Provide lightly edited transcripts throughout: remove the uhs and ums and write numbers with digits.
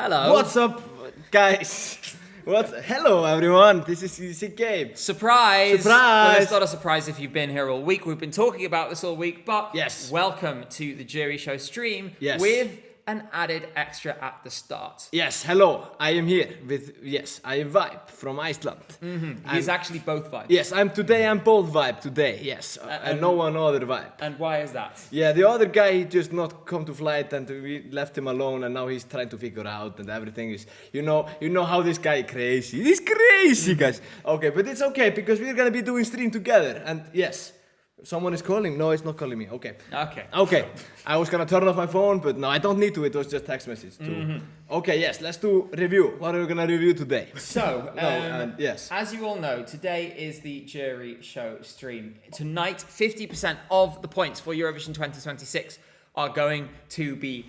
Hello. What's up, guys? Hello, everyone. This is Gabe. Surprise! Surprise! Well, it's not a surprise if you've been here all week. We've been talking about this all week, but Yes. welcome to the Jury Show stream Yes. with an added extra at the start. Yes, hello. I am here with I am Vibe from Iceland. He's actually both vibes. Yes, I'm both Vibe today. Yes, and no one other Vibe. And why is that? Yeah, the other guy he just not come to flight and we left him alone and now he's trying to figure out and everything is you know how this guy crazy. He's crazy, guys. Okay, but it's okay because we're gonna be doing stream together and yes. Someone is calling? No, it's not calling me. Okay. Okay. I was gonna turn off my phone, but no, I don't need to. It was just text message too. Okay, yes, let's do review. What are we gonna review today? So, yes. as you all know, today is the Jury Show stream. Tonight, 50% of the points for Eurovision 2026 are going to be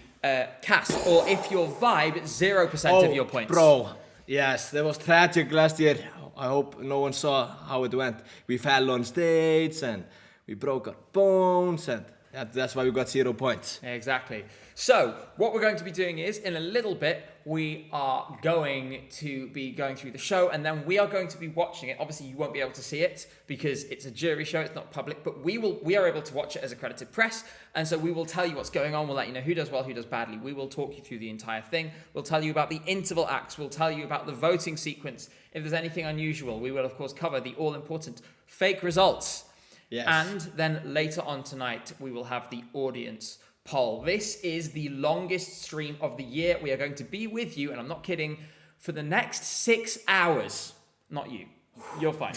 cast, or if you're Vibe, 0% of your points. Bro, yes, that was tragic last year. I hope no one saw how it went. We fell on stage and we broke our bones and that's why we got 0 points. Exactly. So, what we're going to be doing is, in a little bit, we are going to be going through the show and then we are going to be watching it. Obviously, you won't be able to see it because it's a jury show, it's not public, but we are able to watch it as accredited press. And so we will tell you what's going on. We'll let you know who does well, who does badly. We will talk you through the entire thing. We'll tell you about the interval acts. We'll tell you about the voting sequence. If there's anything unusual, we will, of course, cover the all-important fake results. Yes. And then later on tonight, we will have the audience poll. This is the longest stream of the year. We are going to be with you, and I'm not kidding, for the next 6 hours. Not you. You're fine.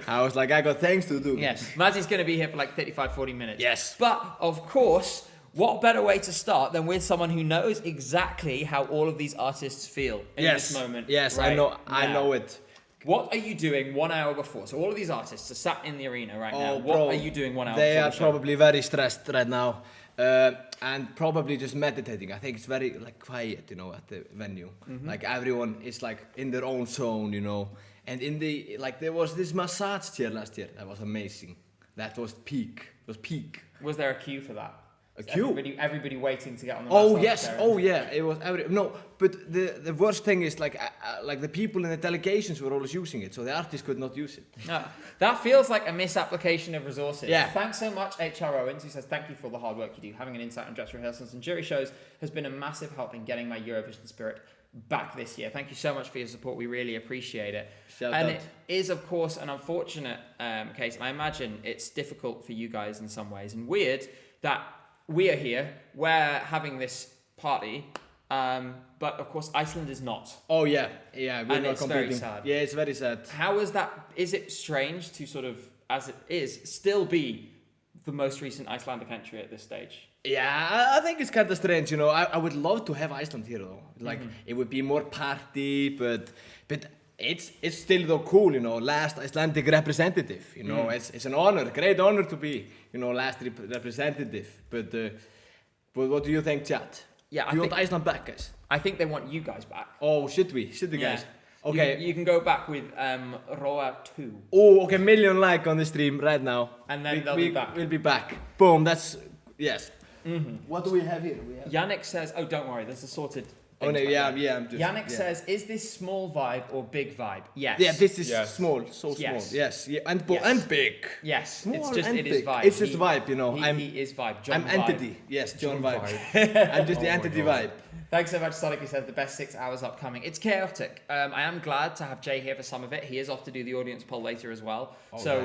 I was like, I got things to do. Yes. Mazzy's going to be here for like 35, 40 minutes. Yes. But, of course, what better way to start than with someone who knows exactly how all of these artists feel in this moment. Yes, right I know it. What are you doing 1 hour before? So all of these artists are sat in the arena right now. What bro, are you doing 1 hour they before are the show? probably very stressed right now and probably just meditating. I think it's very quiet, at the venue. Like everyone is like in their own zone, And in the there was this massage chair last year. That was amazing. That was peak. It was peak. Was there a queue for that? A queue? Everybody waiting to get on the Oh massage yes, chair. oh yeah, it was no, but the worst thing is like the people in the delegations were always using it, so the artists could not use it. No, that feels like a misapplication of resources. Yeah. Thanks so much, HR Owens, who says, thank you for the hard work you do. Having an insight on dress rehearsals and jury shows has been a massive help in getting my Eurovision spirit back this year. Thank you so much for your support. We really appreciate it. Shout and out. it is, of course, an unfortunate case, and I imagine it's difficult for you guys in some ways, and weird that we are here, we're having this party, but of course Iceland is not. Oh yeah, we're And not it's competing. very sad. Yeah, it's very sad. How is that? Is it strange to sort of, as it is, still be the most recent Icelandic country at this stage? Yeah, I think it's kind of strange, I would love to have Iceland here though. It would be more party, but it's still though cool, last Icelandic representative, it's an honor, great honor to be, last representative. But what do you think, chat? Yeah, do you want Iceland back, guys? I think they want you guys back. Oh, should we, guys? Okay. You can go back with Roa 2. Oh, okay, million like on the stream right now. And then they'll be back. We'll be back. Boom, yes. What do we have here? Yannick says, oh, don't worry, there's a sorted. Oh no, yeah. Yannick says, is this small vibe or big vibe? Yes. Yeah, this is Yes. small, so Yes. small. Yes, yeah, and Yes. big. Yes, Small it's just, and it is big. vibe. It's just vibe, He is vibe. John I'm vibe. entity. Yes, John vibe. vibe. I'm just the Oh my entity God. vibe. Thanks so much, Sonic, who says the best 6 hours upcoming. It's chaotic. I am glad to have Jay here for some of it. He is off to do the audience poll later as well.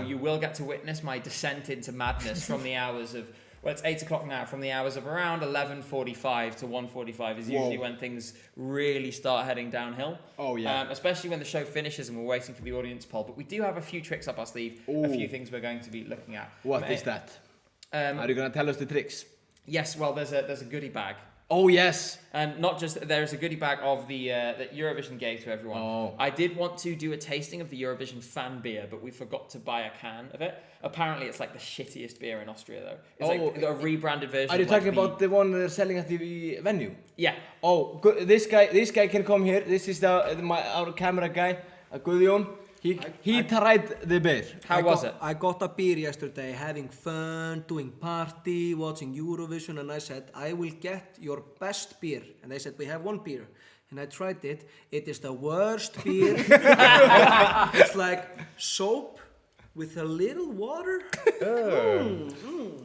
You will get to witness my descent into madness from the hours of, well, it's 8 o'clock now, from the hours of around 11:45 to 1:45 is usually when things really start heading downhill. Oh, yeah. Especially when the show finishes and we're waiting for the audience poll. But we do have a few tricks up our sleeve, a few things we're going to be looking at. What is that? Are you gonna tell us the tricks? Yes, well, there's a goodie bag. Oh yes. And not just, there's a goodie bag of the that Eurovision gave to everyone. Oh. I did want to do a tasting of the Eurovision fan beer, but we forgot to buy a can of it. Apparently, it's like the shittiest beer in Austria, though. It's like a rebranded version. Are you of like talking about the one they're selling at the venue? Yeah. Oh, good. This guy can come here. This is our camera guy, Guðjón. He tried the beer. How was it? I got a beer yesterday, having fun, doing party, watching Eurovision, and I said, I will get your best beer. And they said, we have one beer. And I tried it. It is the worst beer. It's like soap with a little water.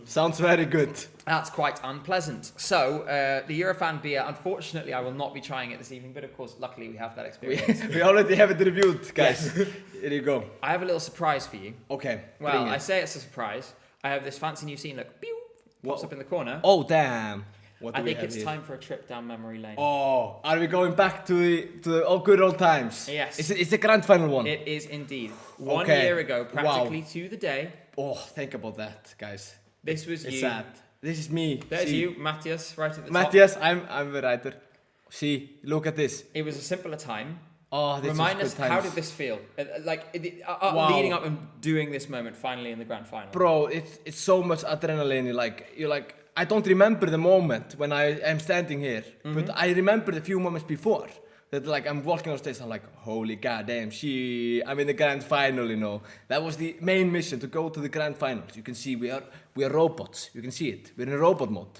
Sounds very good. That's quite unpleasant. So, the Eurofan beer, unfortunately, I will not be trying it this evening, but of course, luckily, we have that experience. We already have it reviewed, guys. Here you go. I have a little surprise for you. Okay. Well, I say it's a surprise. I have this fancy new scene, look, pew, pops What? up in the corner. Oh, damn. What I do we think have it's here? time for a trip down memory lane. Oh, are we going back to the good old times? Yes. It's the grand final one. It is indeed. 1 Okay. year ago, Wow. practically to the day, Oh, think about that, guys. this was It's you. sad. This is me. There's See. you, Matthias, right at the top. Matthias, I'm the writer. See, look at this. It was a simpler time. Oh, this Remind was us, good how times. did this feel? Wow. Leading up and doing this moment finally in the grand final. Bro, it's so much adrenaline. I don't remember the moment when I am standing here, but I remember the few moments before. That I'm walking on stage, I'm like, holy goddamn, I'm in the grand final, you know. That was the main mission, to go to the grand finals. You can see we are robots. You can see it. We're in robot mode.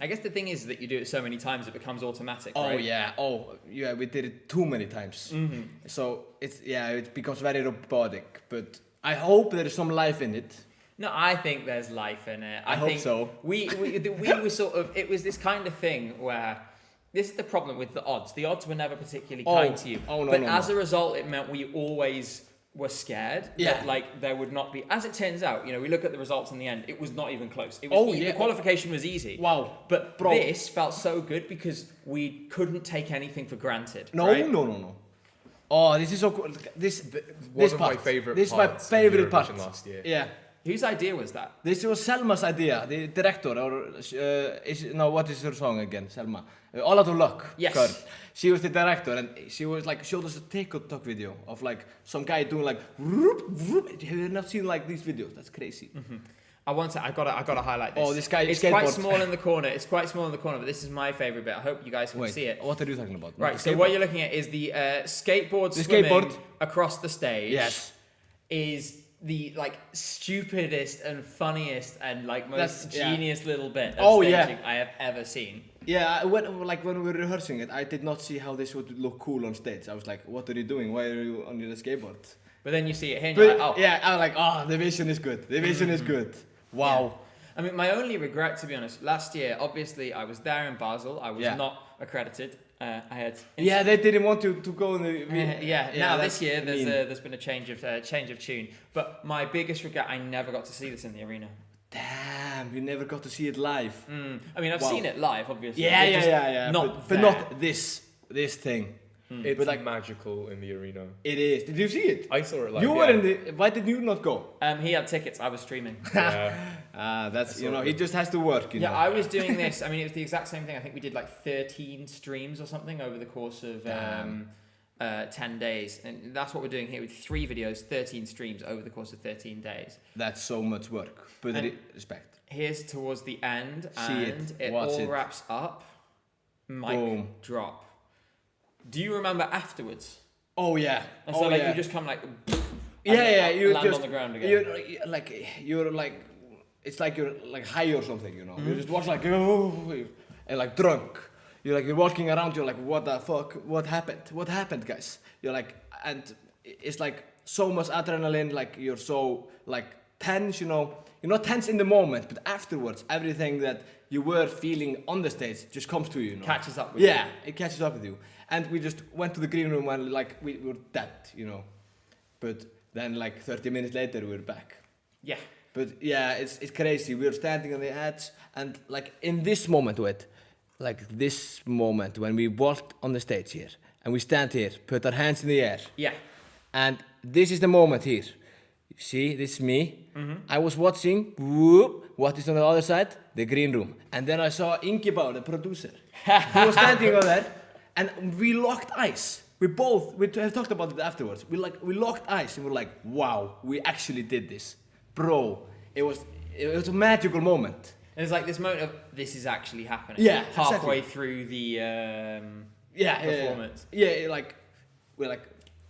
I guess the thing is that you do it so many times it becomes automatic, Oh right? yeah, we did it too many times. So it becomes very robotic. But I hope there is some life in it. No, I think there's life in it. I hope think so. We were sort of, it was this kind of thing where, this is the problem with the odds. The odds were never particularly kind to you. Oh, no, but no, as no. a result, it meant we always were scared Yeah. that there would not be, as it turns out, we look at the results in the end, it was not even close. It was the qualification was easy. Wow. But Bro. this felt so good because we couldn't take anything for granted. No, right? no. Oh, this is so cool. This One of my part. favourite This is my parts of favorite part. Eurovision last year. Yeah. Whose idea was that? This was Selma's idea, the director, or what is her song again? Selma. All Out of Luck. Yes. Girl. She was the director, and she was showed us a TikTok video of some guy doing whoop, whoop. Have you not seen these videos? That's crazy. I gotta highlight this. Oh, this guy It's skateboard. quite small in the corner. It's quite small in the corner, but this is my favorite bit. I hope you guys can Wait, see it. what are you talking about? Right, so what you're looking at is the skateboard The swimming skateboard. across the stage. Yes. Is the stupidest and funniest and most That's- yeah. genius little bit of Oh, yeah. staging I have ever seen. Yeah, when we were rehearsing it, I did not see how this would look cool on stage. I was like, what are you doing? Why are you on your skateboard? But then you see it here and you're But like, oh. yeah, I'm like, the vision is good. The vision is good. Wow. I mean, my only regret, to be honest, last year, obviously, I was there in Basel. I was Yeah. not accredited. I had. Yeah, they didn't want to go in the. Now that's this year, mean. there's been a change of tune. But my biggest regret, I never got to see this in the arena. Damn, you never got to see it live. I mean, I've Wow. seen it live, obviously. Yeah, but just yeah. Not but there. not this thing. It's But magical in the arena. It is. Did you see it? I saw it live. You were in the. Why did you not go? He had tickets. I was streaming. Yeah. That's saw he it. just has to work. You Yeah, know. I was doing this. I mean, it was the exact same thing. I think we did 13 streams or something over the course of 10 days. And that's what we're doing here with 3 videos, 13 streams over the course of 13 days. That's so much work. But And- respect. Here's towards the end, See it, and it watch all it. wraps up. Mic Boom. drop. Do you remember afterwards? Oh yeah. And oh so yeah. you just come and Yeah. You land just on the ground again. You're it's like you're high or something, you know. You just walk and drunk. You're walking around. You're like, what the fuck? What happened? What happened, guys? You're like, and it's so much adrenaline. You're so tense, you know. You're not tense in the moment, but afterwards, everything that you were feeling on the stage just comes to you, you know. Catches up with you. Yeah, it catches up with you. And we just went to the green room and we were dead, you know. But then 30 minutes later we were back. Yeah. But yeah, it's crazy. We were standing on the edge and in this moment, this moment when we walked on the stage here and we stand here, put our hands in the air. Yeah. And this is the moment here. See, this is me. I was watching, what is on the other side? The green room. And then I saw Ingeborg, the producer. He was standing over there, and we locked eyes. We have talked about it afterwards. We locked eyes, and we're like, wow, we actually did this. Bro, it was a magical moment. And it's this moment of, this is actually happening. Yeah, Halfway exactly. through the Yeah, performance. Yeah, we're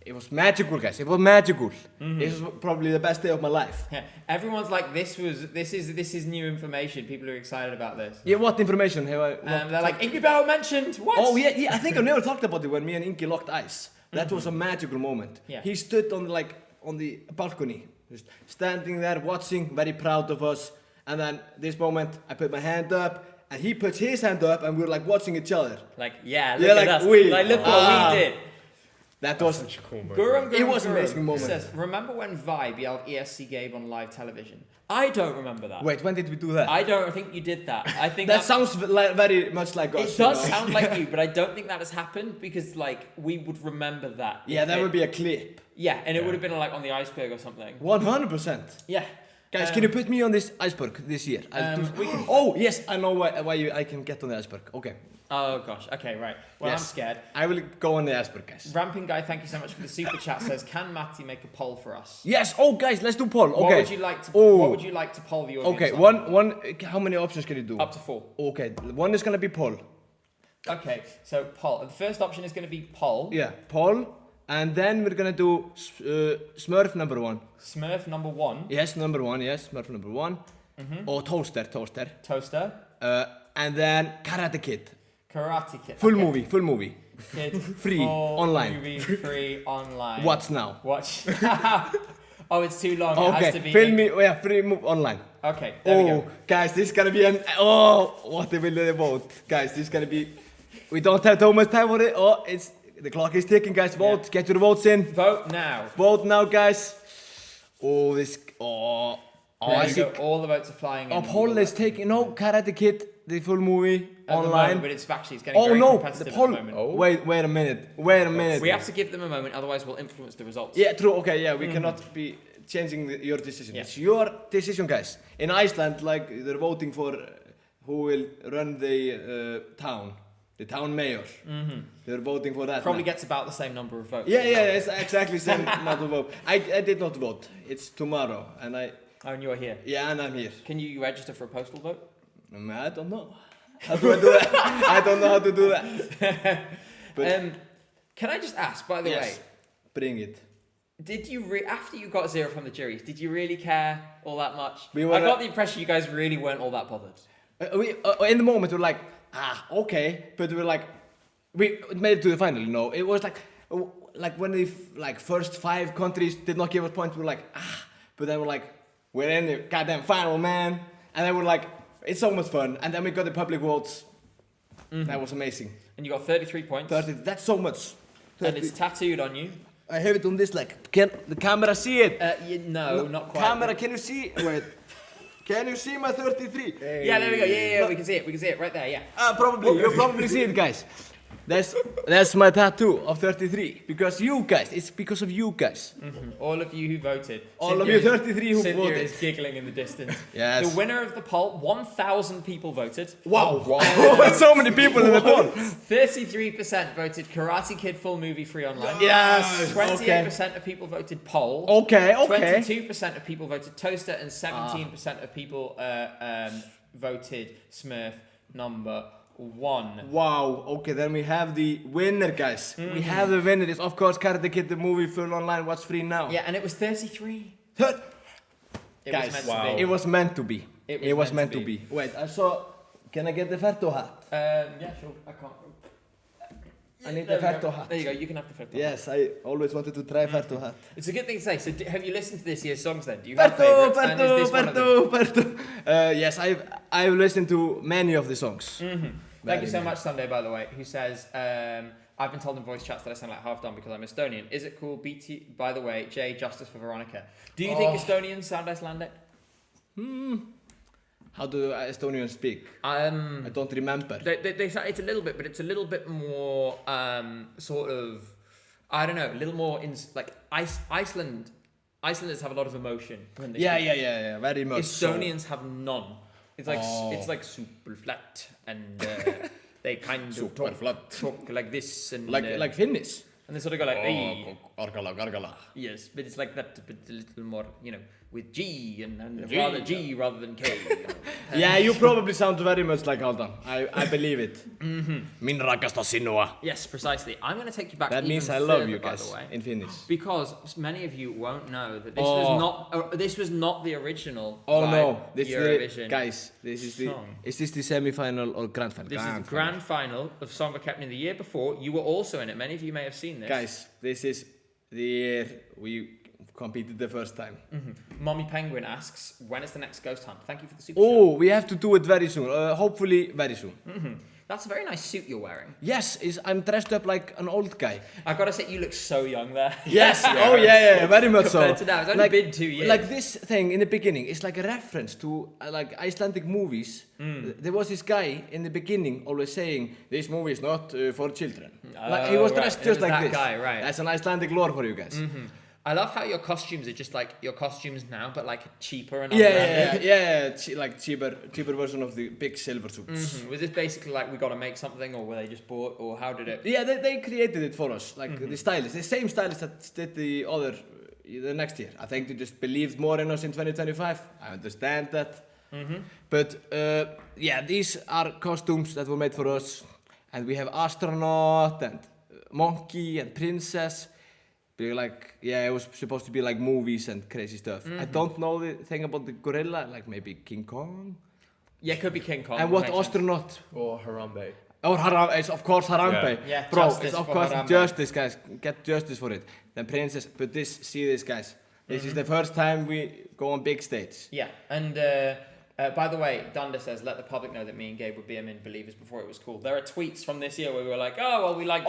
it was magical, guys. It was magical. It was probably the best day of my life. Yeah. Everyone's like, this is new information. People are excited about this. Yeah, what information have I? They're like, Ingi Bell mentioned. What? Oh yeah, I think I never talked about it when me and Ingi locked eyes. That was a magical moment. Yeah. He stood on the balcony, just standing there watching, very proud of us. And then this moment, I put my hand up, and he puts his hand up, and we were like watching each other. Like, yeah, Yeah, look like at us. we- Like, look what we did. That was Such a cool moment. Gurum, It was an Gurum amazing moment. says, remember when Vibe yelled ESC Gabe on live television? I don't remember that. Wait, when did we do that? I don't think you did that. I think That sounds very much like us. it does you know? sound like you, but I don't think that has happened because like we would remember that. Yeah, that would be a clip. Yeah, and it would have been like on the iceberg or something. 100%. Yeah. Guys, can you put me on this iceberg this year? we can- Oh yes, I know why I can get on the iceberg. Okay. Oh gosh. Okay, right. Well, Yes. I'm scared. I will go on the iceberg, guys. Ramping guy, thank you so much for the super chat. Says, can Matty make a poll for us? Yes. Oh, guys, let's do poll. Okay. What would you like to? Oh. What would you like to poll the audience? Okay. on? One. How many options can you do? Up to 4. Okay. One is gonna be poll. Okay, so poll. The first option is going to be poll. Yeah, poll, and then we're gonna do Smurf number 1. Smurf number 1. Yes, number 1. Yes, Smurf number 1. Or toaster. Toaster. And then Karate Kid. Karate Kid. Full Okay. movie. Kid. Free, full online. Movie free online. Watch now. Watch. Oh, it's too long. It has to Okay, be. film me. Yeah, free move online. Okay, there we Oh, go. guys, this is gonna be an. Oh, what will they vote? Guys, this is gonna be. We don't have too much time for it. Oh, it's the clock is ticking, guys. Vote. Yeah. Get your votes in. Vote now. Vote now, guys. Oh, this. Oh, There I you see. go. All the votes are flying in. Oh, poll is taking. No, Karate Kid, the full movie At the online. moment, but it's getting Oh very no, competitive the at poll. the moment. Oh. Wait a minute. Wait a minute. We have to give them a moment, otherwise we'll influence the results. Yeah, true. Okay, yeah, we cannot be changing your decision. Yeah. It's your decision, guys. In Iceland, like they're voting for who will run the town mayor. They're voting for that. Probably now. gets about the same number of votes. Yeah, it's exactly same amount of vote. I did not vote. It's tomorrow, and Oh, and you're here. and I'm here. Can you register for a postal vote? I don't know. How do I do that? I don't know how to do that. But Can I just ask, by the way, yes, bring it. did you after you got 0 from the juries, did you really care all that much? We were I got the impression you guys really weren't all that bothered. In the moment we're like, okay, but we're like, we made it to the final, you know. It was like when the first 5 countries did not give us points, we're like, but then we're like, we're in the goddamn final, man. And then we're like, it's so much fun. And then we got the public votes. That was amazing. And you got 33 points. 30, that's so much. And it's tattooed on you. I have it on this, like, can the camera see it? No, not quite. Camera, can you see? Wait. Can you see my 33? Yeah, there we go. Yeah, we can see it. We can see it right there. Yeah. Probably. You'll probably see it, guys. That's my tattoo of 33. Because you guys. It's because of you guys. All of you who voted. All of you 33 who Cynthia voted. is giggling in the distance. Yes. The winner of the poll, 1,000 people voted. Wow. So many people in the poll. 33% voted Karate Kid full movie free online. Yes. 28% of people voted poll. Okay. 22% of people voted Toaster, and 17% of people voted Smurf number 1. Wow. Okay, then we have the winner, guys. We have the winner. It's of course Karate Kid, the movie, full online. What's free now? Yeah, and it was 33. It Guys, was meant to be. it was meant to be. It was meant to be. Wait, I saw. Can I get the Ferto hat? Yeah, sure. I can't. I need There the we go. Ferto hat. There you go. You can have the Ferto. Yes, I always wanted to try Ferto hat. It's a good thing to say. So, have you listened to this year's songs then? Do you have favorites? And is this one of them? Ferto. Yes, I've listened to many of the songs. Thank you so much, Sunday, by the way, who says, I've been told in voice chats that I sound like half done because I'm Estonian. Is it cool? BT, by the way, Jay, justice for Veronica. Do you think Estonians sound Icelandic? How do Estonians speak? I don't remember. They sound, it's a little bit, but it's a little bit more sort of, I don't know, a little more in like Iceland. Icelanders have a lot of emotion when they speak. Yeah, very much. Estonians have none. It's like super flat, and they kind of talk like this, and like Finnish. and they sort of go like, hey. Argala. Yes, but it's like that, but a little more, you know, with G and rather G rather than K. Yeah, you probably sound very much like Haldan. I believe it. Min rakastan sinua. Yes, precisely. I'm going to take you back. That even means I love further, you by guys the way, in Finnish. because many of you won't know that this was not the original. Oh Vibe no, this Eurovision is guys, this is the song. is this the semi-final or grand final? This is the grand final of Song of Captain the year before. You were also in it. Many of you may have seen this. Guys, this is the year we competed the first time. Mommy Penguin asks, when is the next Ghost Hunt? Thank you for the super Oh, we have to do it very soon. Hopefully very soon. chat. That's a very nice suit you're wearing. Yes, I'm dressed up like an old guy. I gotta say, you look so young there. Yes. Oh yeah, very much so. Compared to now, it's only been 2 years. Like this thing in the beginning, it's like a reference to like Icelandic movies. There was this guy in the beginning always saying, "This movie is not for children." Like he was dressed It just was like that this. guy, right. That's an Icelandic lore for you guys. I love how your costumes are just like your costumes now, but like cheaper and Yeah. Like cheaper version of the big silver suits. Was this basically like we got to make something, or were they just bought, or how did it? Yeah, they created it for us, like the stylist, the same stylist that did the next year. I think they just believed more in us in 2025. I understand that. But yeah, these are costumes that were made for us, and we have astronaut and monkey and princess. Be like, yeah, it was supposed to be like movies and crazy stuff. I don't know the thing about the gorilla, like maybe King Kong. Yeah, it could be King Kong. And what makes sense. astronaut? Or Harambe. Or Harambe, it's of course Harambe. Yeah, Bro, justice it's of for course Harambe. justice, guys. Get justice for it. Then princess, but see this, guys. This is the first time we go on big stage. Yeah, and by the way, Dunda says, let the public know that me and Gabe were BMN believers before it was cool. There are tweets from this year where we were like, oh, well, we like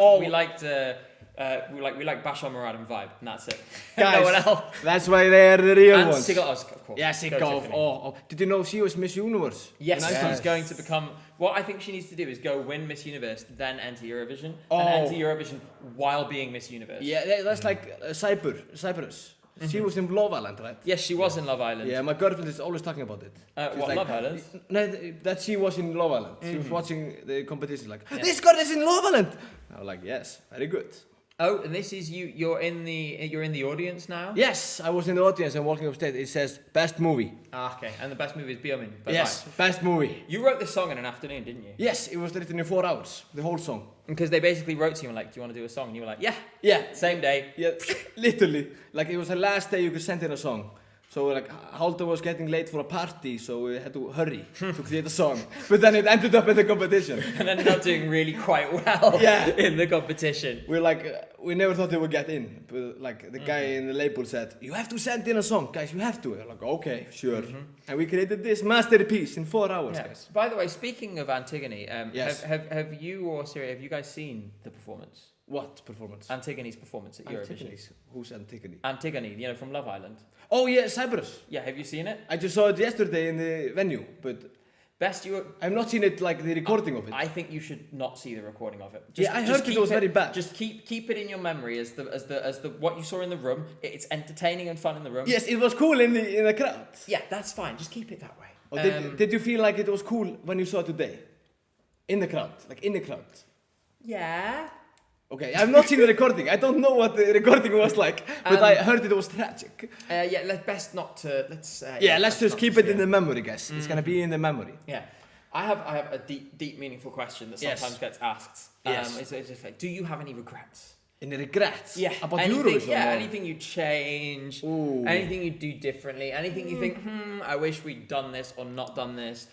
Bashar Murad and Vibe, and that's it. Guys, no one else. that's why they're the real And ones. Sigga Osk, of course. Yeah, Go Sigga. Tiffany. Oh, did you know she was Miss Universe? Yes, in Iceland? she's going to become. What I think she needs to do is go win Miss Universe, then enter Eurovision, Oh. and enter Eurovision while being Miss Universe. Yeah, that's like Cyprus. She was in Love Island, right? Yes, she was in Love Island. Yeah, my girlfriend is always talking about it. She's What, like, Love Island? No, that she was in Love Island. She was watching the competition like, this girl is in Love Island! I was like, yes, very good. Oh, and this is you. You're in the audience now. Yes, I was in the audience and walking upstairs. It says, best movie. Ah, okay. And the best movie is Biomin. Yes, best movie. You wrote this song in an afternoon, didn't you? Yes, it was written in 4 hours, the whole song. Because they basically wrote to you and like, do you want to do a song? And you were like, yeah. Yeah, Same day. yeah, literally. Like it was the last day you could send in a song. So like Haldur was getting late for a party, so we had to hurry to create a song. But then it ended up in the competition. And ended up doing really quite well in the competition. We're like, we never thought they would get in. But like the guy in the label said, you have to send in a song, guys, you have to. We're like, okay, sure. And we created this masterpiece in 4 hours, Yeah. guys. By the way, speaking of Antigone, Yes. have you or Syria, have you guys seen the performance? What performance? Antigone's performance at Eurovision. Antigone's? Who's Antigone? Antigone, you know, from Love Island. Oh yeah, Cyprus. Yeah, have you seen it? I just saw it yesterday in the venue, but Best you. I've not seen it like the recording of it. I think you should not see the recording of it. Yeah, I heard it keep was very bad. Just keep it in your memory as the what you saw in the room. It's entertaining and fun in the room. Yes, it was cool in the crowd. Yeah, that's fine. Just keep it that way. Oh, did you feel like it was cool when you saw it today? In the crowd, like in the crowd. Yeah. Okay, I've not seen the recording. I don't know what the recording was like, but I heard it was tragic. Yeah. Let's not to. Let's. Let's just keep it in the memory, guys. It's gonna be in the memory. Yeah. I have a deep, meaningful question that Yes. sometimes gets asked. Yes. It's just like, do you have any regrets? Any regrets? Yeah. About anything, Eurovision? Yeah. or- Anything you change? Ooh. Anything you do differently? Anything you think? I wish we'd done this or not done this.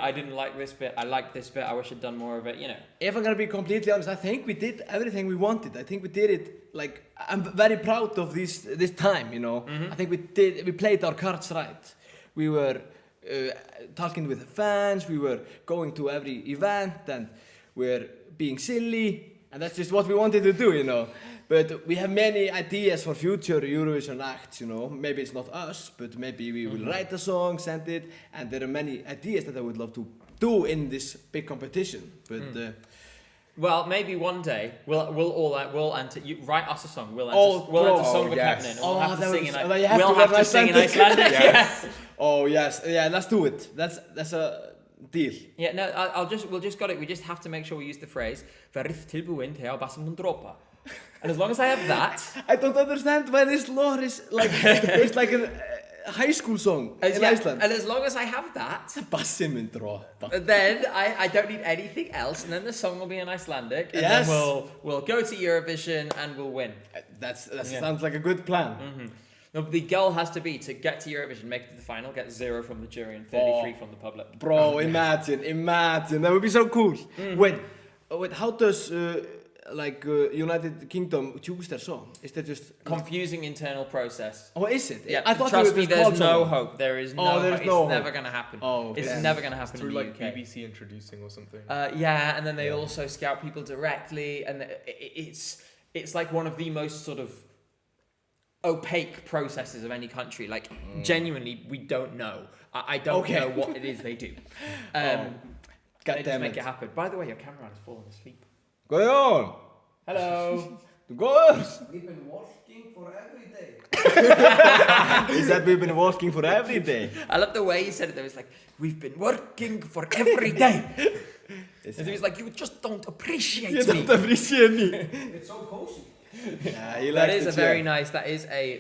I didn't like this bit. I liked this bit. I wish I'd done more of it. You know. If I'm gonna be completely honest, I think we did everything we wanted. I think we did it. Like I'm very proud of this time. You know, I think we played our cards right. We were talking with the fans. We were going to every event, and we're being silly. And that's just what we wanted to do, you know. But we have many ideas for future Eurovision acts, you know. Maybe it's not us, but maybe we will write a song, send it, and there are many ideas that I would love to do in this big competition. But Well, maybe one day we'll enter. You write us a song. We'll bro. enter Song Oh, of yes. Captain. And Oh, we'll have to that sing was- in. well, you have We'll to have learn to sing in Icelandic. Icelandic. Yes. oh yes, yeah, let's do it. That's a deal. Yeah, no, we'll just got it. We just have to make sure we use the phrase "verið tilbúin til að bassum dropa." And as long as I have that, I don't understand why this lore is like it's like high school song in Yeah, Iceland. and as long as I have that, Bassi mun droppa. then I don't need anything else, and then the song will be in Icelandic, and Yes. then we'll go to Eurovision and we'll win. That sounds like a good plan. No, the goal has to be to get to Eurovision, make it to the final, get 0 from the jury and 33 from the public. Bro, imagine. That would be so cool. Wait, how does United Kingdom choose their song? Is that just Confusing internal process. Oh, is it? Yeah, I thought trust it me, was there's called no something. hope. There is no Oh, hope. there's It's no never hope. going to happen. Oh, it's damn. never going to happen Through in the like UK. BBC introducing or something. Yeah, and then they also scout people directly, and it's like one of the most sort of opaque processes of any country. Like genuinely, we don't know. I don't Okay. know what it is they do. God They just damn make it. it happen. By the way, your cameraman has fallen asleep. Go on. Hello. Goers. We've been working for every day. Is that we've been working for every day? I love the way he said it. There was like, we've been working for every day. And he was like, you just don't appreciate You me. don't appreciate me. It's so cozy. Yeah, he That likes is the a chair.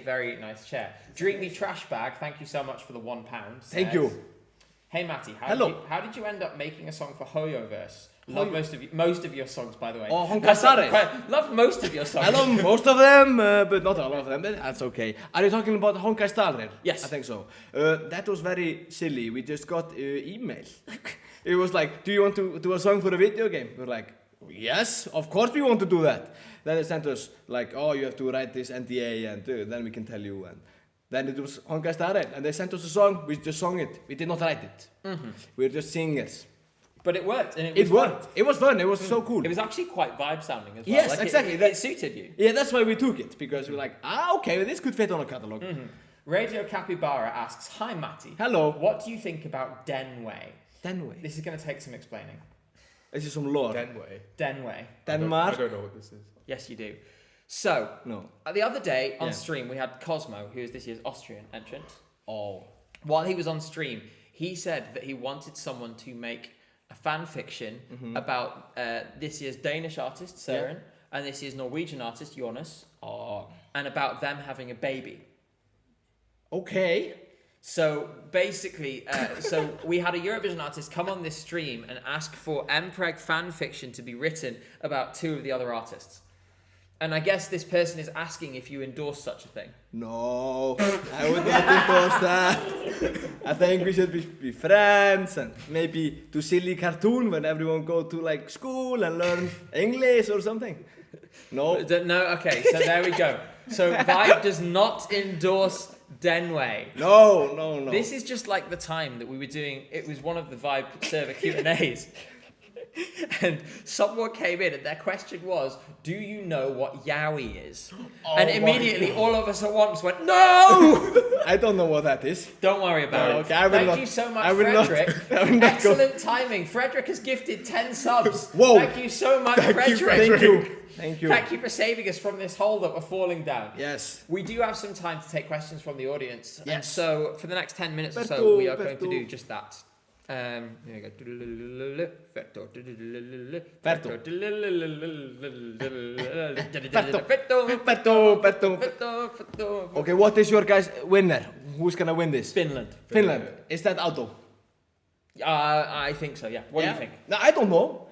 very nice chair. Drink Me Trash Bag, thank you so much for the £1. Thank says, you. Hey Matty, Hello. how did you end up making a song for Hoyoverse? Love most of your songs, by the way. Oh, Honkasare. Love most of your songs. I love most of them, but not all of them. But that's okay. Are you talking about Honkai Stalrir? Yes. I think so. That was very silly. We just got email. It was like, do you want to do a song for a video game? We're like, yes, of course we want to do that. Then they sent us like, oh, you have to write this NDA and then we can tell you. And then it was Honkai Stalrir, and they sent us a song. We just sang it. We did not write it. We were just singers. But it worked. And It worked. It was fun. It was so cool. It was actually quite vibe sounding as well. Yes, Like exactly. It suited you. Yeah, that's why we took it, because we're like, okay, this could fit on a catalog. Radio Capybara asks, hi Matty. Hello. What do you think about Denway? Denway. This is going to take some explaining. This is some lore. Denway. Denway. Denmark. I don't know what this is. Yes, you do. So, No. the other day on Yeah. stream, we had Cosmo, who is this year's Austrian entrant. Oh. While he was on stream, he said that he wanted someone to make a fan fiction about this year's Danish artist, Søren, and this year's Norwegian artist, Jonas, Oh. and about them having a baby. Okay. So basically, so we had a Eurovision artist come on this stream and ask for MPreg fan fiction to be written about 2 of the other artists. And I guess this person is asking if you endorse such a thing. No, I would not endorse that. I think we should be friends and maybe do silly cartoon when everyone go to like school and learn English or something. No. No, okay, so there we go. So Vibe does not endorse Denway. No. This is just like the time that we were doing, it was one of the Vibe server Q&As. And someone came in and their question was, do you know what yaoi is? And immediately all of us at once went, no! I don't know what that is. Don't worry about it. Okay, I will Thank not- you so much, I will not- Frederick. I will not go- Excellent timing. Frederick has gifted 10 subs. Whoa. Thank you so much, Frederick. Thank you. Thank you. Thank you for saving us from this hole that we're falling down. Yes. We do have some time to take questions from the audience. And Yes. so for the next 10 minutes or so, Berto, we are going to Berto. do just that. Here we go. Okay, what is your guys' winner? Who's gonna win this? Finland. Finland. Is that auto? I think so, yeah. What do you think? No, I don't know.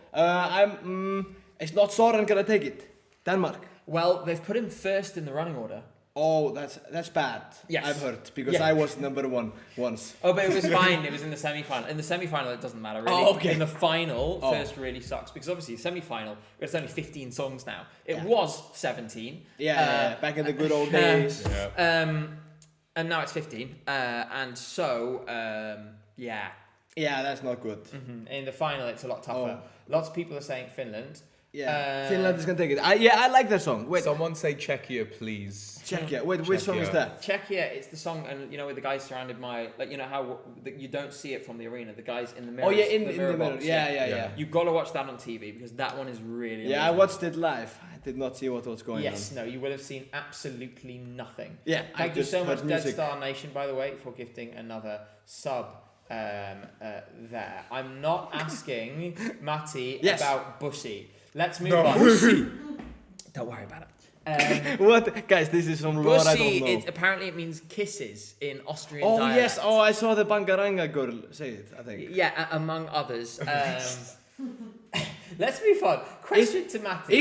It's not Soren gonna take it. Denmark. Well, they've put him first in the running order. Oh, that's bad. Yes. I've heard because Yeah. I was number 1 once. Oh, but it was fine. It was in the semi-final. In the semi-final, it doesn't matter really. Oh, okay. In the final, Oh. first really sucks because obviously semi-final, it's only 15 songs now. It Yeah. was 17. Yeah, back in the good old days. Yeah. And now it's 15. And so, yeah. Yeah, that's not good. In the final, it's a lot tougher. Lots of people are saying Finland. Yeah, Finland is gonna take it. I like that song. Wait, Someone say Czechia, please. Czechia. Wait, which song is Czechia. that? Czechia, it's the song, and you know, with the guys surrounded by, like, you know how you don't see it from the arena, the guys in the mirror. Oh yeah, in the mirror mirror. box, Yeah. You've got to watch that on TV because that one is really Yeah, I amazing. watched it live. I did not see what was going on. Yes, no, you will have seen absolutely nothing. Yeah, Thank you just so much, heard Dead music. Star Nation, by the way, for gifting another sub there. I'm not asking Matty Yes. about Bussy. Let's move on. Don't worry about it. What? Guys, this is some lore I don't know. Apparently it means kisses in Austrian Oh dialect. yes, oh I saw the Bangaranga girl say it, I think. Yeah, among others. Let's move on. Question to Matty.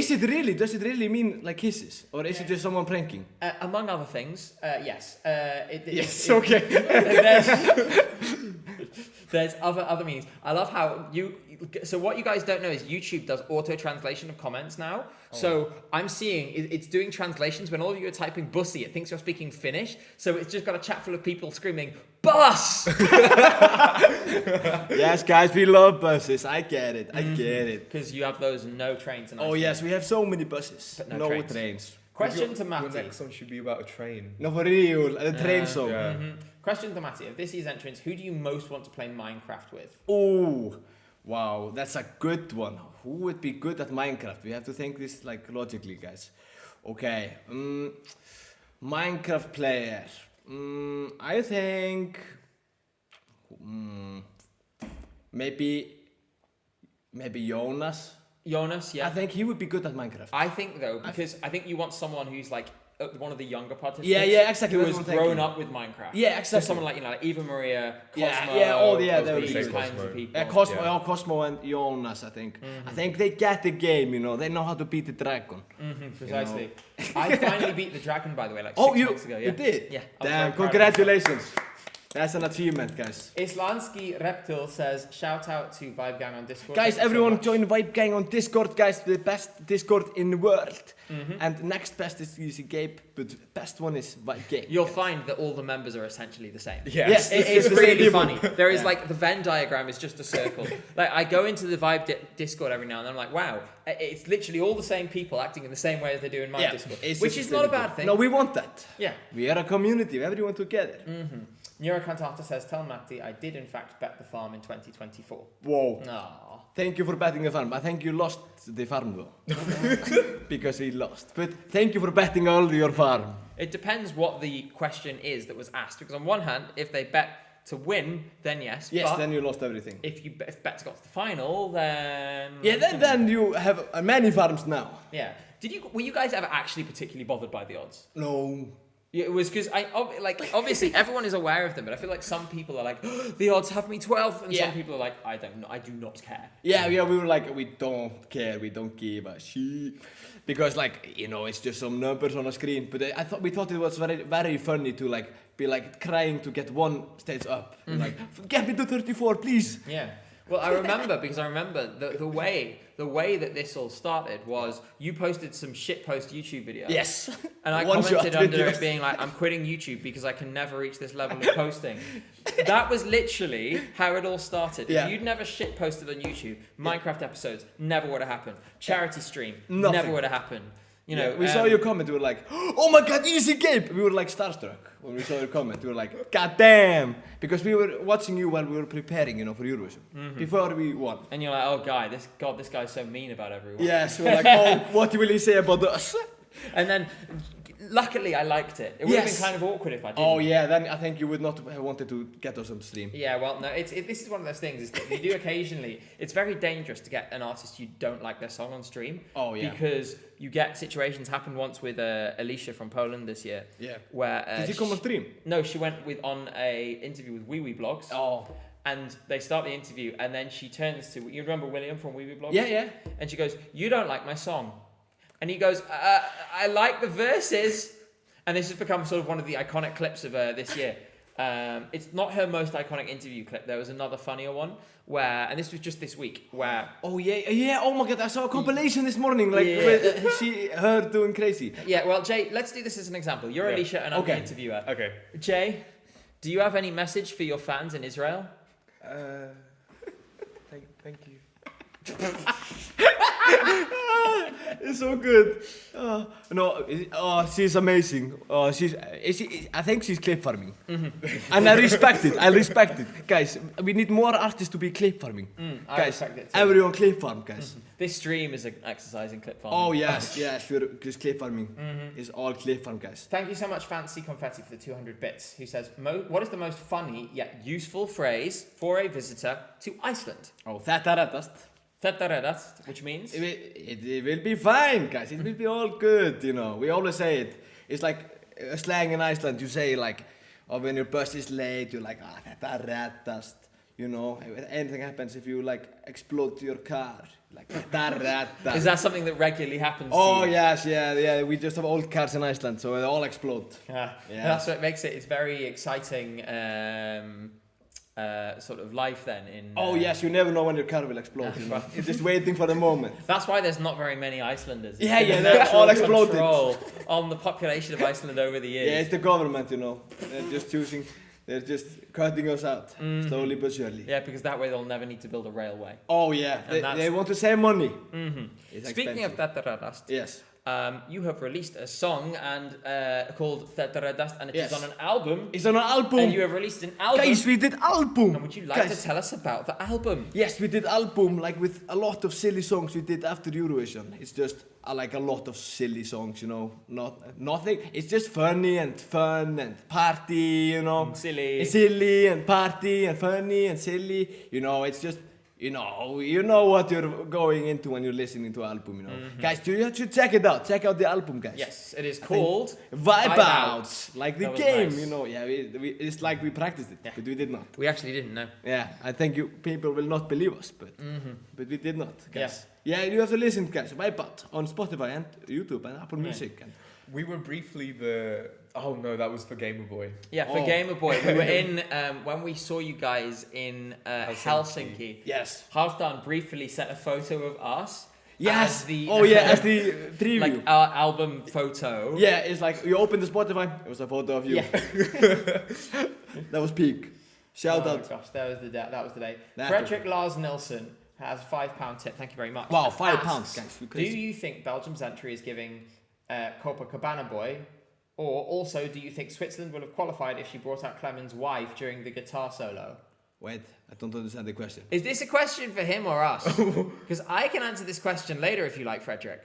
Does it really mean like kisses? Or is it just someone pranking? Among other things, yes. Yes, okay. There's other meanings. I love how so what you guys don't know is YouTube does auto translation of comments now. So I'm seeing it's doing translations when all of you are typing bussy. It thinks you're speaking Finnish. So it's just got a chat full of people screaming bus. Yes, guys, we love buses. I get it. Because you have those no trains in Oh Iceland. yes, we have so many buses. But no no trains. Question to Your Matty. next song should be about a train. No, for real. A train song. Yeah. Question to Matty. Of this year's entrants, who do you most want to play Minecraft with? Oh, wow, that's a good one. Who would be good at Minecraft? We have to think this like logically, guys. Okay, Minecraft player. I think maybe Jonas. Jonas, yeah. I think he would be good at Minecraft. I think though, because I think you want someone who's like one of the younger participants. Yeah, exactly. Who that's has what I'm grown thinking. up with Minecraft. Yeah, So exactly. someone like like Eva Maria, Cosmo. That would be these good. kinds of people. Cosmo, Cosmo and Jonas, I think. I think they get the game, you know. They know how to beat the dragon. Precisely. I finally beat the dragon, by the way, like 6 months ago. Yeah. You did? Yeah. I was Damn, very proud of congratulations. That's an achievement, guys. Islansky Reptil says, shout out to Vibe Gang on Discord. Guys, Thank you so everyone much. join Vibe Gang on Discord, guys. The best Discord in the world. And next best is Easy Gabe, but best one is Vibe Gang. You'll find that all the members are essentially the same. Yes, It's the same really people. funny. There is like the Venn diagram is just a circle. Like I go into the Vibe Discord every now and then. I'm like, wow, it's literally all the same people acting in the same way as they do in my Discord, it's which just is not a the same bad people. thing. No, we want that. Yeah. We are a community, everyone together. Neurocantata says, tell Matty I did in fact bet the farm in 2024. Whoa. Aww. Thank you for betting the farm. I think you lost the farm though. Because he lost. But thank you for betting all your farm. It depends what the question is that was asked. Because on one hand, if they bet to win, then yes. Yes, but then you lost everything. if bets got to the final, then Yeah, then you have many farms now. yeah. Were you guys ever actually particularly bothered by the odds? No. Yeah, it was because obviously everyone is aware of them, but I feel like some people are like the odds have me 12th, and Yeah. some people are like I do not care. Yeah, we were like, we don't care, we don't give a shit. Because like, you know, it's just some numbers on a screen. But we thought it was very, very funny to like, be like crying to get one stage up. Like, get me to 34, please. Yeah. Well, I remember the way that this all started was you posted some shitpost YouTube video. Yes. And I One-shot commented under videos. it being like, I'm quitting YouTube because I can never reach this level of posting. That was literally how it all started. Yeah. If you'd never shitposted on YouTube, Minecraft episodes never would have happened. Charity stream, Nothing. never would have happened. You know, we saw your comment, we were like, oh my god, Easy Gabe! We were like starstruck when we saw your comment. We were like, god damn! Because we were watching you while we were preparing, you know, for Eurovision. Before we won. And you're like, oh this guy's so mean about everyone. Yes, we were like, oh, what will he say about us? And then, luckily, I liked it. It would have been Yes. kind of awkward if I didn't. Oh yeah, then I think you would not have wanted to get us on stream. Yeah, well, no, this is one of those things is that you do occasionally. It's very dangerous to get an artist you don't like their song on stream. Oh, yeah. Because you get situations. Happened once with Alicia from Poland this year. Yeah. Where Did she come on stream? No, she went on a interview with Wee Wee Blogs. Oh. And they start the interview, and then she turns to you. Remember William from Wee Wee Blogs? Yeah, yeah. And she goes, "You don't like my song," and he goes, "I like the verses." And this has become sort of one of the iconic clips of this year. It's not her most iconic interview clip. There was another funnier one where, and this was just this week, where Oh yeah. Oh my god, I saw a compilation this morning, like Yeah. with her doing crazy. yeah. Well, Jay, let's do this as an example. You're Yeah. Alicia, and I'm Okay. the interviewer. Okay. Jay, do you have any message for your fans in Israel? Thank you. It's so good. She's amazing. I think she's clip farming, and I respect it. Guys, we need more artists to be clip farming. I Guys, respect it too. everyone clip farm, guys. This stream is an exercise in clip farming. Oh yes, we're just clip farming. It's all clip farm, guys. Thank you so much, Fancy Confetti, for the 200 bits, who says, what is the most funny yet useful phrase for a visitor to Iceland? Oh, þetta reddast. Þettarredast, which means? It will be fine, guys. It will be all good, you know. We always say it. It's like a slang in Iceland. You say like, oh, when your bus is late, you're like, þetta reddast. You know, if anything happens, if you like explode your car, like þetta reddast. Is that something that regularly happens Oh, to you? yes, yeah. We just have old cars in Iceland, so they all explode. Yeah. Yeah. That's what makes it. It's very exciting. Sort of life then in. Oh, yes, you never know when your car will explode. You know? You're just waiting for the moment. That's why there's not very many Icelanders. Yeah, It's been they're natural all exploded. control on the population of Iceland over the years. Yeah, it's the government, you know. They're just cutting us out, slowly but surely. Yeah, because that way they'll never need to build a railway. Oh, yeah, And that's- they want to save money. It's Speaking of expensive. Þettarredast, Yes. you have released a song and called Þettarredast, and it is Yes. on an album. It's on an album. And you have released an album. Guys, we did album. And would you like Guys. to tell us about the album? Yes, we did album, like with a lot of silly songs we did after Eurovision. It's just like a lot of silly songs, you know. Nothing. It's just funny and fun and party, you know. Silly. It's silly and party and funny and silly. You know, it's just, you know what you're going into when you're listening to album, you know. Guys, you should check it out. Check out the album, guys. Yes, it is called Vibe Out. Like the That was game, nice. you know. Yeah, it's like we practiced it, Yeah. but we did not. We actually didn't know. Yeah, I think people will not believe us, but we did not, guys. Yeah, you have to listen, guys. Vibe Out on Spotify and YouTube and Apple Music. And We were briefly the. Oh no, that was for Gamer Boy. Yeah, for Oh. Gamer Boy, we were in when we saw you guys in Helsinki. yes, Halfdan briefly set a photo of us. yes. As the as the preview. like our album photo. Yeah, it's like you open the Spotify. It was a photo of you. Yeah. That was peak. Shout Oh out. gosh, that was the day. That Frederick Lars Nilsson has £5 tip. Thank you very much. Wow, And £5, asks, guys. You Do crazy. you think Belgium's entry is giving Copacabana Boy? Or also, do you think Switzerland would have qualified if she brought out Clemen's wife during the guitar solo? Wait, I don't understand the question. Is this a question for him or us? Because I can answer this question later if you like, Frederick.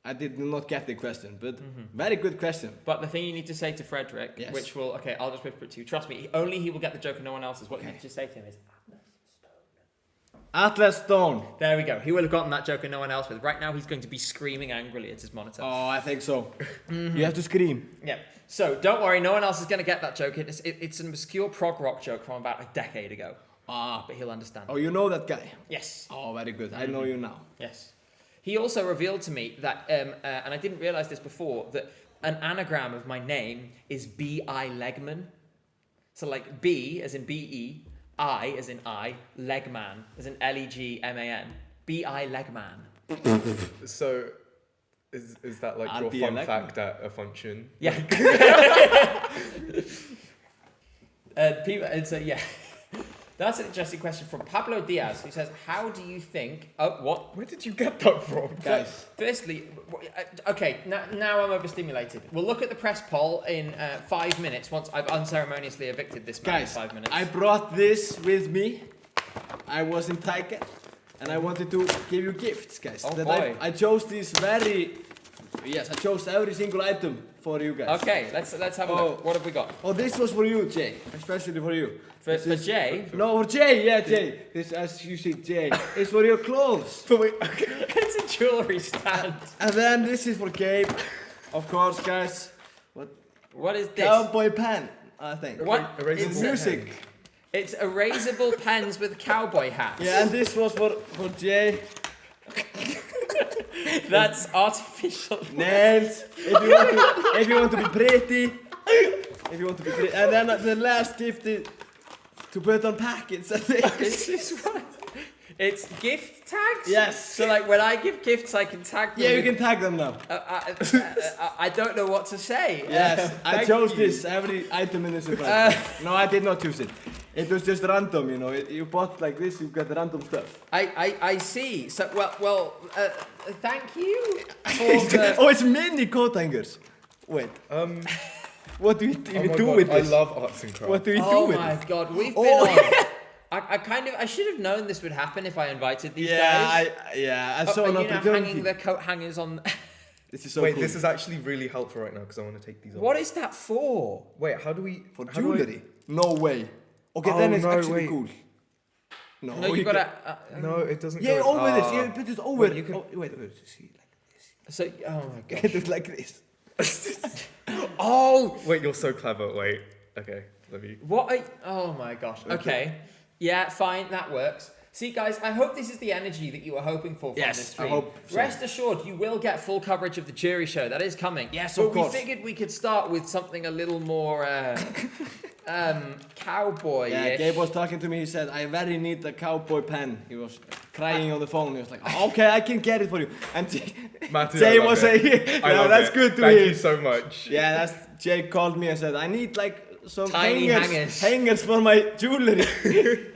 I did not get the question, but very good question. But the thing you need to say to Frederick, Yes. which will, okay, I'll just whisper it to you. Trust me, only he will get the joke and no one else is. What you Okay. need to say to him is, Atlas Stone. there we go. He will have gotten that joke and no one else with. Right now, he's going to be screaming angrily at his monitor. Oh, I think so. You have to scream. Yeah. So don't worry, no one else is going to get that joke. It's an obscure prog rock joke from about a decade ago. But he'll understand. Oh, you know that guy? Yes. Oh, very good. I know you now. Yes. He also revealed to me that, and I didn't realize this before, that an anagram of my name is B.I. Legman. So like B as in B-E, I as in I, Legman as in L-E-G-M-A-N. B.I. Legman. So, is that like I'll your be a fun leg fact at a function? Yeah. People, and so yeah. That's an interesting question from Pablo Diaz, who says, how do you think... Oh, what? Where did you get that from? Guys. Firstly, okay, now I'm overstimulated. We'll look at the press poll in 5 minutes once I've unceremoniously evicted this man in Guys, 5 minutes. I brought this with me. I was in Tiger and I wanted to give you gifts, guys. Oh, boy. I chose these very... Yes, I chose every single item for you guys. Okay, let's have a look. What have we got? Oh, this was for you, Jay. Especially for you. For This is- Jay? No, for Jay. Yeah, Jay. This, as you see, Jay. It's for your clothes. It's a jewellery stand. And then this is for Gabe. Of course, guys. What is this? Cowboy pen, I think. What? Erasable It's It's pen. music. It's erasable pens with cowboy hats. Yeah, and this was for Jay. That's artificial. Nails. If you want to be pretty. If you want to be pretty. And then the last gift is to put on packets, I think. Is this what? It's gift tags? Yes. So like when I give gifts, I can tag them. Yeah, you with- can tag them now. I don't know what to say. Yes, I Thank chose you. this every item in the surprise. No, I did not choose it. It was just random, you know. You bought like this, you got random stuff. I see. So thank you for the. Oh, it's mini coat hangers. Wait, what do you Oh even my do God, with I this? love arts and crafts. What do we do Oh with my it? god, we've been Oh. on. I should have known this would happen if I invited these guys. I saw an You know, opportunity. hanging the coat hangers on. This is so Wait, cool. this is actually really helpful right now because I want to take these off. What is that for? Wait, how do we... for how do I- jewelry. No way. Okay, Oh, then it's no, actually wait. cool. No, you gotta. No, it doesn't Yeah, go... over this. Yeah, put it over. Wait, you can- Wait. See, like this. So, oh my Get gosh. it like this. Oh, Wait, you're so clever. Wait. Okay, let me... what? Oh my gosh. Okay. Yeah, fine. That works. See, guys, I hope this is the energy that you were hoping for from Yes, this I stream. hope so. Rest assured, you will get full coverage of the jury show. That is coming. Yes, but of course. we figured we could start with something a little more cowboy-ish. Yeah, Gabe was talking to me. He said, "I very need a cowboy pen." He was crying on the phone. He was like, "Oh, "Okay, I can get it for you." And Matthew, Jay I love was it. saying, I "No, love that's it. good to Thank hear." you so much. Yeah, that's Jay called me and said, "I need like some Tiny hangers. hangers for my jewelry."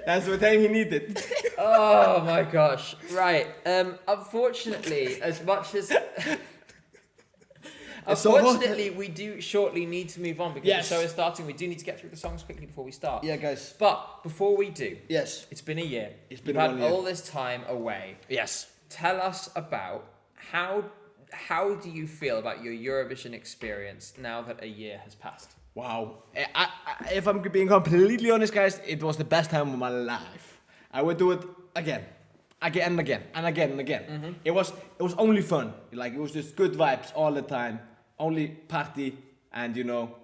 That's what thing he needed. Oh my gosh. Right. Unfortunately, as much as It's so hot. unfortunately we do shortly need to move on because Yes. the show is starting. We do need to get through the songs quickly before we start. Yeah, guys. But before we do, Yes. it's been a year. It's been You've had 1 year. all this time away. Yes. Tell us about how do you feel about your Eurovision experience now that a year has passed? Wow. If I'm being completely honest, guys, it was the best time of my life. I would do it again and again. Mm-hmm. It was only fun. Like, it was just good vibes all the time. Only party, and you know,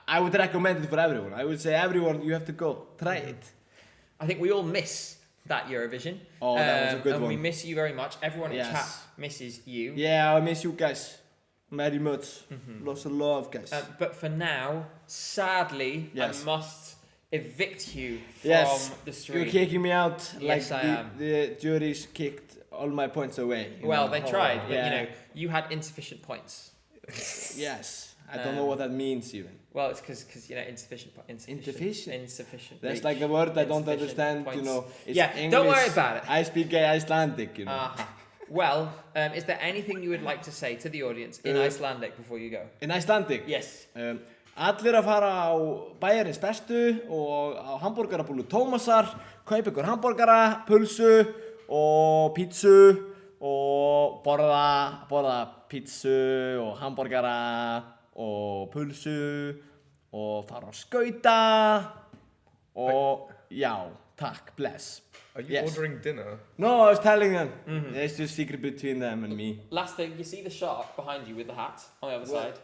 I would recommend it for everyone. I would say everyone, you have to go try it. I think we all miss that Eurovision. Oh, that was a good and one. we miss you very much. Everyone in Yes. chat misses you. Yeah, I miss you guys very much. Lots of love, guys. But for now, sadly, Yes. I must evict you from Yes, the stream. you're kicking me out. Yes, like I am. the juries kicked all my points away. you Well, know. they tried, but Yeah. you know, you had insufficient points. Yes, I don't know what that means even. Well, it's because you know insufficient. Insufficient. That's reach, like a word I don't insufficient understand. points. You know, it's Yeah, English. don't worry about it. I speak Icelandic. You know. Uh-huh. Well, is there anything you would like to say to the audience in Icelandic before you go? In Icelandic. Yes. Allir að fara á bæjarins bestu og á hamborgarabúlu Tómasar, kaupa ykkur hamborgara, pulsu og pítsu og borða pítsu og hamborgara og pulsu og fara á skauta og já, takk, bless. Are you Yes. ordering dinner? No, I was telling them. It's just secret between them and me. Last thing, you see the shark behind you with the hat on the other What? side?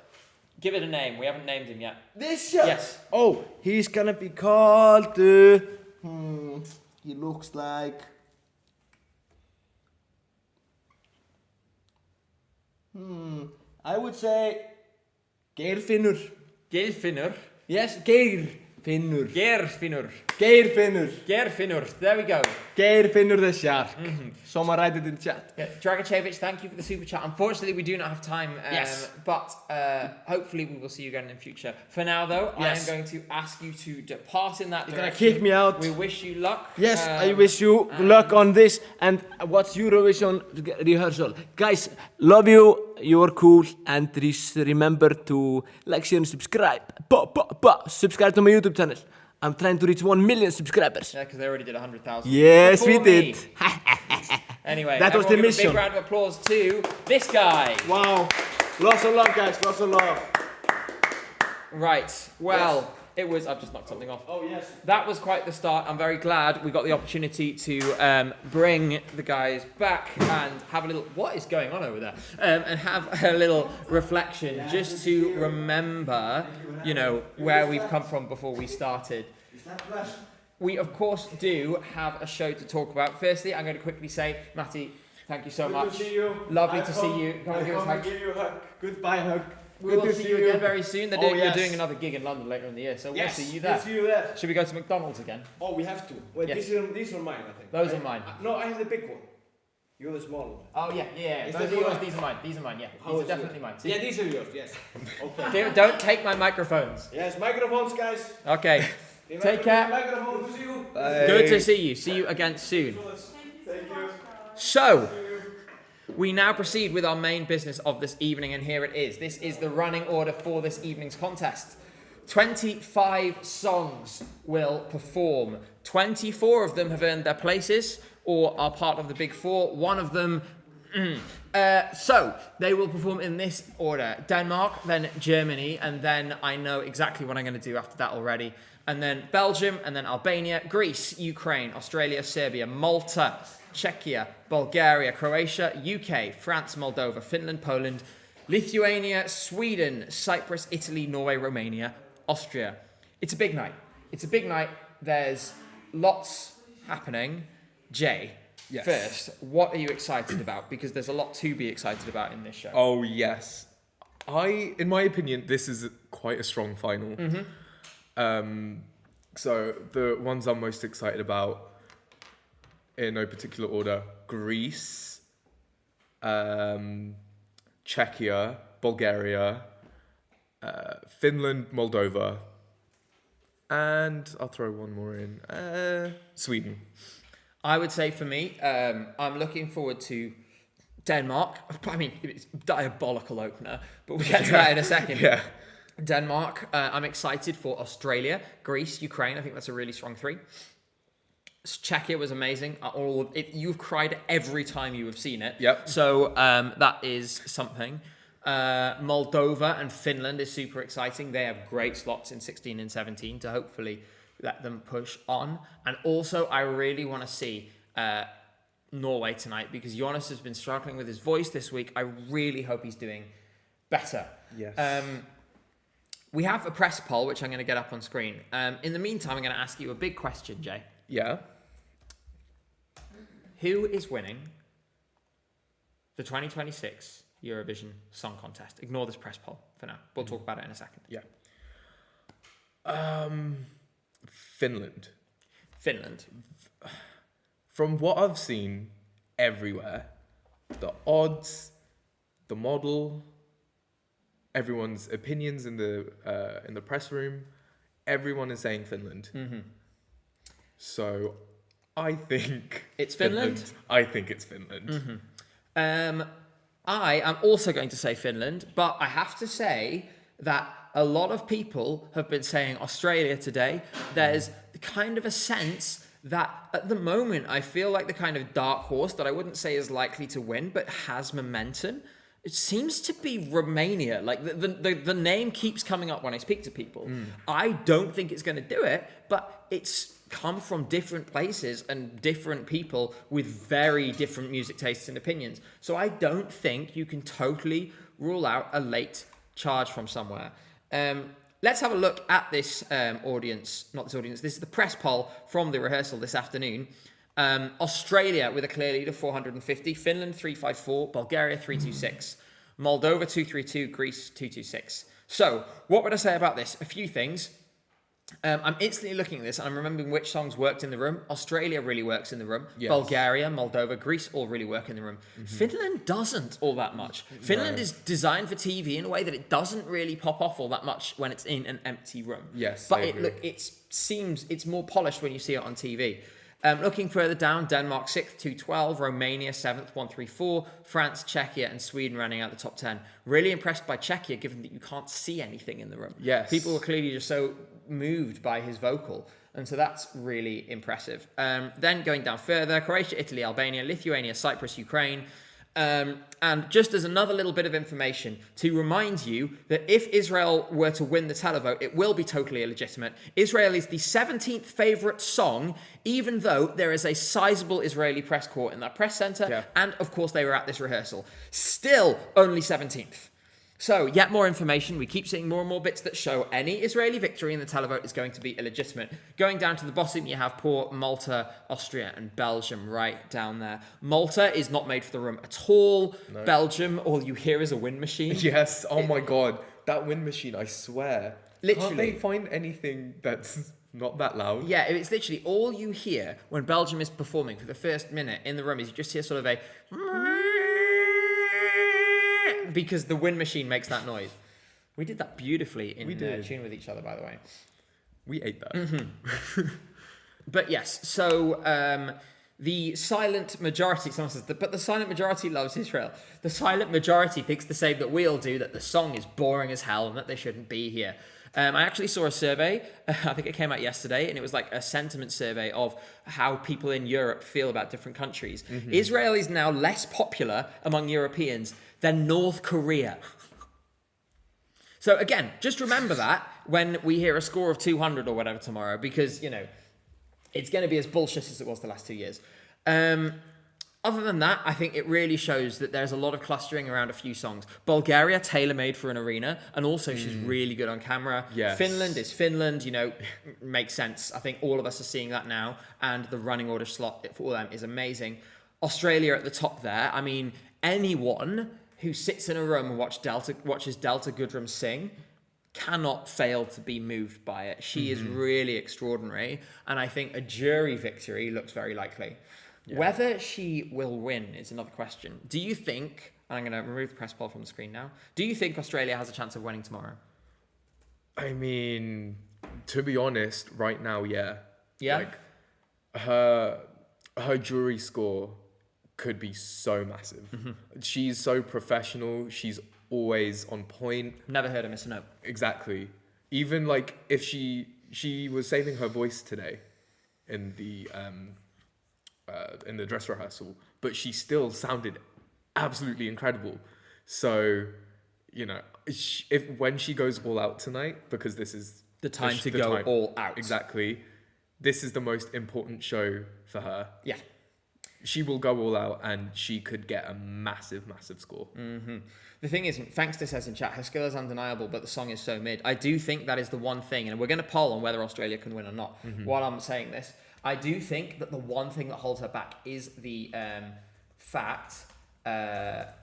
Give it a name. We haven't named him yet. This shot? Yes. Oh, he's gonna be called. He looks like. I would say. Geirfinnur. Geirfinnur. Yes, Geirfinnur. Geirfinnur. Geirfinnur. Geirfinnur. There we go. Geirfinnur the shark. Someone write it in chat. Yeah, Dragachevich, thank you for the super chat. Unfortunately, we do not have time. Yes. But hopefully, we will see you again in the future. For now, though, Yes. I am going to ask you to depart in that You're gonna direction. kick me out. We wish you luck. Yes, I wish you luck on this and watch Eurovision rehearsal. Guys, love you. You're cool. And remember to like, share, and subscribe. Subscribe to my YouTube channel. I'm trying to reach 1 million subscribers. Yeah, because they already did 100,000. Yes, Before we did. me. Anyway, That was the everyone give a mission. big round of applause to this guy. Wow. Lots of love, guys. Lots of love. Right. Well, it was. I've just knocked something off. Oh, yes. That was quite the start. I'm very glad we got the opportunity to bring the guys back and have a little. What is going on over there? And have a little reflection, just to remember, you know, where we've come from before we started. We of course do have a show to talk about. Firstly, I'm going to quickly say, Matty, thank you so much. Good to see you. Lovely to see you. Come and give us a hug. give you a hug. Goodbye, hug. We will see you again very soon. Oh, You're yes. doing another gig in London later in the year, so we'll Yes, see you we'll there. see you there. Should we go to McDonald's again? Oh, we have to. Wait, Yes. these are mine, I think. Those are mine. No, I have the big one. You're the small one. Oh yeah. Is Those that are yours. yours? These are mine. These are mine. Yeah. How These are is definitely it? mine. See? Yeah, these are yours, yes. Okay. Don't take my microphones. Yes, microphones, guys. Okay. Take care. Microphone to you. Good to see you. See you again soon. Thank you. So, we now proceed with our main business of this evening, and here it is. This is the running order for this evening's contest. 25 songs will perform. 24 of them have earned their places or are part of the big four. One of them So they will perform in this order: Denmark, then Germany, and then I know exactly what I'm going to do after that already. And then Belgium, and then Albania, Greece, Ukraine, Australia, Serbia, Malta, Czechia, Bulgaria, Croatia, UK, France, Moldova, Finland, Poland, Lithuania, Sweden, Cyprus, Italy, Norway, Romania, Austria. It's a big night. It's a big night. There's lots happening. Jay, Yes. first, what are you excited about? Because there's a lot to be excited about in this show. Oh yes, in my opinion, this is quite a strong final. So the ones I'm most excited about, in no particular order: Greece, Czechia, Bulgaria, Finland, Moldova, and I'll throw one more in: Sweden. I would say for me, I'm looking forward to Denmark. I mean, it's a diabolical opener, but we'll get to that in a second. Yeah. Denmark. I'm excited for Australia, Greece, Ukraine. I think that's a really strong three. Czechia was amazing. You've cried every time you have seen it. Yep. So that is something. Moldova and Finland is super exciting. They have great slots in 16 and 17 to hopefully let them push on. And also, I really want to see Norway tonight because Jonas has been struggling with his voice this week. I really hope he's doing better. Yes. We have a press poll, which I'm going to get up on screen. In the meantime, I'm going to ask you a big question, Jay. Yeah. Who is winning the 2026 Eurovision Song Contest? Ignore this press poll for now. We'll talk about it in a second. Yeah. Finland. Finland. From what I've seen everywhere, the odds, the model, everyone's opinions in the press room, everyone is saying Finland. Mm-hmm. So I think It's Finland? I think it's Finland. Mm-hmm. I am also going to say Finland, but I have to say that a lot of people have been saying Australia today. There's kind of a sense that at the moment, I feel like the kind of dark horse that I wouldn't say is likely to win, but has momentum. It seems to be Romania. Like the name keeps coming up when I speak to people. I don't think it's going to do it, but it's come from different places and different people with very different music tastes and opinions. So I don't think you can totally rule out a late charge from somewhere. Let's have a look at this audience. Not this audience. This is the press poll from the rehearsal this afternoon. Australia with a clear lead of 450. Finland 354. Bulgaria 326. Moldova 232. Greece 226. So what would I say about this? A few things. I'm instantly looking at this and I'm remembering which songs worked in the room. Australia really works in the room. Yes. Bulgaria, Moldova, Greece all really work in the room. Finland doesn't all that much. Finland is designed for TV in a way that it doesn't really pop off all that much when it's in an empty room. Yes, But I agree. it's more polished when you see it on TV. Looking further down, Denmark 6th, 212, Romania 7th, 134, France, Czechia, and Sweden running out the top 10. Really impressed by Czechia, given that you can't see anything in the room. Yes. People were clearly just so moved by his vocal, and so that's really impressive. Then going down further, Croatia, Italy, Albania, Lithuania, Cyprus, Ukraine. And just as another little bit of information to remind you that if Israel were to win the televote, it will be totally illegitimate. Israel is the 17th favourite song, even though there is a sizable Israeli press corps in that press centre, Yeah. and of course they were at this rehearsal. Still only 17th. So, yet more information. We keep seeing more and more bits that show any Israeli victory in the televote is going to be illegitimate. Going down to the bottom, you have poor Malta, Austria, and Belgium right down there. Malta is not made for the room at all. No. Belgium, all you hear is a wind machine. Yes. Oh my God, that wind machine! I swear. Literally. Can't they find anything that's not that loud? Yeah, it's literally all you hear when Belgium is performing for the first minute in the room is you just hear sort of a... because the wind machine makes that noise. We did that beautifully in tune with each other, by the way. We ate that. But yes, so the silent majority, someone says, but the silent majority loves Israel. The silent majority thinks the same that we all do, that the song is boring as hell and that they shouldn't be here. I actually saw a survey, I think it came out yesterday, and it was like a sentiment survey of how people in Europe feel about different countries. Israel is now less popular among Europeans than North Korea. So again, just remember that when we hear a score of 200 or whatever tomorrow, because, you know, it's going to be as bullshit as it was the last 2 years. Other than that, I think it really shows that there's a lot of clustering around a few songs. Bulgaria, tailor-made for an arena, and also she's really good on camera. Yes. Finland is Finland, you know, makes sense. I think all of us are seeing that now, and the running order slot for them is amazing. Australia at the top there. I mean, anyone who sits in a room and watches Delta Goodrem sing cannot fail to be moved by it. She is really extraordinary, and I think a jury victory looks very likely. Yeah. Whether she will win is another question. Do you think, and I'm going to remove the press poll from the screen now, do you think Australia has a chance of winning tomorrow? I mean, to be honest, right now, yeah. Yeah? Like, her jury score could be so massive. She's so professional. She's always on point. Never heard her miss a note. Exactly. Even like if she was saving her voice today in the dress rehearsal, but she still sounded absolutely incredible. So, you know, when she goes all out tonight, because this is the time to go all out. Exactly. This is the most important show for her. Yeah. She will go all out, and she could get a massive, massive score. The thing is, Fankster says in chat, her skill is undeniable, but the song is so mid. I do think that is the one thing, and we're going to poll on whether Australia can win or not while I'm saying this. I do think that the one thing that holds her back is the fact that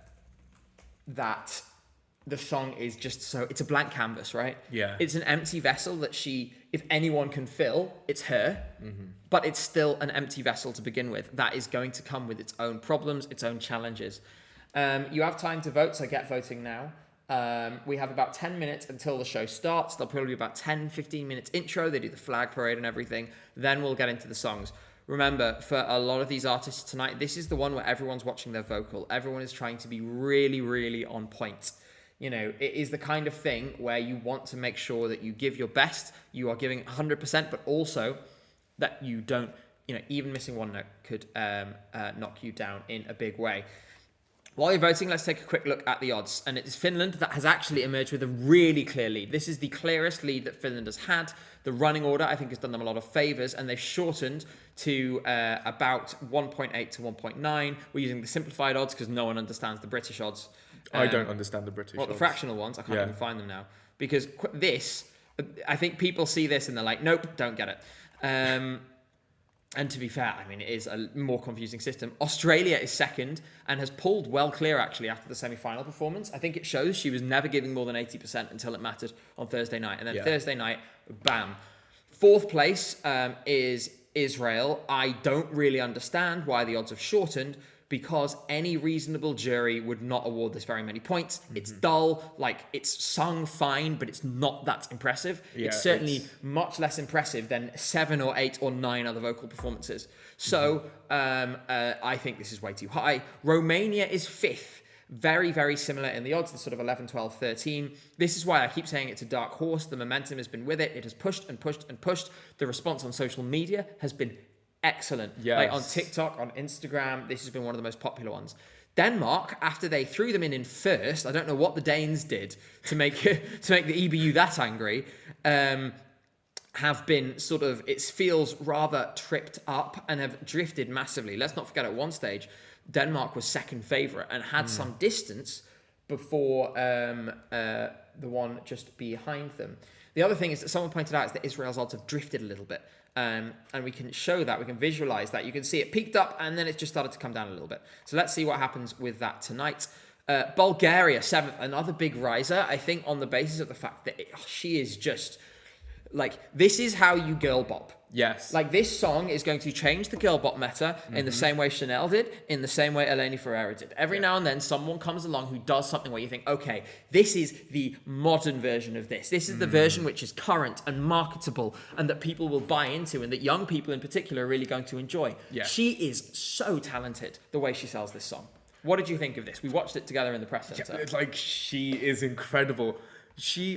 the song is just so... It's a blank canvas, right? Yeah. It's an empty vessel that she... If anyone can fill, it's her. But it's still an empty vessel to begin with. That is going to come with its own problems, its own challenges. You have time to vote, so get voting now. We have about 10 minutes until the show starts. There'll probably be about 10, 15 minutes intro. They do the flag parade and everything. Then we'll get into the songs. Remember, for a lot of these artists tonight, this is the one where everyone's watching their vocal. Everyone is trying to be really, really on point. You know, it is the kind of thing where you want to make sure that you give your best, you are giving 100%, but also that you don't, you know, even missing one note could knock you down in a big way. While you're voting, let's take a quick look at the odds. And it is Finland that has actually emerged with a really clear lead. This is the clearest lead that Finland has had. The running order, I think, has done them a lot of favours, and they've shortened to about 1.8 to 1.9. We're using the simplified odds because no one understands the British odds. I don't understand the British Well, odds. the fractional ones, I can't even find them now. Because this, I think people see this and they're like, nope, don't get it. And to be fair, I mean, it is a more confusing system. Australia is second and has pulled well clear, actually, after the semi-final performance. I think it shows she was never giving more than 80% until it mattered on Thursday night. And then Thursday night, bam. Fourth place is Israel. I don't really understand why the odds have shortened, because any reasonable jury would not award this very many points. It's dull, like it's sung fine, but it's not that impressive. It's certainly much less impressive than 7 or 8 or 9 other vocal performances. So I think this is way too high. Romania is 5th. Very, very similar in the odds, the sort of 11, 12, 13. This is why I keep saying it's a dark horse. The momentum has been with it. It has pushed and pushed and pushed. The response on social media has been excellent. Yes. Like on TikTok, on Instagram, this has been one of the most popular ones. Denmark, after they threw them in first, I don't know what the Danes did to make the EBU that angry, have been sort of, it feels rather tripped up and have drifted massively. Let's not forget, at one stage, Denmark was second favourite and had some distance before the one just behind them. The other thing is that someone pointed out is that Israel's odds have drifted a little bit. And we can show that, we can visualize that. You can see it peaked up and then it just started to come down a little bit. So let's see what happens with that tonight. Bulgaria, 7th, another big riser, I think, on the basis of the fact that she is just, like, this is how you girl bop. Yes. Like, this song is going to change the girl bop meta in the same way Chanel did, in the same way Eleni Ferreira did. Every now and then, someone comes along who does something where you think, okay, this is the modern version of this. This is the version which is current and marketable and that people will buy into and that young people in particular are really going to enjoy. Yeah. She is so talented, the way she sells this song. What did you think of this? We watched it together in the press centre. It's like, she is incredible.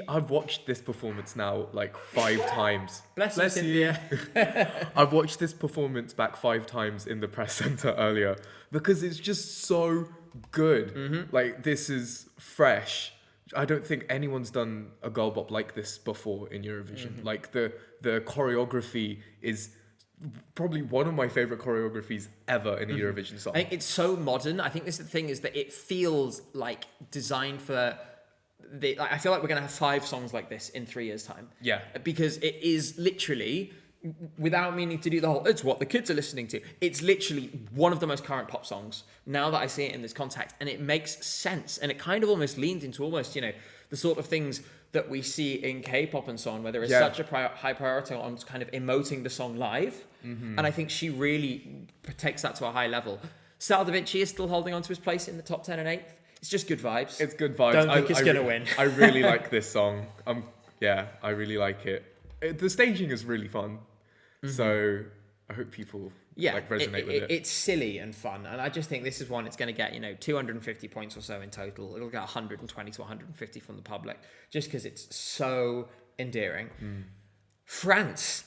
I've watched this performance now like 5 times. Bless you, Cynthia. I've watched this performance back 5 times in the press center earlier because it's just so good. Like, this is fresh. I don't think anyone's done a girl bop like this before in Eurovision. Like, the choreography is probably one of my favorite choreographies ever in a Eurovision song. I think it's so modern. I think this is the thing, is that it feels like designed for I feel like we're going to have 5 songs like this in 3 years' time. Yeah. Because it is literally, without meaning to do the whole, it's what the kids are listening to. It's literally one of the most current pop songs now that I see it in this context. And it makes sense. And it kind of almost leans into almost, the sort of things that we see in K-pop and so on, where there is such a high priority on kind of emoting the song live. And I think she really takes that to a high level. Sal Da Vinci is still holding on to his place in the top 10 and 8th. It's just good vibes. It's good vibes. Don't think it's going to win. I really like this song. I really like it. The staging is really fun. So I hope people resonate with it. It's silly and fun. And I just think this is one it's going to get, 250 points or so in total. It'll get 120 to 150 from the public just because it's so endearing. France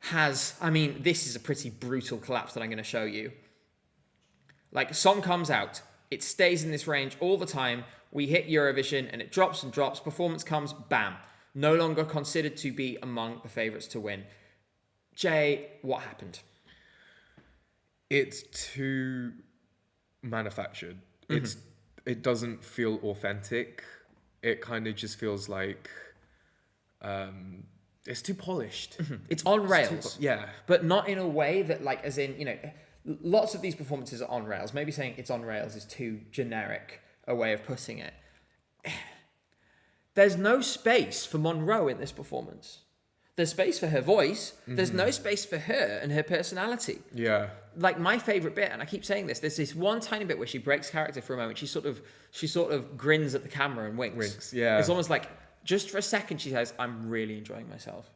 has, this is a pretty brutal collapse that I'm going to show you. Like, song comes out. It stays in this range all the time. We hit Eurovision and it drops and drops. Performance comes, bam. No longer considered to be among the favourites to win. Jay, what happened? It's too manufactured. It doesn't feel authentic. It kind of just feels like it's too polished. It's on rails. Yeah. But not in a way that, like, as in, lots of these performances are on rails. Maybe saying it's on rails is too generic a way of putting it. There's no space for Monroe in this performance. There's space for her voice. There's no space for her and her personality. Yeah. Like, my favourite bit, and I keep saying this, there's this one tiny bit where she breaks character for a moment. She sort of grins at the camera and winks. Yeah. It's almost like, just for a second, she says, I'm really enjoying myself.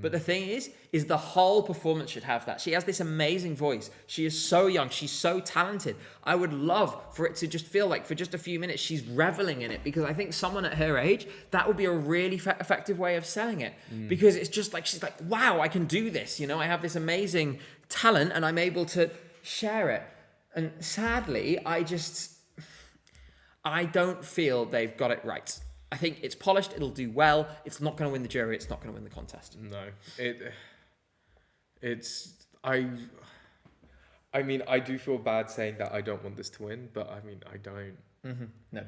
But the thing is the whole performance should have that. She has this amazing voice. She is so young. She's so talented. I would love for it to just feel like for just a few minutes she's reveling in it, because I think someone at her age, that would be a really effective way of selling it. Because it's just like, she's like, wow, I can do this. I have this amazing talent and I'm able to share it. And sadly, I don't feel they've got it right. I think it's polished, it'll do well. It's not going to win the jury, it's not going to win the contest. No. I do feel bad saying that I don't want this to win, but I don't. No.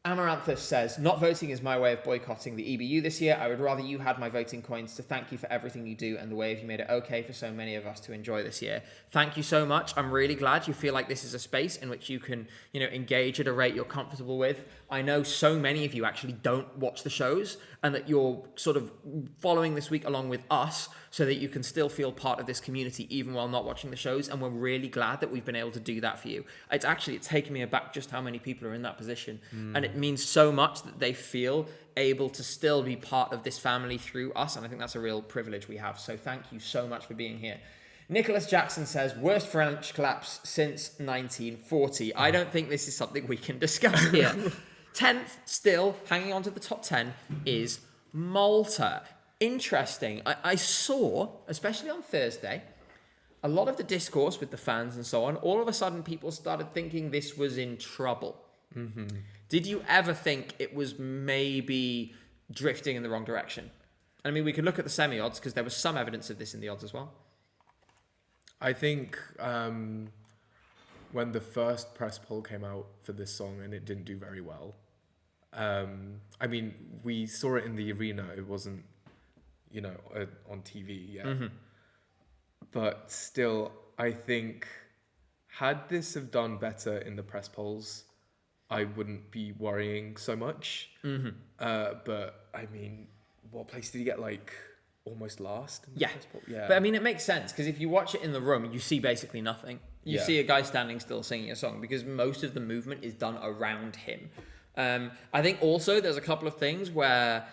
Amaranthus says, not voting is my way of boycotting the EBU this year. I would rather you had my voting coins to thank you for everything you do and the way you made it okay for so many of us to enjoy this year. Thank you so much. I'm really glad you feel like this is a space in which you can, engage at a rate you're comfortable with. I know so many of you actually don't watch the shows and that you're sort of following this week along with us so that you can still feel part of this community even while not watching the shows. And we're really glad that we've been able to do that for you. It's taken me aback just how many people are in that position. And it means so much that they feel able to still be part of this family through us. And I think that's a real privilege we have. So thank you so much for being here. Nicholas Jackson says, worst French collapse since 1940. I don't think this is something we can discuss here. 10th, still hanging on to the top 10, is Malta. Interesting. I saw, especially on Thursday, a lot of the discourse with the fans and so on. All of a sudden, people started thinking this was in trouble. Did you ever think it was maybe drifting in the wrong direction? I mean, we could look at the semi-odds because there was some evidence of this in the odds as well. I think when the first press poll came out for this song and it didn't do very well, we saw it in the arena. It wasn't, on TV yet. But still, I think had this have done better in the press polls, I wouldn't be worrying so much. But what place did he get? Almost last? Yeah. Yeah. But it makes sense because if you watch it in the room, you see basically nothing. You see a guy standing still singing a song because most of the movement is done around him. I think also there's a couple of things where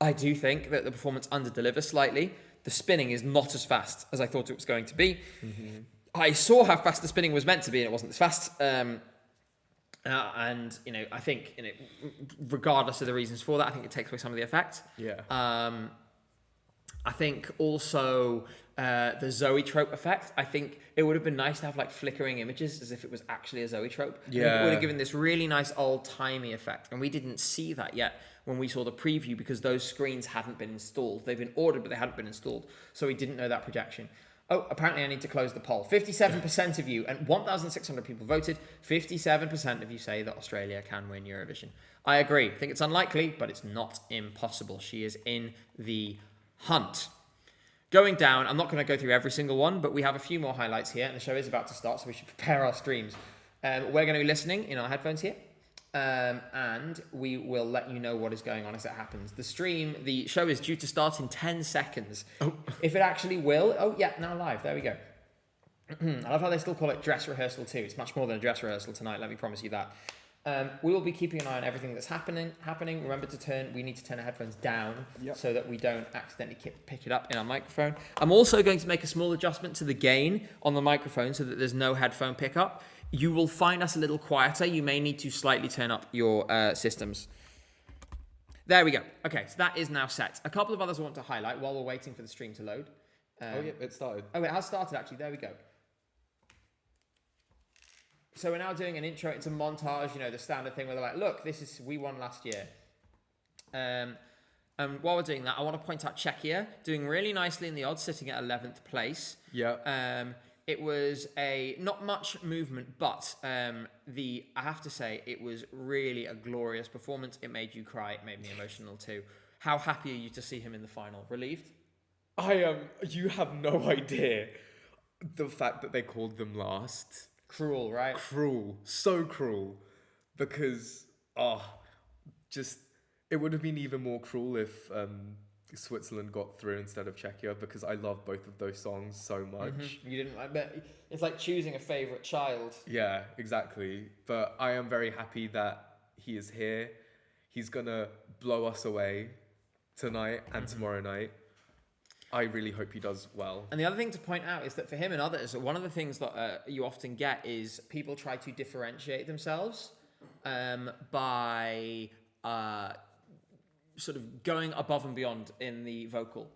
I do think that the performance under-delivers slightly. The spinning is not as fast as I thought it was going to be. I saw how fast the spinning was meant to be and it wasn't as fast. And I think regardless of the reasons for that, I think it takes away some of the effect. Yeah. I think also the zoetrope effect. I think it would have been nice to have like flickering images as if it was actually a zoetrope. Yeah. It would have given this really nice old-timey effect. And we didn't see that yet when we saw the preview because those screens hadn't been installed. They've been ordered, but they hadn't been installed. So we didn't know that projection. Oh, apparently I need to close the poll. 57% of you, and 1,600 people voted, 57% of you say that Australia can win Eurovision. I agree. I think it's unlikely, but it's not impossible. She is in the hunt. Going down, I'm not going to go through every single one, but we have a few more highlights here, and the show is about to start, so we should prepare our streams. We're going to be listening in our headphones here, and we will let you know what is going on as it happens. The show is due to start in 10 seconds. Oh. If it actually will, now live, there we go. I love how they still call it dress rehearsal too. It's much more than a dress rehearsal tonight, let me promise you that. We will be keeping an eye on everything that's happening. Remember we need to turn our headphones down so that we don't accidentally pick it up in our microphone. I'm also going to make a small adjustment to the gain on the microphone so that there's no headphone pickup. You will find us a little quieter. You may need to slightly turn up your systems. There we go. Okay, so that is now set. A couple of others I want to highlight while we're waiting for the stream to load. It started. Oh, it has started actually. There we go. So we're now doing an intro. It's a montage, the standard thing where they're like, look, we won last year. And while we're doing that, I want to point out Czechia doing really nicely in the odds, sitting at 11th place. Yeah. It was not much movement, but I have to say it was really a glorious performance. It made you cry. It made me emotional too. How happy are you to see him in the final? Relieved? I am. You have no idea the fact that they called them last. Cruel, right? Cruel. So cruel. Because, it would have been even more cruel if Switzerland got through instead of Czechia, because I love both of those songs so much. Mm-hmm. You didn't. I bet it's like choosing a favorite child. Yeah, exactly. But I am very happy that he is here. He's gonna blow us away tonight and tomorrow night. I really hope he does well. And the other thing to point out is that for him and others, one of the things that you often get is people try to differentiate themselves by sort of going above and beyond in the vocal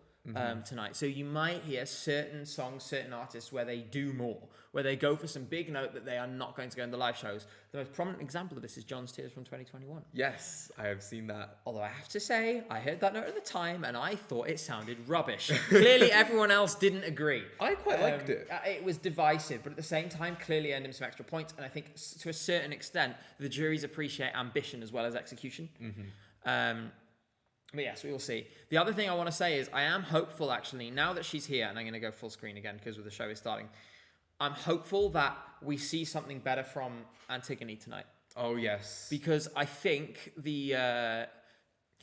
tonight. So you might hear certain songs, certain artists where they do more, where they go for some big note that they are not going to go in the live shows. The most prominent example of this is John's Tears from 2021. Yes, I have seen that. Although I have to say, I heard that note at the time and I thought it sounded rubbish. Clearly everyone else didn't agree. I quite liked it. It was divisive, but at the same time, clearly earned him some extra points. And I think to a certain extent, the juries appreciate ambition as well as execution. But yes, we will see. The other thing I want to say is I am hopeful, actually, now that she's here, and I'm going to go full screen again because the show is starting, I'm hopeful that we see something better from Antigone tonight. Oh, yes. Because I think there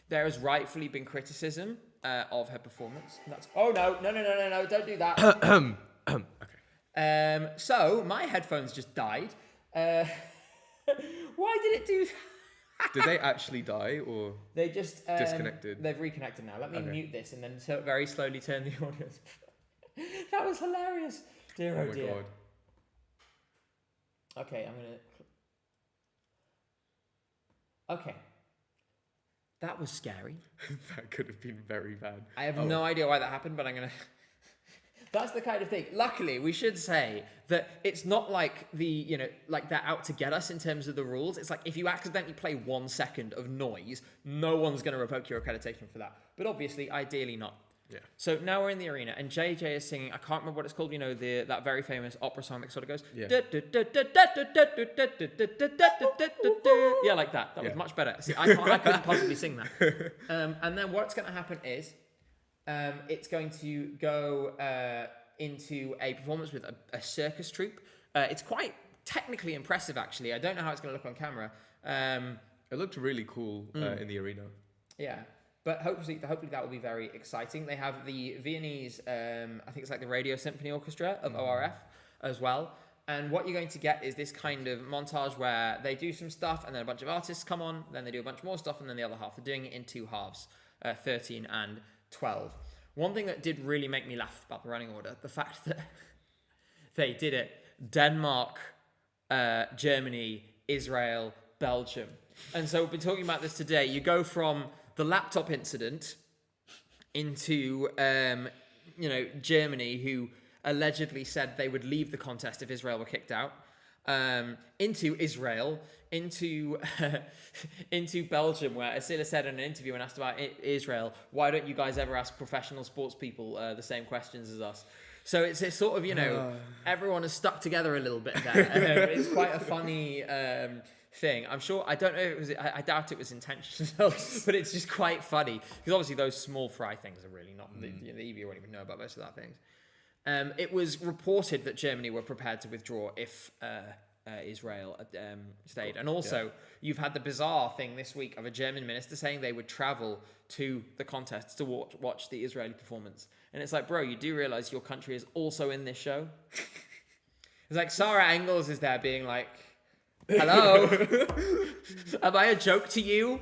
has rightfully been criticism of her performance. And that's, no, don't do that. Okay. So, my headphones just died. Why did it do that? Did they actually die or they just disconnected? They've reconnected now. Let me mute this and then very slowly turn the audio. That was hilarious. Dear oh dear. God. Okay, I'm gonna. Okay. That was scary. That could have been very bad. I have no idea why that happened, but I'm gonna. That's the kind of thing. Luckily, we should say that it's not like like they're out to get us in terms of the rules. It's like if you accidentally play 1 second of noise, no one's going to revoke your accreditation for that. But obviously, ideally not. Yeah. So now we're in the arena, and JJ is singing. I can't remember what it's called. That very famous opera song that sort of goes. Yeah. Yeah, like that. That was much better. See, I couldn't possibly sing that. And then what's going to happen is. It's going to go into a performance with a circus troupe. It's quite technically impressive, actually. I don't know how it's going to look on camera. It looked really cool in the arena. Yeah, but hopefully that will be very exciting. They have the Viennese, I think it's like the Radio Symphony Orchestra of ORF as well. And what you're going to get is this kind of montage where they do some stuff and then a bunch of artists come on, then they do a bunch more stuff, and then the other half. They're doing it in two halves, 13 and 12. One thing that did really make me laugh about the running order, the fact that they did it Denmark, Germany, Israel, Belgium. And so we've been talking about this today. You go from the laptop incident into, Germany, who allegedly said they would leave the contest if Israel were kicked out, into Israel, into Belgium, where Asila said in an interview when asked about Israel, why don't you guys ever ask professional sports people the same questions as us? So it's a sort of, everyone is stuck together a little bit there. It's quite a funny thing. I'm sure, I don't know if it was, I doubt it was intentional, but it's just quite funny. Because obviously those small fry things are really not, the EBU won't even know about most of that things. It was reported that Germany were prepared to withdraw if Israel stayed. And also, you've had the bizarre thing this week of a German minister saying they would travel to the contest to watch the Israeli performance. And it's like, bro, you do realize your country is also in this show? It's like Sarah Engels is there being like, hello? Am I a joke to you?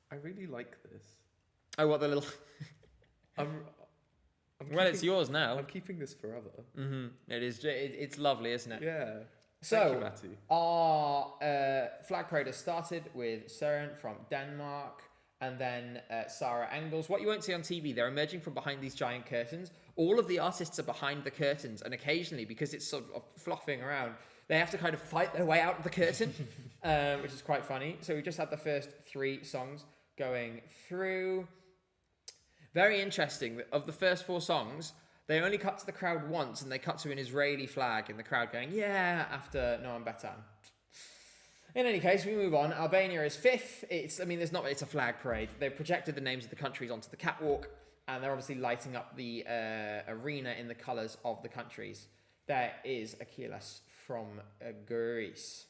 I really like this. Oh, what the little... Well, it's yours now. I'm keeping this forever. It is. It's lovely, isn't it? Yeah. So, Thank you, Matty. our flag parade has started with Søren from Denmark and then Sarah Engels. What you won't see on TV, they're emerging from behind these giant curtains. All of the artists are behind the curtains, and occasionally, because it's sort of fluffing around, they have to kind of fight their way out of the curtain, which is quite funny. So we just had the first 3 songs going through. Very interesting. Of the first 4 songs, they only cut to the crowd once, and they cut to an Israeli flag, and the crowd going, yeah, after Noam Betan. In any case, we move on. Albania is 5th. It's a flag parade. They've projected the names of the countries onto the catwalk, and they're obviously lighting up the arena in the colours of the countries. There is Achilles from Greece.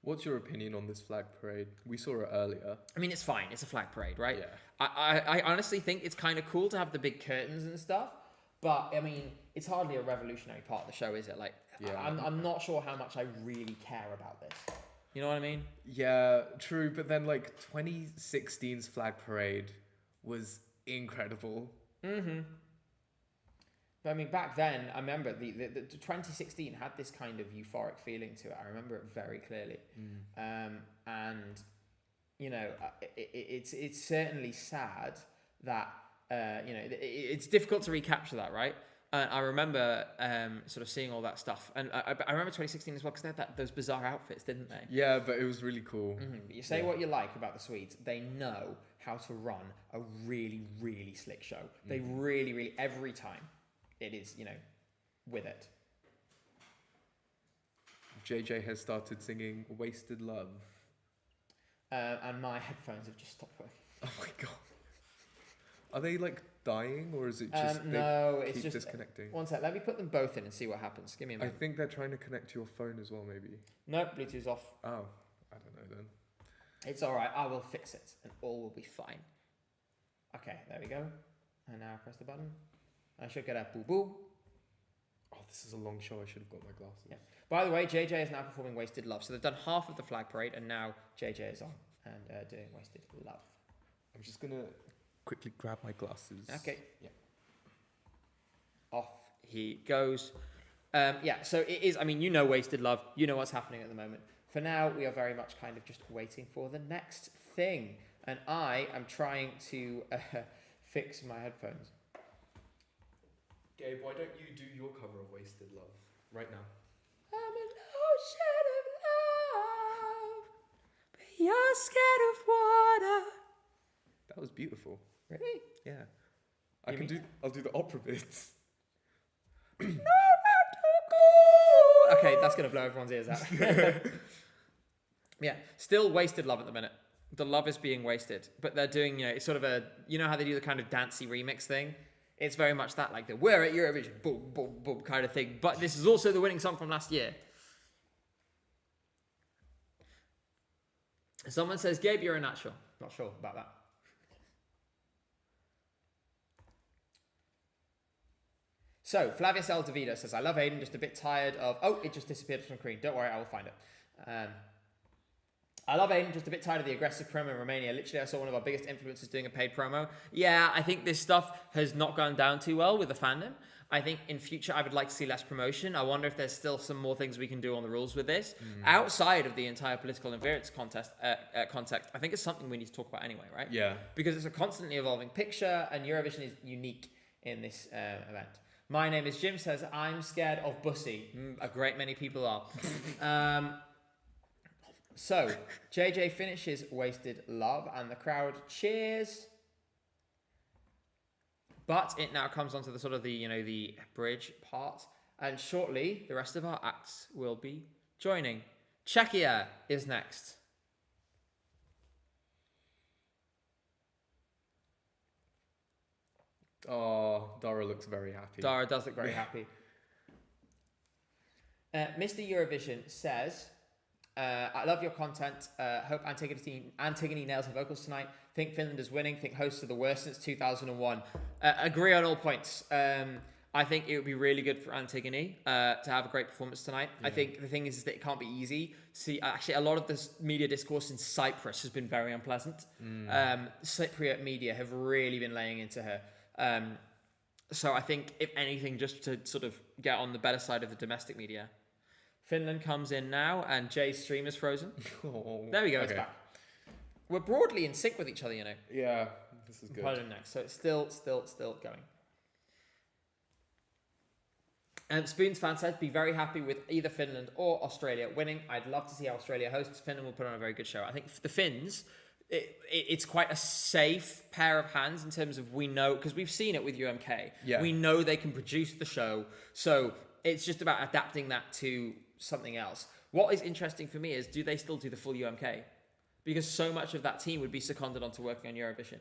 What's your opinion on this flag parade? We saw it earlier. I mean, it's fine. It's a flag parade, right? Yeah. I honestly think it's kind of cool to have the big curtains and stuff, but I mean, it's hardly a revolutionary part of the show, is it? Like, Yeah. I'm not sure how much I really care about this. You know what I mean? Yeah, true. But then, 2016's flag parade was incredible. But I mean, back then, I remember the 2016 had this kind of euphoric feeling to it. I remember it very clearly. And, it's certainly sad that, it's difficult to recapture that, right? I remember sort of seeing all that stuff. And I remember 2016 as well, because they had those bizarre outfits, didn't they? Yeah, but it was really cool. But you say what you like about the Swedes, they know how to run a really, really slick show. They really, really, every time. It is, with it. JJ has started singing Wasted Love. And my headphones have just stopped working. Oh my god. Are they dying, or is it just no, they it's keep just disconnecting? One sec, let me put them both in and see what happens. Give me a I moment. think they're trying to connect to your phone as well, maybe. No, Bluetooth's off. Oh, I don't know then. It's alright, I will fix it and all will be fine. Okay, there we go. And now I press the button. I should get a boo-boo. Oh, this is a long show. I should have got my glasses. Yeah. By the way, JJ is now performing Wasted Love. So they've done half of the flag parade, and now JJ is on and doing Wasted Love. I'm just going to quickly grab my glasses. Okay. Yeah. Off he goes. So it is, Wasted Love. You know what's happening at the moment. For now, we are very much kind of just waiting for the next thing. And I am trying to fix my headphones. Gabe, why don't you do your cover of Wasted Love right now? I'm an ocean of love, but you're scared of water. That was beautiful. Really? Yeah. I'll do the opera bits. Okay, that's gonna blow everyone's ears out. Yeah, still Wasted Love at the minute. The love is being wasted, but they're doing, it's sort of how they do the kind of dancey remix thing. It's very much that, like the we're at Eurovision, boom, boom, boom kind of thing. But this is also the winning song from last year. Someone says, Gabe, you're a natural. Not sure about that. So, Flavius L. DeVito says, I love Aiden, just a bit tired of... Oh, it just disappeared from screen. Don't worry, I will find it. I love Aiden, just a bit tired of the aggressive promo in Romania. Literally, I saw one of our biggest influencers doing a paid promo. Yeah, I think this stuff has not gone down too well with the fandom. I think in future, I would like to see less promotion. I wonder if there's still some more things we can do on the rules with this. Outside of the entire political invariance context, I think it's something we need to talk about anyway, right? Yeah. Because it's a constantly evolving picture, and Eurovision is unique in this event. My name is Jim, says, I'm scared of Bussy. A great many people are. So, JJ finishes Wasted Love, and the crowd cheers. But it now comes onto the sort of the bridge part, and shortly the rest of our acts will be joining. Czechia is next. Oh, Dara looks very happy. Dara does look very happy. Mr. Eurovision says, I love your content. Hope Antigone nails her vocals tonight. Think Finland is winning. Think hosts are the worst since 2001. Agree on all points. I think it would be really good for Antigone to have a great performance tonight. Yeah. I think the thing is that it can't be easy. See, actually, a lot of this media discourse in Cyprus has been very unpleasant. Cypriot media have really been laying into her. So I think, if anything, just to sort of get on the better side of the domestic media. Finland comes in now, and Jay's stream is frozen. There we go, it's back. We're broadly in sync with each other, you know. Yeah, this is good. Put it next, so it's still going. Spoon's fan said, be very happy with either Finland or Australia winning. I'd love to see how Australia hosts. Finland will put on a very good show. I think for the Finns, it's quite a safe pair of hands in terms of, we know, because we've seen it with UMK. Yeah. We know they can produce the show, so it's just about adapting that to something else. What is interesting for me is, do they still do the full UMK? Because so much of that team would be seconded onto working on Eurovision.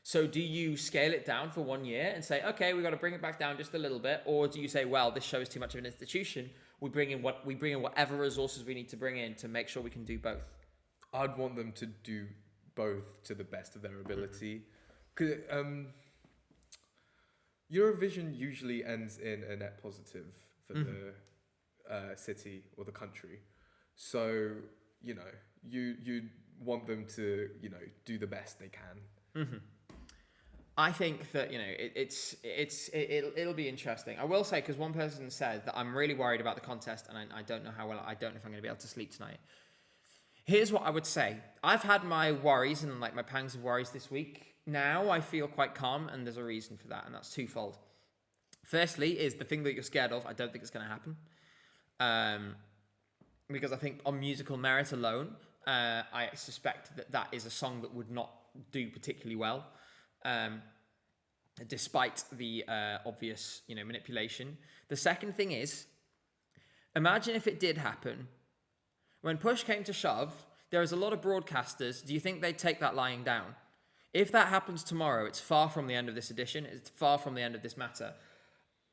So do you scale it down for 1 year and say, okay, we've got to bring it back down just a little bit? Or do you say, well, this show is too much of an institution. We bring in whatever resources we need to bring in to make sure we can do both? I'd want them to do both to the best of their ability. 'Cause, Eurovision usually ends in a net positive for the city or the country. So, you want them to, do the best they can. I think that, it'll be interesting. I will say, because one person said that I'm really worried about the contest, and I don't know how well, I don't know if I'm going to be able to sleep tonight. Here's what I would say. I've had my worries and my pangs of worries this week. Now I feel quite calm, and there's a reason for that, and that's twofold. Firstly, is the thing that you're scared of, I don't think it's going to happen. Because I think on musical merit alone, I suspect that is a song that would not do particularly well, despite the obvious, manipulation. The second thing is, imagine if it did happen. When push came to shove, there is a lot of broadcasters. Do you think they'd take that lying down? If that happens tomorrow, it's far from the end of this edition. It's far from the end of this matter.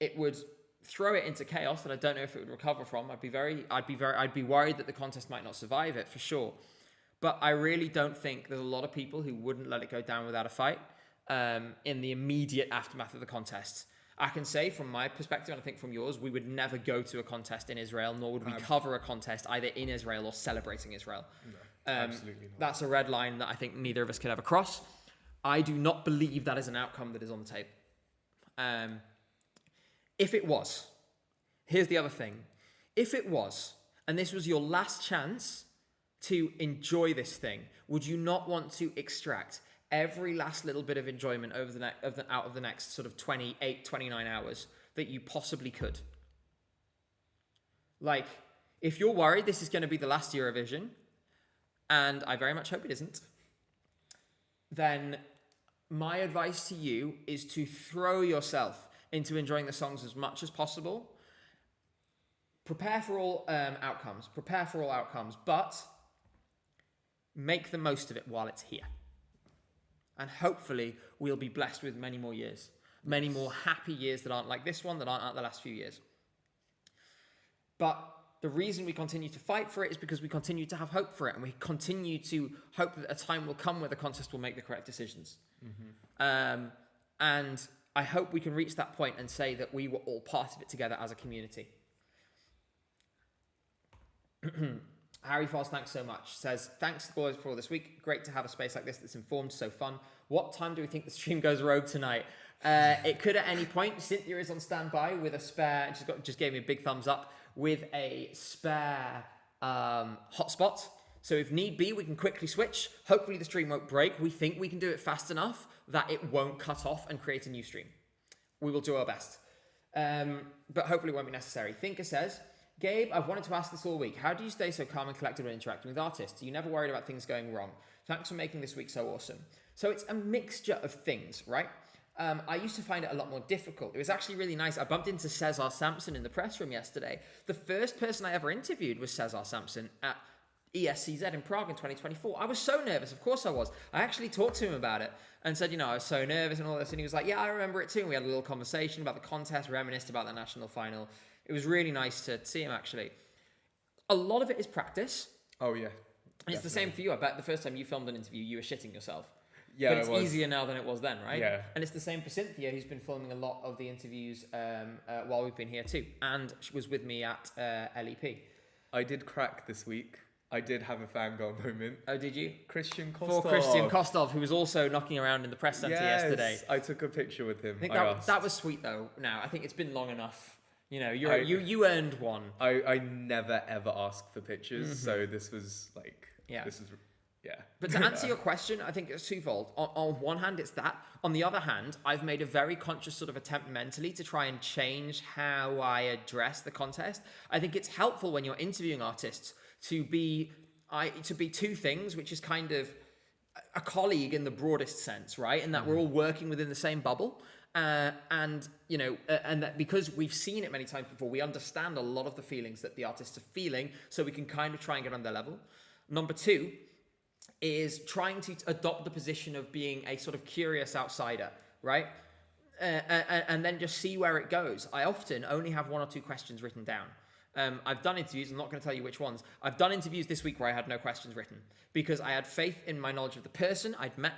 It would throw it into chaos that I don't know if it would recover from. I'd be worried that the contest might not survive it, for sure. But I really don't think there's a lot of people who wouldn't let it go down without a fight in the immediate aftermath of the contest. I can say from my perspective, and I think from yours, we would never go to a contest in Israel, nor would we cover a contest either in Israel or celebrating Israel. No, absolutely not. That's a red line that I think neither of us could ever cross. I do not believe that is an outcome that is on the table. If it was, here's the other thing. If it was, and this was your last chance to enjoy this thing, would you not want to extract every last little bit of enjoyment out of the next sort of 28, 29 hours that you possibly could? Like, if you're worried this is going to be the last Eurovision, and I very much hope it isn't, then my advice to you is to throw yourself into enjoying the songs as much as possible. Prepare for all outcomes. But make the most of it while it's here. And hopefully we'll be blessed with many more years. Many more happy years that aren't like this one, that aren't like the last few years. But the reason we continue to fight for it is because we continue to have hope for it, and we continue to hope that a time will come where the contest will make the correct decisions. And I hope we can reach that point and say that we were all part of it together as a community. Harry Foss, thanks so much. Says, thanks to the boys for all this week. Great to have a space like this that's informed, so fun. What time do we think the stream goes rogue tonight? It could at any point. Cynthia is on standby with a spare, just gave me a big thumbs up, with a spare hotspot. So if need be, we can quickly switch. Hopefully the stream won't break. We think we can do it fast enough that it won't cut off and create a new stream. We will do our best. But hopefully it won't be necessary. Thinker says, Gabe, I've wanted to ask this all week. How do you stay so calm and collected when interacting with artists? Are you never worried about things going wrong? Thanks for making this week so awesome. So it's a mixture of things, right? I used to find it a lot more difficult. It was actually really nice. I bumped into Cesar Sampson in the press room yesterday. The first person I ever interviewed was Cesar Sampson at ESCZ in Prague in 2024. I was so nervous. Of course I was. I actually talked to him about it and said, I was so nervous and all this. And he was like, yeah, I remember it too. And we had a little conversation about the contest, reminisced about the national final. It was really nice to see him, actually. A lot of it is practice. Oh, yeah. And it's the same for you. I bet the first time you filmed an interview, you were shitting yourself. Yeah, but it's easier now than it was then, right? Yeah. And it's the same for Cynthia, who's been filming a lot of the interviews while we've been here too. And she was with me at LEP. I did crack this week. I did have a fangirl moment. Oh, did you? Christian Kostov. For Christian Kostov, who was also knocking around in the press centre yesterday. I took a picture with him. I think that was sweet though. Now I think it's been long enough. You earned one. I never ever ask for pictures, so this was like yeah. But to answer your question, I think it's twofold. On one hand, it's that. On the other hand, I've made a very conscious sort of attempt mentally to try and change how I address the contest. I think it's helpful when you're interviewing artists to be two things, which is kind of a colleague in the broadest sense, right? And that we're all working within the same bubble. And that because we've seen it many times before, we understand a lot of the feelings that the artists are feeling, so we can kind of try and get on their level. Number two is trying to adopt the position of being a sort of curious outsider, right? And then just see where it goes. I often only have one or two questions written down. I've done interviews, I'm not going to tell you which ones. I've done interviews this week where I had no questions written because I had faith in my knowledge of the person. I'd met,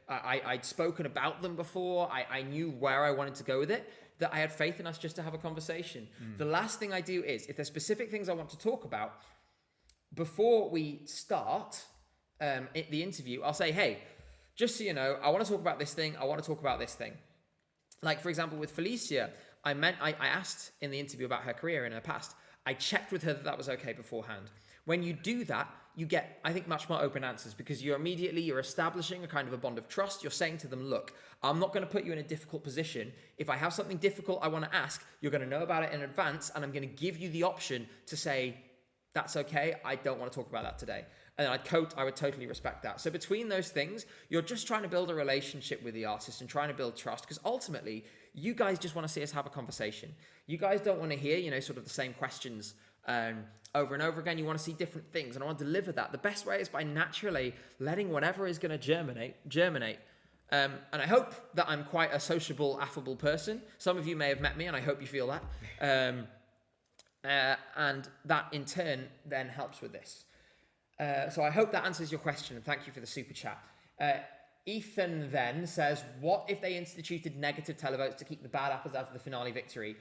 I'd spoken about them before. I knew where I wanted to go with it, that I had faith in us just to have a conversation. The last thing I do is, if there's specific things I want to talk about, before we start the interview, I'll say, hey, just so you know, I want to talk about this thing. I want to talk about this thing. Like, for example, with Felicia, I asked in the interview about her career in her past. I checked with her that was okay beforehand. When you do that, you get, I think, much more open answers because you're establishing a kind of a bond of trust. You're saying to them, look, I'm not going to put you in a difficult position. If I have something difficult I want to ask, you're going to know about it in advance, and I'm going to give you the option to say, that's okay, I don't want to talk about that today. And I would totally respect that. So between those things, you're just trying to build a relationship with the artist and trying to build trust, because ultimately, you guys just want to see us have a conversation. You guys don't want to hear, sort of the same questions over and over again. You want to see different things, and I want to deliver that. The best way is by naturally letting whatever is going to germinate. And I hope that I'm quite a sociable, affable person. Some of you may have met me, and I hope you feel that. And that, in turn, then helps with this. So I hope that answers your question, and thank you for the super chat. Ethan then says, what if they instituted negative televotes to keep the bad apples out of the finale victory?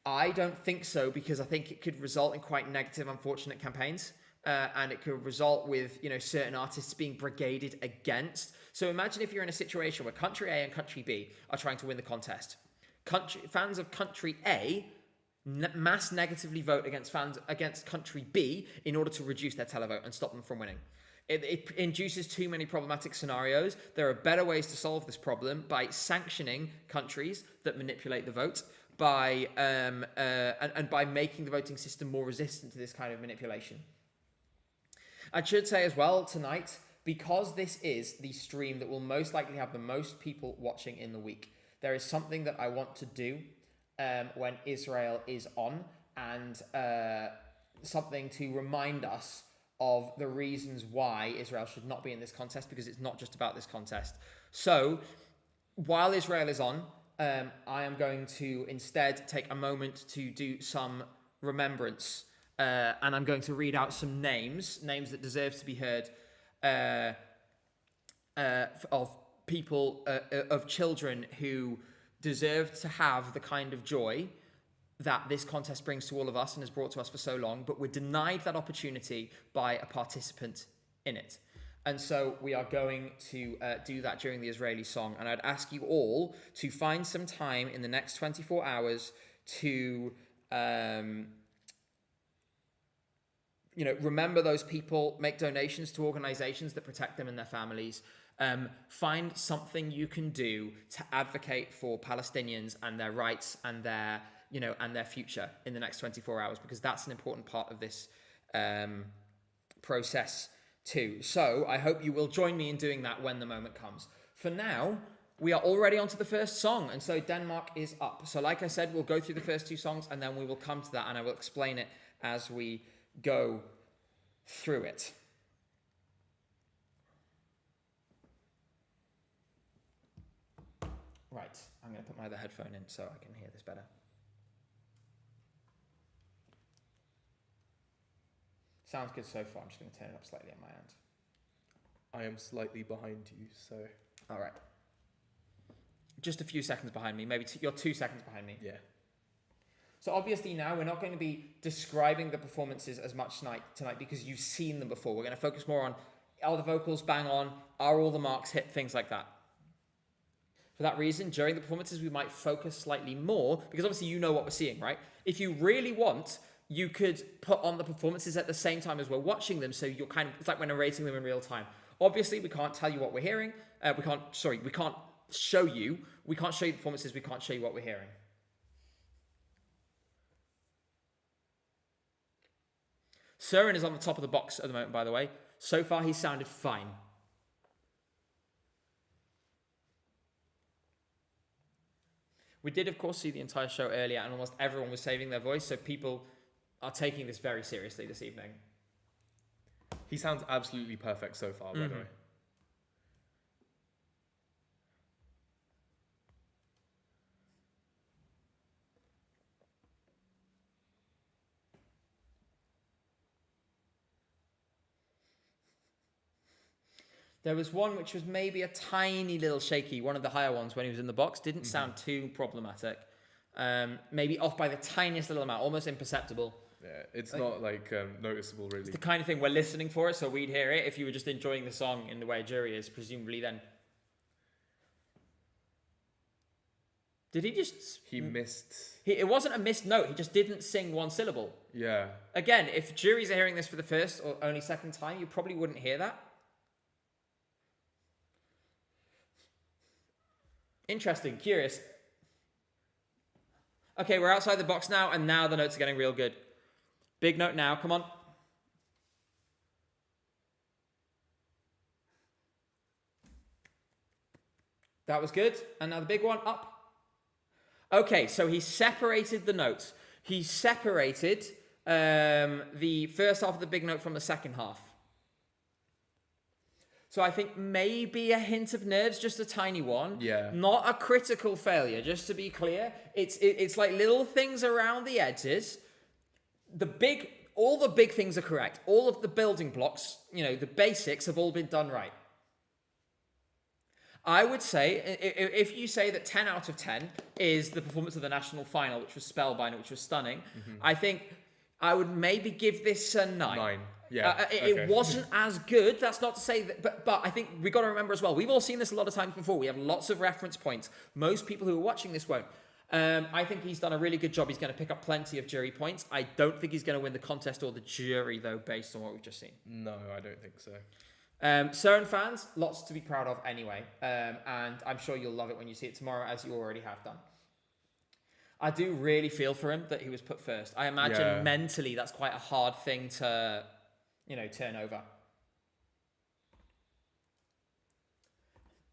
I don't think so, because I think it could result in quite negative, unfortunate campaigns. And it could result with, certain artists being brigaded against. So imagine if you're in a situation where country A and country B are trying to win the contest. Fans of country A mass negatively vote against country B in order to reduce their televote and stop them from winning. It induces too many problematic scenarios. There are better ways to solve this problem by sanctioning countries that manipulate the vote, and by making the voting system more resistant to this kind of manipulation. I should say as well tonight, because this is the stream that will most likely have the most people watching in the week, there is something that I want to do when Israel is on, and something to remind us of the reasons why Israel should not be in this contest, because it's not just about this contest. So, while Israel is on, I am going to instead take a moment to do some remembrance, and I'm going to read out some names that deserve to be heard, of people, of children who deserve to have the kind of joy that this contest brings to all of us and has brought to us for so long, but we're denied that opportunity by a participant in it. And so we are going to do that during the Israeli song. And I'd ask you all to find some time in the next 24 hours to, remember those people, make donations to organizations that protect them and their families. Find something you can do to advocate for Palestinians and their rights and their, and their future in the next 24 hours, because that's an important part of this process too. So I hope you will join me in doing that when the moment comes. For now, we are already on to the first song, and so Denmark is up. So like I said, we'll go through the first two songs, and then we will come to that, and I will explain it as we go through it. Right, I'm going to put my other headphone in so I can hear this better. Sounds good so far. I'm just going to turn it up slightly on my end. I am slightly behind you, so... All right. Just a few seconds behind me. Maybe you're 2 seconds behind me. Yeah. So obviously now we're not going to be describing the performances as much tonight because you've seen them before. We're going to focus more on, are the vocals bang on? Are all the marks hit? Things like that. For that reason, during the performances, we might focus slightly more because obviously you know what we're seeing, right? If you really want, you could put on the performances at the same time as we're watching them, so you're it's like we're narrating them in real time. Obviously, we can't tell you what we're hearing. We can't show you the performances, we can't show you what we're hearing. Søren is on the top of the box at the moment, by the way. So far, he sounded fine. We did, of course, see the entire show earlier, and almost everyone was saving their voice, so people are taking this very seriously this evening. He sounds absolutely perfect so far, by the way. There was one which was maybe a tiny little shaky, one of the higher ones when he was in the box. Didn't sound too problematic. Maybe off by the tiniest little amount, almost imperceptible. Yeah, it's not noticeable really. It's the kind of thing we're listening for it, so we'd hear it. If you were just enjoying the song in the way a jury is, presumably then. Did he just... He missed... It wasn't a missed note, he just didn't sing one syllable. Yeah. Again, if juries are hearing this for the first or only second time, you probably wouldn't hear that. Interesting, curious. Okay, we're outside the box now, and now the notes are getting real good. Big note now, come on. That was good. And now the big one, up. Okay, so he separated the notes. He separated the first half of the big note from the second half. So I think maybe a hint of nerves, just a tiny one. Yeah. Not a critical failure, just to be clear. It's like little things around the edges. All the big things are correct. All of the building blocks, the basics have all been done right. I would say, if you say that 10 out of 10 is the performance of the national final, which was spellbinding, which was stunning, I think I would maybe give this a 9. 9. Yeah. It wasn't as good. That's not to say that, but I think we got to remember as well. We've all seen this a lot of times before. We have lots of reference points. Most people who are watching this won't. I think he's done a really good job. He's going to pick up plenty of jury points. I don't think he's going to win the contest or the jury, though, based on what we've just seen. No, I don't think so. Søren fans, lots to be proud of anyway. And I'm sure you'll love it when you see it tomorrow, as you already have done. I do really feel for him that he was put first. I imagine mentally that's quite a hard thing to, turn over.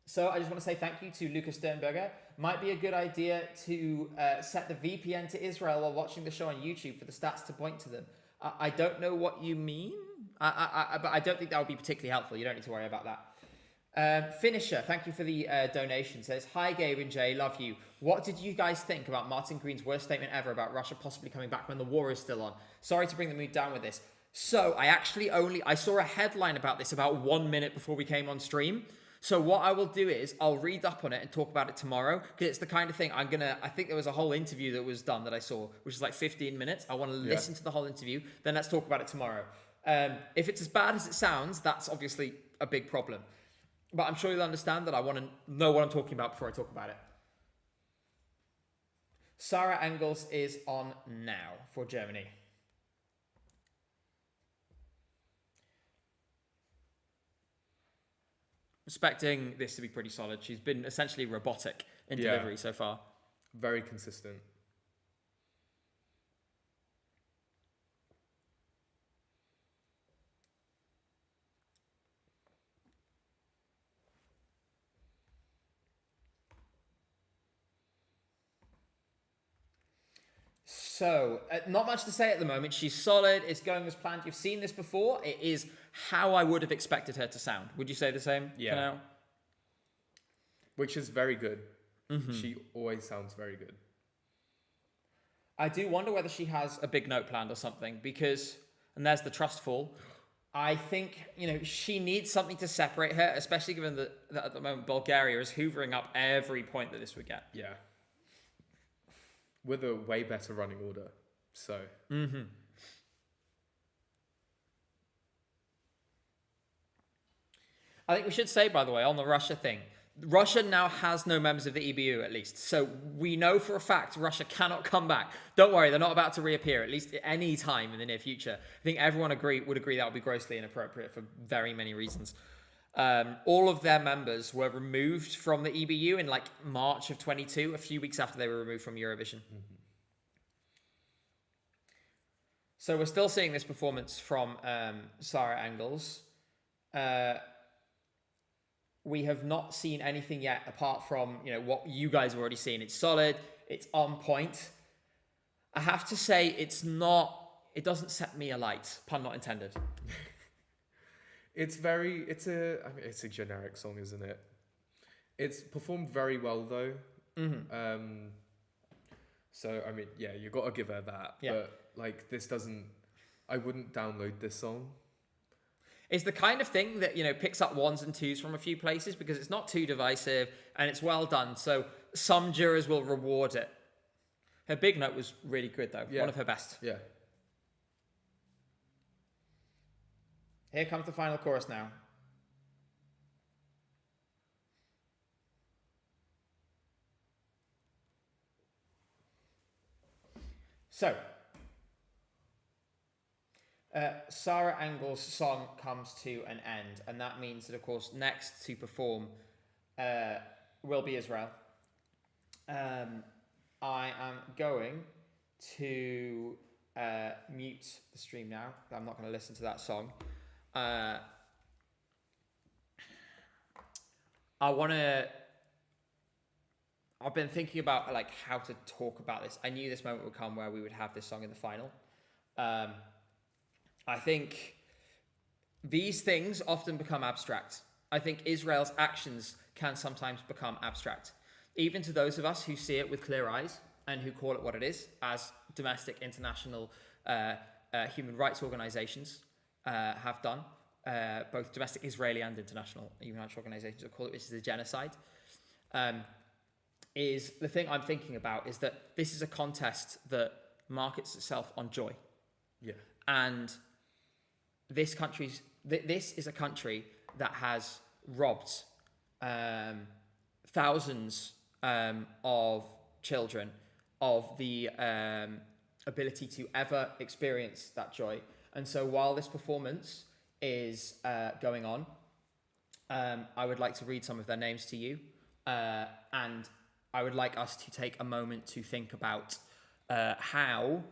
So I just want to say thank you to Lucas Sternberger. Might be a good idea to set the VPN to Israel while watching the show on YouTube for the stats to point to them. I don't know what you mean, but I don't think that would be particularly helpful. You don't need to worry about that. Finisher, thank you for the donation. Says, hi Gabe and Jay, love you. What did you guys think about Martin Green's worst statement ever about Russia possibly coming back when the war is still on? Sorry to bring the mood down with this. So I saw a headline about this about 1 minute before we came on stream. So what I will do is I'll read up on it and talk about it tomorrow, because it's the kind of thing I think there was a whole interview that was done that I saw, which is like 15 minutes. I want to listen to the whole interview, then let's talk about it tomorrow. If it's as bad as it sounds, that's obviously a big problem. But I'm sure you'll understand that I want to know what I'm talking about before I talk about it. Sarah Engels is on now for Germany. Expecting this to be pretty solid. She's been essentially robotic in delivery so far. Very consistent. So, not much to say at the moment. She's solid. It's going as planned. You've seen this before. It is how I would have expected her to sound. Would you say the same? Yeah. For now? Which is very good. She always sounds very good. I do wonder whether she has a big note planned or something, because, and there's the trust fall. I think, she needs something to separate her, especially given that at the moment Bulgaria is hoovering up every point that this would get. Yeah. With a way better running order. So. I think we should say, by the way, on the Russia thing, Russia now has no members of the EBU, at least. So we know for a fact Russia cannot come back. Don't worry, they're not about to reappear, at least at any time in the near future. I think everyone would agree that would be grossly inappropriate for very many reasons. All of their members were removed from the EBU in like March of 22, a few weeks after they were removed from Eurovision. So we're still seeing this performance from Sarah Engels. We have not seen anything yet apart from, what you guys have already seen. It's solid. It's on point. I have to say it doesn't set me alight. Pun not intended. It's a generic song, isn't it? It's performed very well though. So, you got to give her that. Yeah. But I wouldn't download this song. It's the kind of thing that, picks up ones and twos from a few places because it's not too divisive and it's well done. So some jurors will reward it. Her big note was really good, though. Yeah. One of her best. Yeah. Here comes the final chorus now. So, Sarah Engels' song comes to an end, and that means that, of course, next to perform will be Israel. I am going to mute the stream now. I'm not going to listen to that song. I've been thinking about how to talk about this. I knew this moment would come where we would have this song in the final. I think these things often become abstract. I think Israel's actions can sometimes become abstract, even to those of us who see it with clear eyes and who call it what it is, as domestic international human rights organizations have done, both domestic Israeli and international human rights organizations have called it, which is a genocide. Is the thing I'm thinking about is that this is a contest that markets itself on joy. Yeah. And this is a country that has robbed thousands of children of the ability to ever experience that joy. And so while this performance is going on, I would like to read some of their names to you. And I would like us to take a moment to think about how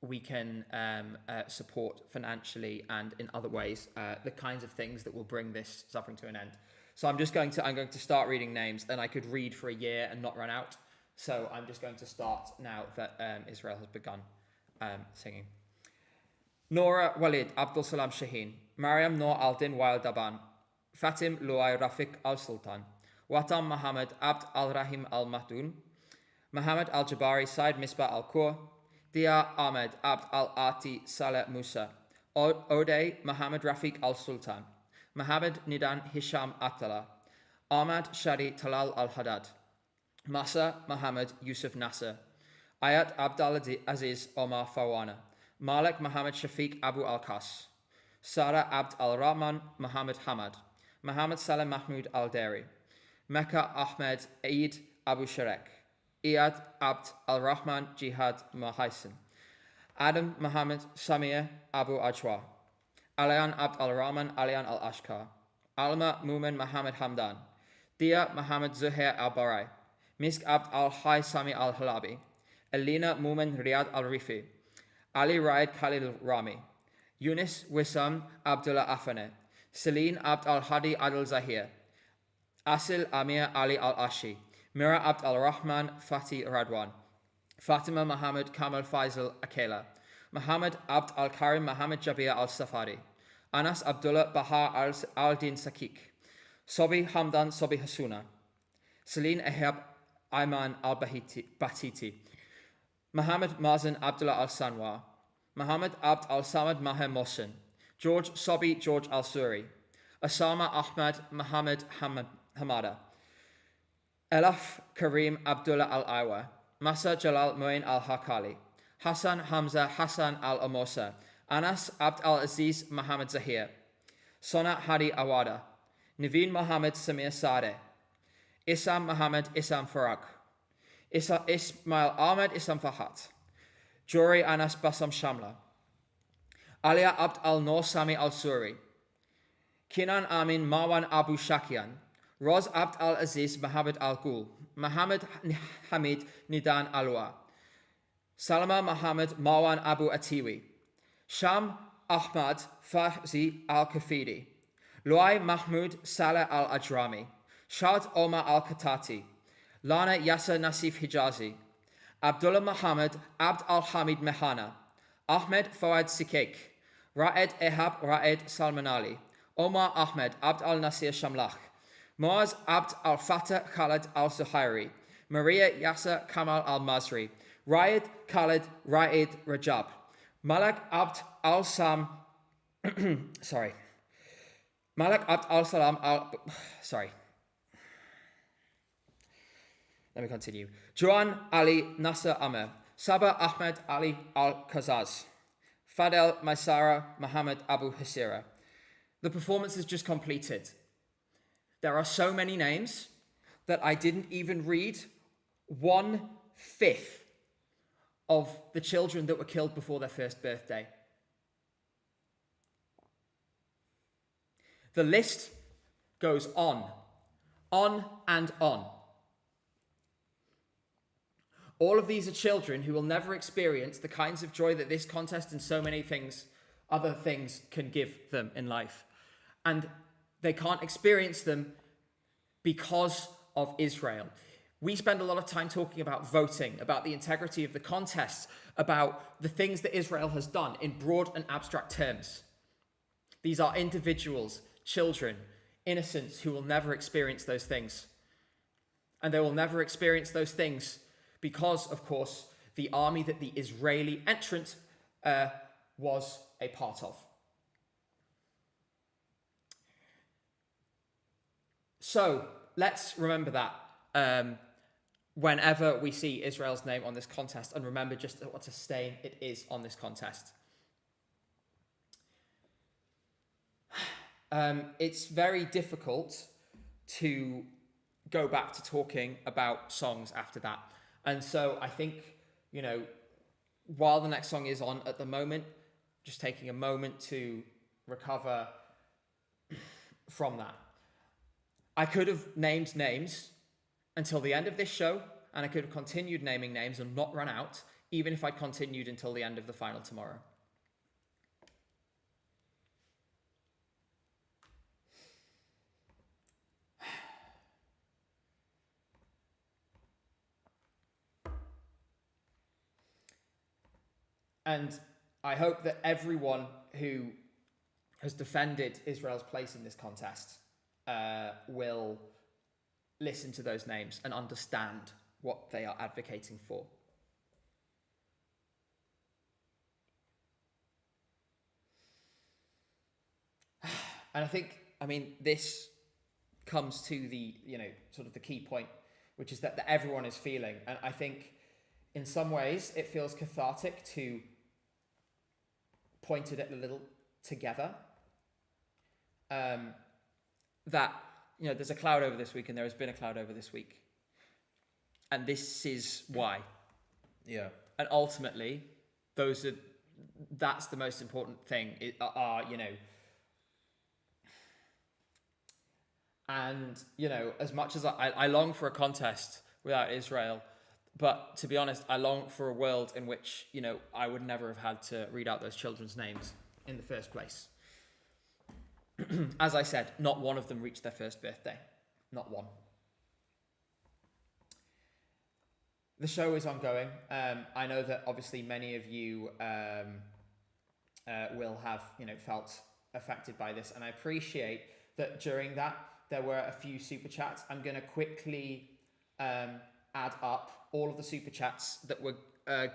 we can support financially and in other ways the kinds of things that will bring this suffering to an end. So I'm going to start reading names, and I could read for a year and not run out. So I'm just going to start now that Israel has begun singing. Nora Walid Abdul Salam Shaheen, Mariam Noor Aldin Wael Daban, Fatim Luay Rafiq Al Sultan, Watam Mohammed Abd Al Rahim Al Mahdoun, Mohammed Al Jabari Said Misbah Al Kur, Dia Ahmed Abd Al Ati Saleh Musa, Ode Mohammed Rafiq Al Sultan, Mohammed Nidan Hisham Attala, Ahmad Shari Talal Al-Haddad, Masa Mohammed Yusuf Nasser, Ayat Abdul Aziz Omar Fawana, Malik Mohammed Shafiq Abu Al-Qas, Sarah Abd Al-Rahman Mohammed Hamad, Mohammed Salem Mahmoud Al-Dari, Mecca Ahmed Eid Abu Sharek, Iyad Abd Al-Rahman Jihad Mahaisin, Adam Mohammed Samir Abu Ajwa, Alian Abd Al-Rahman Alian Al-Ashkar, Alma Mumin Mohammed Hamdan, Dia Mohammed Zuhair Al-Barai, Misk Abd Al-Hay Sami Al-Halabi, Elina Mumin Riyad Al-Rifi, Ali Raid Khalil Rami, Yunus Wissam Abdullah Afane, Celine Abd Al-Hadi Adil Zahir, Asil Amir Ali Al-Ashi, Mira Abd Al-Rahman Fatih Radwan, Fatima Mohammed Kamal Faisal Akela, Mohammed Abd Al-Karim Mohammed Jabir Al-Safari, Anas Abdullah Bahar Al-Din Sakik, Sobi Hamdan Sobi Hasuna, Celine Ehab Ayman Al-Batiti, Mohammed Mazen Abdullah Al-Sanwar, Mohammed Abd Al-Samad Maher Mohsen, George Sobi George Al-Suri, Osama Ahmad Mohammed Hamada, Elaf Karim Abdullah Al-Iwa, Masa Jalal Moin Al-Hakali, Hassan Hamza Hassan Al-Amosa, Anas Abd Al-Aziz Mohammed Zahir, Sona Hadi Awada, Naveen Mohammed Samir Sadeh, Isam Mohammed Isam Farak, Ismail Ahmed Isam Fahat, Jori Anas Basam Shamla, Alia Abd Al-Noor Sami Al-Suri, Kinan Amin Marwan Abu Shakian, Roz Abd Al-Aziz Mohammed Al-Ghul, Mohammed Hamid Nidan Alwa, Salama Mohammed Marwan Abu Atiwi, Sham Ahmad Fahzi Al-Kafidi, Luai Mahmoud Saleh Al-Ajrami, Shad Omar Al-Khatati, Lana Yasser Nasif Hijazi, Abdullah Mohammed Abd Al-Hamid Mehana, Ahmed Fawad Sikek, Raed Ehab Raed Salman Ali, Omar Ahmed Abd Al-Nasir Shamlach, Moaz Abd Al-Fatah Khalid Al-Zuhairi, Maria Yasser Kamal Al-Mazri, Raed Khalid Raed Rajab, Malak Abd Al-Sam, Malak Abd Al-Salam Let me continue. Juan Ali Nasser Amer, Sabah Ahmed Ali Al-Kazaz, Fadel Maisara Mohammed Abu Hasira. The performance is just completed. There are so many names that I didn't even read 1/5 of the children that were killed before their first birthday. The list goes on and on. All of these are children who will never experience the kinds of joy that this contest and so many other things can give them in life. And they can't experience them because of Israel. We spend a lot of time talking about voting, about the integrity of the contests, about the things that Israel has done in broad and abstract terms. These are individuals, children, innocents who will never experience those things. And they will never experience those things because, of course, the army that the Israeli entrant was a part of. So let's remember that whenever we see Israel's name on this contest, and remember just what a stain it is on this contest. It's very difficult to go back to talking about songs after that. And so I think, while the next song is on at the moment, just taking a moment to recover from that. I could have named names until the end of this show, and I could have continued naming names and not run out, even if I continued until the end of the final tomorrow. And I hope that everyone who has defended Israel's place in this contest will listen to those names and understand what they are advocating for. And I think I mean, this comes to the, sort of the key point, which is that everyone is feeling. And I think in some ways it feels cathartic to point it a little together. That, there's a cloud over this week and there has been a cloud over this week. And this is why. Yeah. And ultimately, that's the most important thing, and, as much as I long for a contest without Israel, but to be honest, I long for a world in which, I would never have had to read out those children's names in the first place. As I said, not one of them reached their first birthday. Not one. The show is ongoing. I know that obviously many of you will have, felt affected by this, and I appreciate that during that there were a few super chats. I'm going to quickly add up all of the super chats that were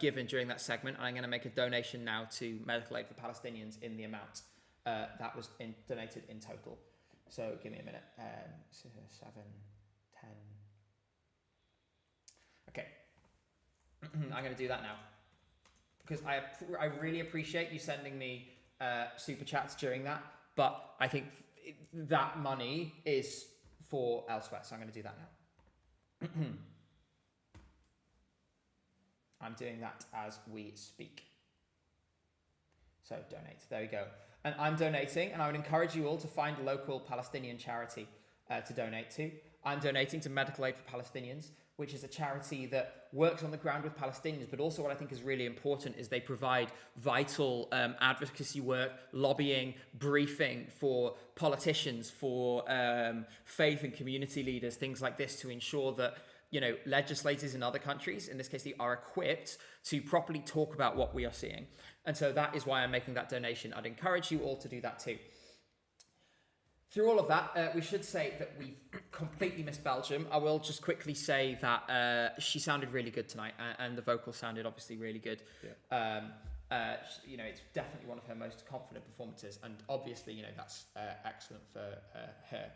given during that segment, and I'm going to make a donation now to Medical Aid for Palestinians in the amount that was donated in total. So give me a minute. 7, 10. Okay. I'm going to do that now because I really appreciate you sending me super chats during that, but I think that money is for elsewhere, so I'm going to do that now. I'm doing that as we speak. So donate. There we go. And I'm donating, and I would encourage you all to find a local Palestinian charity to donate to. I'm donating to Medical Aid for Palestinians, which is a charity that works on the ground with Palestinians, but also what I think is really important is they provide vital advocacy work, lobbying, briefing for politicians, for faith and community leaders, things like this, to ensure that legislators in other countries, in this case, they are equipped to properly talk about what we are seeing. And so that is why I'm making that donation. I'd encourage you all to do that too. Through all of that, we should say that we've completely missed Belgium. I will just quickly say that she sounded really good tonight, and the vocals sounded obviously really good. Yeah. It's definitely one of her most confident performances, and obviously, that's excellent for her.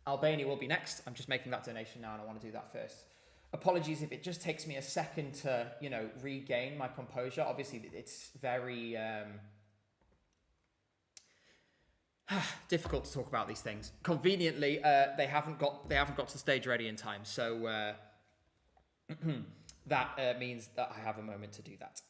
Albania will be next. I'm just making that donation now, and I want to do that first. Apologies if it just takes me a second to, regain my composure. Obviously, it's very difficult to talk about these things. Conveniently, they haven't got to the stage ready in time, so that means that I have a moment to do that.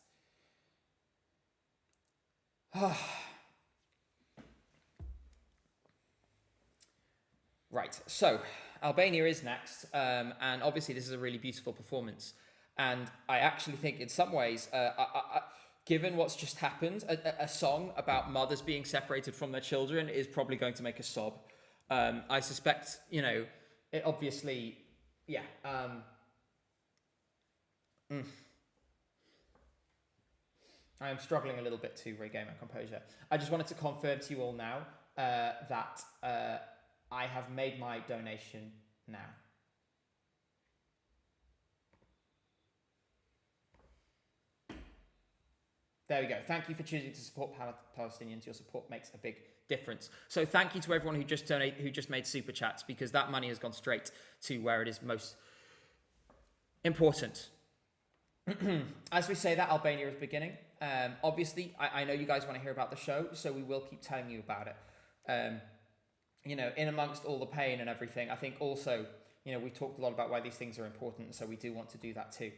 Right, so Albania is next, and obviously this is a really beautiful performance, and I actually think in some ways, given what's just happened, a song about mothers being separated from their children is probably going to make us sob. I suspect, it obviously, yeah. I am struggling a little bit to regain my composure. I just wanted to confirm to you all now that I have made my donation now. There we go. Thank you for choosing to support Palestinians. Your support makes a big difference. So thank you to everyone who just made super chats, because that money has gone straight to where it is most important. As we say that, Albania is beginning. Obviously, I know you guys want to hear about the show, so we will keep telling you about it. In amongst all the pain and everything, I think also, we talked a lot about why these things are important, so we do want to do that too.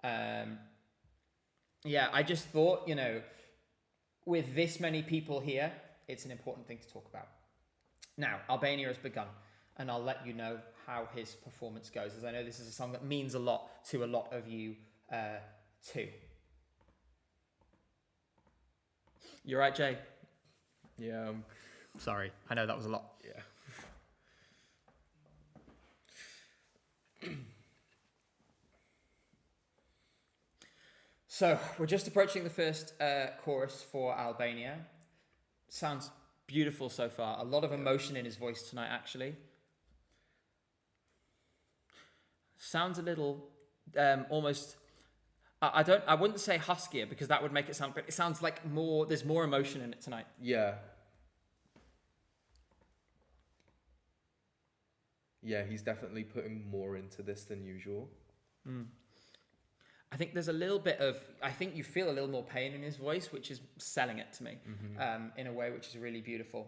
I just thought, with this many people here, it's an important thing to talk about. Now, Albania has begun, and I'll let you know how his performance goes, as I know this is a song that means a lot to a lot of you too. You right, Jay? Yeah. Sorry, I know that was a lot. Yeah. So, we're just approaching the first chorus for Albania. Sounds beautiful so far. A lot of emotion in his voice tonight, actually. Sounds a little almost... I wouldn't say huskier, because that would make it sound... But it sounds like there's more emotion in it tonight. Yeah. yeah, he's definitely putting more into this than usual. I think there's a little bit of, I think you feel a little more pain in his voice, which is selling it to me in a way which is really beautiful.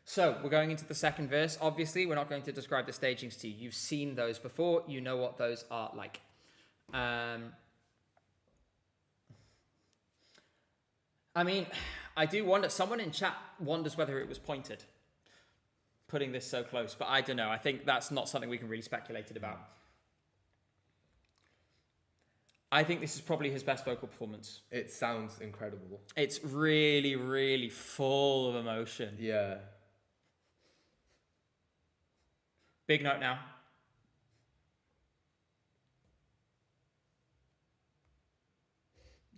So we're going into the second verse. Obviously, we're not going to describe the stagings to you. You've seen those before. You know what those are like. I mean, I do wonder, someone in chat wonders whether it was pointed, putting this so close, but I don't know. I think that's not something we can really speculate about. I think this is probably his best vocal performance. It sounds incredible. It's really, really full of emotion. Yeah. Big note now.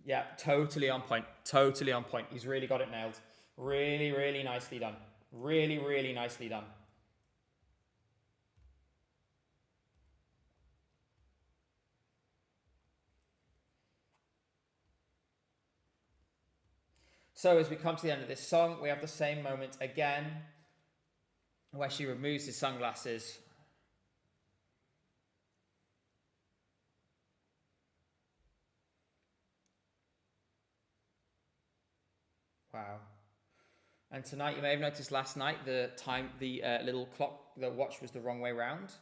Yeah, totally on point. Totally on point. He's really got it nailed. Really, really nicely done. Really, really nicely done. So as we come to the end of this song, we have the same moment again, where she removes his sunglasses. Wow. And tonight, you may have noticed last night, the little clock, the watch was the wrong way round.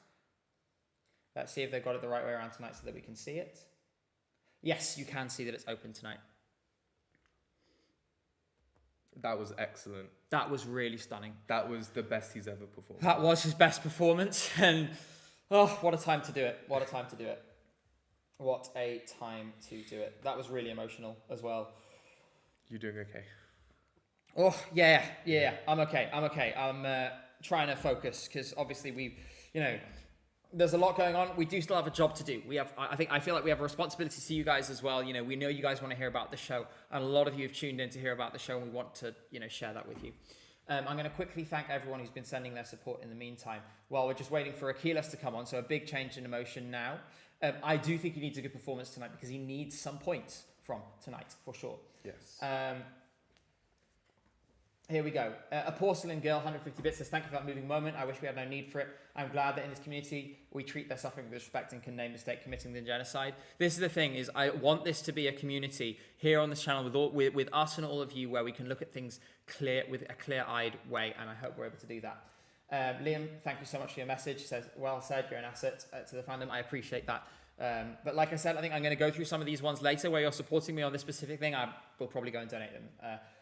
Let's see if they've got it the right way around tonight so that we can see it. Yes, you can see that it's open tonight. That was excellent. That was really stunning. That was the best he's ever performed. That was his best performance. And, oh, what a time to do it. What a time to do it. What a time to do it. That was really emotional as well. You're doing okay. Oh, yeah. I'm okay. I'm trying to focus because obviously there's a lot going on. We do still have a job to do. I feel like we have a responsibility to you guys as well. We know you guys want to hear about the show, and a lot of you have tuned in to hear about the show, and we want to, share that with you. I'm going to quickly thank everyone who's been sending their support in the meantime while we're just waiting for Achilles to come on. So a big change in emotion now. I do think he needs a good performance tonight because he needs some points from tonight for sure. Yes. Here we go. A porcelain girl, 150 bits, says, thank you for that moving moment. I wish we had no need for it. I'm glad that in this community, we treat their suffering with respect and condemn the state committing the genocide. This is the thing, is I want this to be a community here on this channel with us and all of you where we can look at things with a clear-eyed way, and I hope we're able to do that. Liam, thank you so much for your message. Says, well said, you're an asset to the fandom. I appreciate that. But like I said, I think I'm going to go through some of these ones later where you're supporting me on this specific thing. I will probably go and donate them.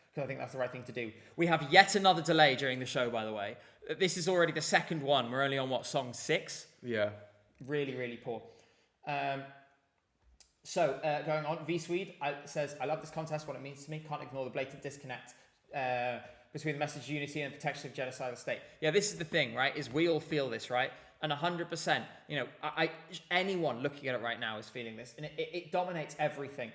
Because I think that's the right thing to do. We have yet another delay during the show, by the way. This is already the second one. We're only on, song 6? Yeah. Really, really poor. So, going on, V-Swede says, I love this contest, what it means to me. Can't ignore the blatant disconnect between the message of unity and protection of genocidal state. Yeah, this is the thing, right, is we all feel this, right? And 100%, anyone looking at it right now is feeling this. And it dominates everything.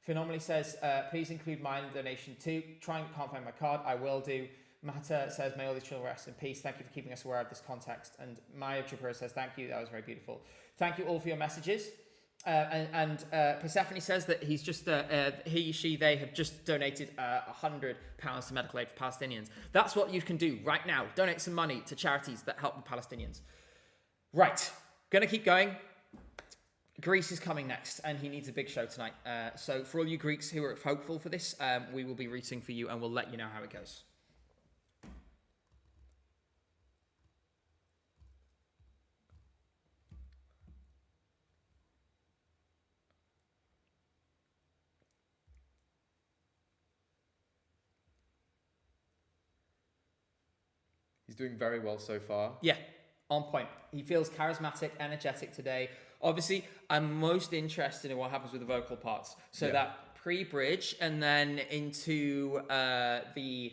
Phenomenally says, please include mine in the donation too. Can't find my card. I will do. Mata says, may all these children rest in peace. Thank you for keeping us aware of this context. And Maya Tripura says, thank you. That was very beautiful. Thank you all for your messages. And Persephone says that he's just, they have just donated £100 to medical aid for Palestinians. That's what you can do right now. Donate some money to charities that help the Palestinians. Right. Gonna keep going. Greece is coming next, and he needs a big show tonight. So for all you Greeks who are hopeful for this, we will be rooting for you, and we'll let you know how it goes. He's doing very well so far. Yeah, on point. He feels charismatic, energetic today. Obviously, I'm most interested in what happens with the vocal parts. So that pre-bridge and then into the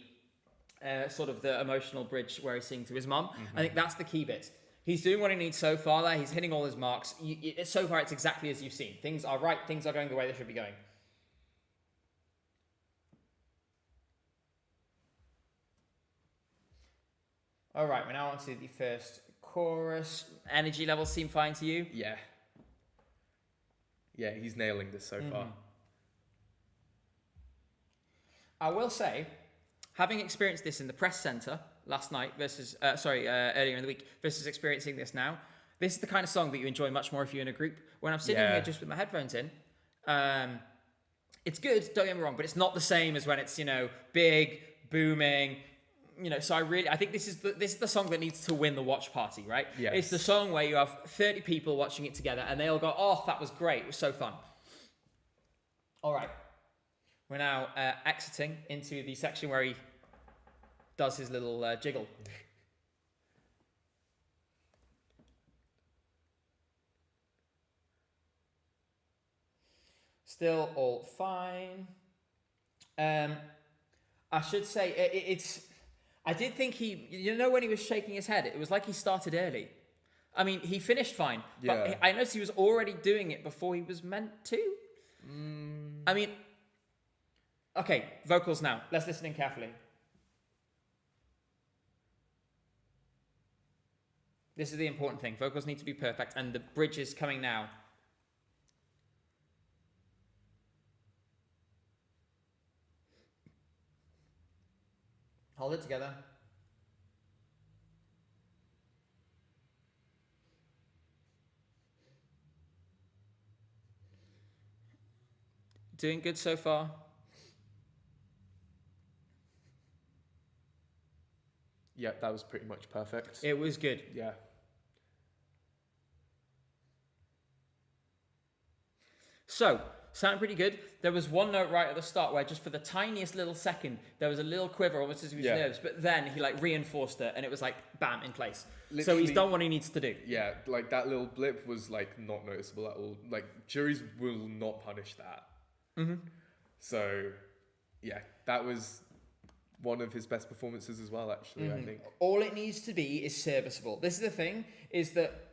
sort of the emotional bridge where he's singing to his mum. Mm-hmm. I think that's the key bit. He's doing what he needs so far there. He's hitting all his marks. So far, it's exactly as you've seen. Things are right. Things are going the way they should be going. All right, we're now on to the first chorus. Energy levels seem fine to you? Yeah. Yeah, he's nailing this so far. I will say, having experienced this in the press centre last night versus, earlier in the week versus experiencing this now, this is the kind of song that you enjoy much more if you're in a group. When I'm sitting here just with my headphones in, it's good, don't get me wrong, but it's not the same as when it's, big, booming, so I think this is the song that needs to win the watch party, right? Yes. It's the song where you have 30 people watching it together and they all go, oh, that was great, it was so fun. All right. We're now exiting into the section where he does his little jiggle. Still all fine. I should say it's. I did think when he was shaking his head, it was like he started early. I mean, he finished fine, but I noticed he was already doing it before he was meant to. I mean, okay, vocals now. Let's listen in carefully. This is the important thing. Vocals need to be perfect, and the bridge is coming now. Hold it together. Doing good so far. Yeah, that was pretty much perfect. It was good. Yeah. So, sounded pretty good. There was one note right at the start where just for the tiniest little second, there was a little quiver, almost as he was nervous, but then he reinforced it and it was bam, in place. Literally, so he's done what he needs to do. Yeah, that little blip was not noticeable at all. Juries will not punish that. Mm-hmm. So, yeah, that was one of his best performances as well, actually, I think. All it needs to be is serviceable. This is the thing, is that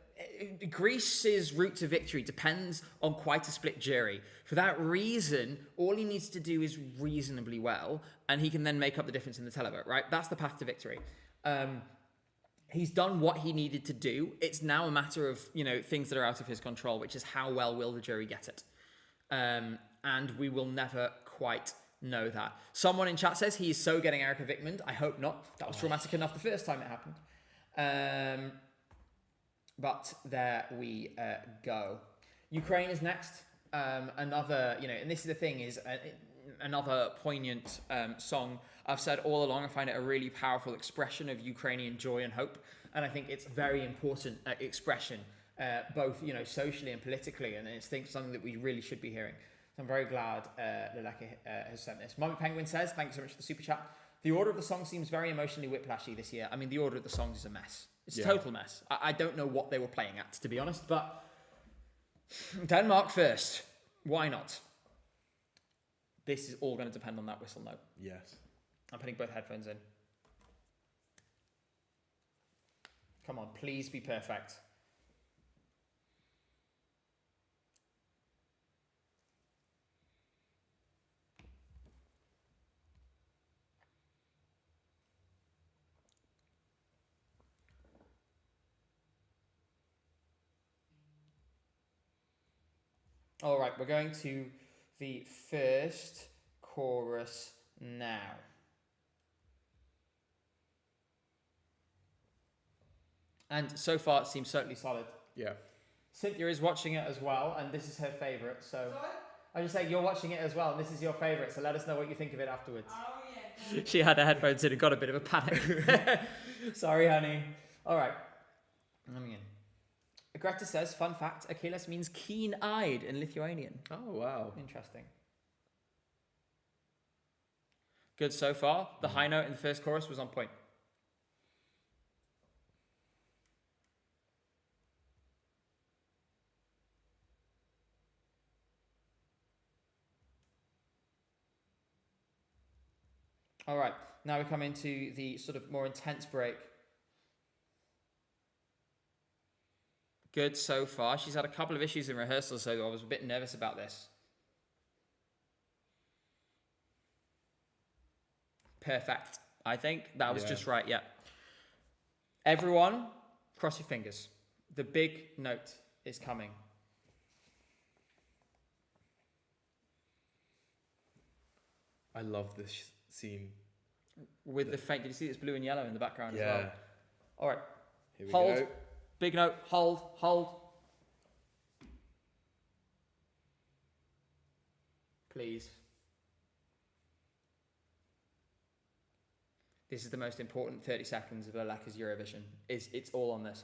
Greece's route to victory depends on quite a split jury. For that reason, all he needs to do is reasonably well, and he can then make up the difference in the televote, right? That's the path to victory. He's done what he needed to do. It's now a matter of, things that are out of his control, which is how well will the jury get it. And we will never quite know that. Someone in chat says he is so getting Erica Vickman. I hope not. That was traumatic enough the first time it happened. But there we go. Ukraine is next. Another, and this is the thing, is another poignant song. I've said all along, I find it a really powerful expression of Ukrainian joy and hope. And I think it's a very important expression, both, socially and politically. And it's something that we really should be hearing. So I'm very glad Leleka has sent this. Mummy Penguin says, thank you so much for the super chat. The order of the song seems very emotionally whiplashy this year. I mean, the order of the songs is a mess. It's a total mess. I don't know what they were playing at, to be honest, but Denmark first. Why not? This is all going to depend on that whistle note. Yes. I'm putting both headphones in. Come on, please be perfect. All right, we're going to the first chorus now. And so far, it seems certainly solid. Yeah. Cynthia is watching it as well, and this is her favourite. So I just say you're watching it as well, and this is your favourite. So let us know what you think of it afterwards. Oh yeah. She had her headphones in and got a bit of a panic. Sorry, honey. All right. Coming in. Greta says, fun fact, Achilles means keen-eyed in Lithuanian. Oh, wow. Interesting. Good so far. The high note in the first chorus was on point. All right, now we come into the sort of more intense break. Good so far. She's had a couple of issues in rehearsal, so I was a bit nervous about this. Perfect. I think that was just right, yeah. Everyone, cross your fingers. The big note is coming. I love this scene. With the faint, did you see it's blue and yellow in the background as Yeah. well? All right. Here we Hold. go. Big note. Hold. Please. This is the most important 30 seconds of Leleka's Eurovision. It's all on this.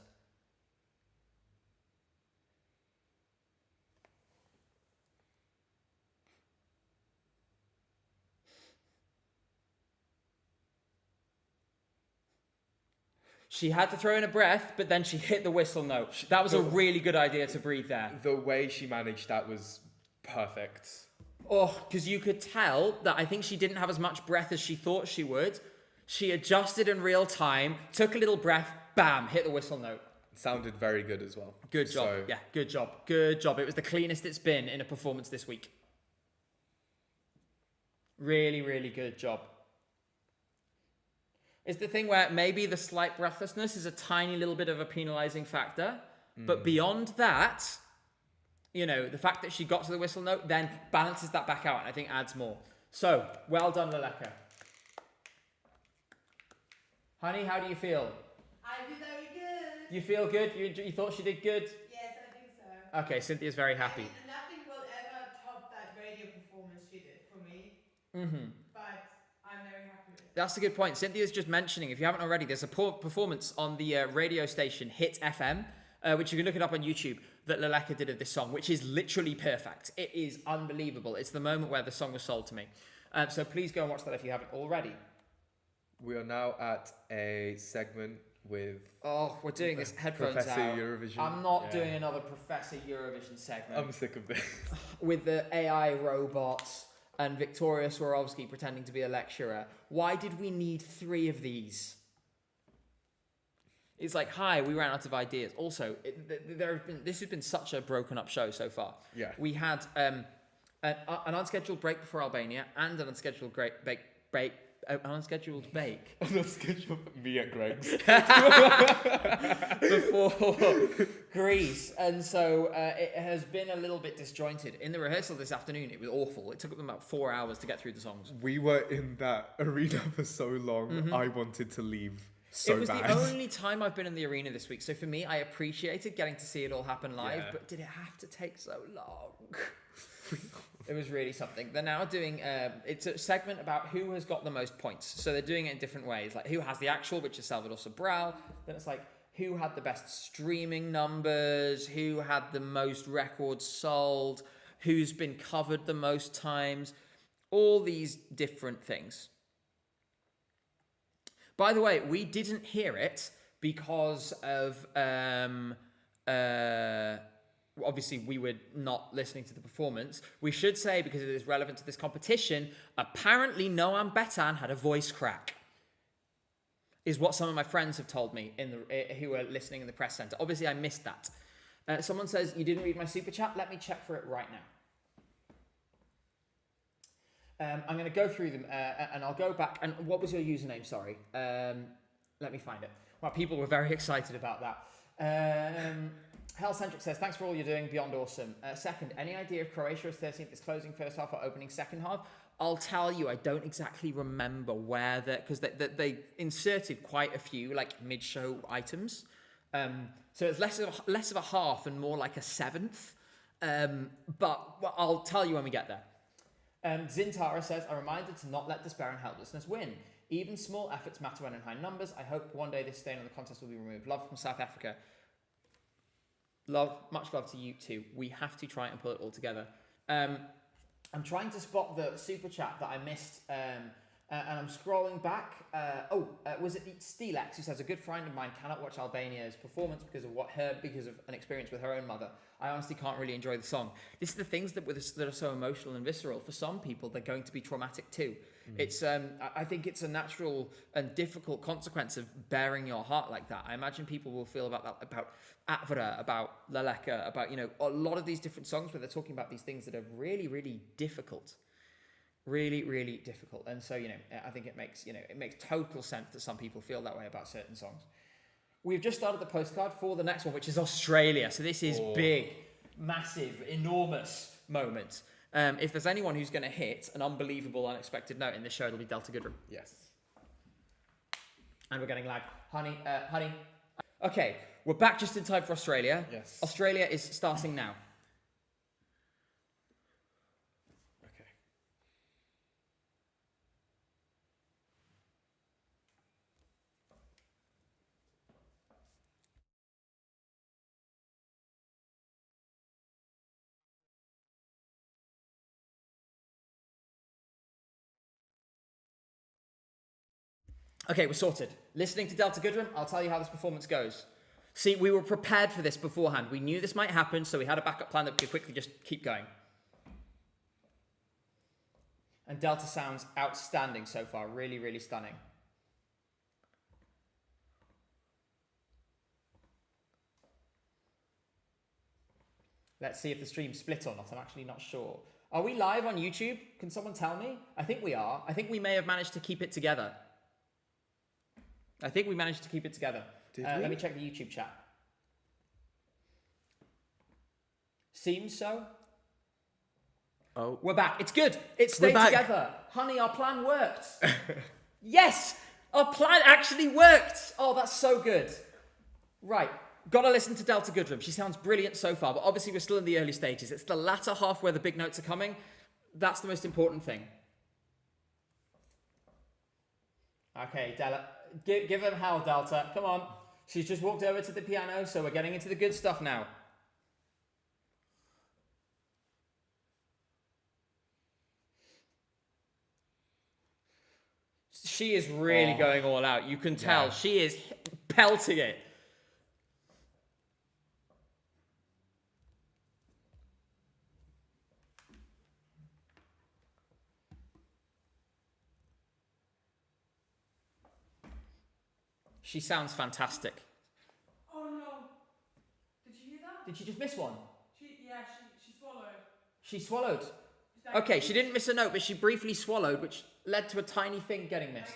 She had to throw in a breath, but then she hit the whistle note. That was a really good idea to breathe there. The way she managed that was perfect. Oh, because you could tell that I think she didn't have as much breath as she thought she would. She adjusted in real time, took a little breath, bam, hit the whistle note. Sounded very good as well. Good job. So, Yeah, good job. Good job. It was the cleanest it's been in a performance this week. Really, really good job. It's the thing where maybe the slight breathlessness is a tiny little bit of a penalising factor. But beyond that, you know, the fact that she got to the whistle note then balances that back out and I think adds more. So, well done, Leleka. Honey, how do you feel? I feel very good. You feel good? You thought she did good? Yes, I think so. Okay, Cynthia's very happy. And nothing will ever top that radio performance she did for me. Mm-hmm. But I'm very happy with it. That's a good point. Cynthia's just mentioning, if you haven't already, there's a performance on the radio station Hit FM, which you can look it up on YouTube, that Leleka did of this song, which is literally perfect. It is unbelievable. It's the moment where the song was sold to me. So please go and watch that if you haven't already. we are now at a segment with Oh, we're doing this headphones Professor out. Eurovision. I'm not Yeah. doing another Professor Eurovision segment I'm sick of this. with the AI robots and Victoria Swarovski pretending to be a lecturer. Why did we need 3 of these? It's like, hi, we ran out of ideas. Also, this has been such a broken up show so far. Yeah. We had an unscheduled break before Albania and an unscheduled bake. An unscheduled bake I'm not scheduled me at Greg's. before Greece, and so it has been a little bit disjointed. In the rehearsal this afternoon, it was awful. It took them about 4 hours to get through the songs. We were in that arena for so long. I wanted to leave so it was bad. the only time I've been in the arena this week, so for me, I appreciated getting to see it all happen live. Yeah. But did it have to take so long? It was really something. They're now doing it's a segment about who has got the most points. So they're doing it in different ways, like who has the actual, which is Salvador Sobral. Then it's like who had the best streaming numbers, who had the most records sold, who's been covered the most times, all these different things. By the way, we didn't hear it because of obviously we were not listening to the performance. We should say, because it is relevant to this competition, apparently Noam Betan had a voice crack, is what some of my friends have told me who were listening in the press centre. Obviously I missed that. Someone says, you didn't read my super chat? Let me check for it right now. I'm going to go through them and I'll go back. And what was your username? Sorry. Let me find it. Well, people were very excited about that. Hellcentric says, thanks for all you're doing, beyond awesome. Second, any idea if Croatia's 13th is closing first half or opening second half? I'll tell you, I don't exactly remember where because they inserted quite a few like mid-show items. So it's less of a half and more like a 7th. But I'll tell you when we get there. Zintara says, a reminder to not let despair and helplessness win. Even small efforts matter when in high numbers. I hope one day this stain on the contest will be removed. Love from South Africa. Much love to you too. We have to try and pull it all together. I'm trying to spot the super chat that I missed, and I'm scrolling back. Was it Steelex who says, a good friend of mine cannot watch Albania's performance because of an experience with her own mother. I honestly can't really enjoy the song. This is the things that are so emotional and visceral. For some people, they're going to be traumatic too. It's I think it's a natural and difficult consequence of bearing your heart like that. I imagine people will feel about that, about Atvara, about Leleka, about, you know, a lot of these different songs where they're talking about these things that are really, really difficult. Really, really difficult. And so, you know, I think it makes total sense that some people feel that way about certain songs. We've just started the postcard for the next one, which is Australia. So this is big, massive, enormous moment. If there's anyone who's going to hit an unbelievable, unexpected note in this show, it'll be Delta Goodrem. Yes. And we're getting lag. Honey. Okay, we're back just in time for Australia. Yes. Australia is starting now. Okay. Okay, we're sorted. Listening to Delta Goodrem, I'll tell you how this performance goes. See, we were prepared for this beforehand. We knew this might happen, so we had a backup plan that we could quickly just keep going. And Delta sounds outstanding so far. Really, really stunning. Let's see if the stream's split or not. I'm actually not sure. Are we live on YouTube? Can someone tell me? I think we are. I think we may have managed to keep it together. Did we? Let me check the YouTube chat. Seems so. Oh. We're back. It's good. It stayed together. Honey, our plan worked. Yes! Our plan actually worked. Oh, that's so good. Right. Gotta listen to Delta Goodrem. She sounds brilliant so far, but obviously we're still in the early stages. It's the latter half where the big notes are coming. That's the most important thing. Okay, Della. Give them hell, Delta. Come on. She's just walked over to the piano, so we're getting into the good stuff now. She is really going all out. You can tell. She is pelting it. She sounds fantastic. Oh no! Did you hear that? Did she just miss one? She swallowed. She swallowed. She's like, Okay, she didn't miss a note, but she briefly swallowed, which led to a tiny thing getting missed.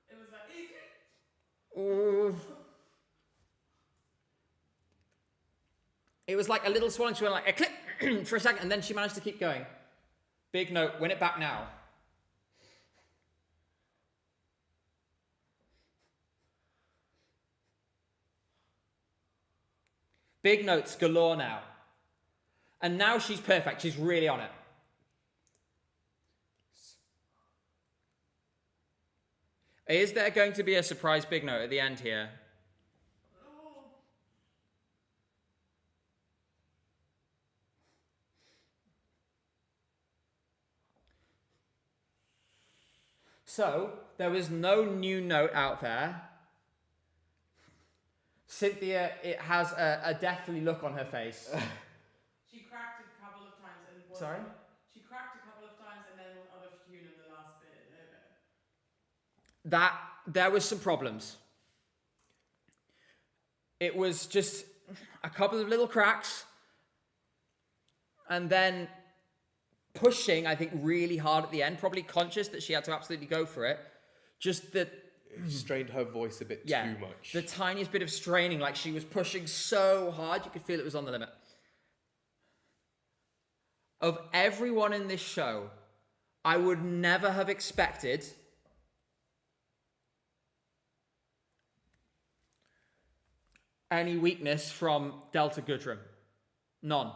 It was like. Ooh. It was like a little swallowing. She went like a click for a second, and then she managed to keep going. Big note, win it back now. Big notes galore now. And now she's perfect. She's really on it. Is there going to be a surprise big note at the end here? So, there was no new note out there. Cynthia, it has a deathly look on her face. She cracked a couple of times and. Sorry? She cracked a couple of times and then was out of tune in the last bit. There was some problems. It was just a couple of little cracks. And then pushing, I think, really hard at the end. Probably conscious that she had to absolutely go for it. Just that... Strained her voice a bit too much. The tiniest bit of straining, like she was pushing so hard, you could feel it was on the limit. Of everyone in this show, I would never have expected any weakness from Delta Goodrem. None.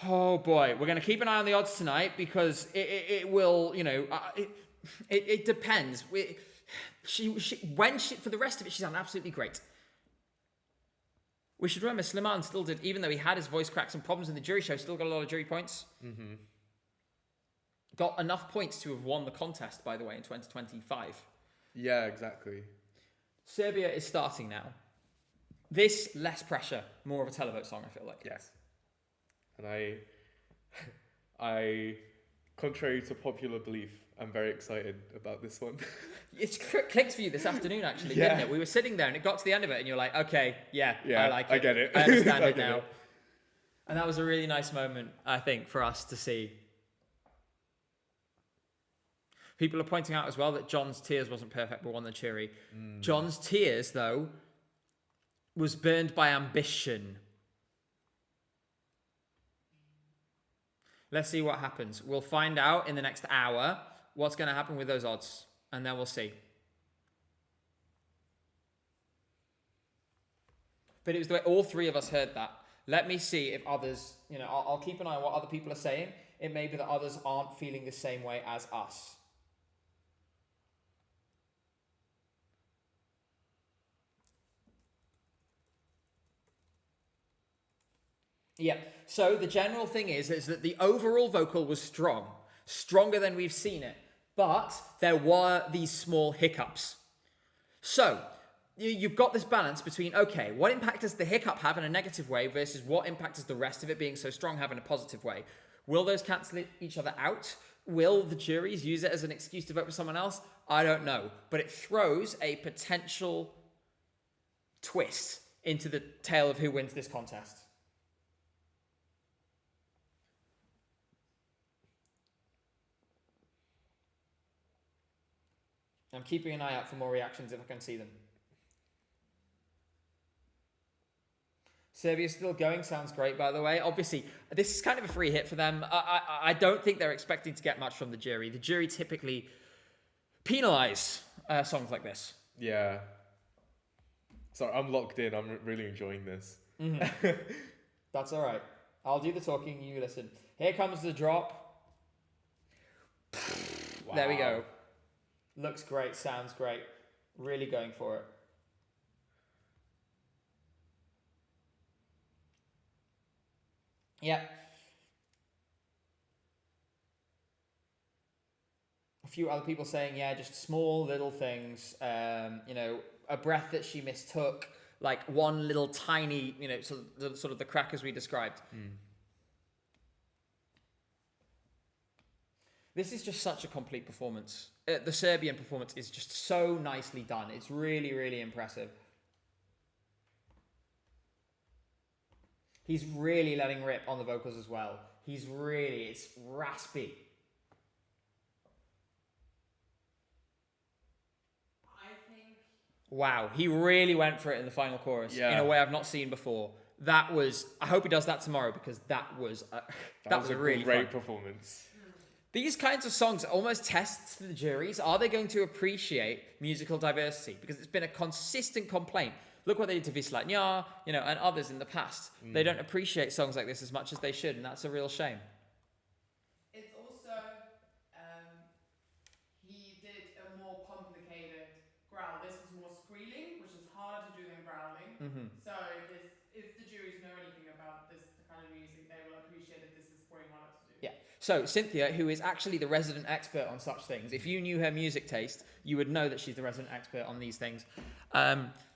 Oh boy, we're going to keep an eye on the odds tonight because it will, you know, it depends. For the rest of it, she sounded absolutely great. We should remember Slimane still did, even though he had his voice cracks and problems in the jury show, still got a lot of jury points. Mm-hmm. Got enough points to have won the contest, by the way, in 2025. Yeah, exactly. Serbia is starting now. This, less pressure, more of a televote song, I feel like. Yes. And I, contrary to popular belief, I'm very excited about this one. It clicked for you this afternoon, actually, didn't it? We were sitting there and it got to the end of it and you're like, okay, yeah, I like it. I get it. I understand I it get now. it. And that was a really nice moment, I think, for us to see. People are pointing out as well that John's tears wasn't perfect, but won the jury. John's tears, though, was burned by ambition. Let's see what happens. We'll find out in the next hour what's going to happen with those odds, and then we'll see. But it was the way all three of us heard that. Let me see if others, I'll keep an eye on what other people are saying. It may be that others aren't feeling the same way as us. Yeah, so the general thing is that the overall vocal was strong, stronger than we've seen it, but there were these small hiccups. So, you've got this balance between, okay, what impact does the hiccup have in a negative way versus what impact does the rest of it being so strong have in a positive way? Will those cancel each other out? Will the juries use it as an excuse to vote for someone else? I don't know, but it throws a potential twist into the tale of who wins this contest. I'm keeping an eye out for more reactions if I can see them. Serbia's still going, sounds great, by the way. Obviously, this is kind of a free hit for them. I don't think they're expecting to get much from the jury. The jury typically penalise songs like this. Yeah. Sorry, I'm locked in. I'm really enjoying this. Mm-hmm. That's all right. I'll do the talking, you listen. Here comes the drop. Wow. There we go. Looks great, sounds great. Really going for it. Yeah. A few other people saying, yeah, just small little things. A breath that she mistook, like one little tiny, sort of the crack as we described. Mm. This is just such a complete performance. The Serbian performance is just so nicely done. It's really, really impressive. He's really letting rip on the vocals as well. It's raspy. Wow, he really went for it in the final chorus in a way I've not seen before. That was, I hope he does that tomorrow because that was a really great performance. These kinds of songs are almost tests for the juries. Are they going to appreciate musical diversity? Because it's been a consistent complaint. Look what they did to Vislatnya, and others in the past. Mm. They don't appreciate songs like this as much as they should, and that's a real shame. It's also, he did a more complicated growl. This was more squealing, which is harder to do than growling. Mm-hmm. So if the juries know anything about this kind of music, they will appreciate that this is way harder to do. Yeah. So Cynthia, who is actually the resident expert on such things, if you knew her music taste, you would know that she's the resident expert on these things,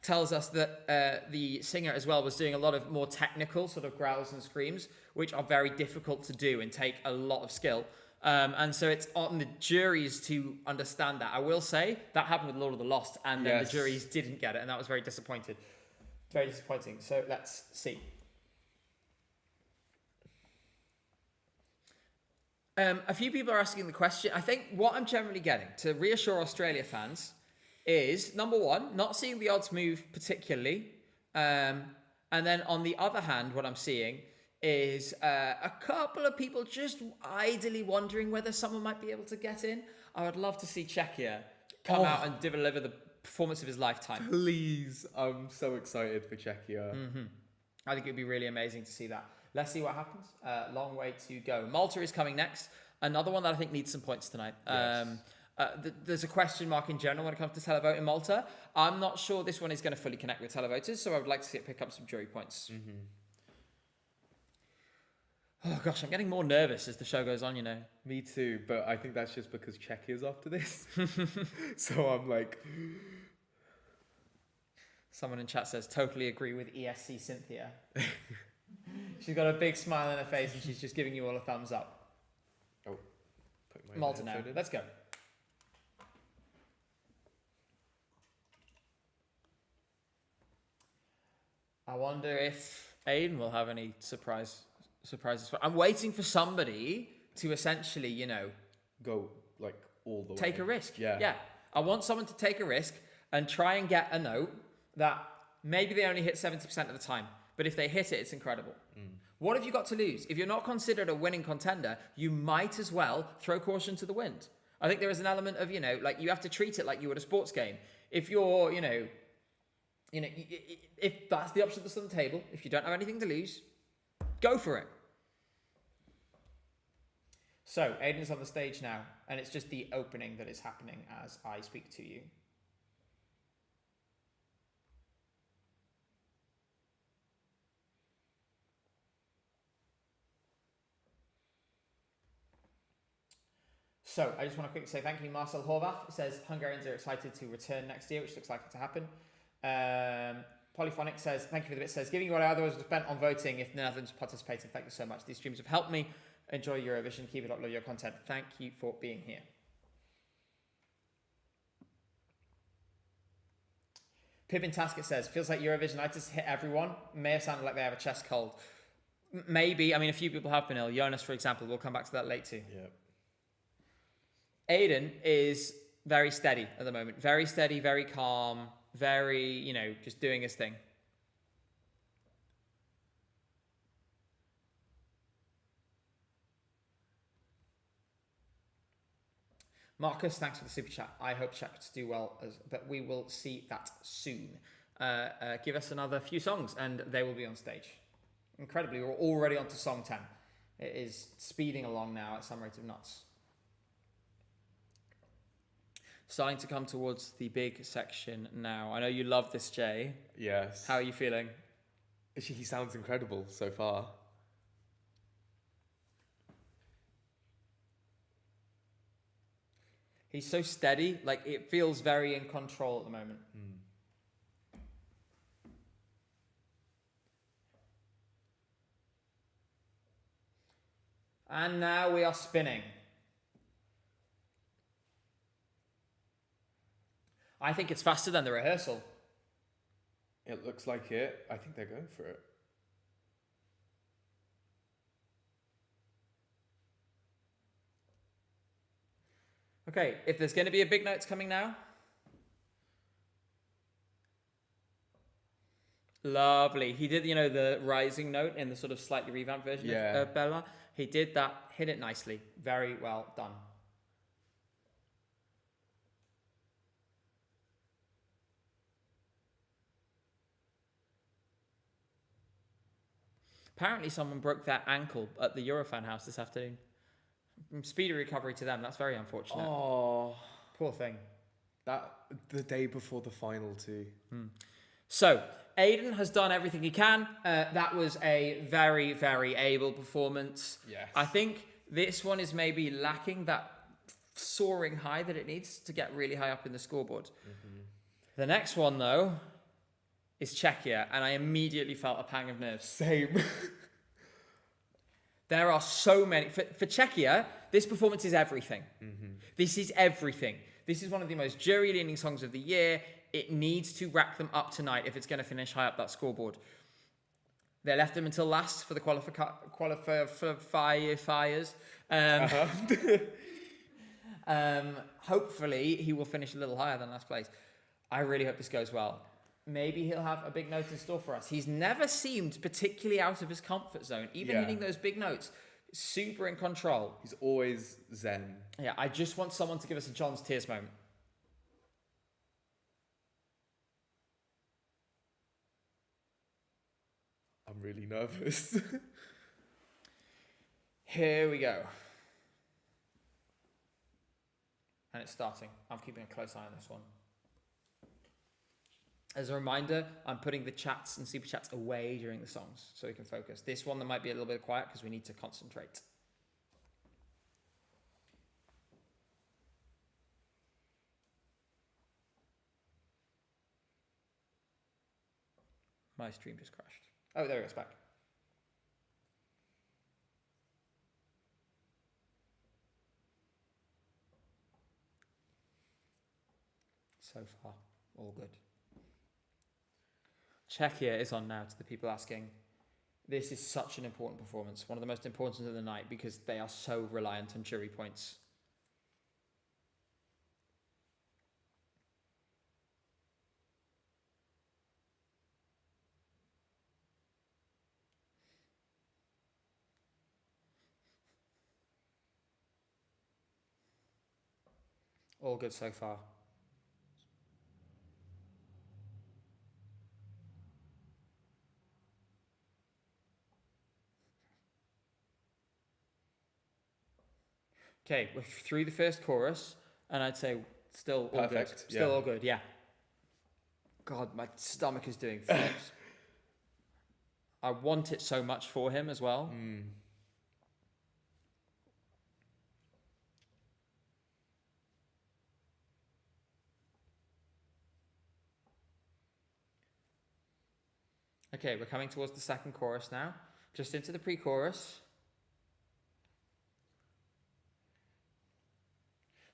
tells us that the singer as well was doing a lot of more technical sort of growls and screams, which are very difficult to do and take a lot of skill. And so it's on the juries to understand that. I will say that happened with Lord of the Lost, and then the juries didn't get it, and that was very disappointing. Very disappointing. So let's see. A few people are asking the question. I think what I'm generally getting, to reassure Australia fans, is, number one, not seeing the odds move particularly. And then on the other hand, what I'm seeing is a couple of people just idly wondering whether someone might be able to get in. I would love to see Czechia come out and deliver the performance of his lifetime. Please. I'm so excited for Czechia. Mm-hmm. I think it would be really amazing to see that. Let's see what happens. Long way to go. Malta is coming next. Another one that I think needs some points tonight. Yes. There's a question mark in general when it comes to televote in Malta. I'm not sure this one is going to fully connect with televoters, so I would like to see it pick up some jury points. Mm-hmm. Oh gosh, I'm getting more nervous as the show goes on, Me too, but I think that's just because Czechia's after this. So I'm like... Someone in chat says, totally agree with ESC Cynthia. She's got a big smile on her face and she's just giving you all a thumbs up. Oh, put my Malta now. Let's go. I wonder if Aiden will have any surprises. I'm waiting for somebody to essentially, go like all the way. Take a risk. Yeah. I want someone to take a risk and try and get a note that maybe they only hit 70% of the time. But if they hit it, it's incredible. Mm. What have you got to lose? If you're not considered a winning contender, you might as well throw caution to the wind. I think there is an element of, like you have to treat it like you would a sports game. If you're, if that's the option that's on the table, if you don't have anything to lose, go for it. So, Aiden's on the stage now, and it's just the opening that is happening as I speak to you. So, I just want to quickly say thank you. Marcel Horvath says Hungarians are excited to return next year, which looks like it to happen. Polyphonic says, thank you for the bit, says, giving you what I otherwise would spent on voting if the Netherlands participated. Thank you so much. These streams have helped me enjoy Eurovision. Keep it up, love your content. Thank you for being here. Pippin Taskett says, feels like Eurovisionitis hit everyone. May have sounded like they have a chest cold. Maybe. I mean, a few people have been ill. Jonas, for example. We'll come back to that later. Yeah. Aiden is very steady at the moment. Very steady, very calm, very, just doing his thing. Marcus, thanks for the super chat. I hope chats do well, but we will see that soon. Give us another few songs and they will be on stage. Incredibly, we're already on to song 10. It is speeding along now at some rate of knots. Starting to come towards the big section now. I know you love this, Jay. Yes. How are you feeling? He sounds incredible so far. He's so steady, like it feels very in control at the moment. And now we are spinning. I think it's faster than the rehearsal. It looks like it. I think they're going for it. Okay, if there's going to be a big note coming now. Lovely. He did, the rising note in the sort of slightly revamped version of Bella. He did that, hit it nicely. Very well done. Apparently someone broke their ankle at the Eurofan house this afternoon. Speedy recovery to them. That's very unfortunate. Oh, poor thing. That the day before the final too. So, Aiden has done everything he can. That was a very, very able performance. Yes. I think this one is maybe lacking that soaring high that it needs to get really high up in the scoreboard. Mm-hmm. The next one, though, is Czechia, and I immediately felt a pang of nerves. Same. There are so many. For Czechia, this performance is everything. Mm-hmm. This is everything. This is one of the most jury-leaning songs of the year. It needs to rack them up tonight if it's going to finish high up that scoreboard. They left him until last for the qualifiers. Hopefully, he will finish a little higher than last place. I really hope this goes well. Maybe he'll have a big note in store for us. He's never seemed particularly out of his comfort zone, even hitting those big notes. Super in control. He's always zen. Yeah, I just want someone to give us a John's Tears moment. I'm really nervous. Here we go. And it's starting. I'm keeping a close eye on this one. As a reminder, I'm putting the chats and super chats away during the songs so we can focus. This one, there might be a little bit quiet because we need to concentrate. My stream just crashed. Oh, there it goes back. So far, all good. Czechia is on now to the people asking. This is such an important performance, one of the most important of the night because they are so reliant on jury points. All good so far. Okay, we're through the first chorus, and I'd say still all Perfect, good. Still yeah. all good, yeah. God, my stomach is doing flips. I want it so much for him as well. Okay, we're coming towards the second chorus now. Just into the pre-chorus.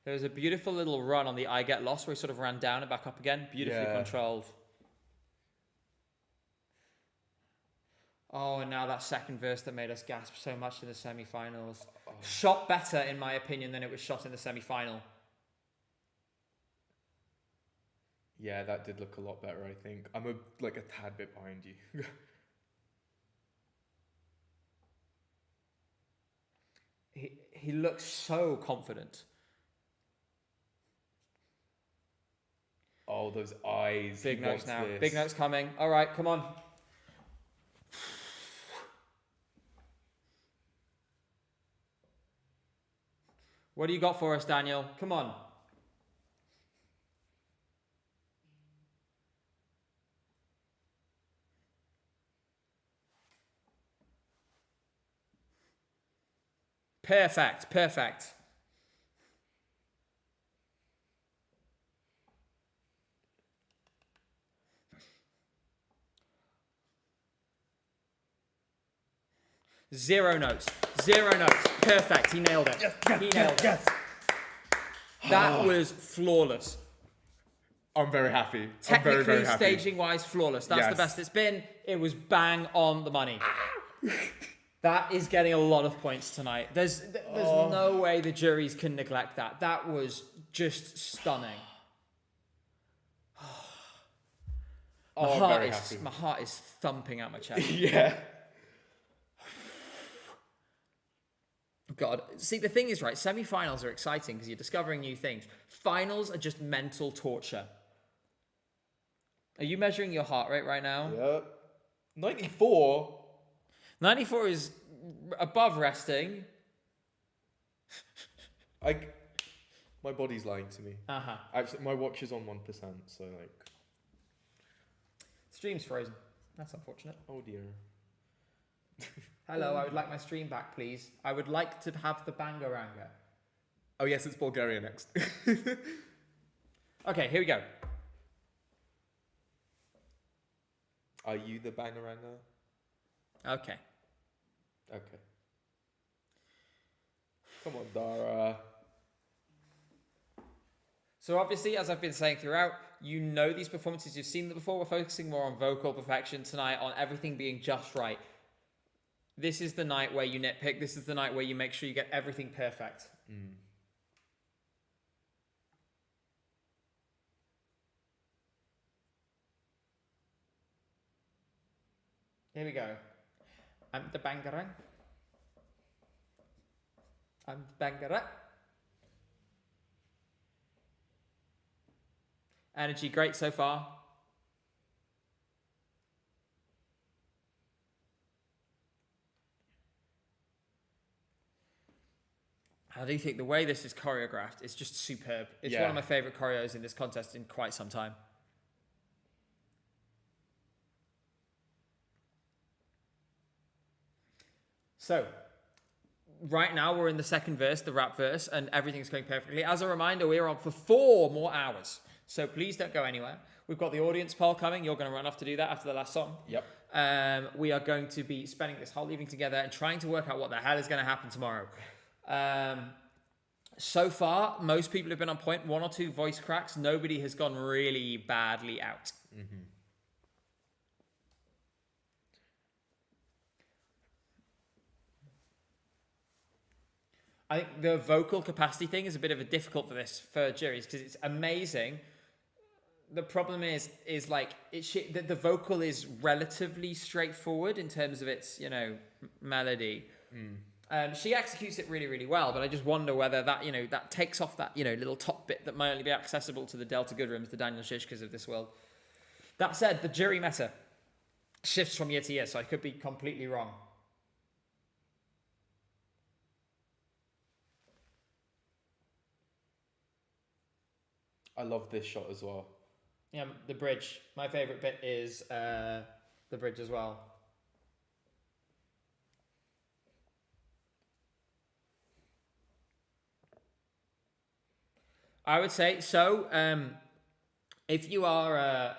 There was a beautiful little run on the I Get Lost where he sort of ran down and back up again. Beautifully controlled. Oh, and now that second verse that made us gasp so much in the semi-finals. Shot better, in my opinion, than it was shot in the semi-final. Yeah, that did look a lot better, I think. I'm a tad bit behind you. He looks so confident. Oh, those eyes. Big He notes wants now. this. Big notes coming. All right, come on. What do you got for us, Daniel? Come on. Perfect, perfect. Zero notes. Zero notes. Perfect. He nailed it. He nailed it. That was flawless. I'm very happy. I'm Technically, very, very happy. staging-wise, flawless. That's the Yes. best it's been. It was bang on the money. That is getting a lot of points tonight. There's no way the juries can neglect that. That was just stunning. Oh, I'm very happy. My heart is thumping out my chest. Yeah. God. See, the thing is, right, semi-finals are exciting because you're discovering new things. Finals are just mental torture. Are you measuring your heart rate right now? Yep. 94? 94 is above resting. My body's lying to me. Uh-huh. Actually, my watch is on 1%, so Stream's frozen. That's unfortunate. oh dear. Hello, I would like my stream back, please. I would like to have the Bangaranga. Oh yes, it's Bulgaria next. Okay, here we go. Are you the Bangaranga? Okay. Okay. Come on, Dara. So obviously, as I've been saying throughout, you know these performances, you've seen them before. We're focusing more on vocal perfection tonight, on everything being just right. This is the night where you nitpick. This is the night where you make sure you get everything perfect. Here we go. I'm the Bangarang. I'm the Bangarang. Energy great so far. I do think the way this is choreographed is just superb. It's one of my favourite choreos in this contest in quite some time. So, right now we're in the second verse, the rap verse, and everything's going perfectly. As a reminder, we're on for 4 more hours. So please don't go anywhere. We've got the audience poll coming. You're going to run off to do that after the last song. Yep. We are going to be spending this whole evening together and trying to work out what the hell is going to happen tomorrow. So far, most people have been on point. 1 or 2 voice cracks. Nobody has gone really badly out. Mm-hmm. I think the vocal capacity thing is a bit of a difficult for juries because it's amazing. The problem is like the vocal is relatively straightforward in terms of its melody. She executes it really, really well, but I just wonder whether that, that takes off that, little top bit that might only be accessible to the Delta Goodrims, the Daniel Shishkas of this world. That said, the jury meta shifts from year to year, so I could be completely wrong. I love this shot as well. Yeah, the bridge. My favourite bit is the bridge as well. I would say so. If you are a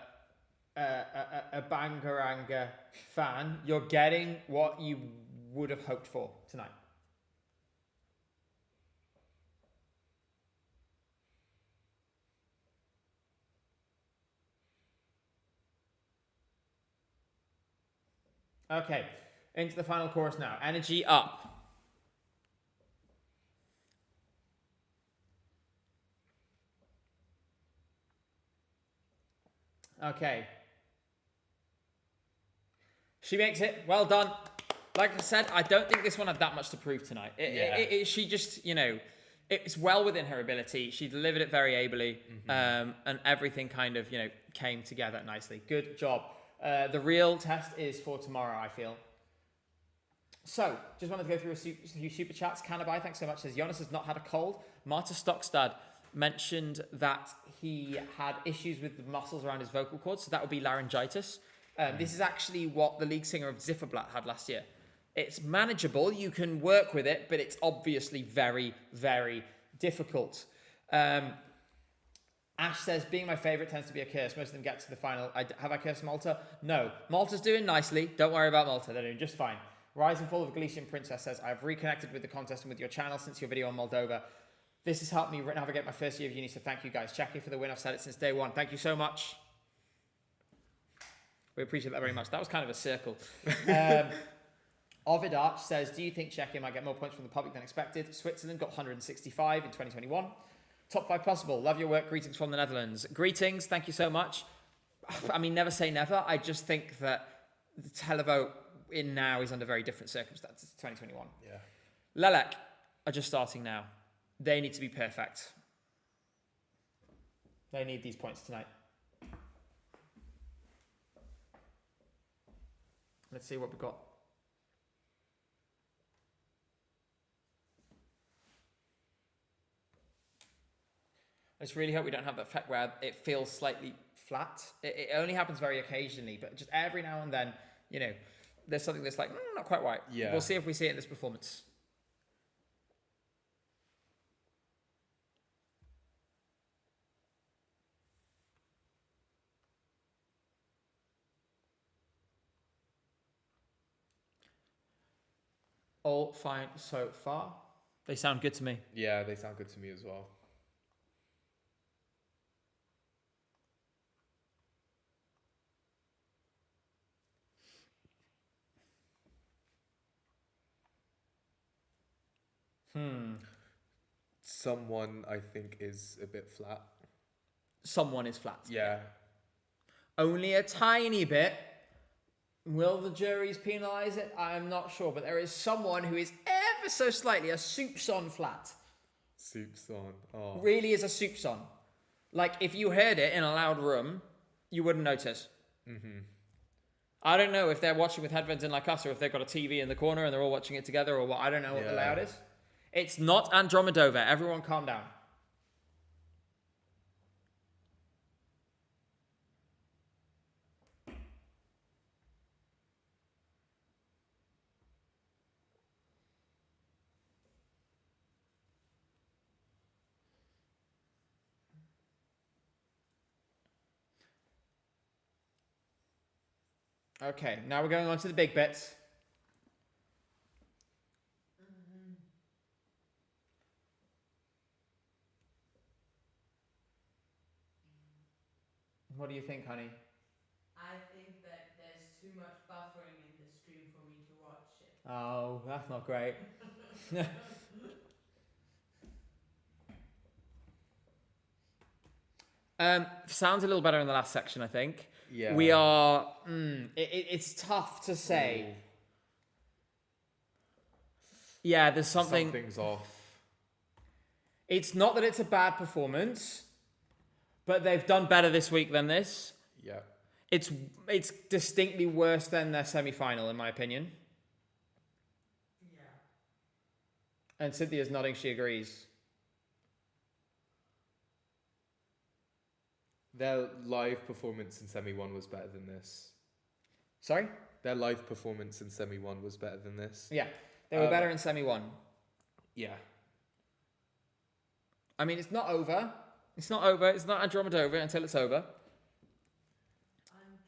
Bangaranga fan, you're getting what you would have hoped for tonight. Okay, into the final chorus now. Energy up. Okay. She makes it. Well done. Like I said, I don't think this one had that much to prove tonight. She just, it's well within her ability. She delivered it very ably, and everything kind of, came together nicely. Good job. The real test is for tomorrow, I feel. So, just wanted to go through a few super chats. Canabai, thanks so much. Says, Jonas has not had a cold. Marta Stockstad mentioned that he had issues with the muscles around his vocal cords, so that would be laryngitis. This is actually what the lead singer of Zifferblatt had last year. It's manageable, you can work with it, but it's obviously very, very difficult. Ash says, being my favourite tends to be a curse. Most of them get to the final. Have I cursed Malta? No. Malta's doing nicely. Don't worry about Malta. They're doing just fine. Rise and Fall of a Galician Princess says, I've reconnected with the contest and with your channel since your video on Moldova. This has helped me navigate my first year of uni, so thank you guys. Check in for the win. I've said it since day one. Thank you so much. We appreciate that very much. That was kind of a circle. Ovid Arch says, do you think Czechia might get more points from the public than expected? Switzerland got 165 in 2021. Top 5 possible. Love your work. Greetings from the Netherlands. Greetings. Thank you so much. I mean, never say never. I just think that the televote in now is under very different circumstances to 2021. Yeah. Lelek are just starting now. They need to be perfect. They need these points tonight. Let's see what we've got. I just really hope we don't have that effect where it feels slightly flat. It only happens very occasionally, but just every now and then, there's something that's like, not quite right. Yeah. We'll see if we see it in this performance. All fine so far. They sound good to me. Yeah, they sound good to me as well. Someone, I think, is a bit flat. Someone is flat. Yeah. Only a tiny bit. Will the juries penalise it? I'm not sure, but there is someone who is ever so slightly a soupçon flat. Soupçon. Oh. Really is a soupçon. Like, if you heard it in a loud room, you wouldn't notice. Mm-hmm. I don't know if they're watching with headphones in like us, or if they've got a TV in the corner and they're all watching it together, or what. I don't know what the layout is. It's not Andromedova. Everyone calm down. Okay, now we're going on to the big bits. What do you think, honey? I think that there's too much buffering in the stream for me to watch it. Oh, that's not great. Sounds a little better in the last section, I think. Yeah. We are... it's tough to say. Yeah, there's something. Something's off. It's not that it's a bad performance, but they've done better this week than this. Yeah. It's distinctly worse than their semi-final, in my opinion. Yeah. And Cynthia's nodding; she agrees. Their live performance in semi-1 was better than this. Sorry? Their live performance in semi-1 was better than this. Yeah, they were better in semi-1. Yeah. I mean, it's not over. It's not over. It's not Andromeda over until it's over.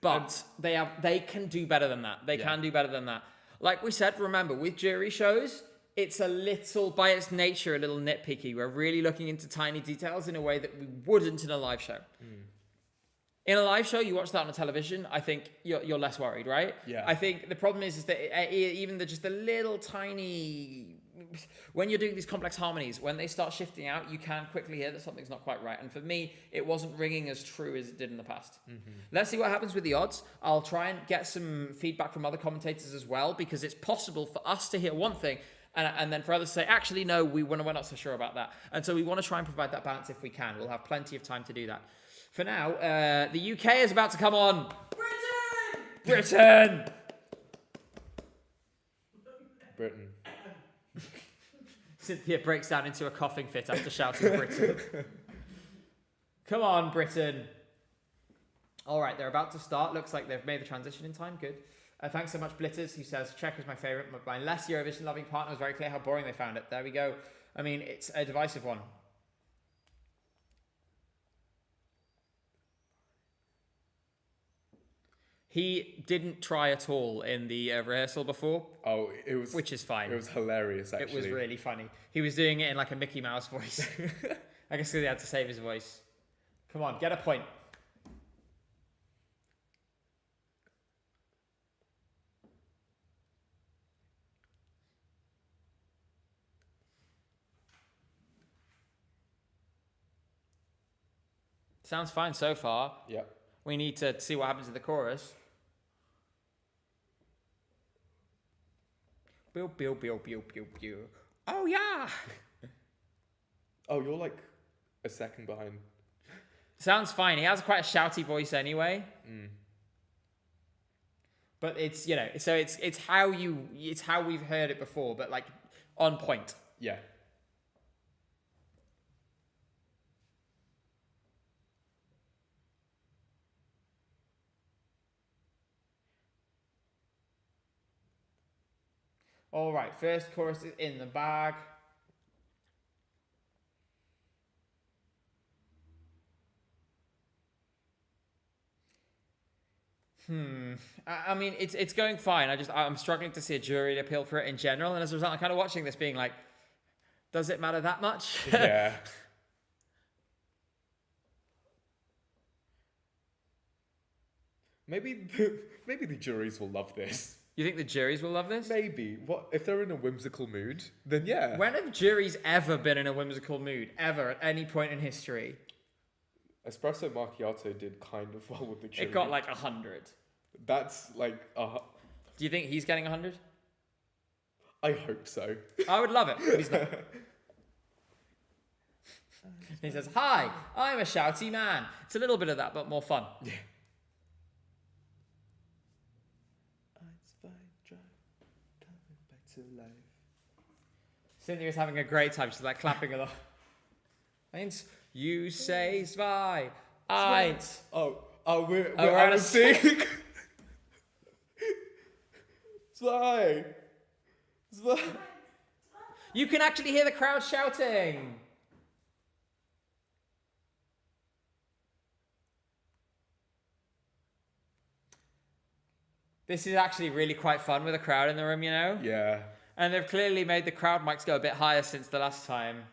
But they can do better than that. They can do better than that. Like we said, remember, with jury shows, it's a little, by its nature, a little nitpicky. We're really looking into tiny details in a way that we wouldn't in a live show. In a live show, you watch that on a television, I think you're less worried, right? Yeah. I think the problem is that even just the little tiny... When you're doing these complex harmonies, when they start shifting out, you can quickly hear that something's not quite right. And for me, it wasn't ringing as true as it did in the past. Let's see what happens with the odds. I'll try and get some feedback from other commentators as well, because it's possible for us to hear one thing and then for others to say, actually, no, we're not so sure about that. And so we want to try and provide that balance if we can. We'll have plenty of time to do that. For now, the UK is about to come on. Britain! Britain. Cynthia breaks down into a coughing fit after shouting Britain. Come on, Britain. All right, they're about to start. Looks like they've made the transition in time. Good. Thanks so much, Blitters, who says, Czech was my favourite. My less Eurovision-loving partner was very clear how boring they found it. There we go. I mean, it's a divisive one. He didn't try at all in the rehearsal before. Oh, it was... Which is fine. It was hilarious, actually. It was really funny. He was doing it in like a Mickey Mouse voice. I guess because he had to save his voice. Come on, get a point. Sounds fine so far. Yeah. We need to see what happens in the chorus. Pew, pew, pew, pew, pew, pew. Oh, yeah! Oh, you're like a second behind. Sounds fine. He has quite a shouty voice anyway. But it's, you know, so it's how we've heard it before, but like on point. Yeah. All right, first chorus is in the bag. I mean, it's going fine. I'm struggling to see a jury appeal for it in general, and as a result, I'm kind of watching this being like, does it matter that much? Yeah. Maybe the juries will love this. You think the juries will love this? Maybe. What if they're in a whimsical mood? Then yeah. When have juries ever been in a whimsical mood? Ever, at any point in history? Espresso Macchiato did kind of well with the jury. It got like 100. That's like Do you think he's getting 100? I hope so. I would love it, but he's not. He says, "Hi, I'm a shouty man." It's a little bit of that, but more fun. Yeah. Cynthia's having a great time. She's like clapping a lot. Eins, you say zwei. Eins. Oh, we're we're out out of of sync. Zwei. You can actually hear the crowd shouting. This is actually really quite fun with a crowd in the room, you know? Yeah. And they've clearly made the crowd mics go a bit higher since the last time.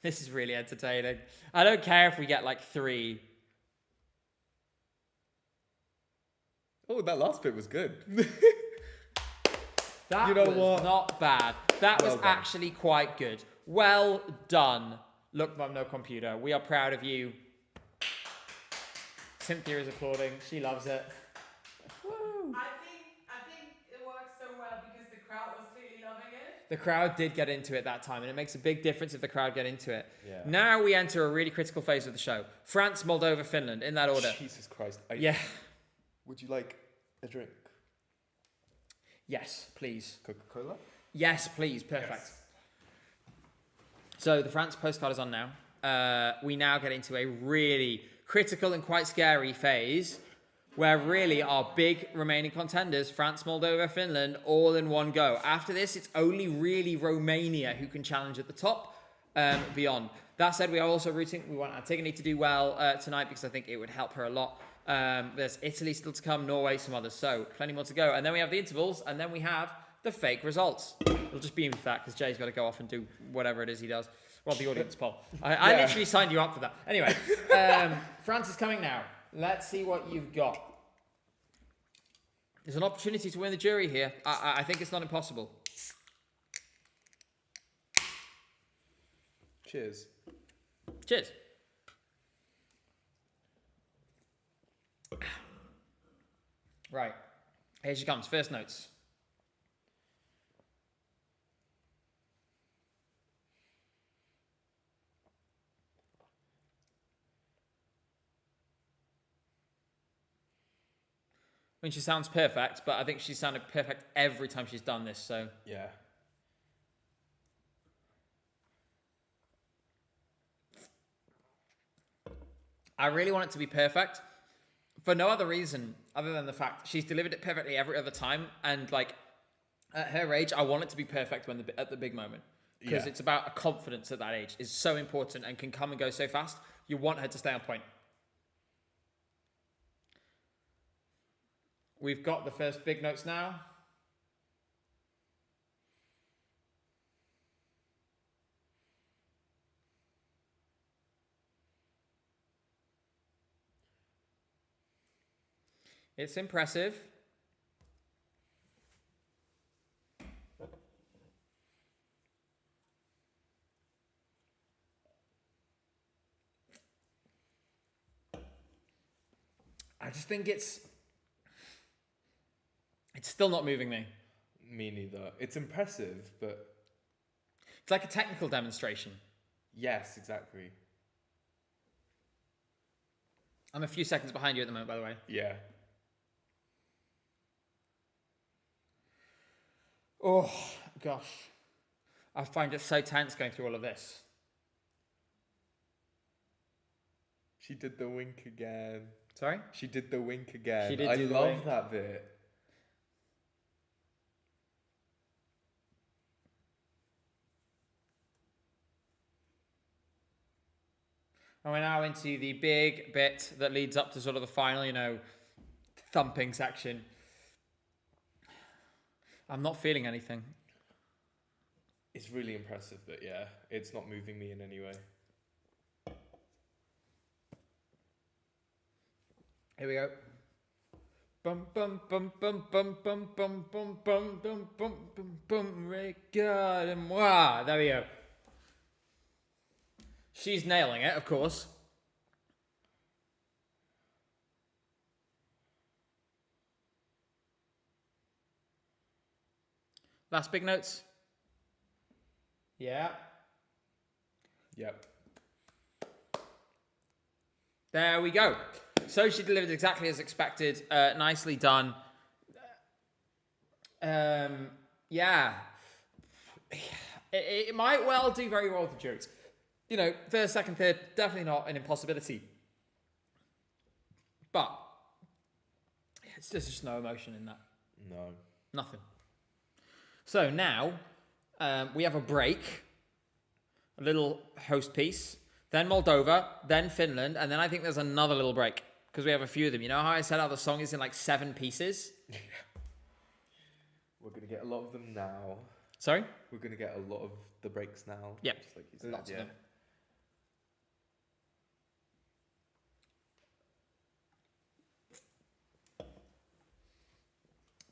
This is really entertaining. I don't care if we get like 3. Oh, that last bit was good. That You know was what? not bad. That Well was done. actually quite good. Well done. Look, Mum, no computer. We are proud of you. Cynthia is applauding. She loves it. Woo! I think it works so well because the crowd was clearly loving it. The crowd did get into it that time, and it makes a big difference if the crowd get into it. Yeah. Now we enter a really critical phase of the show. France, Moldova, Finland, in that order. Jesus Christ. Yeah. Would you like a drink? Yes, please. Coca-Cola? Yes, please. Perfect. Yes. So the France postcard is on now. We now get into a really critical and quite scary phase where really our big remaining contenders, France, Moldova, Finland, all in one go. After this, it's only really Romania who can challenge at the top beyond. That said, we are also rooting. We want Antigone to do well tonight because I think it would help her a lot. There's Italy still to come, Norway, some others. So plenty more to go. And then we have the intervals, and then we have the fake results. It'll just be with that because Jay's got to go off and do whatever it is he does. Well, the audience poll. I literally signed you up for that. Anyway, France is coming now. Let's see what you've got. There's an opportunity to win the jury here. I think it's not impossible. Cheers. Cheers. Right. Here she comes. First notes. I mean, she sounds perfect, but I think she sounded perfect every time she's done this, so... Yeah. I really want it to be perfect for no other reason other than the fact she's delivered it perfectly every other time, and, like, at her age, I want it to be perfect at the big moment. Because it's about a confidence at that age is so important and can come and go so fast. You want her to stay on point. We've got the first big notes now. It's impressive. I just think it's still not moving me. Me neither. It's impressive, but... It's like a technical demonstration. Yes, exactly. I'm a few seconds behind you at the moment, by the way. Yeah. Oh, gosh. I find it so tense going through all of this. She did the wink again. Sorry? She did the wink again. She did I do the love wink. that bit. And we're now into the big bit that leads up to sort of the final, thumping section. I'm not feeling anything. It's really impressive, but yeah, it's not moving me in any way. Here we go. Bum bum bum bum bum bum bum bum bum bum bum bum bum. Regarde-moi. There we go. She's nailing it, of course. Last big notes. Yeah. Yep. There we go. So she delivered exactly as expected. Nicely done. Yeah. It might well do very well with the juries. First, second, third, definitely not an impossibility. But there's just no emotion in that. No. Nothing. So now we have a break, a little host piece, then Moldova, then Finland, and then I think there's another little break because we have a few of them. You know how I said how the song is in like 7 pieces? We're going to get a lot of them now. Sorry? We're going to get a lot of the breaks now. Yep. Just like you said. Lots of them.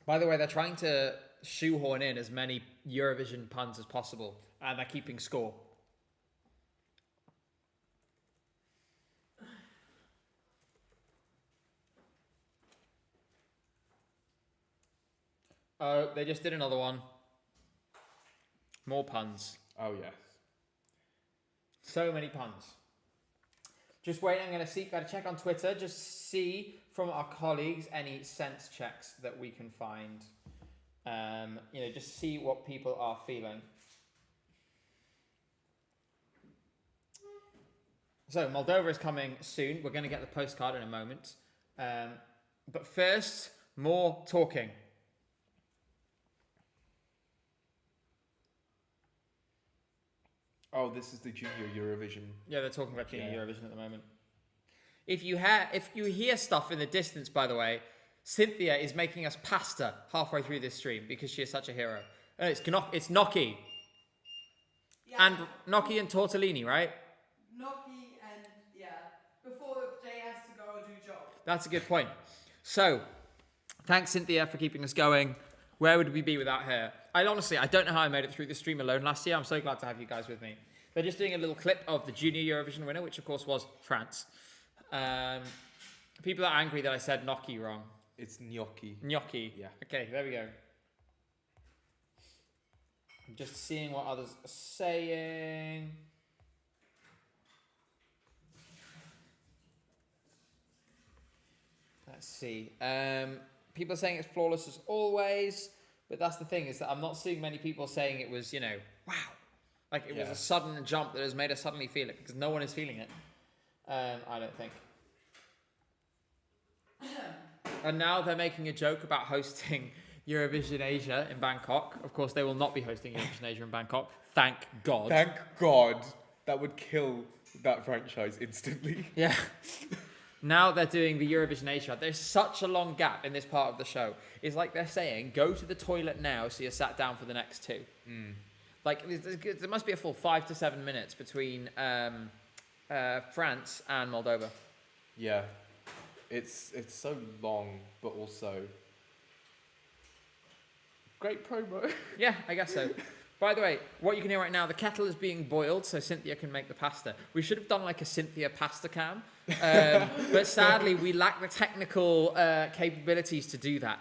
By the way, they're trying to shoehorn in as many Eurovision puns as possible, and they're keeping score. Oh, they just did another one. More puns. Oh yes. So many puns. Just waiting. I'm gotta check on Twitter. Just see from our colleagues any sense checks that we can find. Just see what people are feeling. So Moldova is coming soon. We're going to get the postcard in a moment. But first, more talking. Oh, this is the Junior Eurovision. Yeah, they're talking about Junior Eurovision at the moment. If you hear stuff in the distance, by the way, Cynthia is making us pasta halfway through this stream because she is such a hero. And it's gnocchi. Yeah. And gnocchi and tortellini, right? Gnocchi and before Jay has to go do job. That's a good point. So, thanks Cynthia for keeping us going. Where would we be without her? I don't know how I made it through the stream alone last year. I'm so glad to have you guys with me. They're just doing a little clip of the Junior Eurovision winner, which of course was France. People are angry that I said gnocchi wrong. It's gnocchi. Gnocchi. Yeah. Okay, there we go. I'm just seeing what others are saying. Let's see. People are saying it's flawless as always, but that's the thing, is that I'm not seeing many people saying it was, wow. Like it was a sudden jump that has made us suddenly feel it, because no one is feeling it. I don't think. And now they're making a joke about hosting Eurovision Asia in Bangkok. Of course, they will not be hosting Eurovision Asia in Bangkok. Thank God. Thank God. That would kill that franchise instantly. Yeah. Now they're doing the Eurovision Asia. There's such a long gap in this part of the show. It's like they're saying, go to the toilet now so you're sat down for the next two. Like, there must be a full 5 to 7 minutes between France and Moldova. Yeah. It's so long, but also great promo. Yeah, I guess so. By the way, what you can hear right now, the kettle is being boiled so Cynthia can make the pasta. We should have done like a Cynthia pasta cam, but sadly we lack the technical capabilities to do that.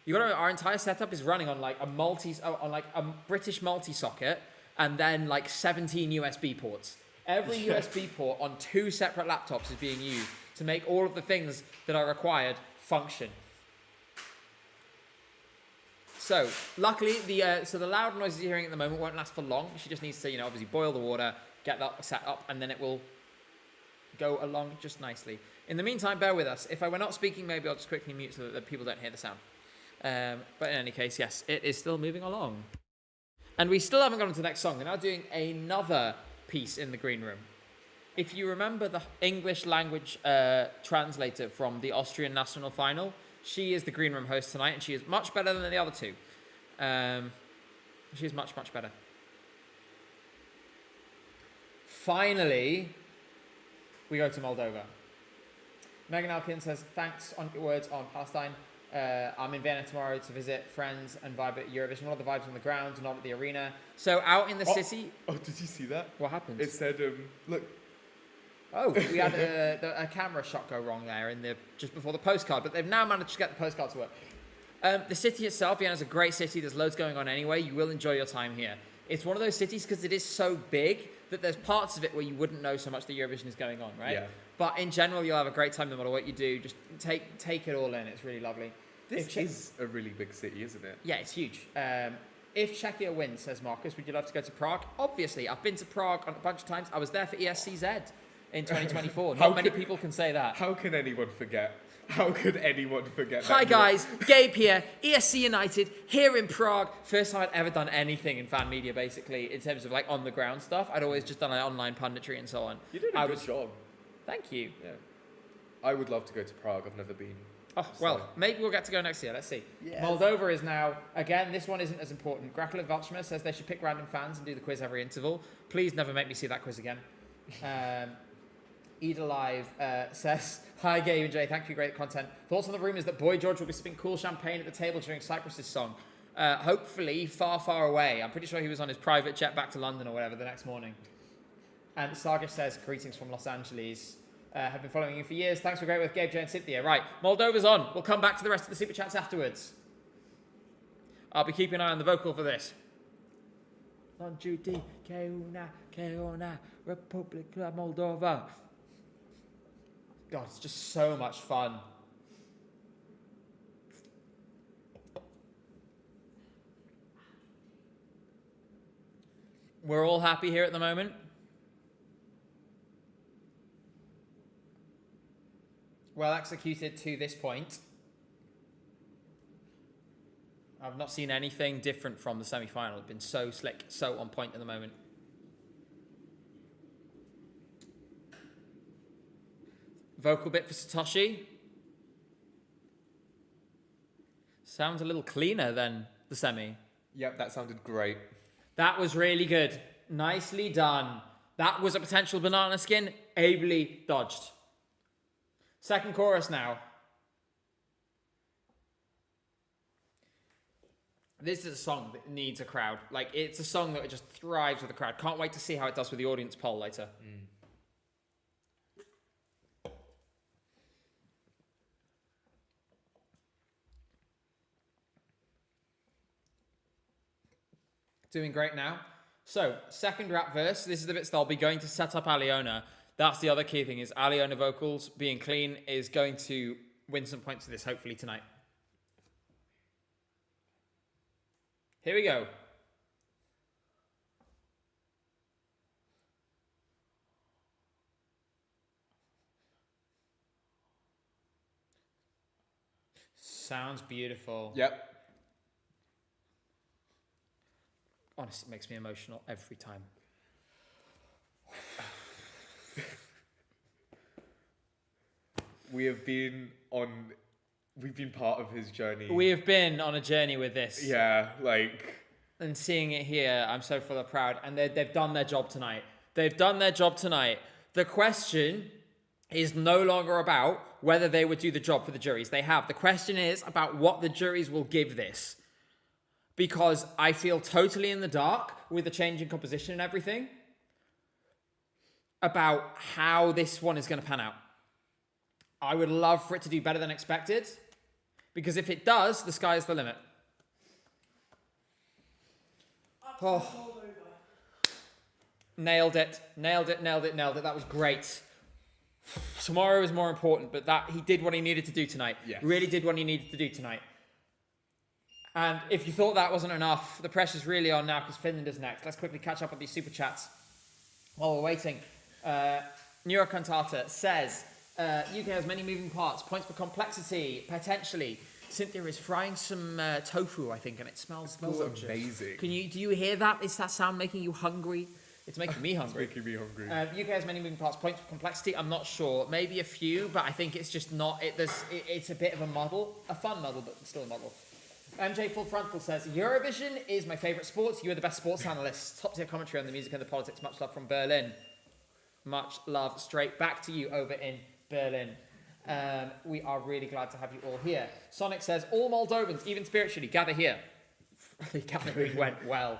You got to know, our entire setup is running on like a British multi-socket and then like 17 USB ports. Every USB port on 2 separate laptops is being used to make all of the things that are required function. So, luckily, the loud noises you're hearing at the moment won't last for long. She just needs to, obviously boil the water, get that set up, and then it will go along just nicely. In the meantime, bear with us. If I were not speaking, maybe I'll just quickly mute so that people don't hear the sound. But in any case, yes, it is still moving along. And we still haven't gone to the next song. We're now doing another piece in the green room. If you remember the English language translator from the Austrian national final, she is the green room host tonight, and she is much better than the other two. She is much, much better. Finally, we go to Moldova. Megan Alkin says, thanks on your words on Palestine. I'm in Vienna tomorrow to visit friends and vibe at Eurovision. One of the vibes on the ground, not at the arena. So out in the city... Oh, did you see that? What happened? It said, look... Oh, we had a camera shot go wrong there just before the postcard, but they've now managed to get the postcard to work. The city itself, Vienna is a great city. There's loads going on anyway. You will enjoy your time here. It's one of those cities because it is so big that there's parts of it where you wouldn't know so much the Eurovision is going on, right? Yeah. But in general, you'll have a great time no matter what you do. Just take it all in. It's really lovely. This is a really big city, isn't it? Yeah, it's huge. If Czechia wins, says Marcus, would you love to go to Prague? Obviously, I've been to Prague a bunch of times. I was there for ESCZ in 2024. Not many people can say that. How can anyone forget? How could anyone forget that? Hi guys, Gabe here, ESC United, here in Prague. First time I'd ever done anything in fan media, basically, in terms of like on the ground stuff. I'd always just done like online punditry and so on. You did a good job. Thank you. Yeah. I would love to go to Prague. I've never been. Oh, well, maybe we'll get to go next year. Let's see. Yes. Moldova is now, again, this one isn't as important. Grakula Valchma says they should pick random fans and do the quiz every interval. Please never make me see that quiz again. Eid Alive says, hi Gabe and Jay, thank you, great content. Thoughts on the rumours that Boy George will be sipping cool champagne at the table during Cyprus's song? Hopefully far, far away. I'm pretty sure he was on his private jet back to London or whatever the next morning. And Sargesh says, greetings from Los Angeles. Have been following you for years. Thanks for great with Gabe, Jay and Cynthia. Right, Moldova's on. We'll come back to the rest of the super chats afterwards. I'll be keeping an eye on the vocal for this. Non giudica una che una Repubblica Moldova. God, it's just so much fun. We're all happy here at the moment. Well executed to this point. I've not seen anything different from the semi-final. It's been so slick, so on point at the moment. Vocal bit for Satoshi. Sounds a little cleaner than the semi. Yep, that sounded great. That was really good. Nicely done. That was a potential banana skin, ably dodged. Second chorus now. This is a song that needs a crowd. Like, it's a song that just thrives with a crowd. Can't wait to see how it does with the audience poll later. Doing great now. So, second rap verse. This is the bits that I'll be going to set up Aliona. That's the other key thing, is Aliona vocals being clean is going to win some points for this, hopefully, tonight. Here we go. Sounds beautiful. Yep. Honestly, it makes me emotional every time. We've been part of his journey. We have been on a journey with this. Yeah, like... And seeing it here, I'm so full of proud. And they've done their job tonight. They've done their job tonight. The question is no longer about whether they would do the job for the juries. They have. The question is about what the juries will give this. Because I feel totally in the dark with the change in composition and everything about how this one is going to pan out. I would love for it to do better than expected, because if it does, the sky is the limit. Oh. Nailed it. That was great. Tomorrow is more important, but that he did what he needed to do tonight. Yes. Really did what he needed to do tonight. And if you thought that wasn't enough, the pressure's really on now because Finland is next. Let's quickly catch up with these super chats while we're waiting. Neurocantata says, UK has many moving parts. Points for complexity, potentially. Cynthia is frying some tofu, I think, and it smells gorgeous. Amazing. Do you hear that? Is that sound making you hungry? It's making me hungry. It's making me hungry. UK has many moving parts. Points for complexity, I'm not sure. Maybe a few, but I think it's just not. It's a bit of a muddle. A fun muddle, but still a muddle. MJ Full Frontal says, Eurovision is my favourite sport. You are the best sports analysts. Top tier commentary on the music and the politics. Much love from Berlin. Much love straight back to you over in Berlin. We are really glad to have you all here. Sonic says, all Moldovans, even spiritually, gather here. The gathering went well.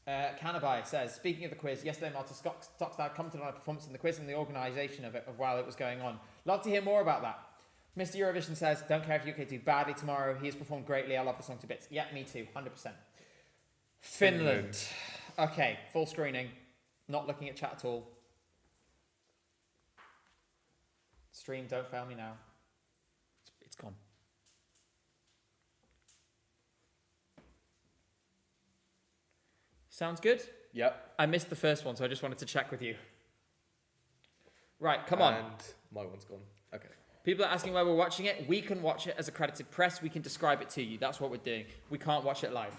Canabai says, speaking of the quiz, yesterday Martin Stockstad commented on a performance in the quiz and the organisation of it while it was going on. Love to hear more about that. Mr. Eurovision says, don't care if UK do badly tomorrow. He has performed greatly. I love the song to bits. Yeah, me too. 100%. Finland. Okay, full screening. Not looking at chat at all. Stream, don't fail me now. It's gone. Sounds good? Yep. I missed the first one, so I just wanted to check with you. Right, come on. And my one's gone. Okay. People are asking why we're watching it. We can watch it as accredited press. We can describe it to you. That's what we're doing. We can't watch it live.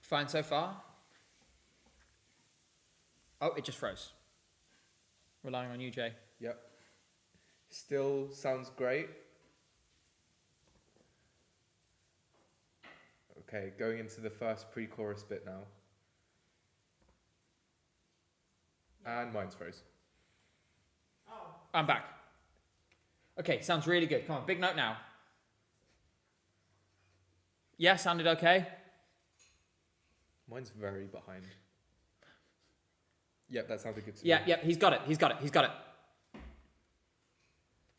Fine so far? Oh, it just froze. Relying on you, Jay. Yep. Still sounds great. Okay, going into the first pre-chorus bit now. And mine's froze. I'm back. Okay, sounds really good. Come on, big note now. Yeah, sounded okay. Mine's very behind. Yep, that sounded good to Yeah, me. yeah, he's got it. He's got it. He's got it.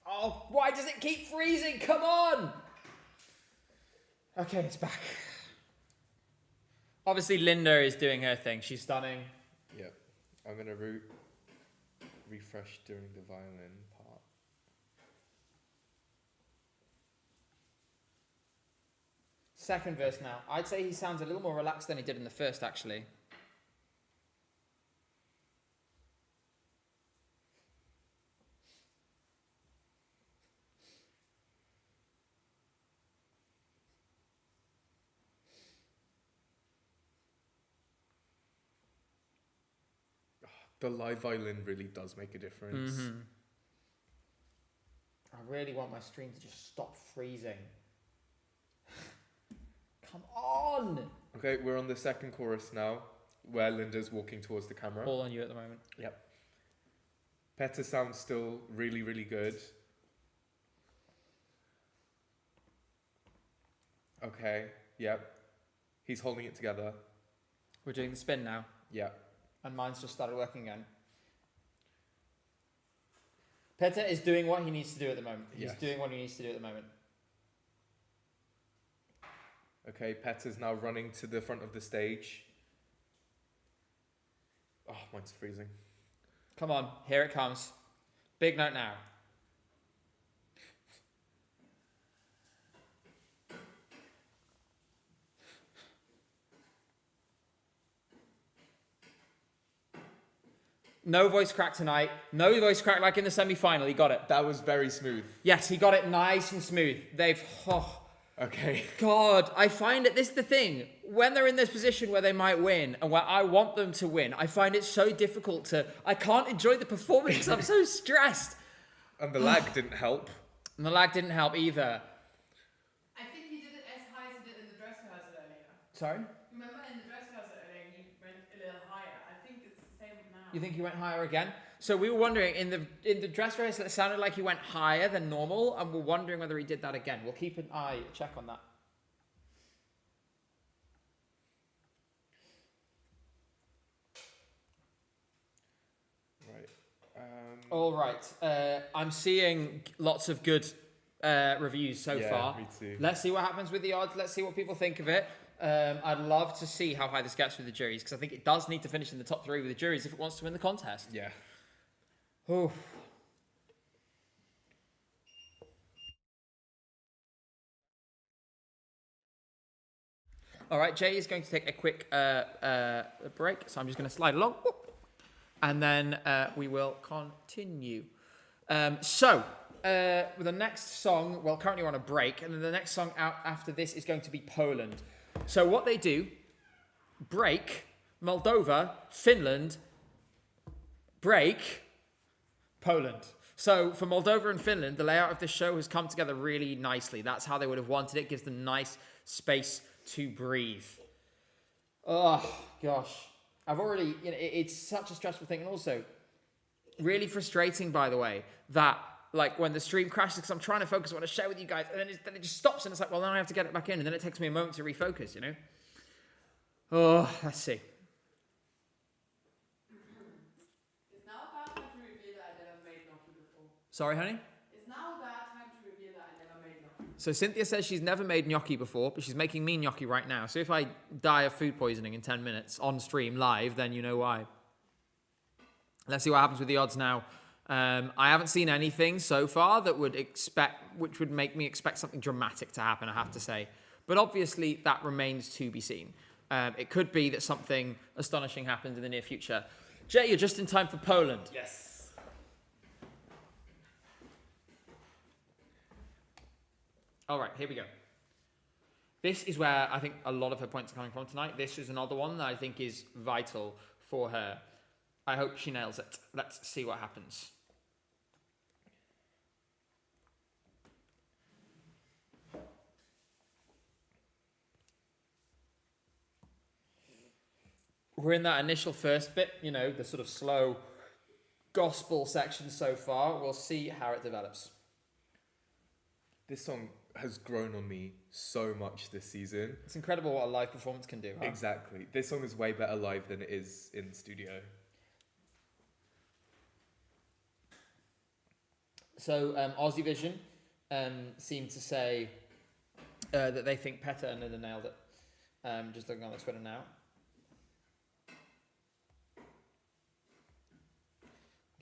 Oh, why does it keep freezing? Come on! Okay, it's back. Obviously, Linda is doing her thing. She's stunning. Yep. I'm gonna refresh during the violin part. Second verse now. I'd say he sounds a little more relaxed than he did in the first, actually. The live violin really does make a difference. I really want my stream to just stop freezing. Come on! Okay, we're on the second chorus now, where Linda's walking towards the camera. All on you at the moment. Yep. Petter sounds still really, really good. Okay, yep. He's holding it together. We're doing the spin now, Yep. and mine's just started working again. Petter is doing what he needs to do at the moment. He's Yes. doing what he needs to do at the moment. Okay, Petter's now running to the front of the stage. Oh, mine's freezing. Come on, here it comes. Big note now. No voice crack tonight. No voice crack like in the semi-final. He got it. That was very smooth. Yes, he got it nice and smooth. Okay. God, I find it, this is the thing, when they're in this position where they might win and where I want them to win, I find it so difficult I can't enjoy the performance because I'm so stressed. And the lag didn't help. And the lag didn't help either. I think he did it as high as he did in the dress rehearsal earlier. Sorry? Remember in the dress rehearsal earlier, he went a little higher. I think it's the same now. You think he went higher again? So we were wondering, in the dress rehearsal, it sounded like he went higher than normal, and we're wondering whether he did that again. We'll keep an eye, check on that. Right. All right. I'm seeing lots of good reviews so Yeah, far. me too. Let's see what happens with the odds. Let's see what people think of it. I'd love to see how high this gets with the juries, because I think it does need to finish in the top 3 with the juries if it wants to win the contest. Yeah. Oh. All right, Jay is going to take a quick break, so I'm just going to slide along, and then we will continue. So, with the next song, well, currently we're on a break, and then the next song out after this is going to be Poland. So what they do, break, Moldova, Finland, break, Poland. So for Moldova and Finland, the layout of this show has come together really nicely. That's how they would have wanted it. Gives them nice space to breathe. Oh, gosh. I've already, it's such a stressful thing. And also, really frustrating, by the way, that, like, when the stream crashes, because I'm trying to focus on what I share with you guys, and then it just stops, and it's like, well, then I have to get it back in, and then it takes me a moment to refocus, Oh, let's see. It's now a bad time to reveal that I never made gnocchi before. Sorry, honey? It's now a bad time to reveal that I never made gnocchi. So Cynthia says she's never made gnocchi before, but she's making me gnocchi right now. So if I die of food poisoning in 10 minutes on stream live, then you know why. Let's see what happens with the odds now. I haven't seen anything so far which would make me expect something dramatic to happen, I have to say. But obviously that remains to be seen. It could be that something astonishing happens in the near future. Jay, you're just in time for Poland. Yes. All right, here we go. This is where I think a lot of her points are coming from tonight. This is another one that I think is vital for her. I hope she nails it. Let's see what happens. We're in that initial first bit, the sort of slow gospel section so far. We'll see how it develops. This song has grown on me so much this season. It's incredible what a live performance can do, huh? Exactly. This song is way better live than it is in studio. So Aussie Vision seemed to say that they think Peta and Linda nailed it. Just looking on the Twitter now.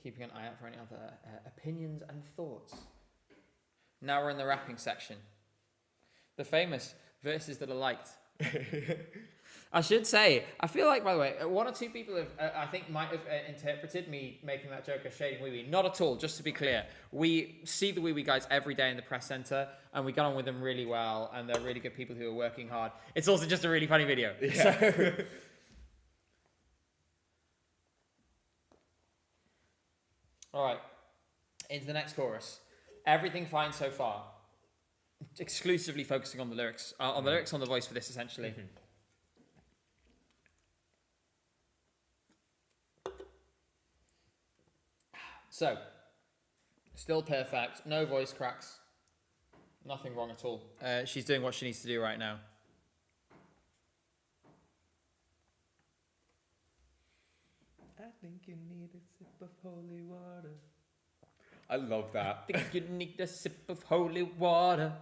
Keeping an eye out for any other opinions and thoughts. Now we're in the rapping section. The famous verses that are liked. I should say, I feel like, by the way, one or two people have, I think, might have interpreted me making that joke as shading Wee Wee. Not at all, just to be clear. We see the Wee Wee guys every day in the press centre, and we get on with them really well, and they're really good people who are working hard. It's also just a really funny video. Yeah. So, all right, into the next chorus. Everything fine so far. Exclusively focusing on the lyrics, on the voice for this, essentially. Mm-hmm. So, still perfect, no voice cracks, nothing wrong at all. She's doing what she needs to do right now. I think you need a sip of holy water. I love that. I think you need a sip of holy water.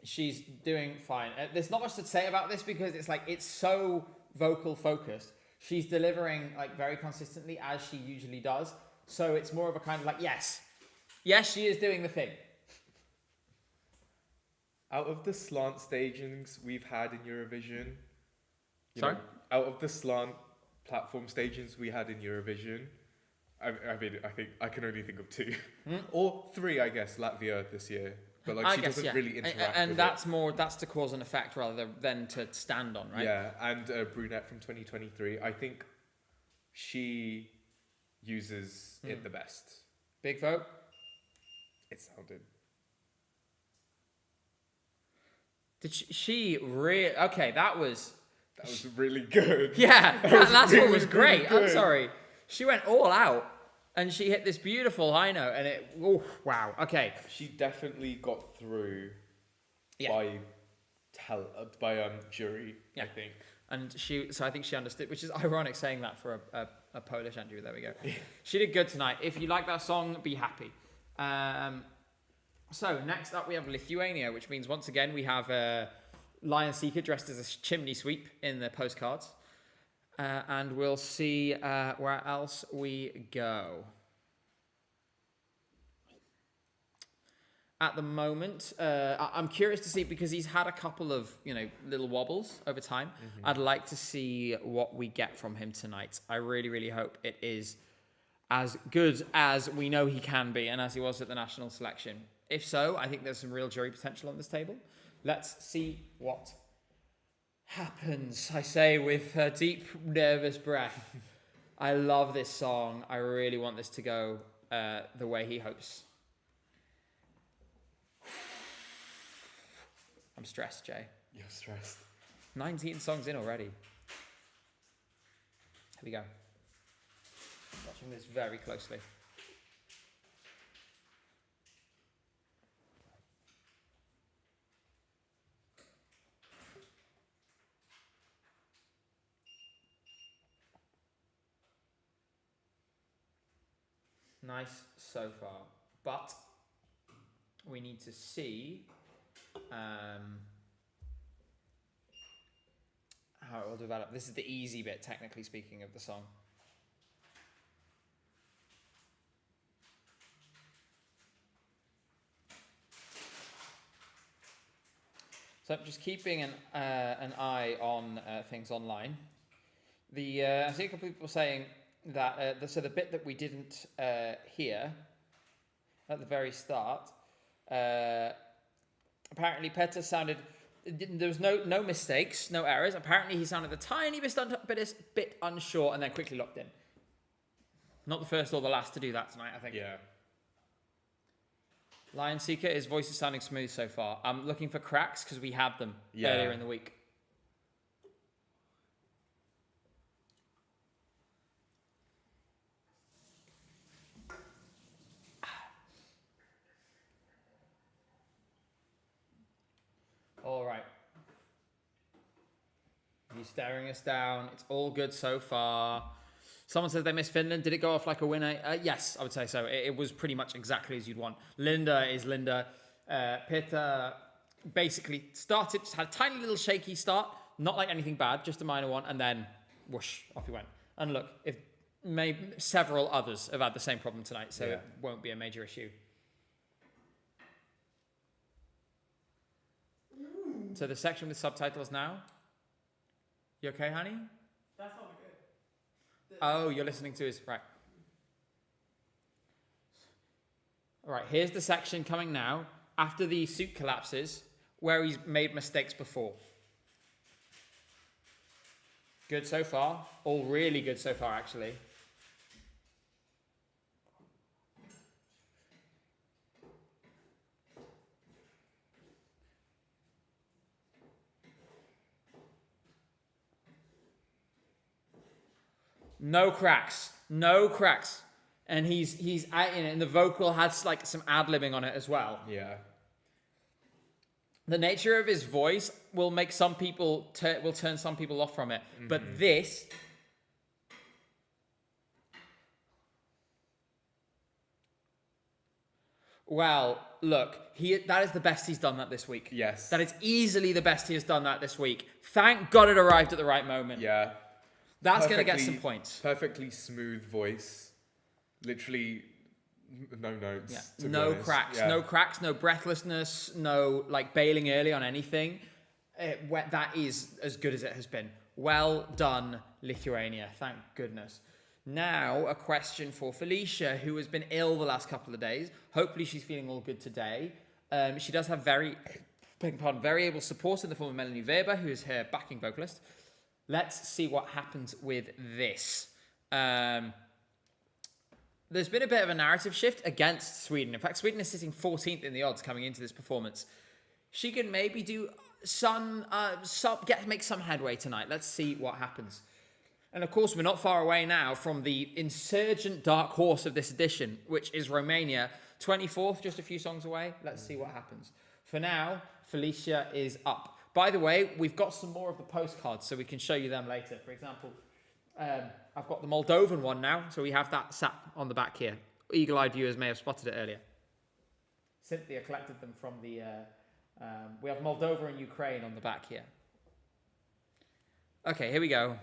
She's doing fine. There's not much to say about this because it's like, it's so vocal focused. She's delivering like very consistently as she usually does. So it's more of a kind of like, yes, she is doing the thing. Out of the slant stagings we've had in Eurovision, Sorry? Out of the slant platform stagings we had in Eurovision, I mean, I think I can only think of two or three, I guess. Latvia this year, but like she doesn't really interact. And with that's more to cause an effect rather than to stand on, right? Yeah, and Brunette from 2023. I think she uses it the best. Big vote. It sounded. Did she really? Okay, that was really good. Yeah, that last really, one was great. really good. I'm sorry. She went all out and she hit this beautiful high note and it, oh, wow. Okay. She definitely got through by jury, I think. And so I think she understood, which is ironic saying that for a Polish Andrew. There we go. She did good tonight. If you like that song, be happy. So next up we have Lithuania, which means once again we have Lion Seeker dressed as a chimney sweep in the postcards. And we'll see where else we go. At the moment, I'm curious to see, because he's had a couple of, little wobbles over time. Mm-hmm. I'd like to see what we get from him tonight. I really, really hope it is as good as we know he can be and as he was at the national selection. If so, I think there's some real jury potential on this table. Let's see what happens, I say with a deep, nervous breath. I love this song. I really want this to go the way he hopes. I'm stressed, Jay. You're stressed. 19 songs in already. Here we go. Watching this very closely. Nice so far, but we need to see how it will develop. This is the easy bit, technically speaking, of the song. So just keeping an eye on things online. I see a couple of people saying that so the bit that we didn't hear at the very start, apparently Petter sounded, there was no mistakes, no errors. Apparently he sounded a tiny bit unsure and then quickly locked in. Not the first or the last to do that tonight, I think. Yeah. Lion Seeker, his voice is sounding smooth so far. I'm looking for cracks because we had them earlier in the week. All right. He's staring us down. It's all good so far. Someone says they missed Finland. Did it go off like a winner? Yes, I would say so. It was pretty much exactly as you'd want. Linda is Linda. Peter basically started, just had a tiny little shaky start. Not like anything bad, just a minor one. And then whoosh, off he went. And look, if maybe several others have had the same problem tonight, so it won't be a major issue. So the section with subtitles now. You okay, honey? That's not good. Oh, you're listening to his... Right. All right, here's the section coming now, after the suit collapses, where he's made mistakes before. Good so far. All really good so far, actually. No cracks. No cracks. And he's out in it, and the vocal has like some ad-libbing on it as well. Yeah. The nature of his voice will make some people will turn some people off from it. But this, well, look, that is the best he's done that this week. Yes. That is easily the best he has done that this week. Thank God it arrived at the right moment. Yeah. That's going to get some points. Perfectly smooth voice. Literally no notes. Yeah. To be No honest. cracks, Yeah. no cracks, no breathlessness, no like bailing early on anything. That is as good as it has been. Well done, Lithuania. Thank goodness. Now, a question for Felicia, who has been ill the last couple of days. Hopefully she's feeling all good today. She does have very able support in the form of Melanie Weber, who is her backing vocalist. Let's see what happens with this. There's been a bit of a narrative shift against Sweden. In fact, Sweden is sitting 14th in the odds coming into this performance. She can maybe do make some headway tonight. Let's see what happens. And of course, we're not far away now from the insurgent dark horse of this edition, which is Romania. 24th, just a few songs away. Let's see what happens. For now, Felicia is up. By the way, we've got some more of the postcards, so we can show you them later. For example, I've got the Moldovan one now, so we have that sat on the back here. Eagle-eyed viewers may have spotted it earlier. Cynthia collected them from the... we have Moldova and Ukraine on the back here. Okay, here we go.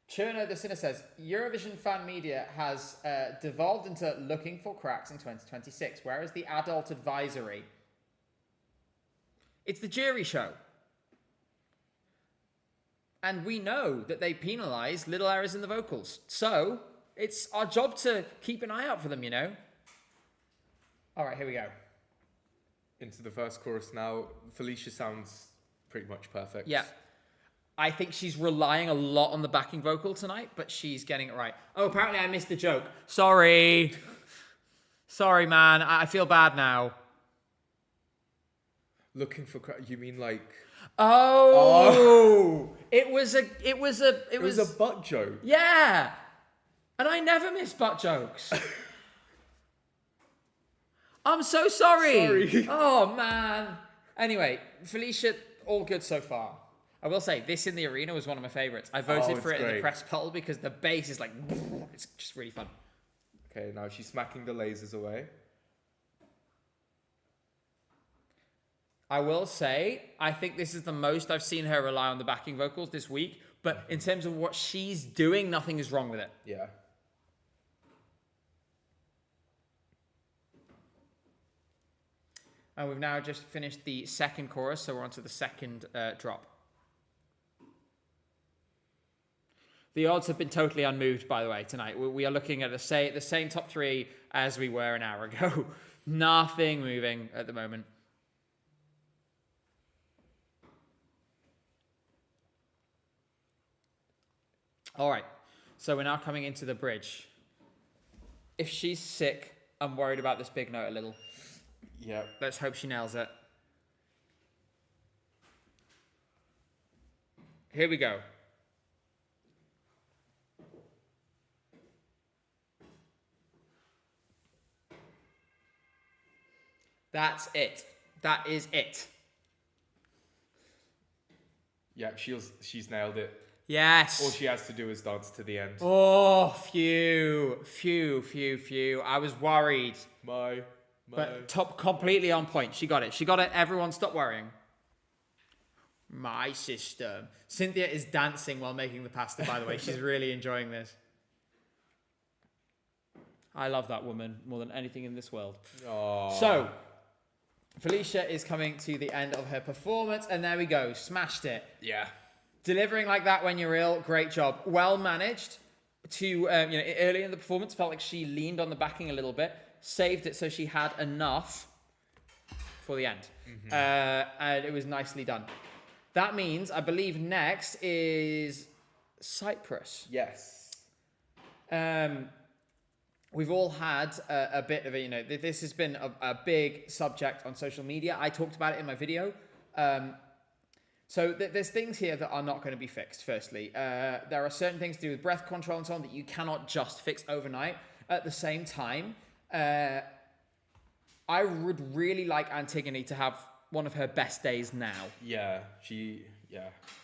Cherno the Sinner says, Eurovision fan media has devolved into looking for cracks in 2026. Where is the adult advisory? It's the jury show. And we know that they penalise little errors in the vocals. So, it's our job to keep an eye out for them, you know? All right, here we go. Into the first chorus now. Felicia sounds pretty much perfect. Yeah. I think she's relying a lot on the backing vocal tonight, but she's getting it right. Oh, apparently I missed the joke. Sorry. Sorry, man. I feel bad now. Looking for you mean like Oh. It was a butt joke. Yeah. And I never miss butt jokes. I'm so sorry. Sorry. Oh, man. Anyway, Felicia, all good so far. I will say, this in the arena was one of my favourites. I voted for it in the press poll because the bass is like... It's just really fun. Okay, now she's smacking the lasers away. I will say, I think this is the most I've seen her rely on the backing vocals this week. But in terms of what she's doing, nothing is wrong with it. Yeah. And we've now just finished the second chorus, so we're on to the second drop. The odds have been totally unmoved, by the way, tonight. We are looking at the same top three as we were an hour ago. Nothing moving at the moment. All right, so we're now coming into the bridge. If she's sick, I'm worried about this big note a little. Yeah. Let's hope she nails it. Here we go. That's it. That is it. Yeah, she's nailed it. Yes. All she has to do is dance to the end. Oh, phew. I was worried. But But completely on point. She got it. Everyone stop worrying. My system. Cynthia is dancing while making the pasta, by the way. She's really enjoying this. I love that woman more than anything in this world. Aww. So, Felicia is coming to the end of her performance, and there we go. Smashed it. Yeah. Delivering like that when you're ill, great job. Well managed to, early in the performance, felt like she leaned on the backing a little bit, saved it so she had enough for the end. And it was nicely done. That means, I believe, next is Cyprus. Yes. We've all had a bit of a, this has been a big subject on social media. I talked about it in my video. So there's things here that are not going to be fixed, firstly. There are certain things to do with breath control and so on that you cannot just fix overnight. At the same time, I would really like Antigone to have one of her best days now. Yeah,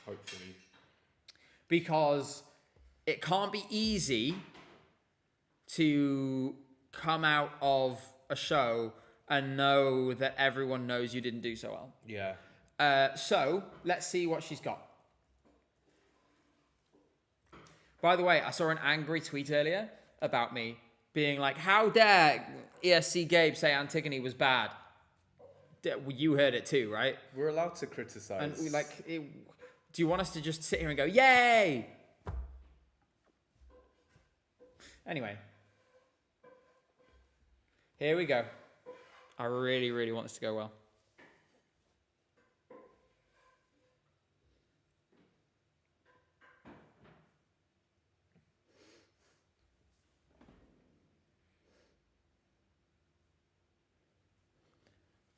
hopefully. Because it can't be easy to come out of a show and know that everyone knows you didn't do so well. Yeah. So, let's see what she's got. By the way, I saw an angry tweet earlier about me being like, how dare ESC Gabe say Antigone was bad? You heard it too, right? We're allowed to criticize. And we do you want us to just sit here and go, yay? Anyway. Here we go. I really, really want this to go well.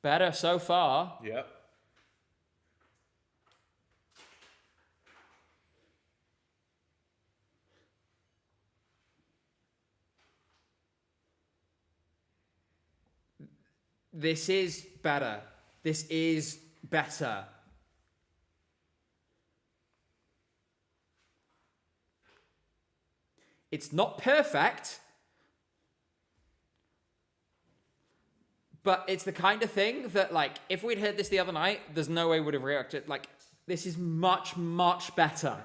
Better so far. Yep. This is better. This is better. It's not perfect, but it's the kind of thing that, if we'd heard this the other night, there's no way we would have reacted. This is much, much better.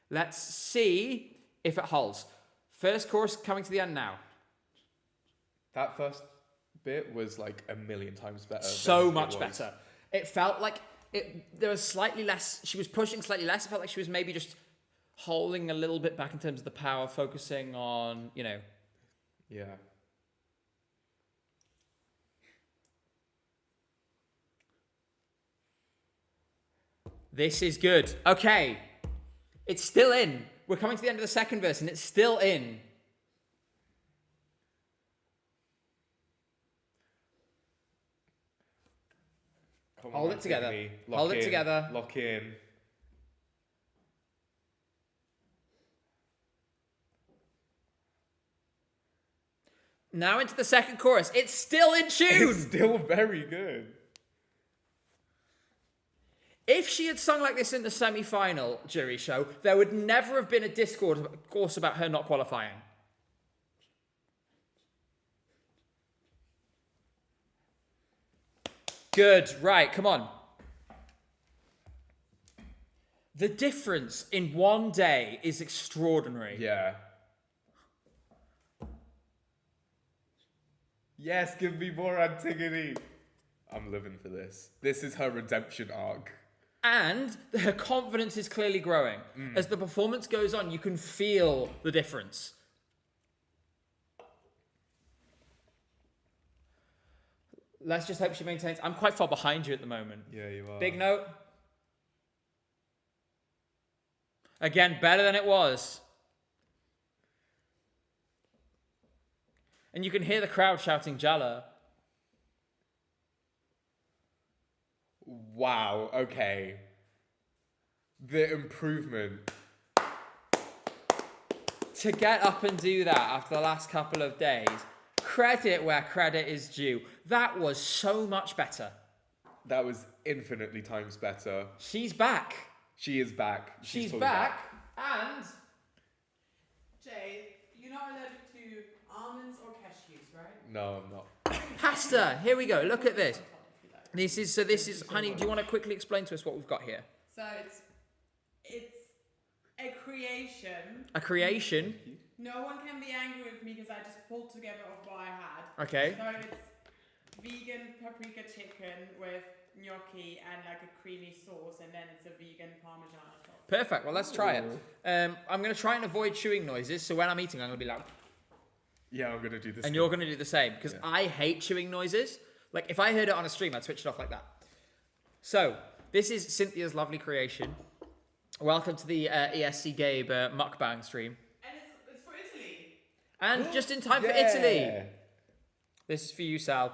Let's see if it holds. First chorus coming to the end now. That first bit was a million times better. So much better. It felt like there was slightly less, she was pushing slightly less. It felt like she was maybe just holding a little bit back in terms of the power, focusing on, Yeah. This is good. Okay. It's still in. We're coming to the end of the second verse and it's still in. Hold it together. Hold it together. Lock in. Now into the second chorus. It's still in tune. It's still very good. If she had sung like this in the semi-final jury show, there would never have been a discourse about her not qualifying. Good. Right, come on. The difference in one day is extraordinary. Yeah. Yes, give me more Antigone. I'm living for this. This is her redemption arc. And her confidence is clearly growing. As the performance goes on, you can feel the difference. Let's just hope she maintains. I'm quite far behind you at the moment. Yeah, you are. Big note. Again, better than it was. And you can hear the crowd shouting Jala. Wow, okay. The improvement. To get up and do that after the last couple of days, Credit where credit is due. That was so much better. That was infinitely times better. She's back. She is back. She's fully back. And Jay, you're not allergic to almonds or cashews, right? No, I'm not. pasta. Here we go. Look at this. This is honey, do you want to quickly explain to us what we've got here? So it's a creation. A creation. No one can be angry with me because I just pulled together of what I had. Okay. So it's vegan paprika chicken with gnocchi and like a creamy sauce, and then it's a vegan parmesan on top. Perfect. Well, let's try it. I'm going to try and avoid chewing noises. So when I'm eating, I'm going to be like, Yeah, I'm gonna do this. and you're going to do the same because Yeah. I hate chewing noises. Like if I heard it on a stream, I'd switch it off like that. So this is Cynthia's lovely creation. Welcome to the ESC Gabe mukbang stream. And it's for Italy. And just in time for Italy. This is for you, Sal.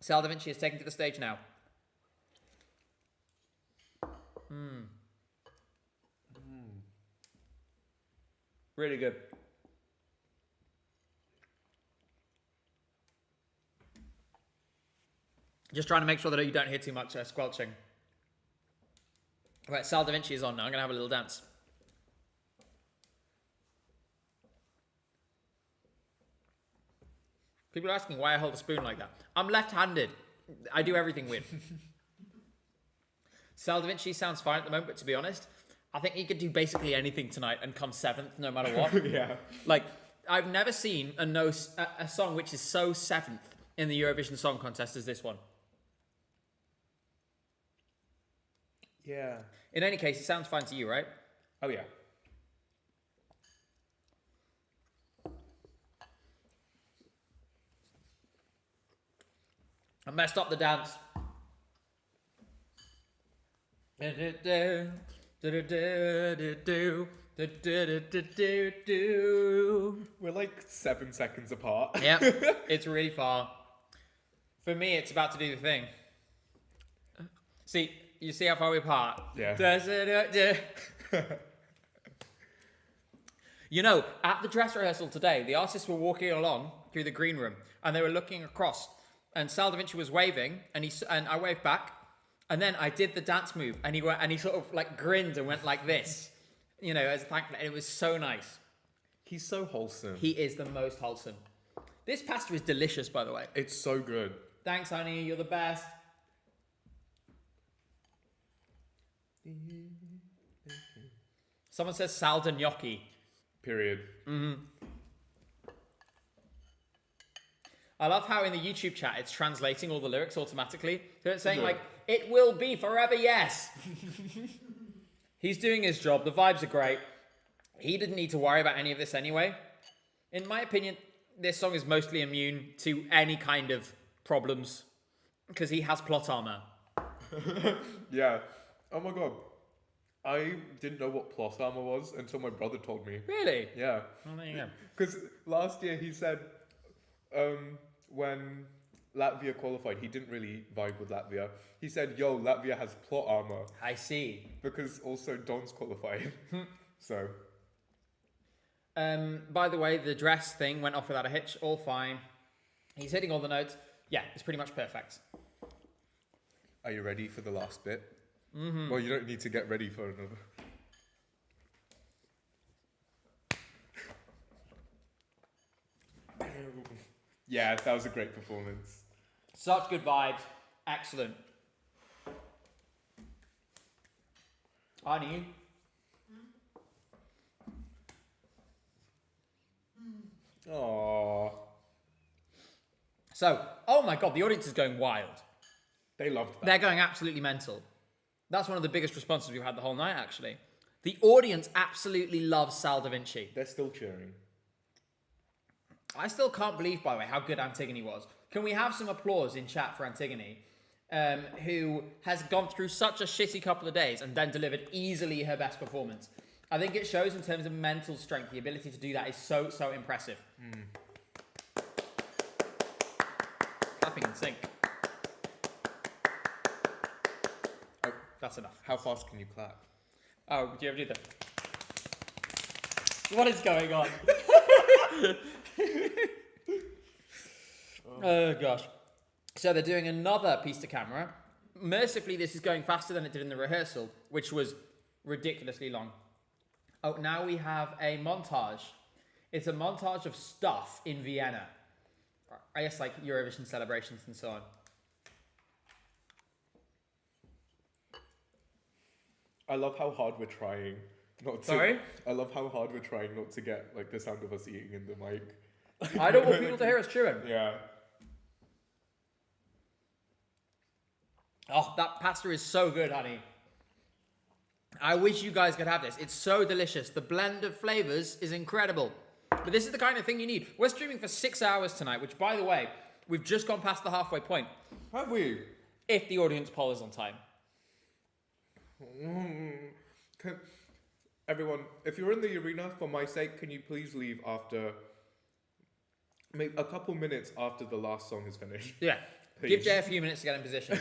Sal Da Vinci is taken to the stage now. Really good. Just trying to make sure that you don't hear too much squelching. Right, Sal Da Vinci is on now. I'm going to have a little dance. People are asking why I hold a spoon like that. I'm left-handed. I do everything weird. Sal Da Vinci sounds fine at the moment, but to be honest, I think he could do basically anything tonight and come 7th no matter what. Yeah. Like, I've never seen a song which is so 7th in the Eurovision Song Contest as this one. Yeah. In any case, it sounds fine to you, right? Oh yeah. I messed up the dance. We're like 7 seconds apart. Yep, it's really far. For me, it's about to do the thing. See, you see how far we apart? Yeah. You know, at the dress rehearsal today, the artists were walking along through the green room, and they were looking across, and Sal Da Vinci was waving, and I waved back, and then I did the dance move, and he sort of like grinned and went like this, you know, as a thank you. And it was so nice. He's so wholesome. He is the most wholesome. This pasta is delicious, by the way. It's so good. Thanks, honey. You're the best. Someone says Sal Da Gnocchi. Period. I love how in the YouTube chat it's translating all the lyrics automatically. So it's saying like, it will be forever, yes. He's doing his job. The vibes are great. He didn't need to worry about any of this anyway. In my opinion, this song is mostly immune to any kind of problems because he has plot armor. Yeah. Oh my god. I didn't know what plot armor was until my brother told me. Really? Yeah. Well, there you go. Because last year he said when Latvia qualified, he didn't really vibe with Latvia. He said, yo, Latvia has plot armor. I see. Because also Don's qualified. So. By the way, the dress thing went off without a hitch. All fine. He's hitting all the notes. Yeah, it's pretty much perfect. Are you ready for the last bit? Mm-hmm. Well, you don't need to get ready for another. Yeah, that was a great performance. Such good vibes. Excellent. Honey. Aww. So, oh my god, the audience is going wild. They loved that. They're going absolutely mental. That's one of the biggest responses we've had the whole night, actually. The audience absolutely loves Sal Da Vinci. They're still cheering. I still can't believe, by the way, how good Antigone was. Can we have some applause in chat for Antigone, who has gone through such a shitty couple of days and then delivered easily her best performance? I think it shows in terms of mental strength. The ability to do that is so, so impressive. Clapping in sync. Oh, that's enough. How fast can you clap? Oh, do you ever do that? What is going on? Oh gosh. So they're doing another piece to camera. Mercifully, this is going faster than it did in the rehearsal, which was ridiculously long. Oh, now we have a montage. It's a montage of stuff in Vienna. I guess like Eurovision celebrations and so on. I love how hard we're trying not to. Sorry? I love how hard we're trying not to get like the sound of us eating in the mic. I don't want people to hear us chewing. Yeah. Oh, that pasta is so good, honey. I wish you guys could have this. It's so delicious. The blend of flavors is incredible. But this is the kind of thing you need. We're streaming for 6 hours tonight, which, by the way, we've just gone past the halfway point. Have we? If the audience poll is on time. Everyone, if you're in the arena, for my sake, can you please leave after maybe a couple minutes after the last song is finished? Yeah. Please. Give Jay a few minutes to get in position.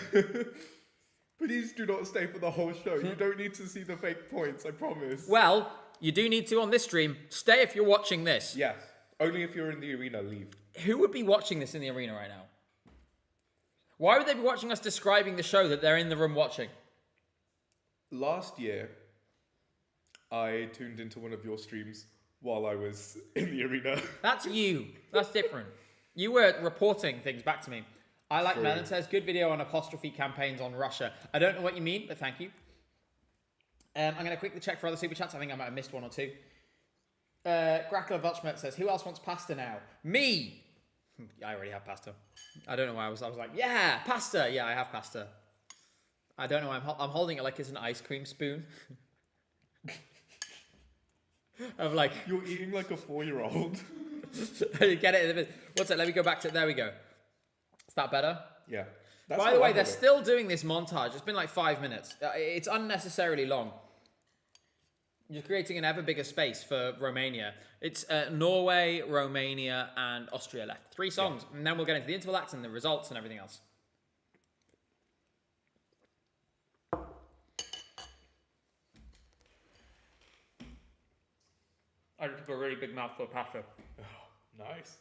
Please do not stay for the whole show. You don't need to see the fake points, I promise. Well, you do need to on this stream. Stay if you're watching this. Yes. Only if you're in the arena, leave. Who would be watching this in the arena right now? Why would they be watching us describing the show that they're in the room watching? Last year, I tuned into one of your streams while I was in the arena. That's you. That's different. You were reporting things back to me. I like True. Melon says, good video on apostrophe campaigns on Russia. I don't know what you mean, but thank you. I'm going to quickly check for other super chats. I think I might have missed one or two. Grackler Vachmet says, who else wants pasta now? Me! I already have pasta. I don't know why I was like, yeah, pasta. Yeah, I have pasta. I don't know why I'm holding it like it's an ice cream spoon. I'm like... You're eating like a 4-year-old. You get it? What's it? Let me go back to it. There we go. Is that better? Yeah. By the way, they're still doing this montage. It's been like 5 minutes. It's unnecessarily long. You're creating an ever bigger space for Romania. It's Norway, Romania, and Austria left. 3 songs. Yeah. And then we'll get into the interval acts and the results and everything else. I just took a really big mouthful of pasta. Oh, nice.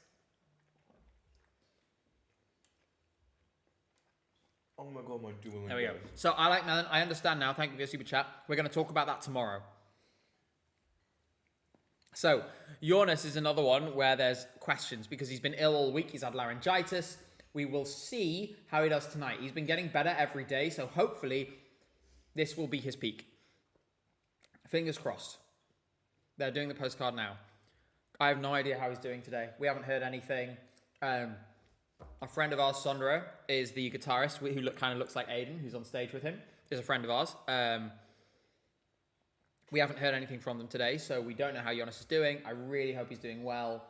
Oh my god, my Duolingo. There we go. So I like Melon. I understand now. Thank you for your super chat. We're going to talk about that tomorrow. So Jonas is another one where there's questions because he's been ill all week. He's had laryngitis. We will see how he does tonight. He's been getting better every day. So hopefully this will be his peak. Fingers crossed. They're doing the postcard now. I have no idea how he's doing today. We haven't heard anything. A friend of ours, Sondra, is the guitarist who kind of looks like Aiden, who's on stage with him, is a friend of ours. We haven't heard anything from them today, so we don't know how Jonas is doing. I really hope he's doing well.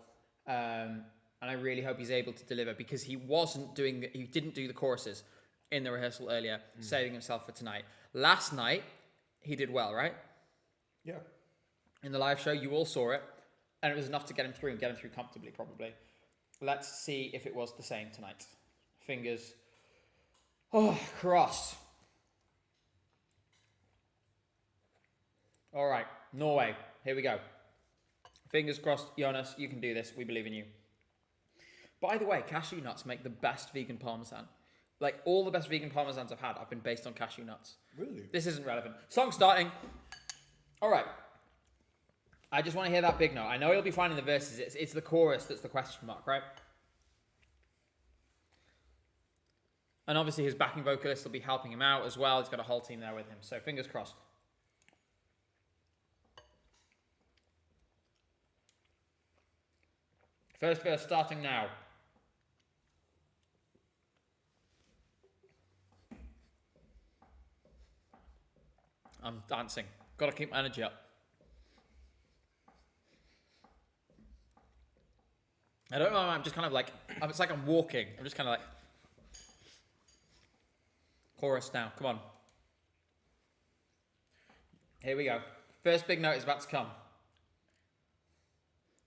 And I really hope he's able to deliver because he didn't do the choruses in the rehearsal earlier, saving himself for tonight. Last night, he did well, right? Yeah. In the live show, you all saw it, and it was enough to get him through comfortably, probably. Let's see if it was the same tonight. Fingers crossed. All right, Norway. Here we go. Fingers crossed, Jonas, you can do this. We believe in you. By the way, cashew nuts make the best vegan parmesan. Like, all the best vegan parmesans I've had have been based on cashew nuts. Really? This isn't relevant. Song starting. All right. I just want to hear that big note. I know he'll be finding the verses. It's the chorus that's the question mark, right? And obviously his backing vocalist will be helping him out as well. He's got a whole team there with him. So fingers crossed. First verse starting now. I'm dancing. Got to keep my energy up. I don't know, I'm just kind of like, it's like I'm walking. I'm just kind of like, chorus now, come on. Here we go. First big note is about to come.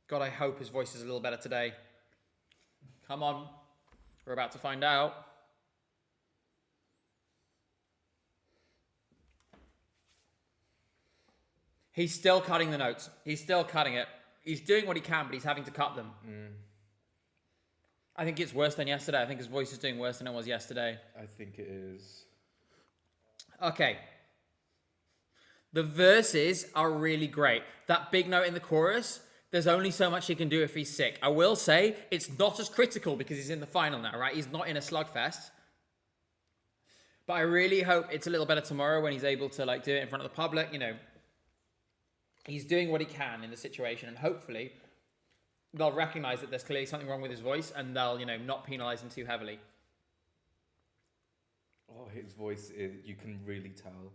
God, I hope his voice is a little better today. Come on. We're about to find out. He's still cutting the notes. He's still cutting it. He's doing what he can, but he's having to cut them. I think it's worse than yesterday. I think his voice is doing worse than it was yesterday. I think it is. Okay. The verses are really great. That big note in the chorus, there's only so much he can do if he's sick. I will say it's not as critical because he's in the final now, right? He's not in a slugfest. But I really hope it's a little better tomorrow when he's able to like do it in front of the public. You know, he's doing what he can in the situation, and hopefully they'll recognize that there's clearly something wrong with his voice, and they'll, you know, not penalize him too heavily. Oh, his voice is, you can really tell.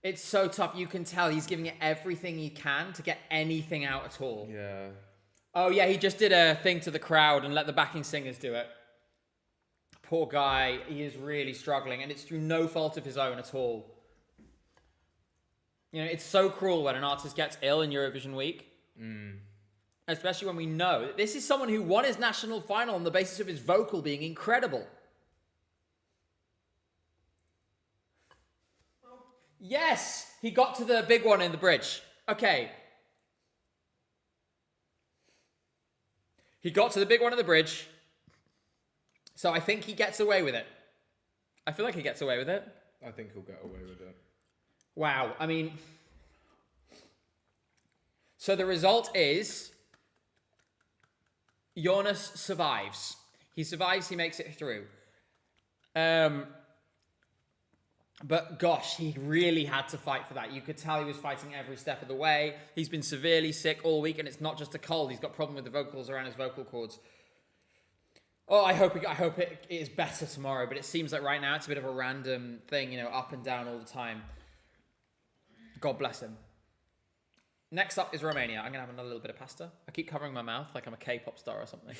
It's so tough. You can tell he's giving it everything he can to get anything out at all. Yeah. Oh, yeah, he just did a thing to the crowd and let the backing singers do it. Poor guy. He is really struggling, and it's through no fault of his own at all. You know, it's so cruel when an artist gets ill in Eurovision week. Especially when we know that this is someone who won his national final on the basis of his vocal being incredible. Yes, he got to the big one in the bridge. Okay. He got to the big one in the bridge. So I think he gets away with it. I feel like he gets away with it. I think he'll get away with it. Wow. I mean, so the result is Jonas survives. He survives, he makes it through. But gosh, he really had to fight for that. You could tell he was fighting every step of the way. He's been severely sick all week, and it's not just a cold. He's got a problem with the vocals around his vocal cords. Oh, I hope it is better tomorrow, but it seems like right now it's a bit of a random thing, you know, up and down all the time. God bless him. Next up is Romania. I'm going to have another little bit of pasta. I keep covering my mouth like I'm a K-pop star or something.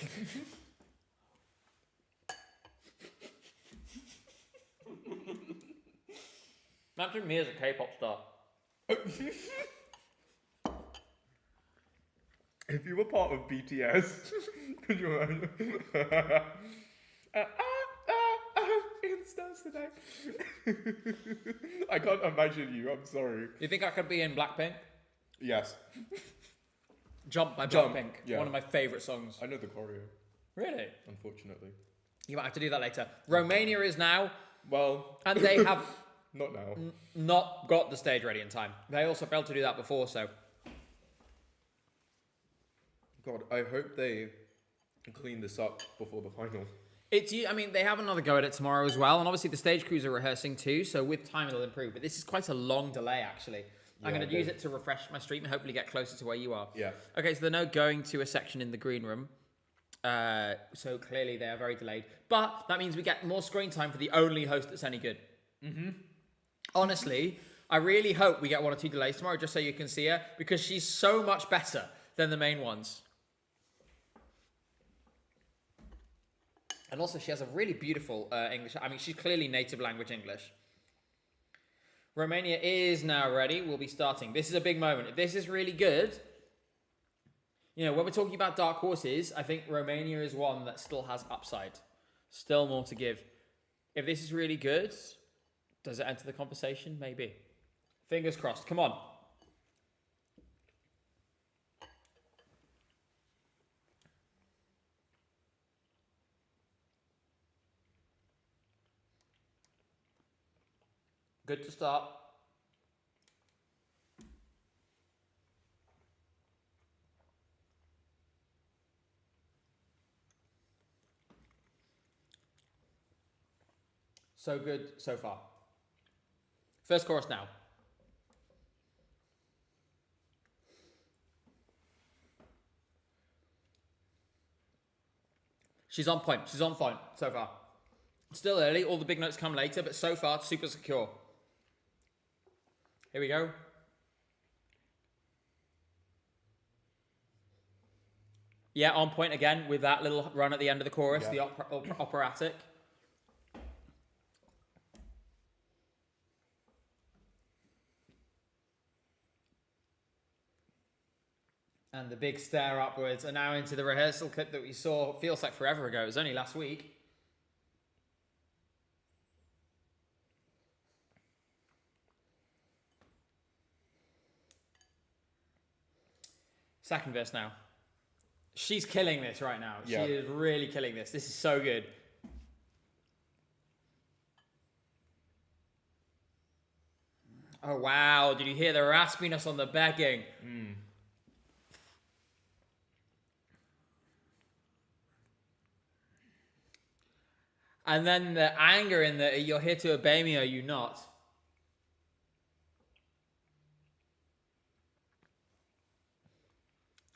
Imagine me as a K-pop star. If you were part of BTS, could you imagine? Instance today. I can't imagine you, I'm sorry. You think I could be in Blackpink? Yes, Jump by Jump, Blackpink. yeah. One of my favourite songs. I know the choreo, Really? unfortunately. You might have to do that later. Romania is now, Well, and they have not now. not got the stage ready in time. They also failed to do that before, so. God, I hope they clean this up before the final. I mean, they have another go at it tomorrow as well, and obviously the stage crews are rehearsing too, so with time it'll improve. But this is quite a long delay, actually. I'm Yeah, going to use it to refresh my stream and hopefully get closer to where you are. Yeah. Okay, so they're now going to a section in the green room. So clearly they are very delayed. But that means we get more screen time for the only host that's any good. Honestly, I really hope we get 1 or 2 delays tomorrow just so you can see her, because she's so much better than the main ones. And also, she has a really beautiful English. I mean, she's clearly native language English. Romania is now ready. We'll be starting. This is a big moment. If this is really good, you know, when we're talking about dark horses, I think Romania is one that still has upside. Still more to give. If this is really good, does it enter the conversation? Maybe. Fingers crossed. Come on. Good to start. So good so far. First chorus now. She's on point. She's on point so far. Still early. All the big notes come later, but so far, super secure. Here we go. Yeah, on point again with that little run at the end of the chorus, Yeah. the operatic. And the big stare upwards, and now into the rehearsal clip that we saw, feels like forever ago. It was only last week. Second verse now. She's killing this right now. Yeah. She is really killing this. This is so good. Oh, wow. Did you hear the raspiness on the begging? And then the anger in the, you're here to obey me, are you not?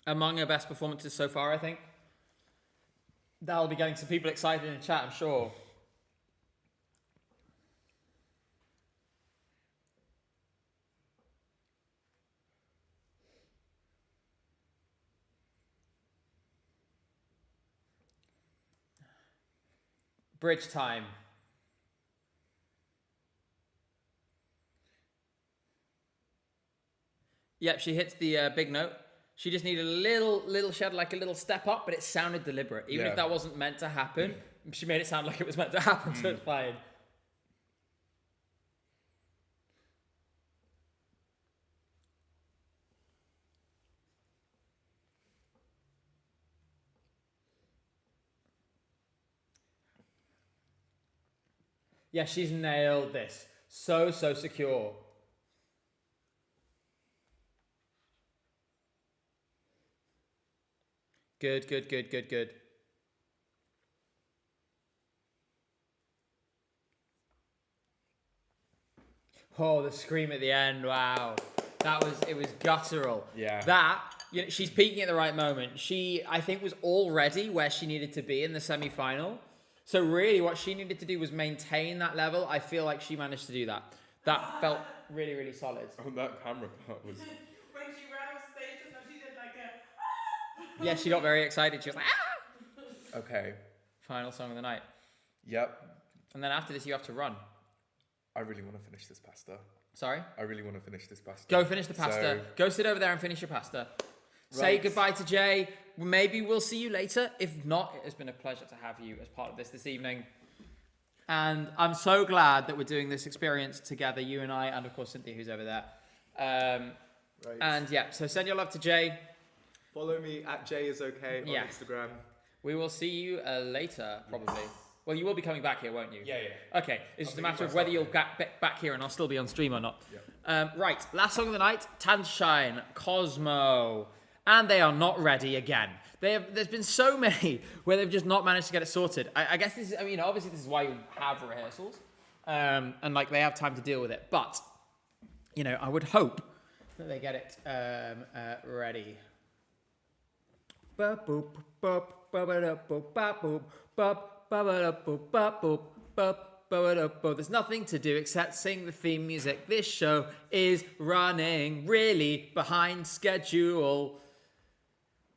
Among her best performances so far, I think. That'll be getting some people excited in the chat, I'm sure. Bridge time. Yep, she hits the big note. She just needed a little shed, like a little step up, but it sounded deliberate. Even if that wasn't meant to happen, she made it sound like it was meant to happen, so it's fine. Yeah, she's nailed this. So secure. Good. Oh, the scream at the end, wow. It was guttural. Yeah. That, you know, she's peaking at the right moment. She, I think, was already where she needed to be in the semi-final. So really what she needed to do was maintain that level. I feel like she managed to do that. That felt really solid. Oh, that camera part was... When she ran off stage, just now she did like a. Yeah, she got very excited. She was like, ah! Okay. Final song of the night. Yep. And then after this, you have to run. I really want to finish this pasta. Sorry? I really want to finish this pasta. Go finish the pasta. So- Go sit over there and finish your pasta. Say Right. goodbye to Jay. Maybe we'll see you later. If not, it has been a pleasure to have you as part of this evening. And I'm so glad that we're doing this experience together, you and I, and of course Cynthia, who's over there. Right. And yeah, so send your love to Jay. Follow me at JisOK on Yeah. Instagram. We will see you later, probably. Well, you will be coming back here, won't you? Yeah. Okay, it's just a think matter if of I whether start you'll get back here and I'll still be on stream or not. Yeah. Right, last song of the night, Tanshine, Cosmo. And they are not ready again. There's been so many where they've just not managed to get it sorted. I guess this is, I mean, obviously this is why you have rehearsals. And like they have time to deal with it. But, you know, I would hope that they get it ready. There's nothing to do except sing the theme music. This show is running really behind schedule.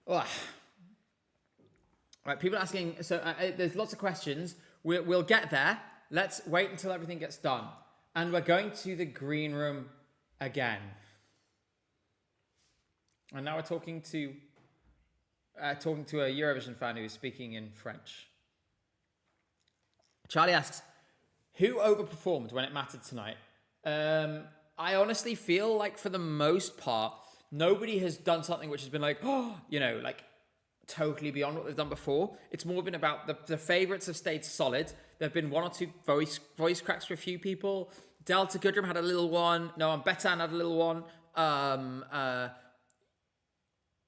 Ugh. Right, people asking, so there's lots of questions. We'll get there. Let's wait until everything gets done. And we're going to the green room again. And now we're talking to a Eurovision fan who's speaking in French. Charlie asks, who overperformed when it mattered tonight? I honestly feel like for the most part, nobody has done something which has been like, oh, you know, like totally beyond what they've done before. It's more been about the favourites have stayed solid. There have been one or two voice cracks for a few people. Delta Goodrum had a little one. Noam Betan had a little one.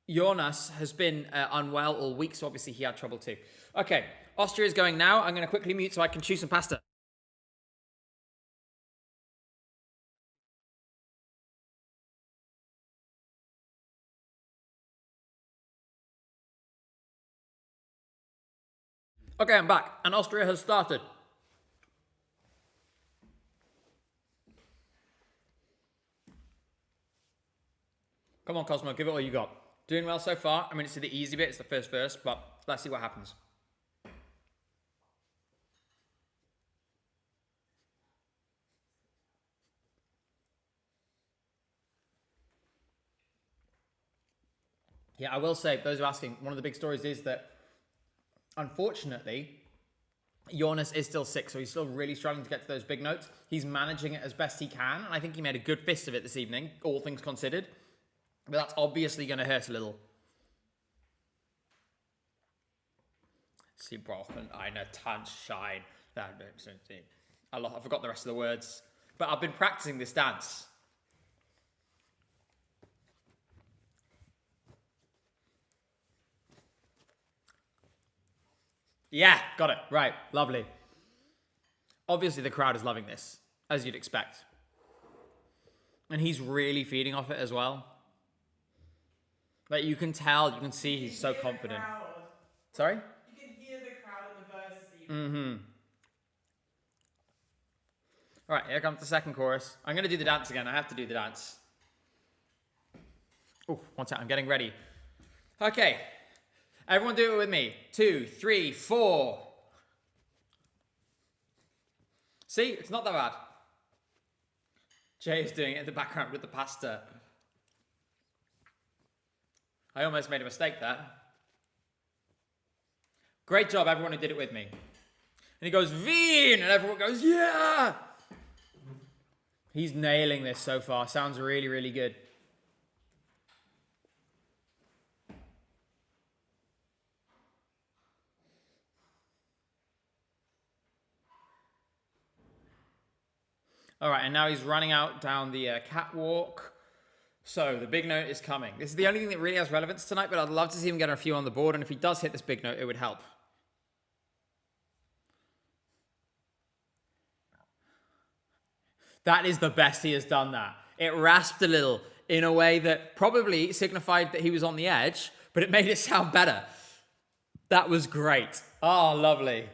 Jonas has been unwell all week, so obviously he had trouble too. Okay, Austria is going now. I'm going to quickly mute so I can chew some pasta. Okay, I'm back, and Austria has started. Come on, Cosmo, give it all you got. Doing well so far. I mean, it's the easy bit, it's the first verse, but let's see what happens. Yeah, I will say, those who are asking, one of the big stories is that, unfortunately, Jonas is still sick, so he's still really struggling to get to those big notes. He's managing it as best he can, and I think he made a good fist of it this evening, all things considered. But that's obviously going to hurt a little. Sie brauchen eine Tanzschein. I forgot the rest of the words. But I've been practicing this dance. Yeah, got it. Right, lovely. Obviously, the crowd is loving this, as you'd expect. And he's really feeding off it as well. Like, you can tell, you can see he's so confident. Sorry? You can hear the crowd in the verses even. Mm-hmm. All right, here comes the second chorus. I'm going to do the dance again. I have to do the dance. Oh, one second. I'm getting ready. Okay. Everyone do it with me. 2, 3, 4. See? It's not that bad. Jay is doing it in the background with the pasta. I almost made a mistake there. Great job, everyone who did it with me. And he goes, Wien! And everyone goes, yeah! He's nailing this so far. Sounds really, really good. All right, and now he's running out down the catwalk. So the big note is coming. This is the only thing that really has relevance tonight, but I'd love to see him get a few on the board. And if he does hit this big note, it would help. That is the best he has done that. It rasped a little in a way that probably signified that he was on the edge, but it made it sound better. That was great. Oh, lovely.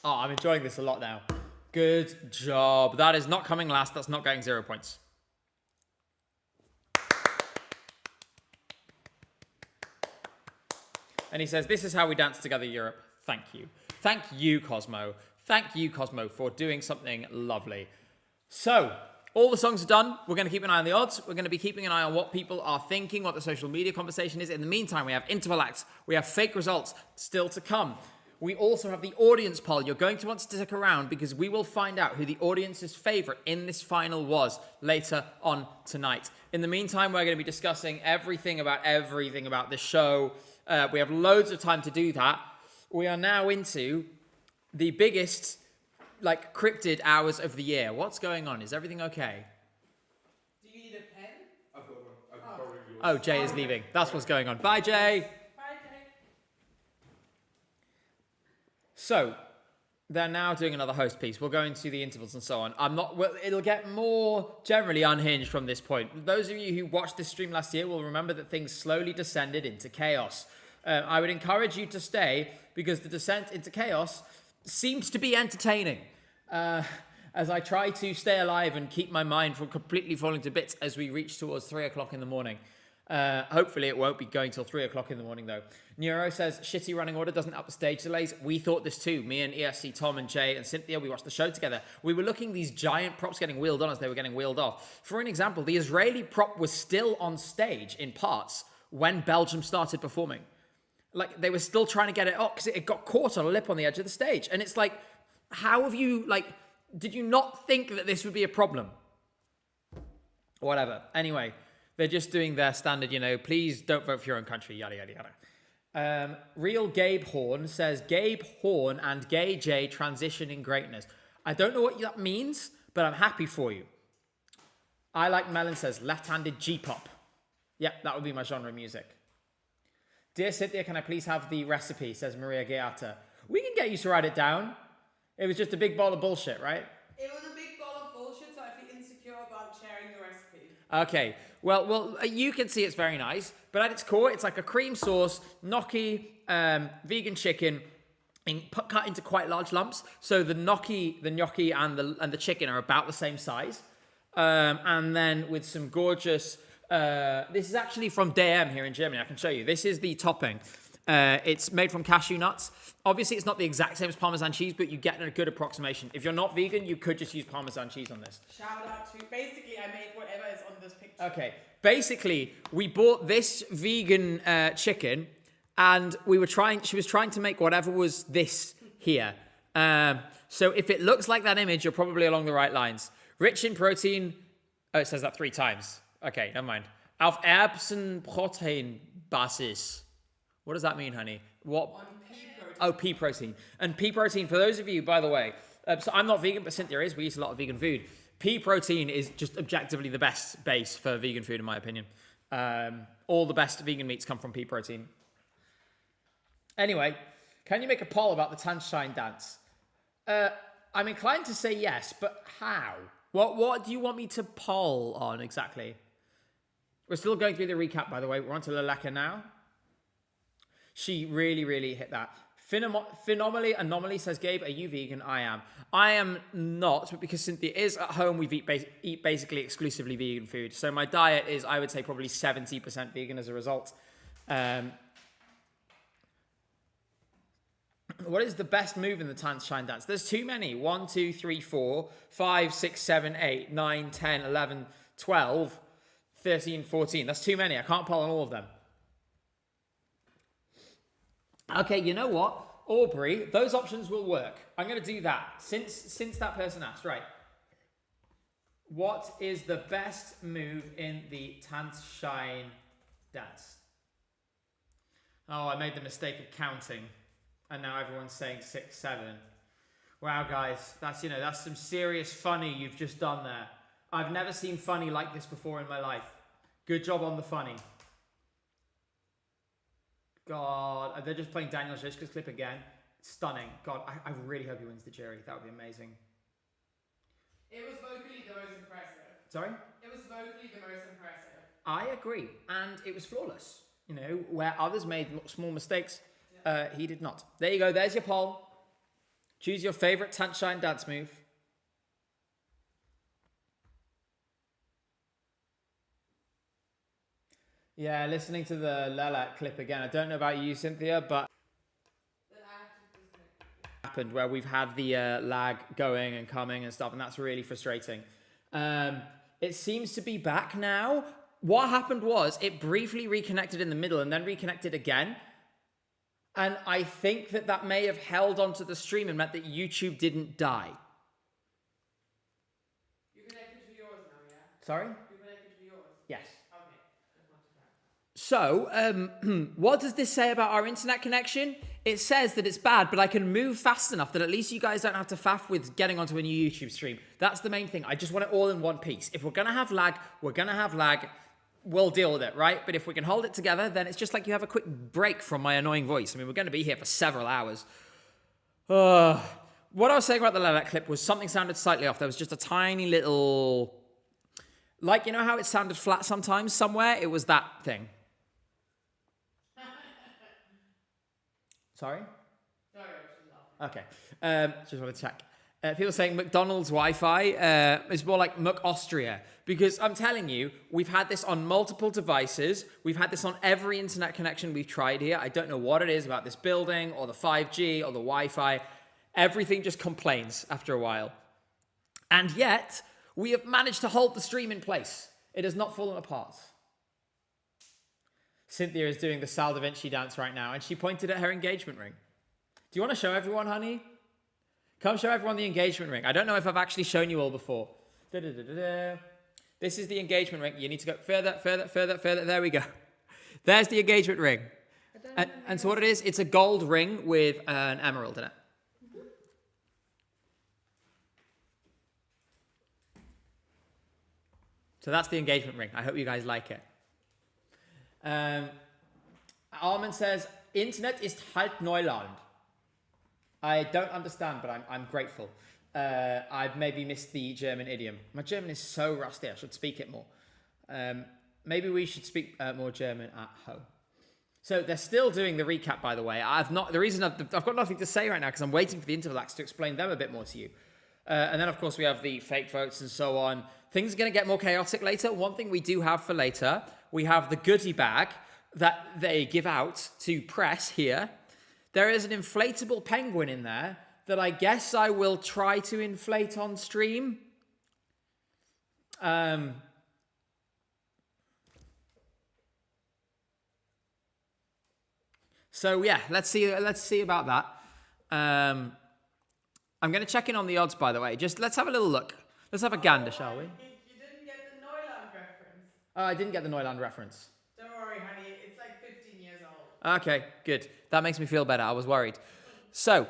Oh, I'm enjoying this a lot now. Good job. That is not coming last. That's not getting 0 points. And he says, this is how we dance together, Europe. Thank you. Thank you, Cosmo. Thank you, Cosmo, for doing something lovely. So, all the songs are done. We're going to keep an eye on the odds. We're going to be keeping an eye on what people are thinking, what the social media conversation is. In the meantime, we have interval acts. We have fake results still to come. We also have the audience poll. You're going to want to stick around because we will find out who the audience's favourite in this final was later on tonight. In the meantime, we're going to be discussing everything about the show. We have loads of time to do that. We are now into the biggest, cryptid hours of the year. What's going on? Is everything okay? Do you need a pen? I've got one. I can borrow yours. Oh, Jay is leaving. That's what's going on. Bye, Jay. Bye, Jay. So, they're now doing another host piece. We'll go into the intervals and so on. It'll get more generally unhinged from this point. Those of you who watched this stream last year will remember that things slowly descended into chaos. I would encourage you to stay because the descent into chaos seems to be entertaining. As I try to stay alive and keep my mind from completely falling to bits as we reach towards 3 o'clock in the morning. Hopefully it won't be going till 3 o'clock in the morning though. Neuro says, shitty running order doesn't help the stage delays. We thought this too. Me and ESC, Tom and Jay and Cynthia, we watched the show together. We were looking these giant props getting wheeled on as they were getting wheeled off. For an example, the Israeli prop was still on stage in parts when Belgium started performing. They were still trying to get it up because it got caught on a lip on the edge of the stage. And it's how have you, did you not think that this would be a problem? Whatever. Anyway, they're just doing their standard, please don't vote for your own country, yada, yada, yada. Real Gabe Horn says, Gabe Horn and Gay J transition in greatness. I don't know what that means, but I'm happy for you. I Like Melon says, left-handed G-pop. Yep, that would be my genre of music. Dear Cynthia, can I please have the recipe, says Maria Geata. We can get you to write it down. It was just a big ball of bullshit, right? It was a big ball of bullshit, so I feel insecure about sharing the recipe. Okay, well, you can see it's very nice, but at its core, it's like a cream sauce, gnocchi, vegan chicken, cut into quite large lumps. So the gnocchi, and the chicken are about the same size, and then with some gorgeous. This is actually from DM here in Germany. I can show you. This is the topping. It's made from cashew nuts. Obviously, it's not the exact same as Parmesan cheese, but you get a good approximation. If you're not vegan, you could just use Parmesan cheese on this. Shout out to, basically, I made whatever is on this picture. Okay. Basically, we bought this vegan chicken, and she was trying to make whatever was this here. So if it looks like that image, you're probably along the right lines. Rich in protein. Oh, it says that 3 times. Okay, never mind. Auf Erbsenproteinbasis. What does that mean, honey? What? On pea Oh, pea protein. And pea protein, for those of you, by the way, so I'm not vegan, but Cynthia is. We eat a lot of vegan food. Pea protein is just objectively the best base for vegan food, in my opinion. All the best vegan meats come from pea protein. Anyway, can you make a poll about the Tanzschein dance? I'm inclined to say yes, but how? What do you want me to poll on exactly? We're still going through the recap, by the way. We're on to Leleka now. She really, really hit that. Anomaly says, Gabe, are you vegan? I am. I am not, but because Cynthia is at home, we eat basically exclusively vegan food. So my diet is, I would say, probably 70% vegan as a result. What is the best move in the Tanzschein dance? There's too many. 1, 2, 3, 4, 5, 6, 7, 8, 9, 10, 11, 12, 13, 14. That's too many. I can't poll on all of them. Okay, you know what? Aubrey, those options will work. I'm going to do that since that person asked. Right. What is the best move in the Tanzschein dance? Oh, I made the mistake of counting. And now everyone's saying 6, 7. Wow, guys, that's some serious funny you've just done there. I've never seen funny like this before in my life. Good job on the funny. God, they're just playing Daniel Zizka's clip again. Stunning. God, I really hope he wins the jury. That would be amazing. It was vocally the most impressive. Sorry? It was vocally the most impressive. I agree. And it was flawless. Where others made small mistakes, he did not. There you go. There's your poll. Choose your favorite Tanzschein dance move. Yeah, listening to the Lelek clip again. I don't know about you, Cynthia, but happened where we've had the lag going and coming and stuff, and that's really frustrating. It seems to be back now. What happened was it briefly reconnected in the middle and then reconnected again. And I think that may have held onto the stream and meant that YouTube didn't die. You connected to yours now, yeah? Sorry? You connected to yours? Yes. Okay. That's not too bad. So, what does this say about our internet connection? It says that it's bad, but I can move fast enough that at least you guys don't have to faff with getting onto a new YouTube stream. That's the main thing. I just want it all in one piece. If we're going to have lag, we're going to have lag. We'll deal with it, right? But if we can hold it together, then it's just like you have a quick break from my annoying voice. I mean, we're going to be here for several hours. What I was saying about the Lelek clip was something sounded slightly off. There was just a tiny little... Like, you know how it sounded flat sometimes somewhere? It was that thing. Sorry? Sorry, I was just laughing. Okay. Just want to check. People saying McDonald's Wi-Fi is more like Muck Austria. Because I'm telling you, we've had this on multiple devices. We've had this on every internet connection we've tried here. I don't know what it is about this building or the 5G or the Wi-Fi. Everything just complains after a while. And yet, we have managed to hold the stream in place. It has not fallen apart. Cynthia is doing the Sal da Vinci dance right now, and she pointed at her engagement ring. Do you want to show everyone, honey? Come show everyone the engagement ring. I don't know if I've actually shown you all before. This is the engagement ring. You need to go further, further, further, further. There we go. There's the engagement ring. And so what it is, it's a gold ring with an emerald in it. So that's the engagement ring. I hope you guys like it. Armin says, Internet ist halt Neuland. I don't understand, but I'm grateful. I've maybe missed the German idiom. My German is so rusty, I should speak it more. Maybe we should speak more German at home. So they're still doing the recap, by the way. I've got nothing to say right now because I'm waiting for the interval acts to explain them a bit more to you. And then, of course, we have the fake votes and so on. Things are going to get more chaotic later. One thing we do have for later, we have the goodie bag that they give out to press here. There is an inflatable penguin in there that I guess I will try to inflate on stream. So yeah, let's see about that. I'm going to check in on the odds, by the way. Just let's have a little look. Let's have a gander, shall we? You didn't get the Neuland reference. Oh, I didn't get the Neuland reference. Don't worry, honey. It's like 15 years old. Okay, good. That makes me feel better. I was worried. So,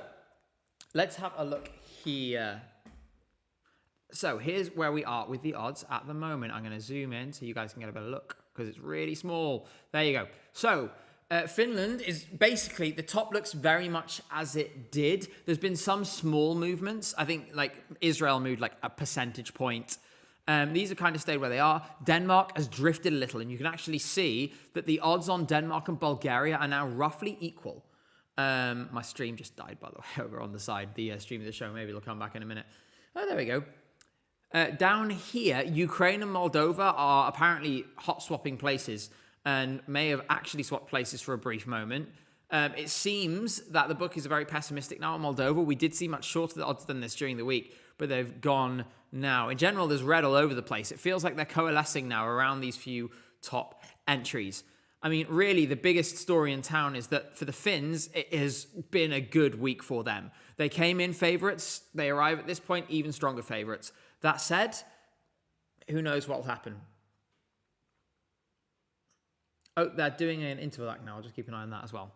let's have a look here. So, here's where we are with the odds at the moment. I'm going to zoom in so you guys can get a better look because it's really small. There you go. So, Finland is basically, the top looks very much as it did. There's been some small movements. I think like Israel moved like a percentage point. These are kind of stayed where they are. Denmark has drifted a little, and you can actually see that the odds on Denmark and Bulgaria are now roughly equal. My stream just died, by the way, over on the side. The stream of the show, maybe it'll come back in a minute. Oh, there we go. Down here, Ukraine and Moldova are apparently hot swapping places and may have actually swapped places for a brief moment. It seems that the book is very pessimistic now on Moldova. We did see much shorter the odds than this during the week, but they've gone now. In general, there's red all over the place. It feels like they're coalescing now around these few top entries. I mean, really, the biggest story in town is that for the Finns, it has been a good week for them. They came in favourites. They arrive at this point even stronger favourites. That said, who knows what will happen. Oh, they're doing an interval act now. I'll just keep an eye on that as well.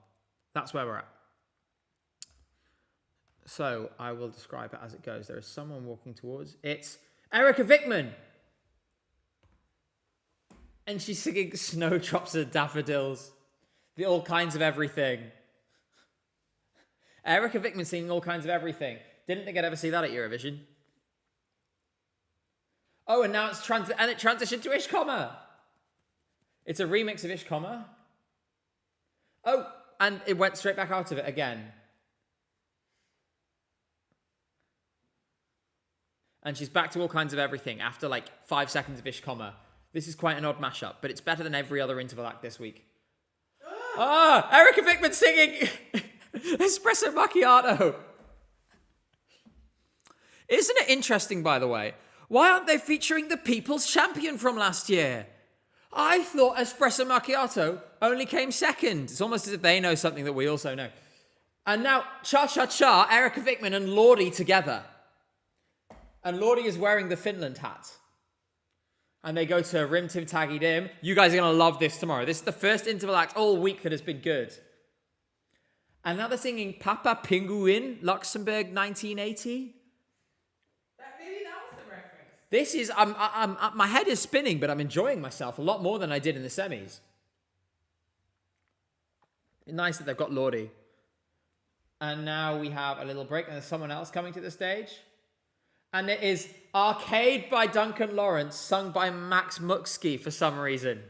That's where we're at. So I will describe it as it goes. There is someone walking towards. It's Erika Vickman. And she's singing Snowdrops and Daffodils. All kinds of everything. Erika Vickman singing all kinds of everything. Didn't think I'd ever see that at Eurovision. Oh, and now it transitioned to Ishkoma. It's a remix of Ishkoma. Oh, and it went straight back out of it again. And she's back to all kinds of everything after like 5 seconds of Ishkoma. This is quite an odd mashup, but it's better than every other interval act this week. Erika Vickman singing Espresso Macchiato. Isn't it interesting, by the way? Why aren't they featuring the People's Champion from last year? I thought Espresso Macchiato only came second. It's almost as if they know something that we also know. And now, Cha-Cha-Cha, Erika Vickman and Lordi together. And Lordi is wearing the Finland hat. And they go to Rim Tim Taggy Dim. You guys are going to love this tomorrow. This is the first interval act all week that has been good. And now they're singing Papa Pinguin, Luxembourg 1980. Maybe that was the reference. This is, my head is spinning, but I'm enjoying myself a lot more than I did in the semis. Nice that they've got Lordi. And now we have a little break, and there's someone else coming to the stage. And it is Arcade by Duncan Lawrence, sung by Max Muxke for some reason.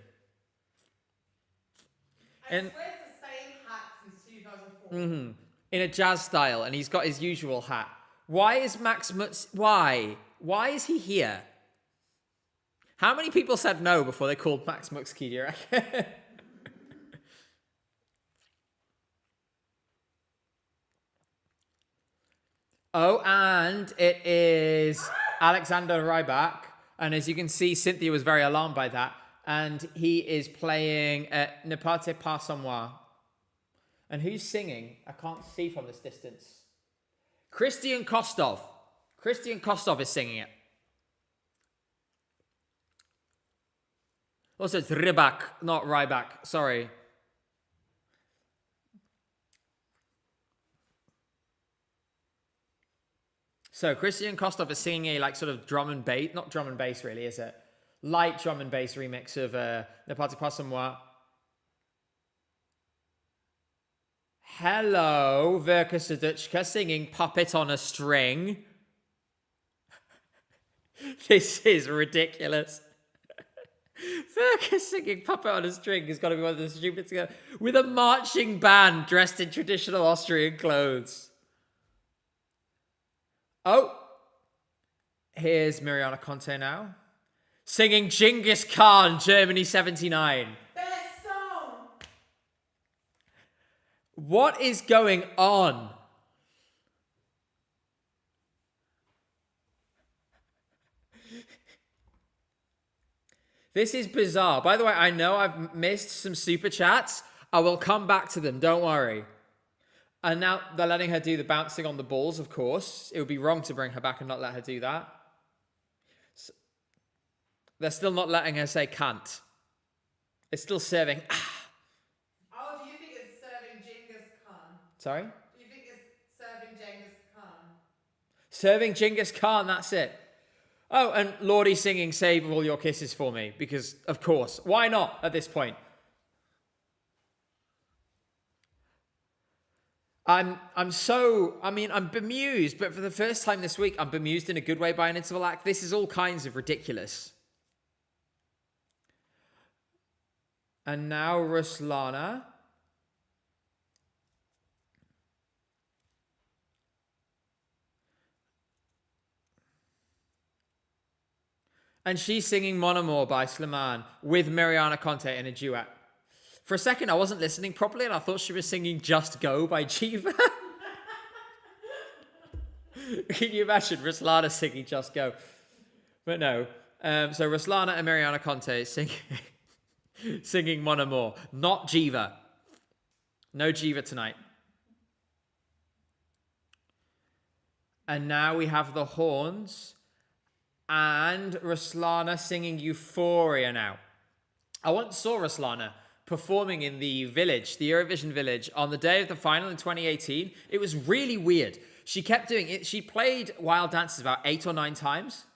I swear it's the same hat since 2004. In a jazz style, and he's got his usual hat. Why is Max Muxke... Why? Why is he here? How many people said no before they called Max Muxke, do you reckon? Oh, and it is Alexander Rybak. And as you can see, Cynthia was very alarmed by that. And he is playing Ne partez pas sans moi. And who's singing? I can't see from this distance. Christian Kostov. Christian Kostov is singing it. Also, it's Rybak, not Rybak. Sorry. So Christian Kostov is singing a like sort of drum and bass, not drum and bass really, is it? Light drum and bass remix of Ne partez pas sans moi. Hello, Verka Serduchka singing Puppet on a String. This is ridiculous. Verka singing Puppet on a String has got to be one of the stupidest things ever. With a marching band dressed in traditional Austrian clothes. Oh, here's Mariana Conte now. Singing Genghis Khan, Germany 79. Best song! What is going on? This is bizarre. By the way, I know I've missed some super chats. I will come back to them, don't worry. And now they're letting her do the bouncing on the balls, of course. It would be wrong to bring her back and not let her do that. So, they're still not letting her say can't. It's still serving. Oh, do you think it's serving Genghis Khan? Sorry? Do you think it's Serving Genghis Khan, that's it. Oh, and Lordy singing Save All Your Kisses for Me, because, of course, why not at this point? I'm bemused, but for the first time this week, I'm bemused in a good way by an interval act. This is all kinds of ridiculous. And now Ruslana. And she's singing Mon Amour by Slimane with Mariana Conte in a duet. For a second, I wasn't listening properly and I thought she was singing Just Go by Jiva. Can you imagine Ruslana singing Just Go? But no. So Ruslana and Mariana Conte singing Mon Amour. Not Jiva. No Jiva tonight. And now we have the horns and Ruslana singing Euphoria now. I once saw Ruslana performing in the village, the Eurovision village, on the day of the final in 2018. It was really weird. She kept doing it. She played Wild Dances about 8 or 9 times.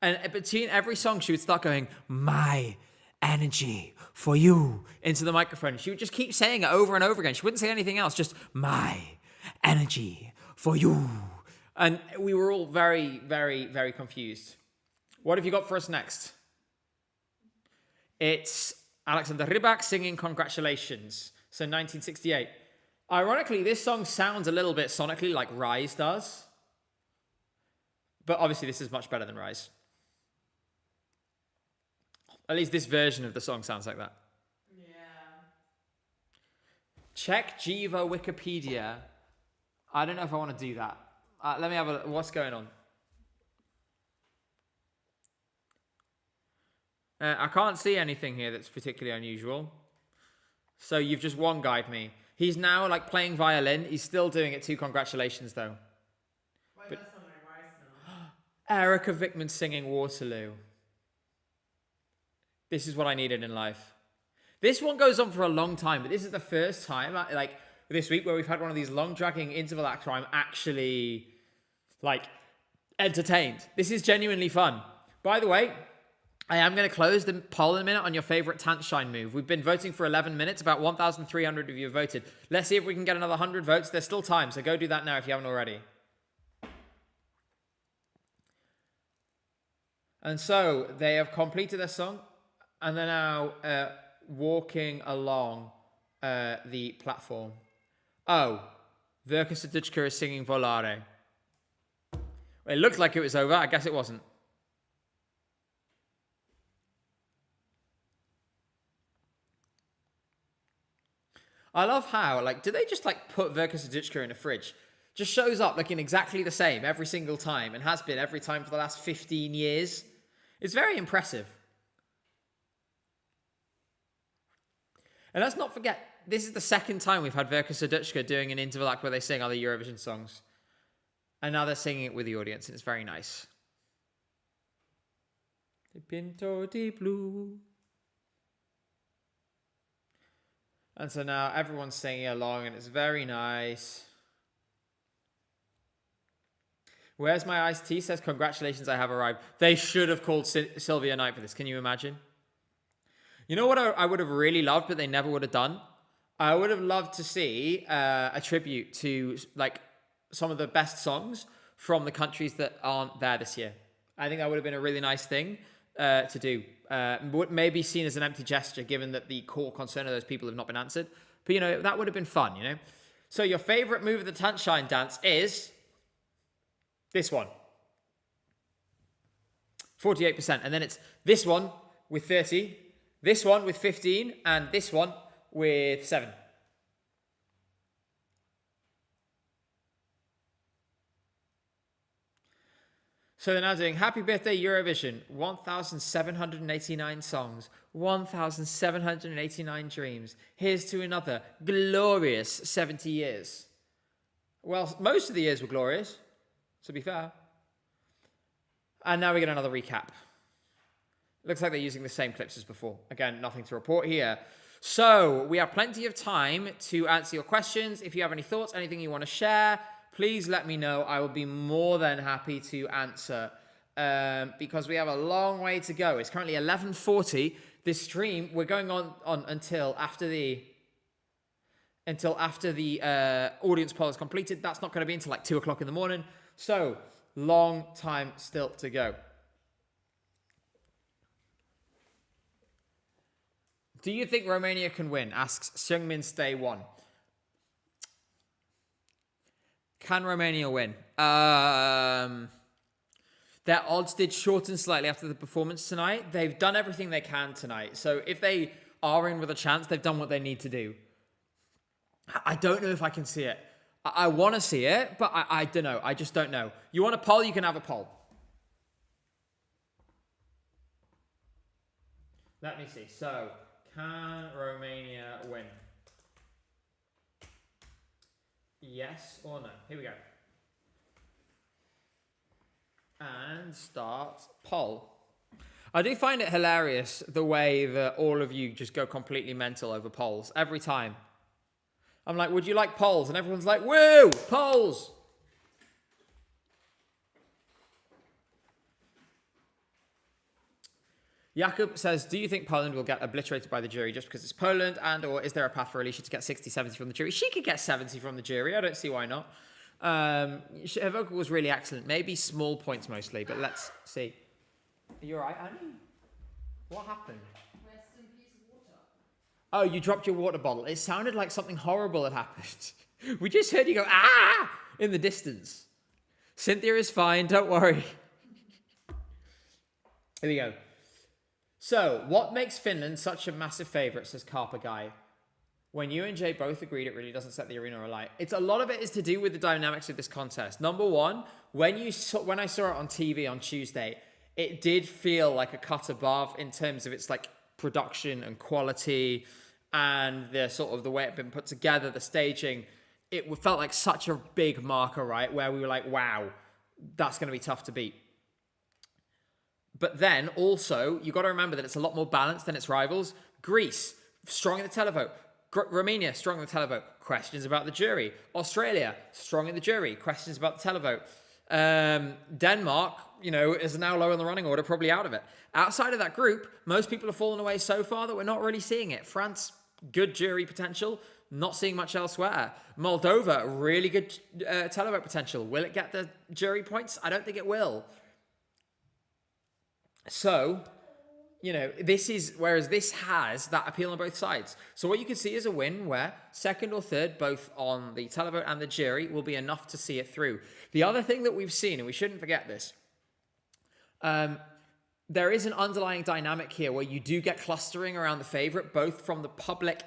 And between every song, she would start going, my energy for you, into the microphone. She would just keep saying it over and over again. She wouldn't say anything else, just my energy for you. And we were all very, very, very confused. What have you got for us next? It's Alexander Rybak singing Congratulations. So 1968. Ironically, this song sounds a little bit sonically like Rise does. But obviously this is much better than Rise. At least this version of the song sounds like that. Yeah. Check Jiva Wikipedia. I don't know if I want to do that. Let me have a look. What's going on? I can't see anything here that's particularly unusual. So you've just one guide me. He's now like playing violin. He's still doing it too. Congratulations though. Why does that sound like Rice now? Erica Vickman singing Waterloo. This is what I needed in life. This one goes on for a long time, but this is the first time, like this week, where we've had one of these long dragging interval acts where I'm actually like entertained. This is genuinely fun. By the way, I am going to close the poll in a minute on your favorite Tanzschein move. We've been voting for 11 minutes. About 1,300 of you have voted. Let's see if we can get another 100 votes. There's still time, so go do that now if you haven't already. And so they have completed their song, and they're now walking along the platform. Oh, Verka Serduchka is singing Volare. It looked like it was over. I guess it wasn't. I love how, like, do they just, like, put Verka Serduchka in a fridge? Just shows up looking exactly the same every single time and has been every time for the last 15 years. It's very impressive. And let's not forget, this is the second time we've had Verka Serduchka doing an interval act where they sing other Eurovision songs. And now they're singing it with the audience, and it's very nice. Pinto di blu. And so now everyone's singing along, and it's very nice. Where's my iced tea? Says, congratulations, I have arrived. They should have called Sylvia Knight for this. Can you imagine? You know what I would have really loved, but they never would have done? I would have loved to see a tribute to like some of the best songs from the countries that aren't there this year. I think that would have been a really nice thing to do. May be seen as an empty gesture, given that the core concern of those people have not been answered. But, you know, that would have been fun, you know? So your favorite move of the Tanzschein dance is this one. 48%. And then it's this one with 30, this one with 15, and this one with 7. So they're now doing Happy Birthday Eurovision, 1,789 songs, 1,789 dreams. Here's to another glorious 70 years. Well, most of the years were glorious, to be fair. And now we get another recap. Looks like they're using the same clips as before. Again, nothing to report here. So we have plenty of time to answer your questions. If you have any thoughts, anything you want to share, please let me know. I will be more than happy to answer because we have a long way to go. It's currently 11:40. This stream, we're going on until after the audience poll is completed. That's not going to be until like 2 o'clock in the morning. So, long time still to go. Do you think Romania can win? Asks Seungmin Stay 1. Can Romania win? Their odds did shorten slightly after the performance tonight. They've done everything they can tonight. So if they are in with a chance, they've done what they need to do. I don't know if I can see it. I want to see it, but I don't know. I just don't know. You want a poll? You can have a poll. Let me see. So, can Romania win? Yes or no? Here we go. And start poll. I do find it hilarious the way that all of you just go completely mental over polls every time. I'm like, would you like polls? And everyone's like, woo, polls. Jakub says, do you think Poland will get obliterated by the jury just because it's Poland? And or is there a path for Alicia to get 60, 70 from the jury? She could get 70 from the jury. I don't see why not. Her vocal was really excellent. Maybe small points mostly, but let's see. Are you all right, Annie? What happened? Rest in peace, water. Oh, you dropped your water bottle. It sounded like something horrible had happened. We just heard you go, ah, in the distance. Cynthia is fine. Don't worry. Here we go. So, what makes Finland such a massive favourite, says Carpa Guy? When you and Jay both agreed, it really doesn't set the arena alight. It's a lot of it is to do with the dynamics of this contest. Number one, when I saw it on TV on Tuesday, it did feel like a cut above in terms of its like production and quality and the sort of the way it had been put together, the staging. It felt like such a big marker, right? Where we were like, wow, that's going to be tough to beat. But then also, you got to remember that it's a lot more balanced than its rivals. Greece, strong in the televote. Romania, strong in the televote. Questions about the jury. Australia, strong in the jury. Questions about the televote. Denmark, is now low on the running order, probably out of it. Outside of that group, most people have fallen away so far that we're not really seeing it. France, good jury potential. Not seeing much elsewhere. Moldova, really good televote potential. Will it get the jury points? I don't think it will. So, whereas this has that appeal on both sides. So what you can see is a win where second or third, both on the televote and the jury, will be enough to see it through. The other thing that we've seen, and we shouldn't forget this, there is an underlying dynamic here where you do get clustering around the favourite, both from the public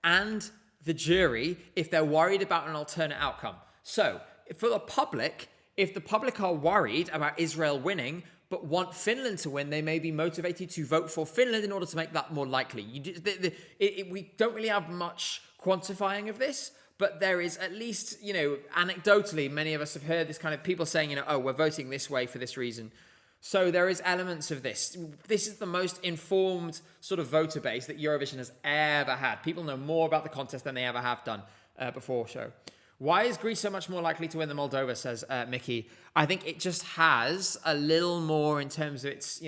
and the jury, if they're worried about an alternate outcome. So, for the public, if the public are worried about Israel winning, but want Finland to win, they may be motivated to vote for Finland in order to make that more likely. We don't really have much quantifying of this, but there is at least, anecdotally, many of us have heard this kind of people saying, we're voting this way for this reason. So there is elements of this. This is the most informed sort of voter base that Eurovision has ever had. People know more about the contest than they ever have done before show. Why is Greece so much more likely to win than Moldova, says Mickey. I think it just has a little more in terms of its,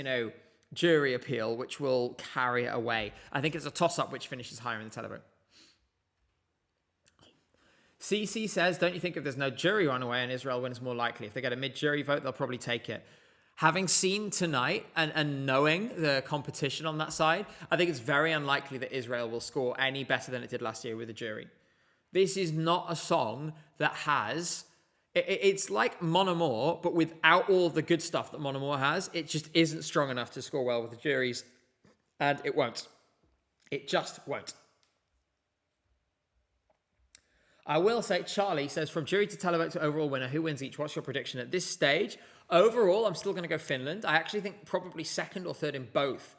jury appeal, which will carry it away. I think it's a toss-up which finishes higher in the televote. CC says, don't you think if there's no jury runaway and Israel wins more likely? If they get a mid-jury vote, they'll probably take it. Having seen tonight and knowing the competition on that side, I think it's very unlikely that Israel will score any better than it did last year with the jury. This is not a song that has... It's like Mon Amour, but without all the good stuff that Mon Amour has. It just isn't strong enough to score well with the juries. And it won't. It just won't. I will say, Charlie says, from jury to televote to overall winner, who wins each? What's your prediction at this stage? Overall, I'm still going to go Finland. I actually think probably second or third in both.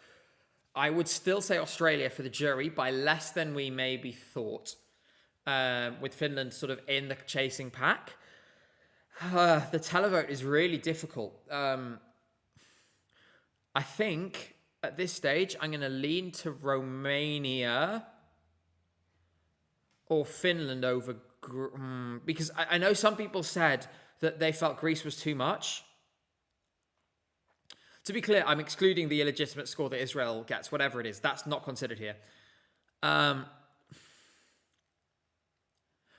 I would still say Australia for the jury by less than we maybe thought. With Finland sort of in the chasing pack. The televote is really difficult. I think at this stage I'm going to lean to Romania or Finland over because I know some people said that they felt Greece was too much. To be clear, I'm excluding the illegitimate score that Israel gets, whatever it is. That's not considered here.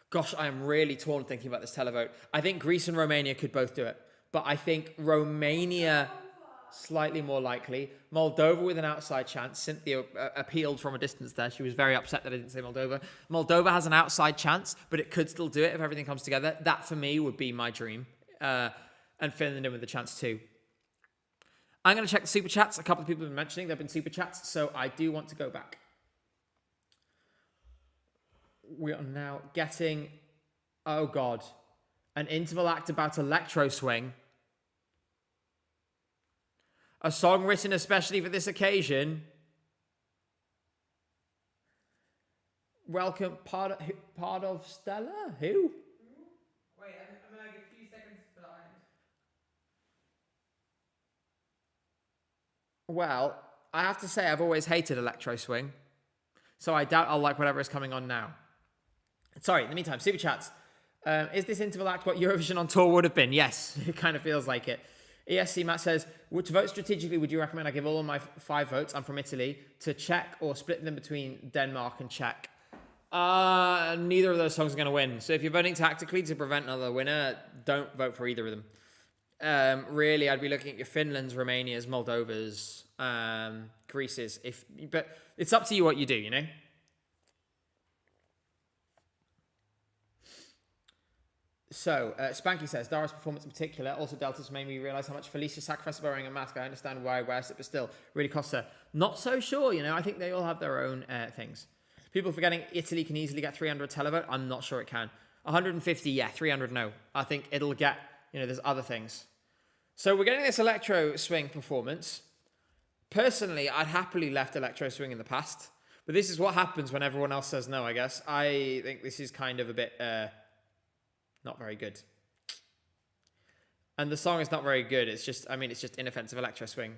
Gosh, I am really torn thinking about this televote. I think Greece and Romania could both do it. But I think Romania, slightly more likely. Moldova with an outside chance. Cynthia appealed from a distance there. She was very upset that I didn't say Moldova. Moldova has an outside chance, but it could still do it if everything comes together. That, for me, would be my dream. And Finland in with a chance too. I'm going to check the super chats. A couple of people have been mentioning there have been super chats, so I do want to go back. We are now getting, oh God, an interval act about electro swing. A song written especially for this occasion. Welcome, part of Stella? Who? Wait, I'm like a few seconds behind. Well, I have to say I've always hated electro swing, so I doubt I'll like whatever is coming on now. Sorry, in the meantime, super chats. Is this interval act what Eurovision on tour would have been? Yes, it kind of feels like it. ESC Matt says, to vote strategically, would you recommend I give all of my 5 votes, I'm from Italy, to Czech or split them between Denmark and Czech? Neither of those songs are going to win. So if you're voting tactically to prevent another winner, don't vote for either of them. Really, I'd be looking at your Finlands, Romanias, Moldovas, Greece's. But it's up to you what you do, you know? So, Spanky says, Dara's performance in particular, also Delta's made me realise how much Felicia sacrificed by wearing a mask. I understand why I wears it, but still, really costs her. Not so sure, you know, I think they all have their own things. People forgetting Italy can easily get 300 televote. I'm not sure it can. 150, yeah, 300, no. I think it'll get, you know, there's other things. So we're getting this electro swing performance. Personally, I'd happily left electro swing in the past, but this is what happens when everyone else says no, I guess. I think this is kind of a bit... not very good. And the song is not very good. It's just, I mean, it's just inoffensive electro swing.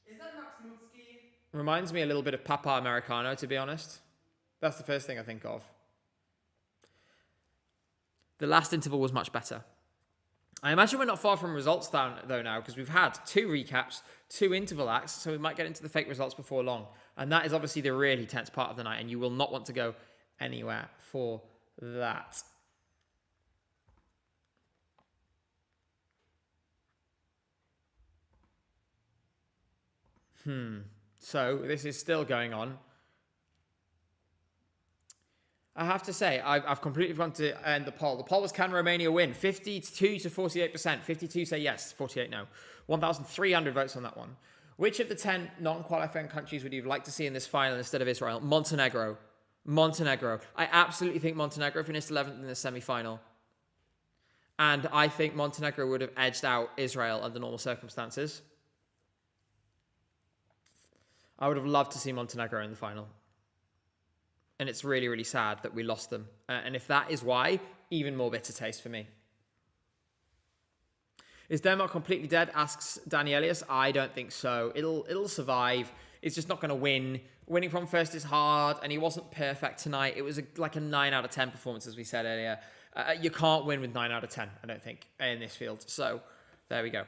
Is that Max Mutzke? Reminds me a little bit of Papa Americano, to be honest. That's the first thing I think of. The last interval was much better. I imagine we're not far from results though now, because we've had 2 recaps, 2 interval acts, so we might get into the fake results before long. And that is obviously the really tense part of the night, and you will not want to go anywhere for that. So this is still going on. I have to say, I've completely forgotten to end the poll. The poll was, can Romania win? 52 to 48%. 52 say yes, 48 no. 1,300 votes on that one. Which of the 10 non-qualifying countries would you like to see in this final instead of Israel? Montenegro. Montenegro. I absolutely think Montenegro finished 11th in the semi-final. And I think Montenegro would have edged out Israel under normal circumstances. I would have loved to see Montenegro in the final. And it's really, really sad that we lost them. And if that is why, even more bitter taste for me. Is Denmark completely dead? Asks Danny Elias. I don't think so. It'll survive. It's just not going to win. Winning from first is hard, and he wasn't perfect tonight. It was like a 9 out of 10 performance, as we said earlier. You can't win with 9 out of 10, I don't think, in this field. So, there we go.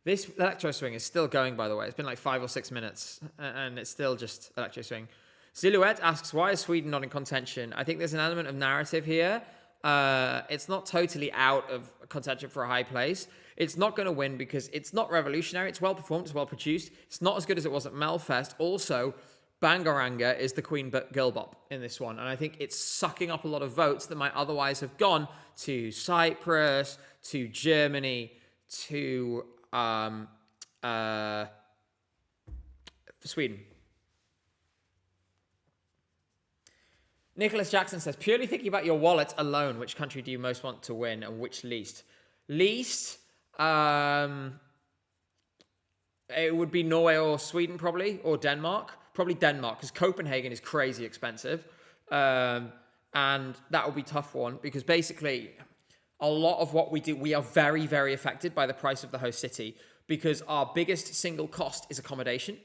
This electro swing is still going, by the way. It's been like 5 or 6 minutes, and it's still just electro swing. Silhouette asks, why is Sweden not in contention? I think there's an element of narrative here. It's not totally out of contention for a high place. It's not going to win because it's not revolutionary. It's well performed. It's well produced. It's not as good as it was at Melfest. Also, Bangaranga is the Queen Girl Bop in this one. And I think it's sucking up a lot of votes that might otherwise have gone to Cyprus, to Germany, to... Sweden. Nicholas Jackson says, purely thinking about your wallet alone, which country do you most want to win and which least? Least, it would be Norway or Sweden probably, or Denmark. Probably Denmark, because Copenhagen is crazy expensive. And that would be a tough one, because basically... a lot of what we do, we are very, very affected by the price of the host city because our biggest single cost is accommodation.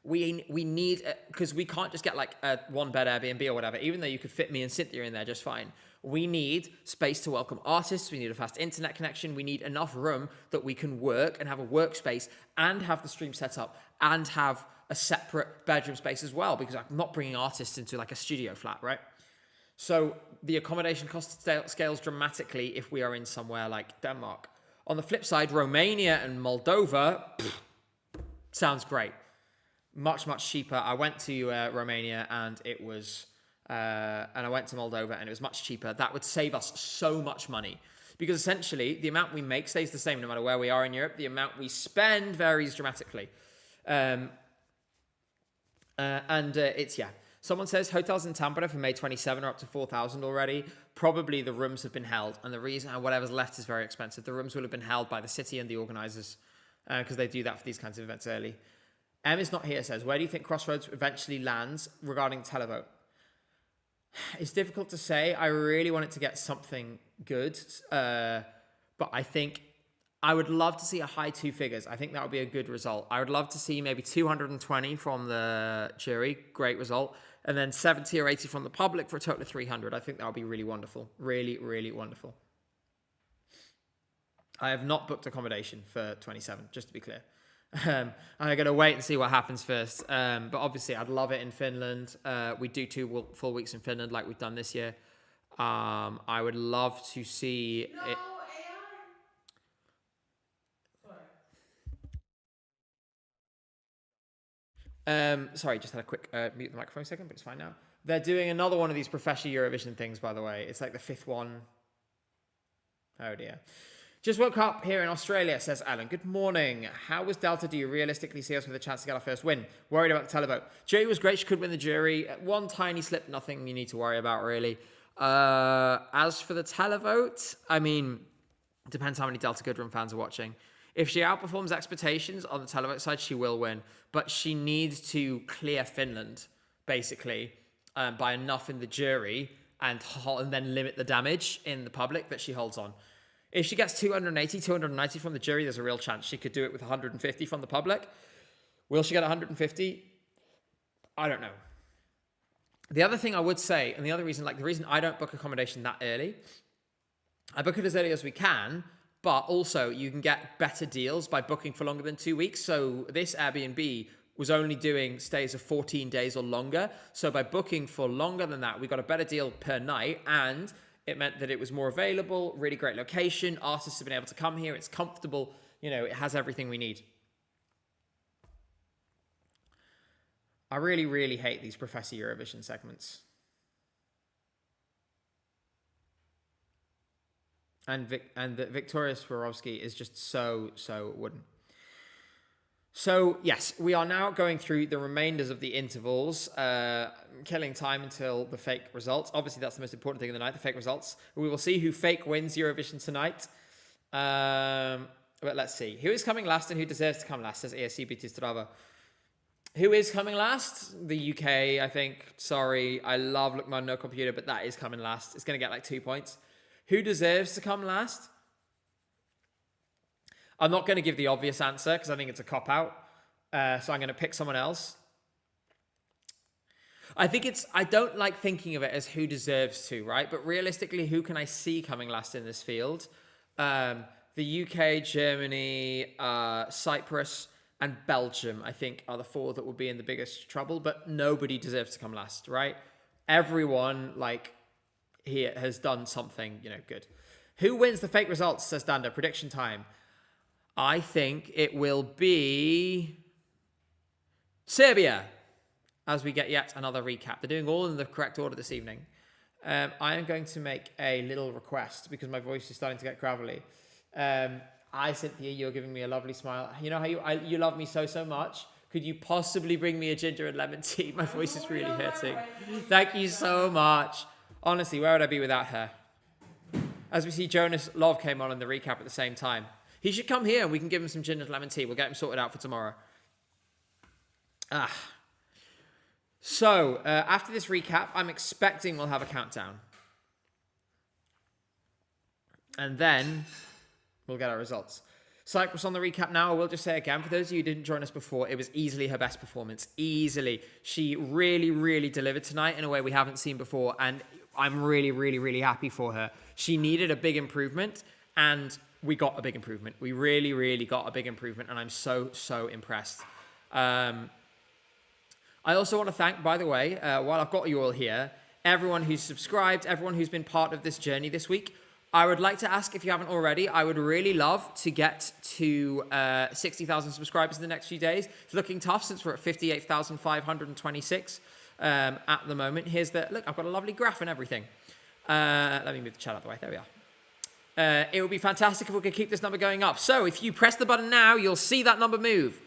we need, because we can't just get like a one bed Airbnb or whatever, even though you could fit me and Cynthia in there just fine. We need space to welcome artists. We need a fast internet connection. We need enough room that we can work and have a workspace and have the stream set up and have a separate bedroom space as well, because I'm not bringing artists into like a studio flat, right? So the accommodation cost scales dramatically if we are in somewhere like Denmark. On the flip side, Romania and Moldova, sounds great. Much, much cheaper. I went to Romania and it was, and I went to Moldova and it was much cheaper. That would save us so much money, because essentially the amount we make stays the same no matter where we are in Europe. The amount we spend varies dramatically. It's, yeah. Someone says hotels in Tampere for May 27 are up to 4,000 already. Probably the rooms have been held, and the reason whatever's left is very expensive. The rooms will have been held by the city and the organisers, because they do that for these kinds of events early. Em is not here, says, where do you think Crossroads eventually lands regarding televote? It's difficult to say. I really want it to get something good, but I think I would love to see a high two figures. I think that would be a good result. I would love to see maybe 220 from the jury, great result, and then 70 or 80 from the public for a total of 300. I think that would be really wonderful. Really, really wonderful. I have not booked accommodation for 27, just to be clear. I'm going to wait and see what happens first. But obviously, I'd love it in Finland. We do 2 full weeks in Finland like we've done this year. I would love to see No, it. AI. Sorry, just had a quick mute the microphone a second, but it's fine now. They're doing another one of these professional Eurovision things, by the way. It's like the 5th one. Oh dear. Just woke up here in Australia, says Alan. Good morning. How was Delta? Do you realistically see us with a chance to get our first win? Worried about the televote. Jury was great. She could win the jury. One tiny slip, nothing you need to worry about, really. As for the televote, I mean, it depends how many Delta Goodrun fans are watching. If she outperforms expectations on the televote side, she will win. But she needs to clear Finland, basically, by enough in the jury and then limit the damage in the public that she holds on. If she gets 280, 290 from the jury, there's a real chance she could do it with 150 from the public. Will she get 150? I don't know. The other thing I would say, and the other reason, the reason I don't book accommodation that early, I book it as early as we can, but also you can get better deals by booking for longer than 2 weeks. So this Airbnb was only doing stays of 14 days or longer. So by booking for longer than that, we got a better deal per night, and it meant that it was more available, really great location. Artists have been able to come here. It's comfortable. You know, it has everything we need. I really, really hate these Professor Eurovision segments. And Victoria Swarovski is just so wooden. So, yes, we are now going through the remainders of the intervals, killing time until the fake results. Obviously, that's the most important thing of the night, the fake results. We will see who fake wins Eurovision tonight. But let's see. Who is coming last and who deserves to come last, says ESC2026. Who is coming last? The UK, I think. Sorry, I love Look Man No Computer, but that is coming last. It's going to get 2 points. Who deserves to come last? I'm not going to give the obvious answer because I think it's a cop-out. So I'm going to pick someone else. I don't like thinking of it as who deserves to, right? But realistically, who can I see coming last in this field? The UK, Germany, Cyprus, and Belgium, I think, are the 4 that would be in the biggest trouble. But nobody deserves to come last, right? Everyone, here has done something, good. Who wins the fake results, says Danda. Prediction time. I think it will be Serbia, as we get yet another recap. They're doing all in the correct order this evening. I am going to make a little request because my voice is starting to get gravelly. Cynthia, you're giving me a lovely smile. You know how you love me so much? Could you possibly bring me a ginger and lemon tea? My voice is really hurting. Thank you so much. Honestly, where would I be without her? As we see, Jonas Love came on in the recap at the same time. He should come here and we can give him some ginger and lemon tea. We'll get him sorted out for tomorrow. So, after this recap, I'm expecting we'll have a countdown. And then we'll get our results. Cyprus on the recap now. I will just say again, for those of you who didn't join us before, it was easily her best performance. Easily. She really, really delivered tonight in a way we haven't seen before, and I'm really, really, really happy for her. She needed a big improvement, and we got a big improvement. We really, really got a big improvement, and I'm so, so impressed. I also want to thank, by the way, while I've got you all here, everyone who's subscribed, everyone who's been part of this journey this week. I would like to ask, if you haven't already, I would really love to get to 60,000 subscribers in the next few days. It's looking tough since we're at 58,526 at the moment. Look, I've got a lovely graph and everything. Let me move the chat out of the way. There we are. It would be fantastic if we could keep this number going up. So if you press the button now, you'll see that number move.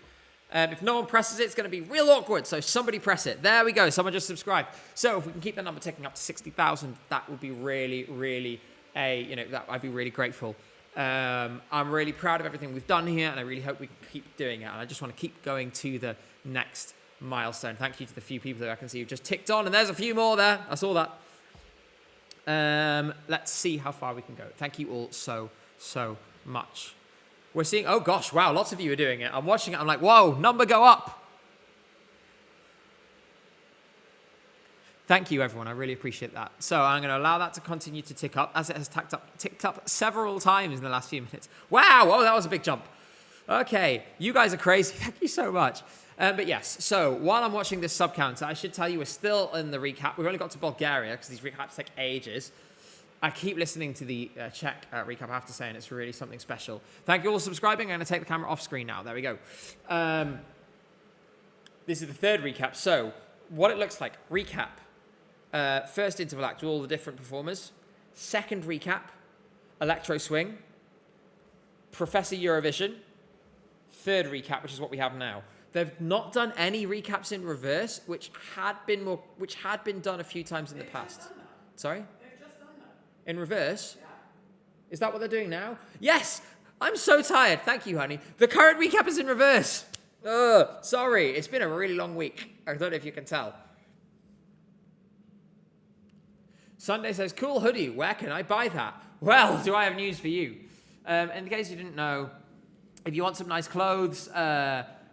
If no one presses it, it's going to be real awkward. So somebody press it. There we go. Someone just subscribed. So if we can keep the number ticking up to 60,000, that would be really, really I'd be really grateful. I'm really proud of everything we've done here, and I really hope we can keep doing it. And I just want to keep going to the next milestone. Thank you to the few people that I can see who've just ticked on, and there's a few more there. I saw that. Let's see how far we can go. Thank you all so, so much. We're seeing, oh gosh, wow, lots of you are doing it. I'm watching it, I'm like, whoa, number go up. Thank you, everyone. I really appreciate that. So I'm going to allow that to continue to tick up, as it has ticked up several times in the last few minutes. Wow, oh, that was a big jump. Okay, you guys are crazy. Thank you so much. But yes, so while I'm watching this sub counter, I should tell you we're still in the recap. We've only got to Bulgaria because these recaps take ages. I keep listening to the Czech recap, I have to say, and it's really something special. Thank you all for subscribing. I'm going to take the camera off screen now. There we go. This is the third recap. So what it looks like, recap. First interval act, all the different performers. Second recap, Electro Swing. Professor Eurovision. Third recap, which is what we have now. They've not done any recaps in reverse, which had been done a few times in the past. Sorry? They've just done that. In reverse? Yeah. Is that what they're doing now? Yes! I'm so tired. Thank you, honey. The current recap is in reverse. Sorry. It's been a really long week. I don't know if you can tell. Sunday says, cool hoodie. Where can I buy that? Well, do I have news for you? In case you didn't know, if you want some nice clothes,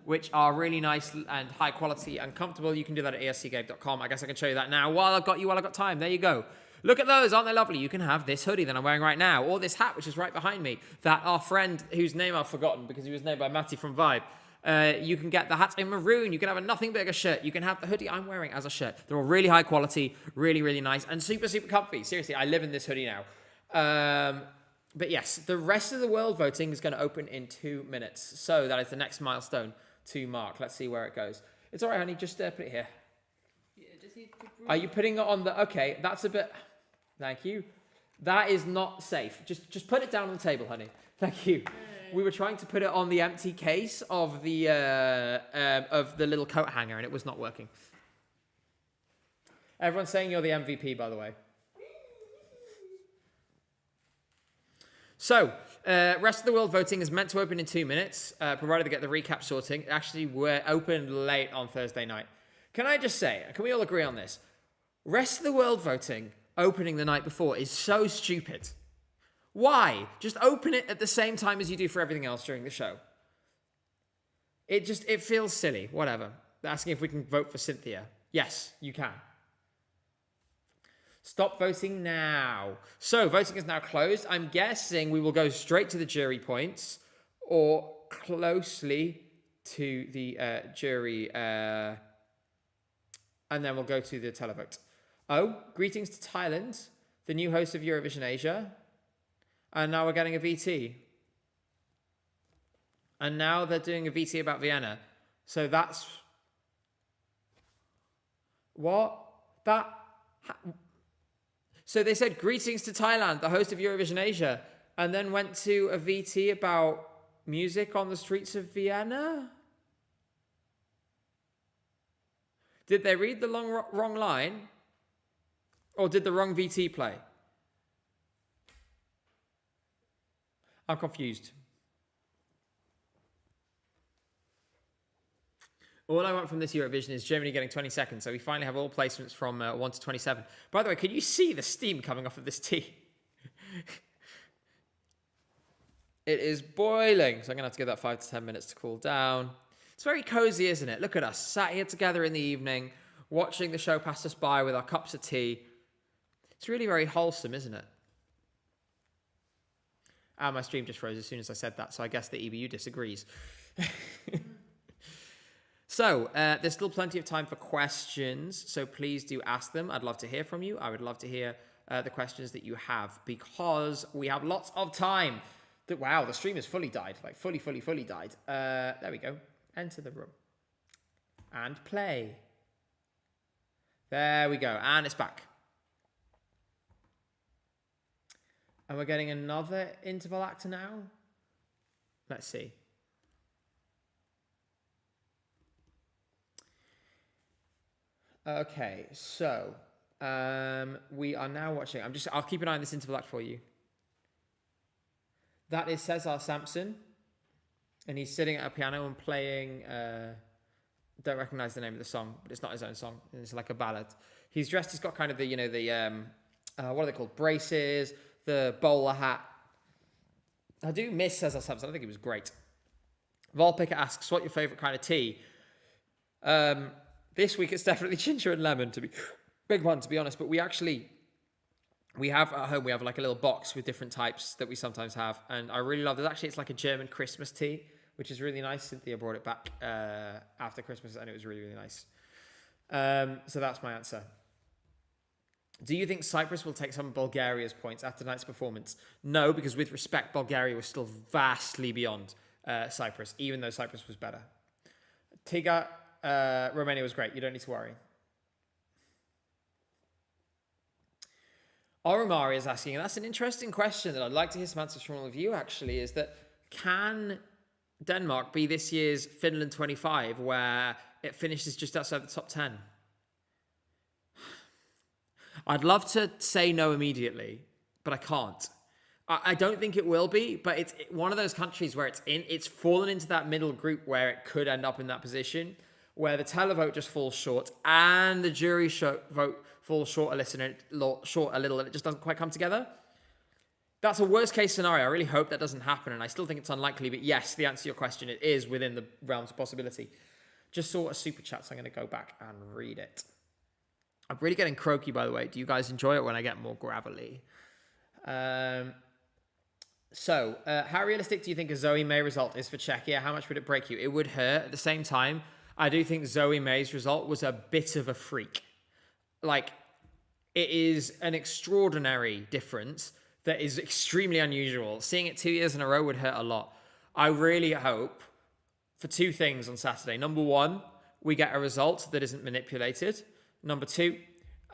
which are really nice and high quality and comfortable, you can do that at ESC2026.com. I guess I can show you that now while I've got time. There you go. Look at those. Aren't they lovely? You can have this hoodie that I'm wearing right now, or this hat, which is right behind me, that our friend, whose name I've forgotten because he was named by Matty from Vibe, you can get the hat in maroon. You can have a Nothing Bigger shirt. You can have the hoodie I'm wearing as a shirt. They're all really high quality, really, really nice, and super, super comfy. Seriously, I live in this hoodie now. But yes, the rest of the world voting is going to open in 2 minutes. So that is the next milestone to mark. Let's see where it goes. It's all right, honey. Just put it here. Yeah, just need to Are you putting it on the... Okay, that's a bit... Thank you. That is not safe. Just put it down on the table, honey. Thank you. We were trying to put it on the empty case of the little coat hanger, and it was not working. Everyone's saying you're the MVP, by the way. So, rest of the world voting is meant to open in 2 minutes, provided they get the recap sorting. Actually, we're open late on Thursday night. Can I just say, can we all agree on this? Rest of the world voting opening the night before is so stupid. Why? Just open it at the same time as you do for everything else during the show. It feels silly. Whatever. They're asking if we can vote for Cynthia. Yes, you can. Stop voting now. So, voting is now closed. I'm guessing we will go straight to the jury points or closely to the jury, and then we'll go to the televote. Oh, greetings to Thailand, the new host of Eurovision Asia. And now we're getting a VT. And now they're doing a VT about Vienna. So that's... What? So they said, greetings to Thailand, the host of Eurovision Asia, and then went to a VT about music on the streets of Vienna? Did they read the wrong line? Or did the wrong VT play? I'm confused. All I want from this Eurovision is Germany getting 20 seconds, so we finally have all placements from 1 to 27. By the way, can you see the steam coming off of this tea? It is boiling. So I'm going to have to give that 5 to 10 minutes to cool down. It's very cozy, isn't it? Look at us, sat here together in the evening, watching the show pass us by with our cups of tea. It's really very wholesome, isn't it? And my stream just froze as soon as I said that, so I guess the EBU disagrees. So, there's still plenty of time for questions, so please do ask them. I'd love to hear from you. I would love to hear the questions that you have, because we have lots of time. Wow, the stream has fully died, like fully died. There we go. Enter the room. And play. There we go, and it's back. And we're getting another interval actor now. Let's see. Okay, so we are now watching. I'll keep an eye on this interval act for you. That is Cesar Sampson, and he's sitting at a piano and playing. Don't recognize the name of the song, but it's not his own song. It's like a ballad. He's dressed. He's got kind of the what are they called? Braces, the bowler hat. I do miss Cesar Sampson. I think he was great. Volpicker asks, "What your favorite kind of tea?" This week it's definitely ginger and lemon, to be big one, to be honest. But we have at home, we have like a little box with different types that we sometimes have, and I really love it. Actually, it's like a German Christmas tea, which is really nice. Cynthia brought it back after Christmas, and it was really nice. So that's my answer. Do you think Cyprus will take some of Bulgaria's points after tonight's performance? No, because with respect, Bulgaria was still vastly beyond Cyprus, even though Cyprus was better. Tiga, Romania was great. You don't need to worry. Oromari is asking, and that's an interesting question that I'd like to hear some answers from all of you, actually, is that can Denmark be this year's Finland 25, where it finishes just outside the top 10? I'd love to say no immediately, but I can't. I don't think it will be, but it's one of those countries where it's fallen into that middle group where it could end up in that position, where the televote just falls short and the jury vote falls short a little, and it just doesn't quite come together. That's a worst case scenario. I really hope that doesn't happen, and I still think it's unlikely, but yes, the answer to your question, it is within the realms of possibility. Just saw a super chat, so I'm going to go back and read it. I'm really getting croaky, by the way. Do you guys enjoy it when I get more gravelly? So, how realistic do you think a Zoe May result is for Czechia? How much would it break you? It would hurt. At the same time, I do think Zoe May's result was a bit of a freak. Like, it is an extraordinary difference that is extremely unusual. Seeing it 2 years in a row would hurt a lot. I really hope for two things on Saturday. Number one, we get a result that isn't manipulated. Number two,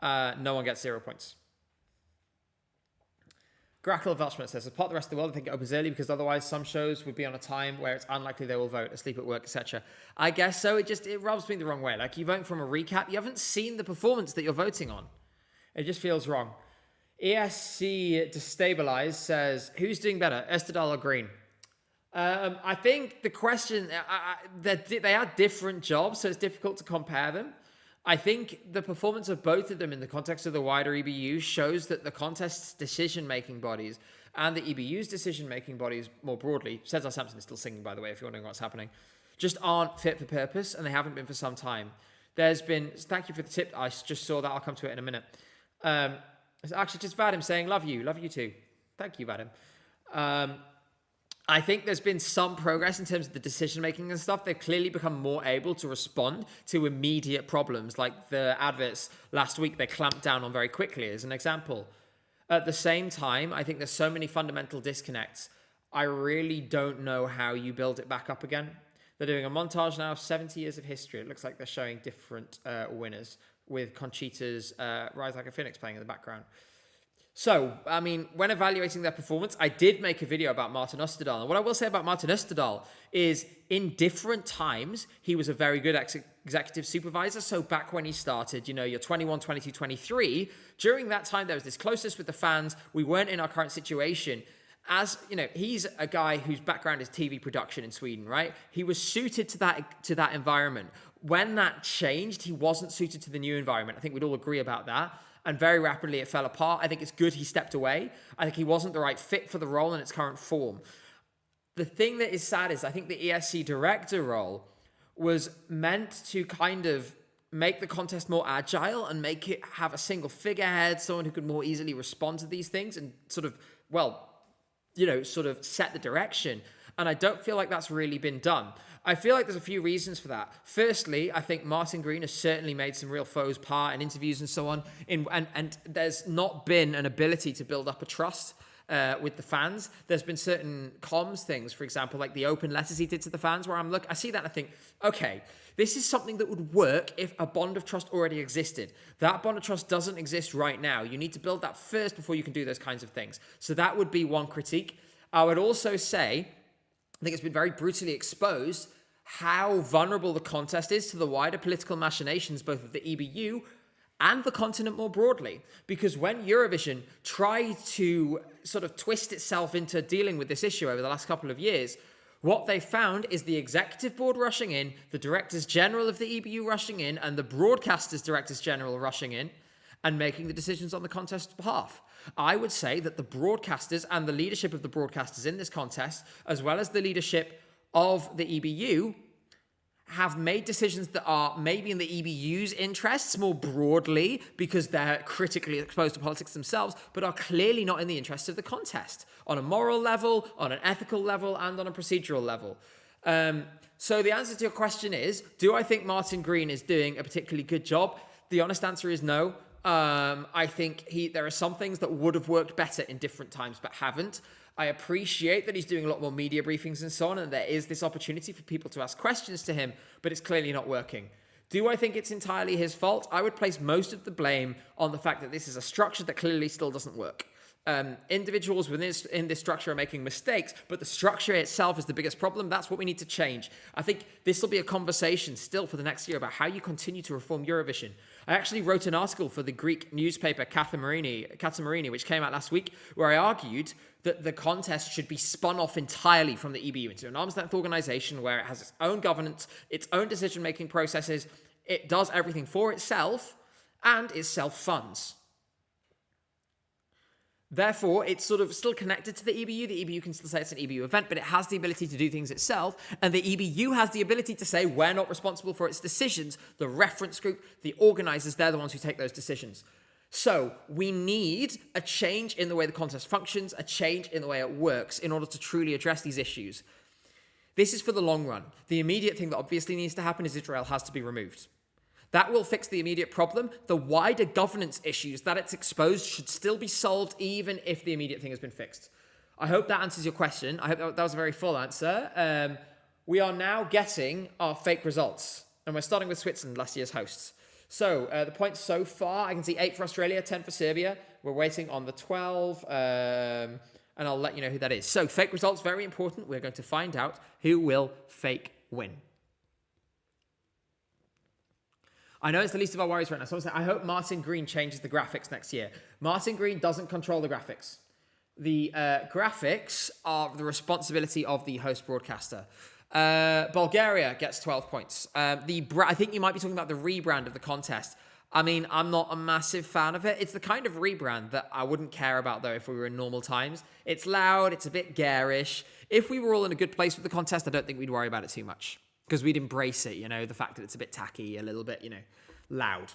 no one gets 0 points. Grackle of Welshman says, apart the rest of the world, I think it opens early because otherwise some shows would be on a time where it's unlikely they will vote, asleep at work, etc. I guess so. It rubs me the wrong way. Like, you vote from a recap, you haven't seen the performance that you're voting on. It just feels wrong. ESC Destabilize says, who's doing better, Estadal or Green? I think the question, they are different jobs, so it's difficult to compare them. I think the performance of both of them in the context of the wider EBU shows that the contest's decision-making bodies and the EBU's decision-making bodies more broadly, Cesar Sampson is still singing, by the way, if you're wondering what's happening, just aren't fit for purpose, and they haven't been for some time. There's been, thank you for the tip, I just saw that, I'll come to it in a minute. It's actually just Vadim saying, love you too. Thank you, Vadim. I think there's been some progress in terms of the decision-making and stuff. They've clearly become more able to respond to immediate problems, like the adverts last week they clamped down on very quickly, as an example. At the same time, I think there's so many fundamental disconnects. I really don't know how you build it back up again. They're doing a montage now of 70 years of history. It looks like they're showing different winners, with Conchita's Rise Like a Phoenix playing in the background. So, I mean, when evaluating their performance, I did make a video about Martin Österdahl. And what I will say about Martin Österdahl is, in different times, he was a very good executive supervisor. So back when he started, you're 21, 22, 23. During that time, there was this closeness with the fans. We weren't in our current situation. As, he's a guy whose background is TV production in Sweden, right? He was suited to that environment. When that changed, he wasn't suited to the new environment. I think we'd all agree about that. And very rapidly it fell apart. I think it's good he stepped away. I think he wasn't the right fit for the role in its current form. the thing that is sad is I think the ESC director role was meant to kind of make the contest more agile and make it have a single figurehead, someone who could more easily respond to these things and sort of, well, sort of set the direction. And I don't feel like that's really been done. I feel like there's a few reasons for that. Firstly, I think Martin Green has certainly made some real faux pas in interviews and so on. And there's not been an ability to build up a trust with the fans. There's been certain comms things, for example, like the open letters he did to the fans, where I see that and I think, okay, this is something that would work if a bond of trust already existed. That bond of trust doesn't exist right now. You need to build that first before you can do those kinds of things. So that would be one critique. I would also say, I think it's been very brutally exposed how vulnerable the contest is to the wider political machinations, both of the EBU and the continent more broadly. Because when Eurovision tried to sort of twist itself into dealing with this issue over the last couple of years, what they found is the executive board rushing in, the directors general of the EBU rushing in, and the broadcasters directors general rushing in and making the decisions on the contest's behalf. I would say that the broadcasters and the leadership of the broadcasters in this contest, as well as the leadership of the EBU, have made decisions that are maybe in the EBU's interests more broadly because they're critically exposed to politics themselves, but are clearly not in the interests of the contest on a moral level, on an ethical level, and on a procedural level. So the answer to your question is, do I think Martin Green is doing a particularly good job? The honest answer is no. I think there are some things that would have worked better in different times but haven't. I appreciate that he's doing a lot more media briefings and so on, and there is this opportunity for people to ask questions to him, but it's clearly not working. Do I think it's entirely his fault? I would place most of the blame on the fact that this is a structure that clearly still doesn't work. Individuals within this structure are making mistakes, but the structure itself is the biggest problem. That's what we need to change. I think this will be a conversation still for the next year about how you continue to reform Eurovision. I actually wrote an article for the Greek newspaper Katamarini, which came out last week, where I argued that the contest should be spun off entirely from the EBU into an arm's length organization where it has its own governance, its own decision-making processes, it does everything for itself, and it self-funds. Therefore, it's sort of still connected to the EBU. The EBU can still say it's an EBU event, but it has the ability to do things itself. And the EBU has the ability to say we're not responsible for its decisions. The reference group, the organizers, they're the ones who take those decisions. So we need a change in the way the contest functions, a change in the way it works in order to truly address these issues. This is for the long run. The immediate thing that obviously needs to happen is Israel has to be removed. That will fix the immediate problem. The wider governance issues that it's exposed should still be solved even if the immediate thing has been fixed. I hope that answers your question. I hope that was a very full answer. We are now getting our fake results. And we're starting with Switzerland, last year's hosts. So the points so far, I can see 8 for Australia, 10 for Serbia. We're waiting on the 12, and I'll let you know who that is. So fake results, very important. We're going to find out who will fake win. I know it's the least of our worries right now. Someone said, I hope Martin Green changes the graphics next year. Martin Green doesn't control the graphics. The graphics are the responsibility of the host broadcaster. Bulgaria gets 12 points. I think you might be talking about the rebrand of the contest. I mean, I'm not a massive fan of it. It's the kind of rebrand that I wouldn't care about, though, if we were in normal times. It's loud. It's a bit garish. If we were all in a good place with the contest, I don't think we'd worry about it too much. Because we'd embrace it, the fact that it's a bit tacky, a little bit, loud.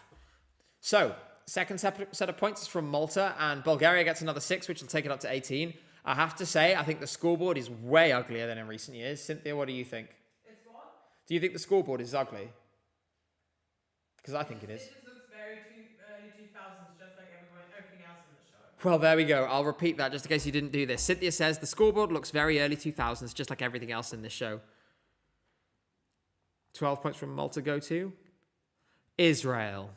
So, second set of points is from Malta, and Bulgaria gets another 6, which will take it up to 18. I have to say, I think the scoreboard is way uglier than in recent years. Cynthia, what do you think? It's what? Do you think the scoreboard is ugly? Because I think it is. It just looks very early 2000s, just like everything else in the show. Well, there we go. I'll repeat that just in case you didn't do this. Cynthia says the scoreboard looks very early 2000s, just like everything else in this show. 12 points from Malta go to Israel.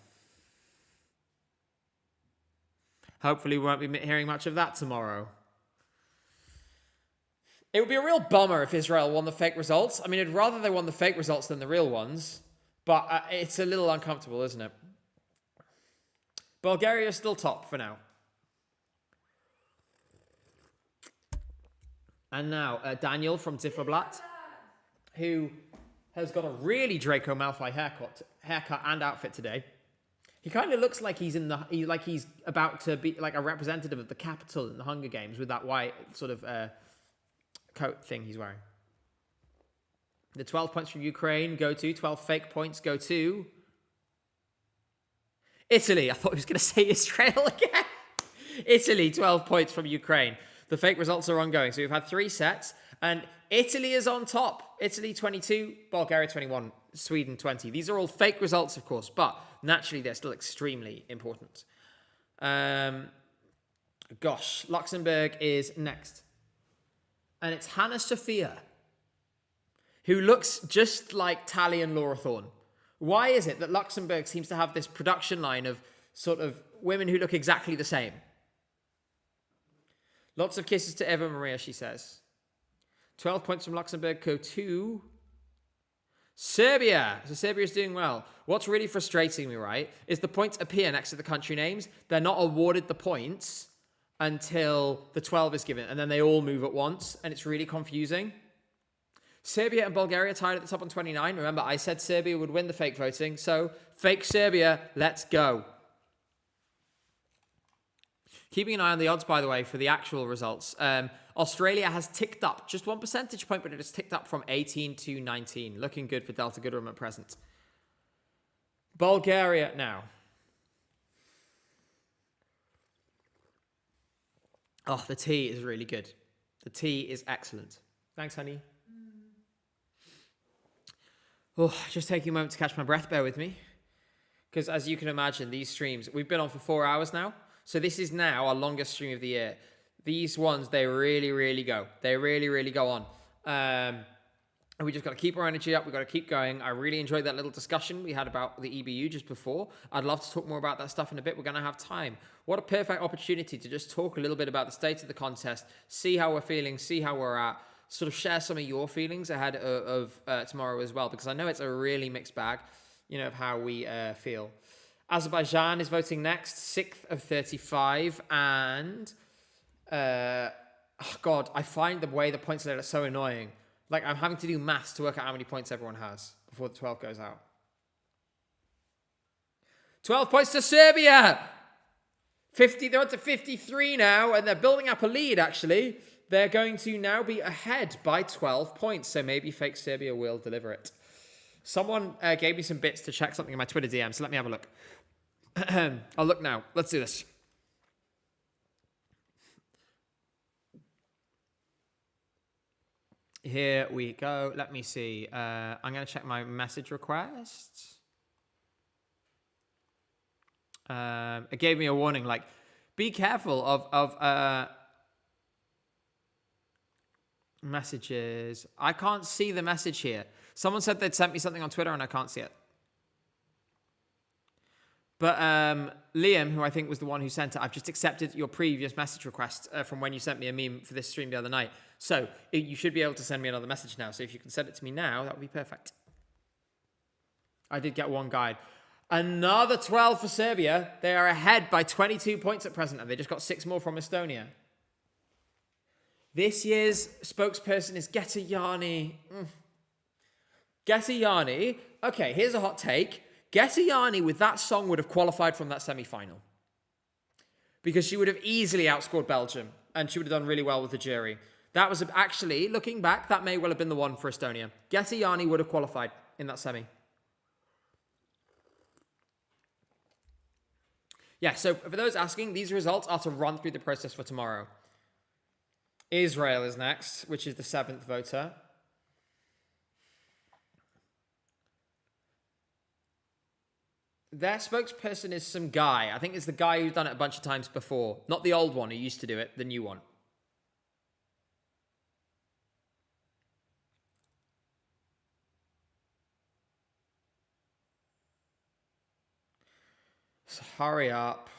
Hopefully we won't be hearing much of that tomorrow. It would be a real bummer if Israel won the fake results. I mean, I'd rather they won the fake results than the real ones. But it's a little uncomfortable, isn't it? Bulgaria is still top for now. And now, Daniel from Zifferblatt, who has got a really Draco Malfoy haircut and outfit today. He kind of looks like he's he's about to be like a representative of the Capitol in the Hunger Games with that white sort of coat thing he's wearing. The 12 points from Ukraine go to, 12 fake points go to Italy. I thought he was going to say Israel again. Italy, 12 points from Ukraine. The fake results are ongoing. So we've had 3 sets, and Italy is on top. Italy 22, Bulgaria 21, Sweden 20. These are all fake results, of course, but naturally they're still extremely important. Gosh, Luxembourg is next. And it's Hannah Sophia, who looks just like Tally and Laura Thorne. Why is it that Luxembourg seems to have this production line of sort of women who look exactly the same? Lots of kisses to Eva Maria, she says. 12 points from Luxembourg go to Serbia. So Serbia's doing well. What's really frustrating me, right, is the points appear next to the country names. They're not awarded the points until the 12 is given, and then they all move at once, and it's really confusing. Serbia and Bulgaria tied at the top on 29. Remember, I said Serbia would win the fake voting, so fake Serbia, let's go. Keeping an eye on the odds, by the way, for the actual results. Australia has ticked up just 1 percentage point, but it has ticked up from 18 to 19. Looking good for Delta Goodrum at present. Bulgaria now. Oh, the tea is really good. The tea is excellent. Thanks, honey. Oh, just taking a moment to catch my breath. Bear with me. Because as you can imagine, these streams, we've been on for 4 hours now. So this is now our longest stream of the year. These ones, they really, really go. They really, really go on. And we just got to keep our energy up. We've got to keep going. I really enjoyed that little discussion we had about the EBU just before. I'd love to talk more about that stuff in a bit. We're going to have time. What a perfect opportunity to just talk a little bit about the state of the contest, see how we're feeling, see how we're at, sort of share some of your feelings ahead of tomorrow as well, because I know it's a really mixed bag, you know, of how we feel. Azerbaijan is voting next, 6th of 35, and God, I find the way the points are so annoying. Like, I'm having to do maths to work out how many points everyone has before the 12 goes out. 12 points to Serbia! 50, they're up to 53 now, and they're building up a lead, actually. They're going to now be ahead by 12 points, so maybe fake Serbia will deliver it. Someone gave me some bits to check something in my Twitter DM, so let me have a look. I'll look now. Let's do this. Here we go. Let me see. I'm going to check my message requests. It gave me a warning, like, be careful of messages. I can't see the message here. Someone said they'd sent me something on Twitter and I can't see it. But Liam, who I think was the one who sent it, I've just accepted your previous message request from when you sent me a meme for this stream the other night. So you should be able to send me another message now. So if you can send it to me now, that would be perfect. I did get one guide. Another 12 for Serbia. They are ahead by 22 points at present, and they just got 6 more from Estonia. This year's spokesperson is Getayani. Getayani. Okay, here's a hot take. Getayani with that song would have qualified from that semi-final. Because she would have easily outscored Belgium, and she would have done really well with the jury. That was actually, looking back, that may well have been the one for Estonia. Getayani would have qualified in that semi. Yeah, so for those asking, these results are to run through the process for tomorrow. Israel is next, which is the 7th voter. Their spokesperson is some guy. I think it's the guy who's done it a bunch of times before. Not the old one who used to do it, the new one. So hurry up.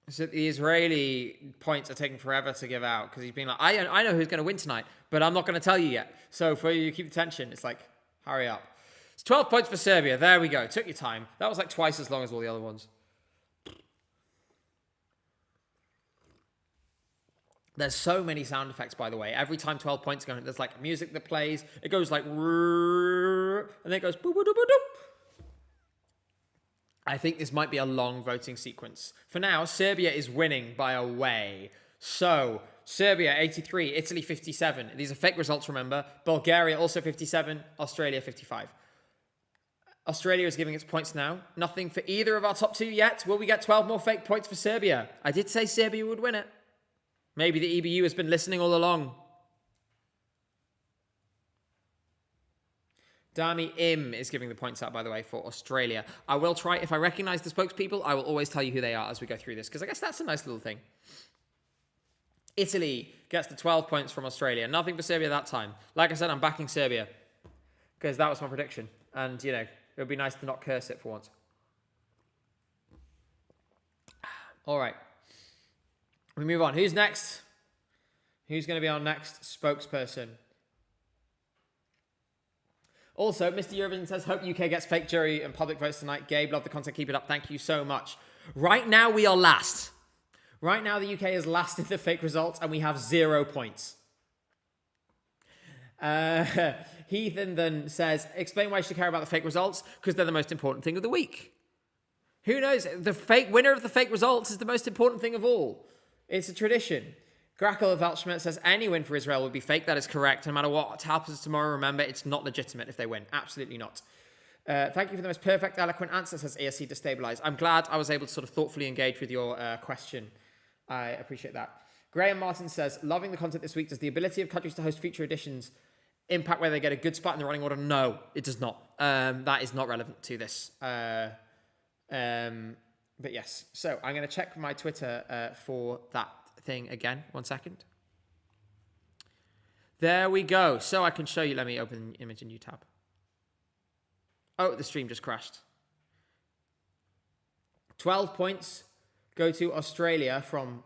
So the Israeli points are taking forever to give out because he's been like, I know who's going to win tonight, but I'm not going to tell you yet. So for you to keep the tension, it's like, hurry up. It's 12 points for Serbia. There we go. Took your time. That was like twice as long as all the other ones. There's so many sound effects, by the way. Every time 12 points go, there's like music that plays. It goes like, and then it goes, boop, boop, boop, boop. I think this might be a long voting sequence. For now, Serbia is winning by a way. So, Serbia 83, Italy 57. These are fake results, remember. Bulgaria also 57, Australia 55. Australia is giving its points now. Nothing for either of our top two yet. Will we get 12 more fake points for Serbia? I did say Serbia would win it. Maybe the EBU has been listening all along. Dami Im is giving the points out, by the way, for Australia. I will try, if I recognize the spokespeople, I will always tell you who they are as we go through this, because I guess that's a nice little thing. Italy gets the 12 points from Australia. Nothing for Serbia that time. Like I said, I'm backing Serbia, because that was my prediction. And, you know, it would be nice to not curse it for once. All right. We move on. Who's next? Who's going to be our next spokesperson? Also, Mr. Eurovision says, hope UK gets fake jury and public votes tonight. Gabe, love the content. Keep it up. Thank you so much. Right now, we are last. Right now, the UK is last in the fake results, and we have 0 points. Heathen then says, explain why you should care about the fake results, because they're the most important thing of the week. Who knows? The fake winner of the fake results is the most important thing of all. It's a tradition. Grackle of Welshmet says any win for Israel would be fake. That is correct. No matter what happens tomorrow, remember, it's not legitimate if they win. Absolutely not. Thank you for the most perfect, eloquent answer, says ESC Destabilize. I'm glad I was able to sort of thoughtfully engage with your question. I appreciate that. Graham Martin says, loving the content this week. Does the ability of countries to host future editions impact whether they get a good spot in the running order? No, it does not. That is not relevant to this. But yes, so I'm going to check my Twitter for that thing again. 1 second. There we go. So I can show you. Let me open the image in new tab. Oh, the stream just crashed. 12 points go to Australia from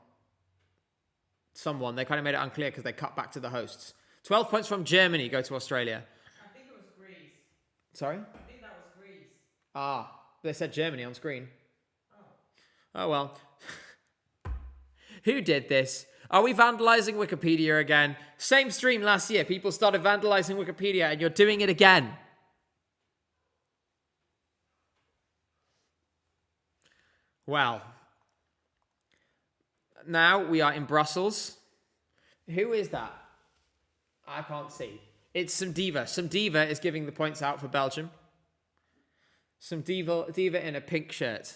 someone. They kind of made it unclear because they cut back to the hosts. 12 points from Germany go to Australia. I think it was Greece. Sorry? I think that was Greece. Ah, they said Germany on screen. Oh. Oh, well. Who did this? Are we vandalizing Wikipedia again? Same stream last year. People started vandalizing Wikipedia and you're doing it again. Well. Now we are in Brussels. Who is that? I can't see. It's some diva. Some diva is giving the points out for Belgium. Some diva in a pink shirt.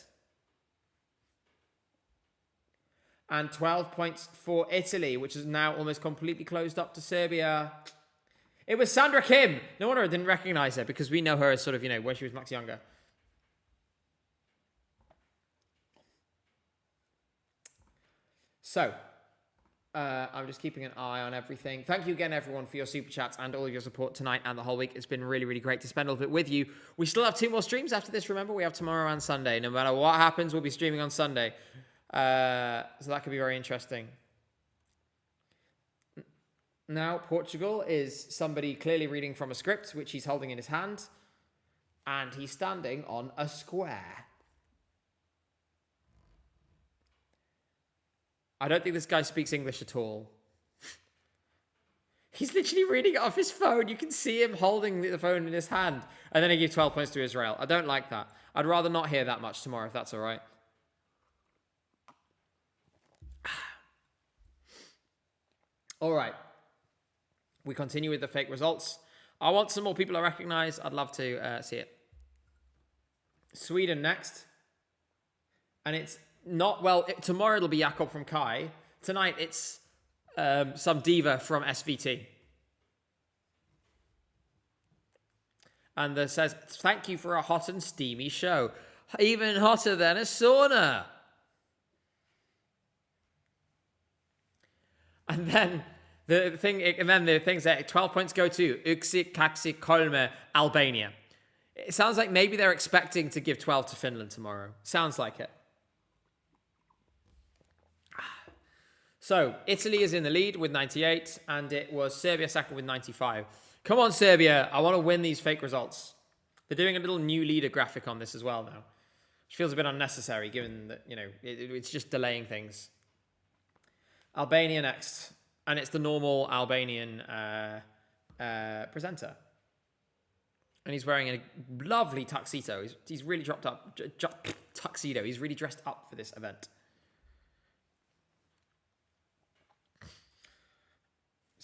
And 12 points for Italy, which is now almost completely closed up to Serbia. It was Sandra Kim. No wonder I didn't recognize her, because we know her as sort of, you know, when she was much younger. So, I'm just keeping an eye on everything. Thank you again, everyone, for your super chats and all of your support tonight and the whole week. It's been really, really great to spend all of it with you. We still have 2 more streams after this. Remember, we have tomorrow and Sunday. No matter what happens, we'll be streaming on Sunday. So that could be very interesting. Now, Portugal is somebody clearly reading from a script, which he's holding in his hand. And he's standing on a square. I don't think this guy speaks English at all. He's literally reading it off his phone. You can see him holding the phone in his hand. And then he gives 12 points to Israel. I don't like that. I'd rather not hear that much tomorrow, if that's all right. All right. We continue with the fake results. I want some more people I recognize. I'd love to see it. Sweden next. And it's not, well, tomorrow it'll be Jakob from Kai. Tonight it's some diva from SVT. And that says, thank you for a hot and steamy show. Even hotter than a sauna. And then the thing says 12 points go to Uksi Kaksi Kolme, Albania. It sounds like maybe they're expecting to give 12 to Finland tomorrow. Sounds like it. So, Italy is in the lead with 98, and it was Serbia second with 95. Come on, Serbia. I want to win these fake results. They're doing a little new leader graphic on this as well now, which feels a bit unnecessary given that, you know, it's just delaying things. Albania next, and it's the normal Albanian presenter. And he's wearing a lovely tuxedo. He's really tuxedo. He's really dressed up for this event.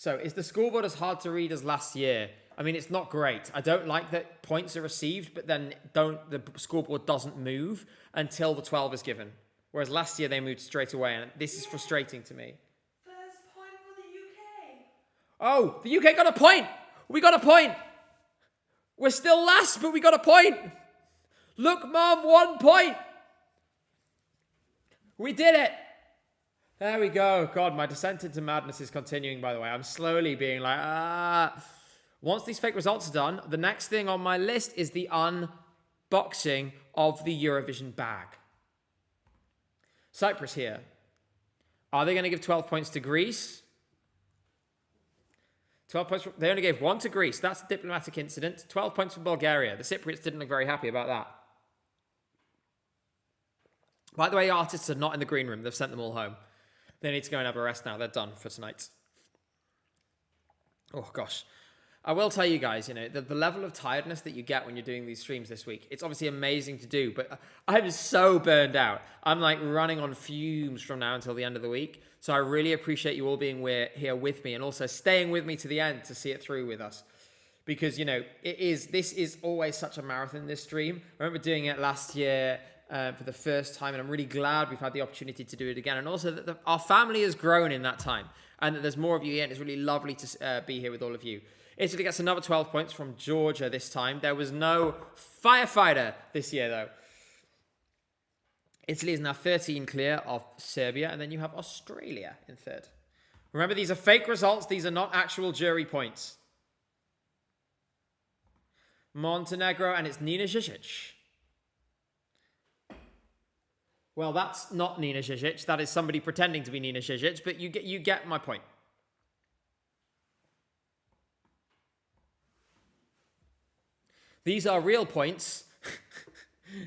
So is the scoreboard as hard to read as last year? I mean, it's not great. I don't like that points are received, but then the scoreboard doesn't move until the 12 is given. Whereas last year they moved straight away, and this is frustrating to me. First point for the UK. Oh, the UK got a point! We got a point! We're still last, but we got a point! Look, Mom, 1 point! We did it! There we go. God, my descent into madness is continuing, by the way. I'm slowly being like, Once these fake results are done, the next thing on my list is the unboxing of the Eurovision bag. Cyprus here. Are they going to give 12 points to Greece? 12 points. They only gave 1 to Greece. That's a diplomatic incident. 12 points for Bulgaria. The Cypriots didn't look very happy about that. By the way, artists are not in the green room. They've sent them all home. They need to go and have a rest now. They're done for tonight. Oh, gosh. I will tell you guys, the level of tiredness that you get when you're doing these streams this week, it's obviously amazing to do, but I'm so burned out. I'm like running on fumes from now until the end of the week. So I really appreciate you all being here with me and also staying with me to the end to see it through with us. Because, this is always such a marathon, this stream. I remember doing it last year for the first time, and I'm really glad we've had the opportunity to do it again. And also that our family has grown in that time, and that there's more of you here, and it's really lovely to be here with all of you. Italy gets another 12 points from Georgia this time. There was no firefighter this year, though. Italy is now 13 clear of Serbia, and then you have Australia in third. Remember, these are fake results. These are not actual jury points. Montenegro, and it's Nina Žižić. Well, that's not Nina Žižić. That is somebody pretending to be Nina Žižić, but you get my point. These are real points,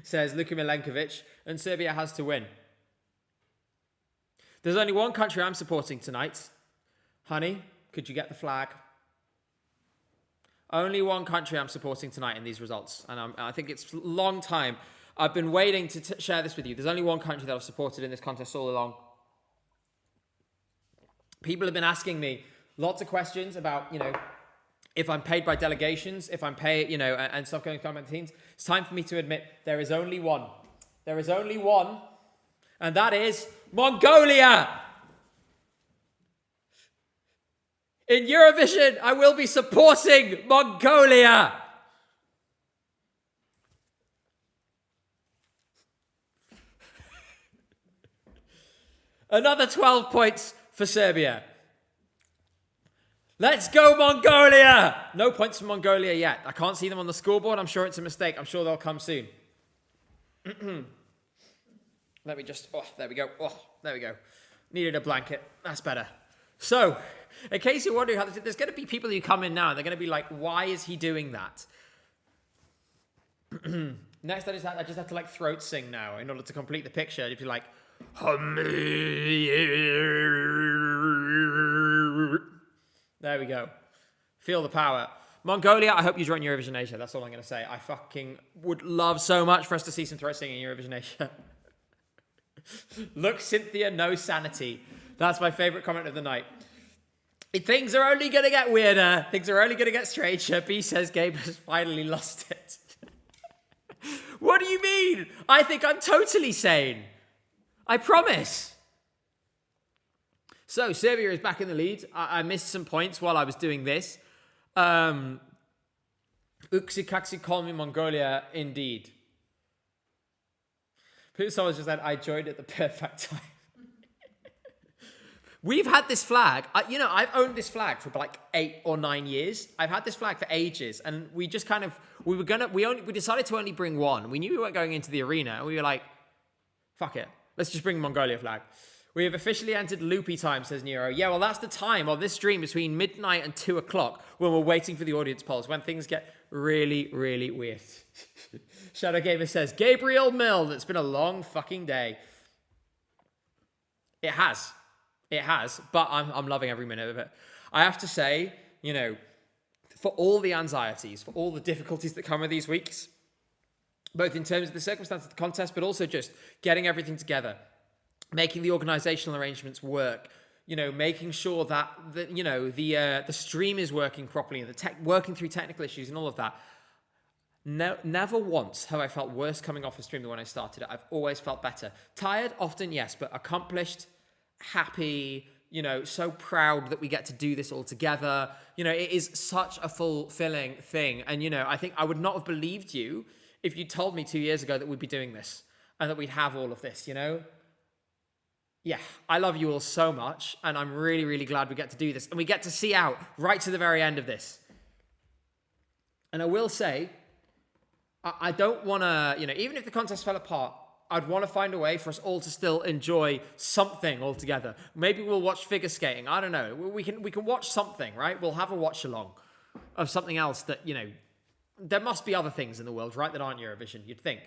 says Luka Milenkovic, and Serbia has to win. There's only one country I'm supporting tonight. Honey, could you get the flag? Only one country I'm supporting tonight in these results. And I think it's a long time. I've been waiting to share this with you. There's only one country that I've supported in this contest all along. People have been asking me lots of questions about, if I'm paid by delegations, if I'm paid, and stuff going on behind the scenes. It's time for me to admit there is only one. There is only one, and that is Mongolia. In Eurovision, I will be supporting Mongolia. Another 12 points for Serbia. Let's go, Mongolia! No points for Mongolia yet. I can't see them on the scoreboard. I'm sure it's a mistake. I'm sure they'll come soon. Let me just... Oh, there we go. Oh, there we go. Needed a blanket. That's better. So, in case you're wondering how there's going to be people who come in now and they're going to be like, why is he doing that? Next, I just have to throat sing now in order to complete the picture. You'd be like... There we go. Feel the power. Mongolia, I hope you join Eurovision Asia. That's all I'm going to say. I fucking would love so much for us to see some throat singing in Eurovision Asia. Look, Cynthia, no sanity. That's my favourite comment of the night. Things are only going to get weirder. Things are only going to get stranger. B says Gabe has finally lost it. What do you mean? I think I'm totally sane. I promise. So, Serbia is back in the lead. I missed some points while I was doing this. Uksi Kaksi call me Mongolia, indeed. Puso just said, I joined at the perfect time. We've had this flag. I've owned this flag for 8 or 9 years. I've had this flag for ages. And we just we decided to only bring one. We knew we weren't going into the arena. And we were like, fuck it. Let's just bring Mongolia flag. We have officially entered loopy time, says Nero. Yeah, well, that's the time of this stream between midnight and 2 o'clock when we're waiting for the audience polls, when things get really, really weird. Shadow Gamer says, Gabriel Mill, it's been a long fucking day. It has, but I'm loving every minute of it. I have to say, for all the anxieties, for all the difficulties that come with these weeks, both in terms of the circumstances of the contest, but also just getting everything together, making the organizational arrangements work, making sure that the stream is working properly and working through technical issues and all of that. No, never once have I felt worse coming off a stream than when I started it. I've always felt better. Tired, often, yes, but accomplished, happy, so proud that we get to do this all together. It is such a fulfilling thing. And, I think I would not have believed you if you told me 2 years ago that we'd be doing this and that we'd have all of this, Yeah, I love you all so much, and I'm really, really glad we get to do this. And we get to see out right to the very end of this. And I will say, I don't want to, even if the contest fell apart, I'd want to find a way for us all to still enjoy something all together. Maybe we'll watch figure skating. I don't know. We can watch something, right? We'll have a watch along of something else that, there must be other things in the world, right, that aren't Eurovision, you'd think.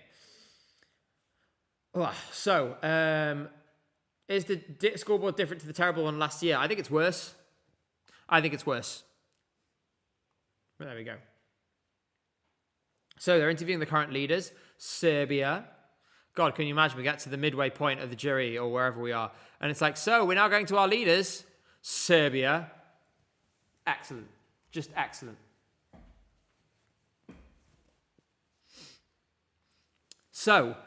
So, is the scoreboard different to the terrible one last year? I think it's worse. But there we go. So they're interviewing the current leaders. Serbia. God, can you imagine? We get to the midway point of the jury or wherever we are. And it's like, so we're now going to our leaders. Serbia. Excellent. Just excellent. So,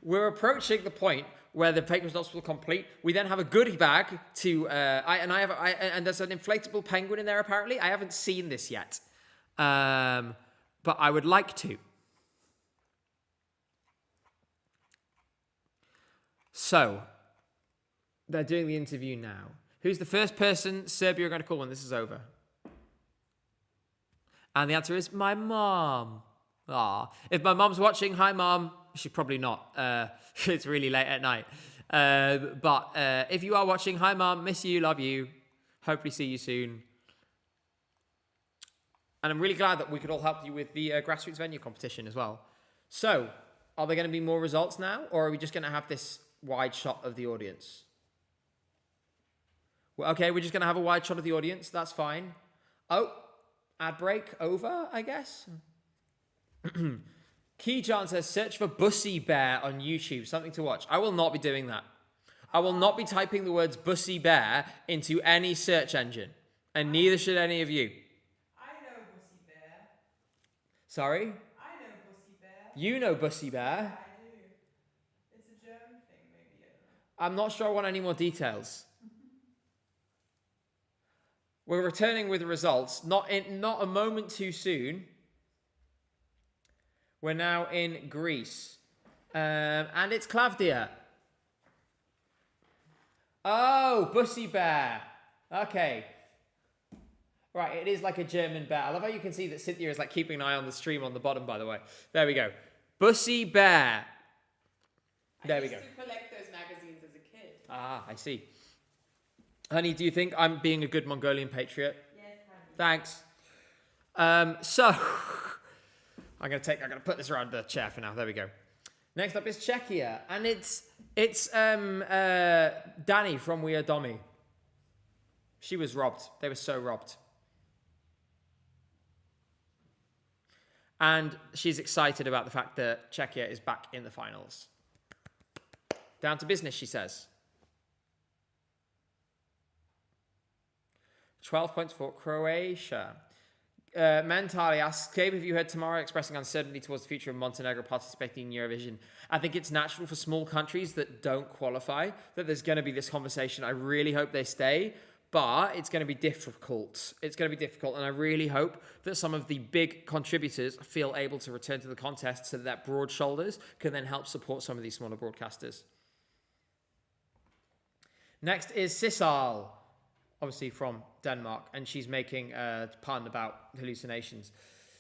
we're approaching the point where the fake results will complete. We then have a goodie bag to, and there's an inflatable penguin in there apparently. I haven't seen this yet. But I would like to. So, they're doing the interview now. Who's the first person Serbia are going to call when this is over? And the answer is my mom. If my mom's watching, hi mom. She's probably not. It's really late at night. But if you are watching, hi mom, miss you, love you. Hopefully see you soon. And I'm really glad that we could all help you with the grassroots venue competition as well. So, are there going to be more results now? Or are we just going to have this wide shot of the audience? Well, okay, we're just going to have a wide shot of the audience. That's fine. Oh, ad break over, I guess. Keyjan says, search for Bussy Bear on YouTube. Something to watch. I will not be doing that. I will not be typing the words Bussy Bear into any search engine. And neither should any of you. Sorry? I know Bussy Bear. You know Bussy Bear? Yeah, I do. It's a German thing, maybe. I don't know. I'm not sure I want any more details. We're returning with the results. Not a moment too soon. We're now in Greece. And it's Klavdia. Oh, Bussy Bear. Okay. Right, it is like a German bear. I love how you can see that Cynthia is like keeping an eye on the stream on the bottom, by the way. There we go. Bussy Bear. There we go. I used to collect those magazines as a kid. Ah, I see. Honey, do you think I'm being a good Mongolian patriot? Yes, honey. Thanks. So, I'm gonna put this around the chair for now. There we go. Next up is Czechia, and it's Danny from We Are Domi. She was robbed. They were so robbed. And she's excited about the fact that Czechia is back in the finals. Down to business, she says. 12 points for Croatia. Mentali asks, Gabe, have you heard Tamara expressing uncertainty towards the future of Montenegro participating in Eurovision? I think it's natural for small countries that don't qualify that there's going to be this conversation. I really hope they stay. But it's going to be difficult. It's going to be difficult. And I really hope that some of the big contributors feel able to return to the contest so that broad shoulders can then help support some of these smaller broadcasters. Next is Sissal, obviously from Denmark. And she's making a pun about hallucinations.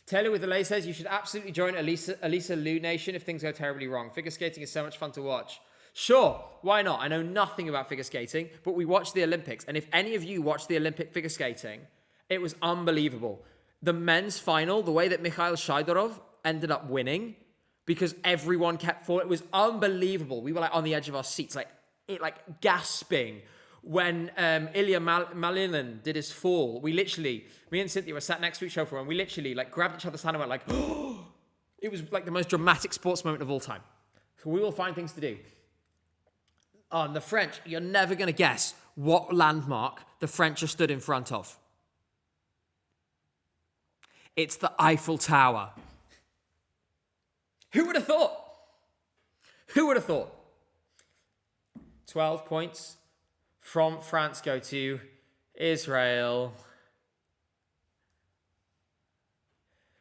Taylor with the Lay says, you should absolutely join Elisa Lou Nation if things go terribly wrong. Figure skating is so much fun to watch. Sure, why not? I know nothing about figure skating, but we watched the Olympics. And if any of you watched the Olympic figure skating, it was unbelievable. The men's final, the way that Mikhail Shaidorov ended up winning, because everyone kept falling, it was unbelievable. We were like on the edge of our seats, like gasping. When Ilya Malinin did his fall, me and Cynthia were sat next to each other and we literally like grabbed each other's hand and went like, oh! It was like the most dramatic sports moment of all time. So we will find things to do. Oh, and the French, you're never going to guess what landmark the French are stood in front of. It's the Eiffel Tower. Who would have thought? Who would have thought? 12 points from France go to Israel.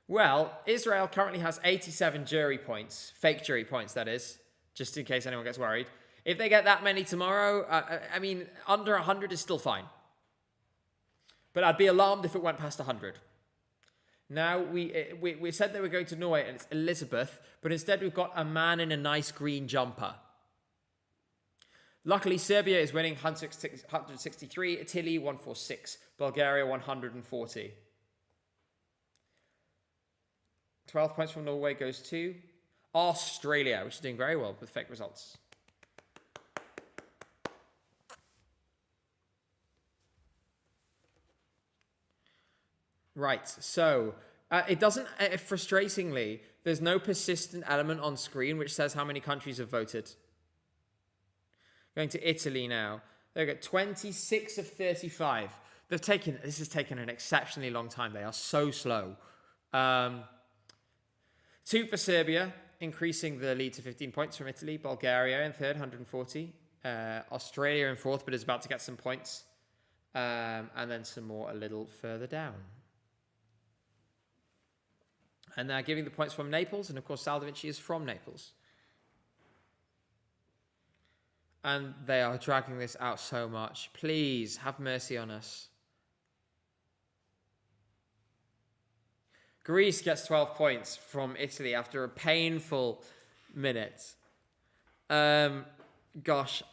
Well, Israel currently has 87 jury points, fake jury points, that is, just in case anyone gets worried. If they get that many tomorrow, I mean, under 100 is still fine. But I'd be alarmed if it went past 100. Now, we said they were going to Norway, and it's Elizabeth, but instead we've got a man in a nice green jumper. Luckily, Serbia is winning 163, Italy 146, Bulgaria 140. 12 points from Norway goes to Australia, which is doing very well with fake results. Right, so it doesn't, frustratingly, there's no persistent element on screen which says how many countries have voted. Going to Italy now. They've got 26 of 35. This has taken an exceptionally long time. They are so slow. 2 for Serbia, increasing the lead to 15 points from Italy. Bulgaria in third, 140. Australia in fourth, but is about to get some points. And then some more a little further down. And they're giving the points from Naples, and of course Sal da Vinci is from Naples. And they are dragging this out so much. Please, have mercy on us. Greece gets 12 points from Italy after a painful minute. Gosh,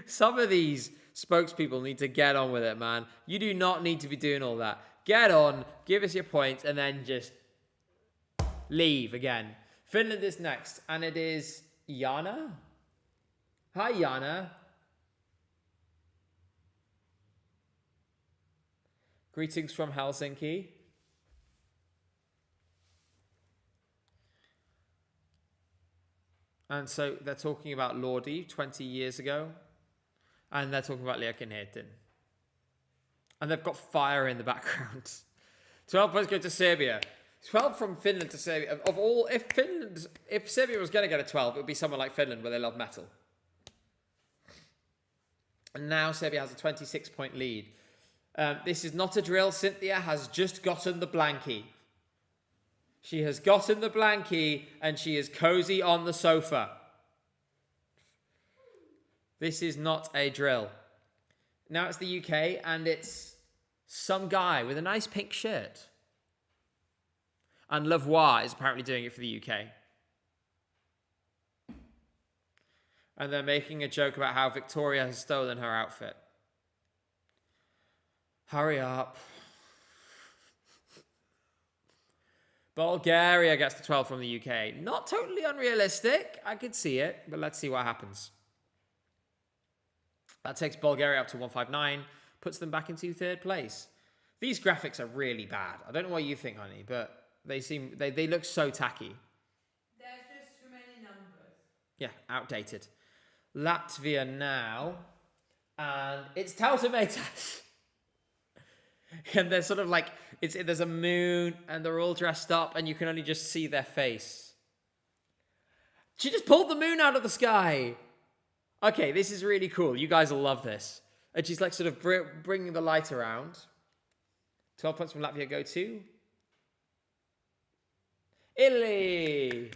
some of these spokespeople need to get on with it, man. You do not need to be doing all that. Get on, give us your points, and then just leave again. Finland is next, and it is Jana. Hi, Jana. Greetings from Helsinki. And so they're talking about Lordi 20 years ago. And they're talking about Leakenheten. And they've got fire in the background. 12 points go to Serbia. 12 from Finland to Serbia. Of all, if Serbia was going to get a 12, it would be someone like Finland where they love metal. And now Serbia has a 26-point lead. This is not a drill. Cynthia has just gotten the blankie. She has gotten the blankie and she is cozy on the sofa. This is not a drill. Now it's the UK and it's some guy with a nice pink shirt. And Lavoie is apparently doing it for the UK. And they're making a joke about how Victoria has stolen her outfit. Hurry up. Bulgaria gets the 12 from the UK. Not totally unrealistic. I could see it, but let's see what happens. That takes Bulgaria up to 159, puts them back into third place. These graphics are really bad. I don't know what you think, honey, but they look so tacky. There's just too many numbers. Yeah, outdated. Latvia now, and it's Tautamatas. And they're sort of like, there's a moon, and they're all dressed up, and you can only just see their face. She just pulled the moon out of the sky. Okay, this is really cool. You guys will love this. And she's like sort of bringing the light around. 12 points from Latvia go to Italy.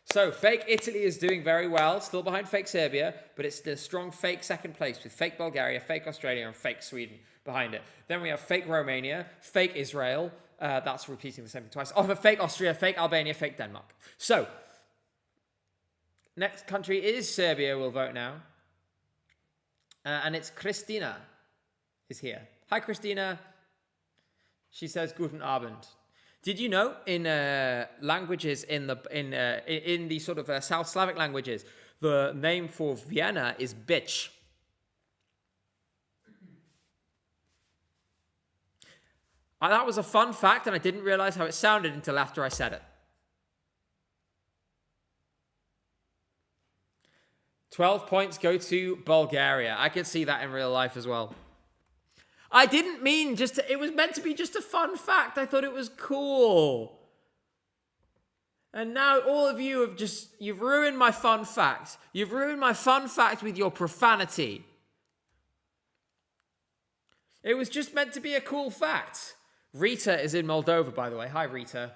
So, fake Italy is doing very well, still behind fake Serbia, but it's the strong fake second place with fake Bulgaria, fake Australia, and fake Sweden behind it. Then we have fake Romania, fake Israel. That's repeating the same thing twice. Oh, fake Austria, fake Albania, fake Denmark. So, next country is Serbia. We'll vote now. And it's Christina is here. Hi, Christina. She says, Guten Abend. Did you know in languages in the sort of South Slavic languages, the name for Vienna is bitch? That was a fun fact, and I didn't realize how it sounded until after I said it. 12 points go to Bulgaria. I could see that in real life as well. I didn't mean it was meant to be just a fun fact. I thought it was cool. And now all of you you've ruined my fun fact. You've ruined my fun fact with your profanity. It was just meant to be a cool fact. Rita is in Moldova, by the way. Hi, Rita.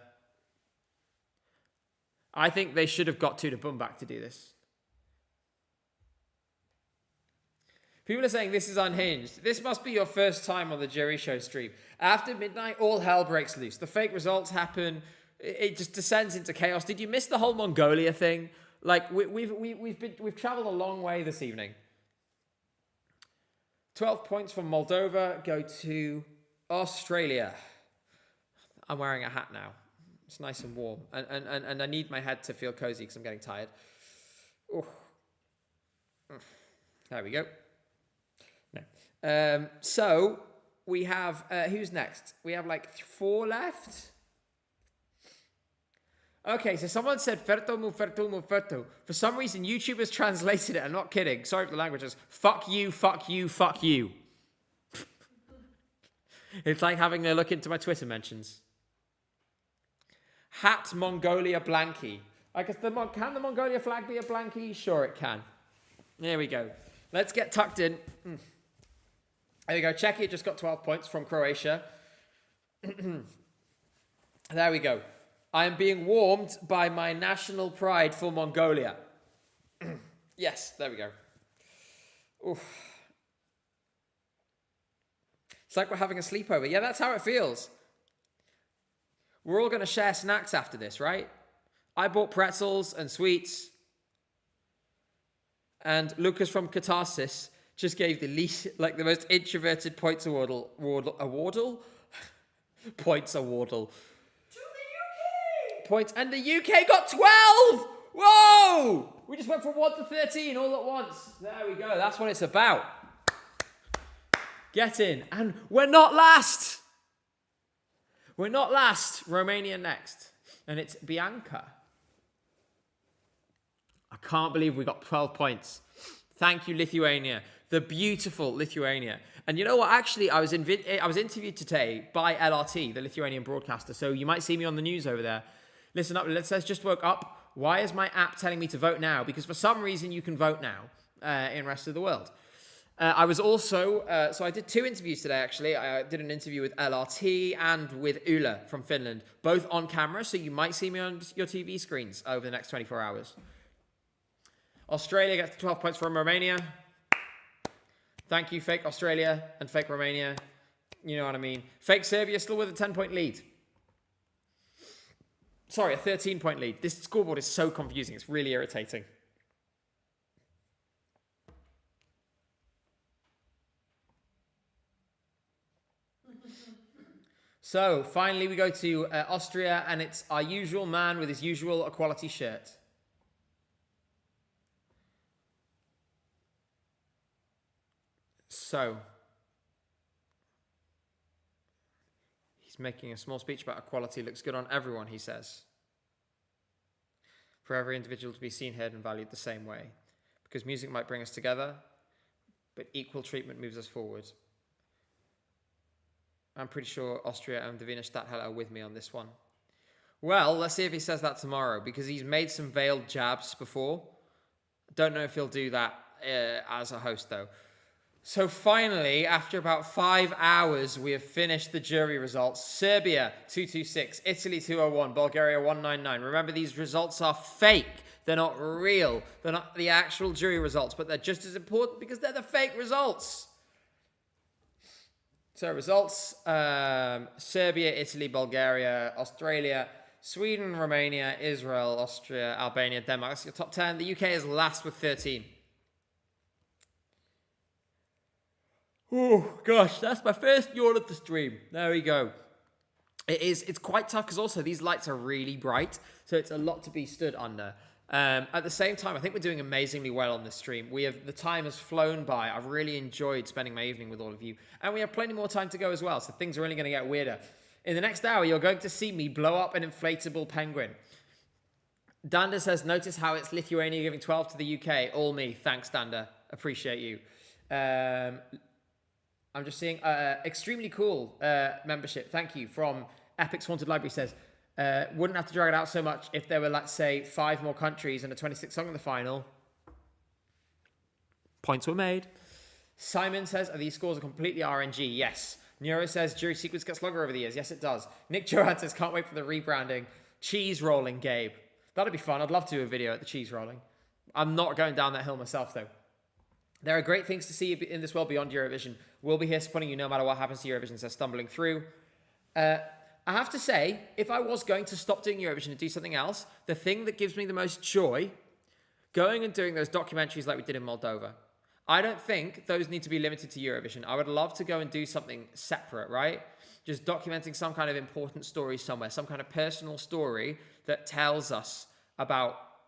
I think they should have got Tuda Bumbak to do this. People are saying this is unhinged. This must be your first time on the Jerry Show stream. After midnight, all hell breaks loose. The fake results happen. It just descends into chaos. Did you miss the whole Mongolia thing? Like we've traveled a long way this evening. 12 points from Moldova go to Australia. I'm wearing a hat now. It's nice and warm. And I need my head to feel cozy because I'm getting tired. Ooh. There we go. No. So we have, who's next? We have like 4 left. Okay, so someone said Ferto mu ferto mu ferto. For some reason, YouTube has translated it. I'm not kidding. Sorry for the language. It's fuck you, fuck you, fuck you. It's like having a look into my Twitter mentions. Hat Mongolia Blanky. I guess can the Mongolia flag be a Blanky? Sure it can. There we go. Let's get tucked in. There we go. Czechia just got 12 points from Croatia. There we go. I am being warmed by my national pride for Mongolia. Yes, there we go. Oof. It's like we're having a sleepover. Yeah, that's how it feels. We're all going to share snacks after this, right? I bought pretzels and sweets. And Lucas from Catharsis just gave the most introverted points awardle. Points awardle. Points, and the UK got 12! Whoa! We just went from 1 to 13 all at once. There we go. That's what it's about. Get in. And we're not last. We're not last. Romania next. And it's Bianca. I can't believe we got 12 points. Thank you, Lithuania. The beautiful Lithuania. And you know what? Actually, I was interviewed today by LRT, the Lithuanian broadcaster. So you might see me on the news over there. Listen up, let's just woke up. Why is my app telling me to vote now? Because for some reason you can vote now in the rest of the world. I was also, so I did 2 interviews today actually. I did an interview with LRT and with Ula from Finland, both on camera, so you might see me on your TV screens over the next 24 hours. Australia gets 12 points from Romania. Thank you, fake Australia and fake Romania. You know what I mean. Fake Serbia still with a 10-point lead. Sorry, a 13-point lead. This scoreboard is so confusing. It's really irritating. So, finally we go to Austria, and it's our usual man with his usual equality shirt. So, he's making a small speech about equality. Looks good on everyone, he says. For every individual to be seen, heard, and valued the same way. Because music might bring us together, but equal treatment moves us forward. I'm pretty sure Austria and Davina Stadthalle are with me on this one. Well, let's see if he says that tomorrow, because he's made some veiled jabs before. Don't know if he'll do that as a host, though. So finally, after about 5 hours, we have finished the jury results. Serbia, 226. Italy, 201. Bulgaria, 199. Remember, these results are fake. They're not real. They're not the actual jury results, but they're just as important because they're the fake results. So results, Serbia, Italy, Bulgaria, Australia, Sweden, Romania, Israel, Austria, Albania, Denmark. That's your top 10. The UK is last with 13. Oh, gosh, that's my first yawn of the stream. There we go. It's quite tough because also these lights are really bright, so it's a lot to be stood under. At the same time, I think we're doing amazingly well on this stream. The time has flown by. I've really enjoyed spending my evening with all of you, and we have plenty more time to go as well, so things are only going to get weirder. In the next hour, you're going to see me blow up an inflatable penguin. Danda says, notice how it's Lithuania giving 12 to the UK. All me. Thanks, Danda. Appreciate you. I'm just seeing extremely cool membership. Thank you. From Epic's Haunted Library says, wouldn't have to drag it out so much if there were, let's say, 5 more countries and a 26th song in the final. Points were made. Simon says, are these scores are completely RNG? Yes. Neuro says, jury sequence gets longer over the years. Yes, it does. Nick Johan says, can't wait for the rebranding. Cheese rolling, Gabe. That'd be fun. I'd love to do a video at the cheese rolling. I'm not going down that hill myself, though. There are great things to see in this world beyond Eurovision. We'll be here supporting you no matter what happens to Eurovision, says Stumbling Through. I have to say, if I was going to stop doing Eurovision and do something else, the thing that gives me the most joy, going and doing those documentaries like we did in Moldova, I don't think those need to be limited to Eurovision. I would love to go and do something separate, right? Just documenting some kind of important story somewhere, some kind of personal story that tells us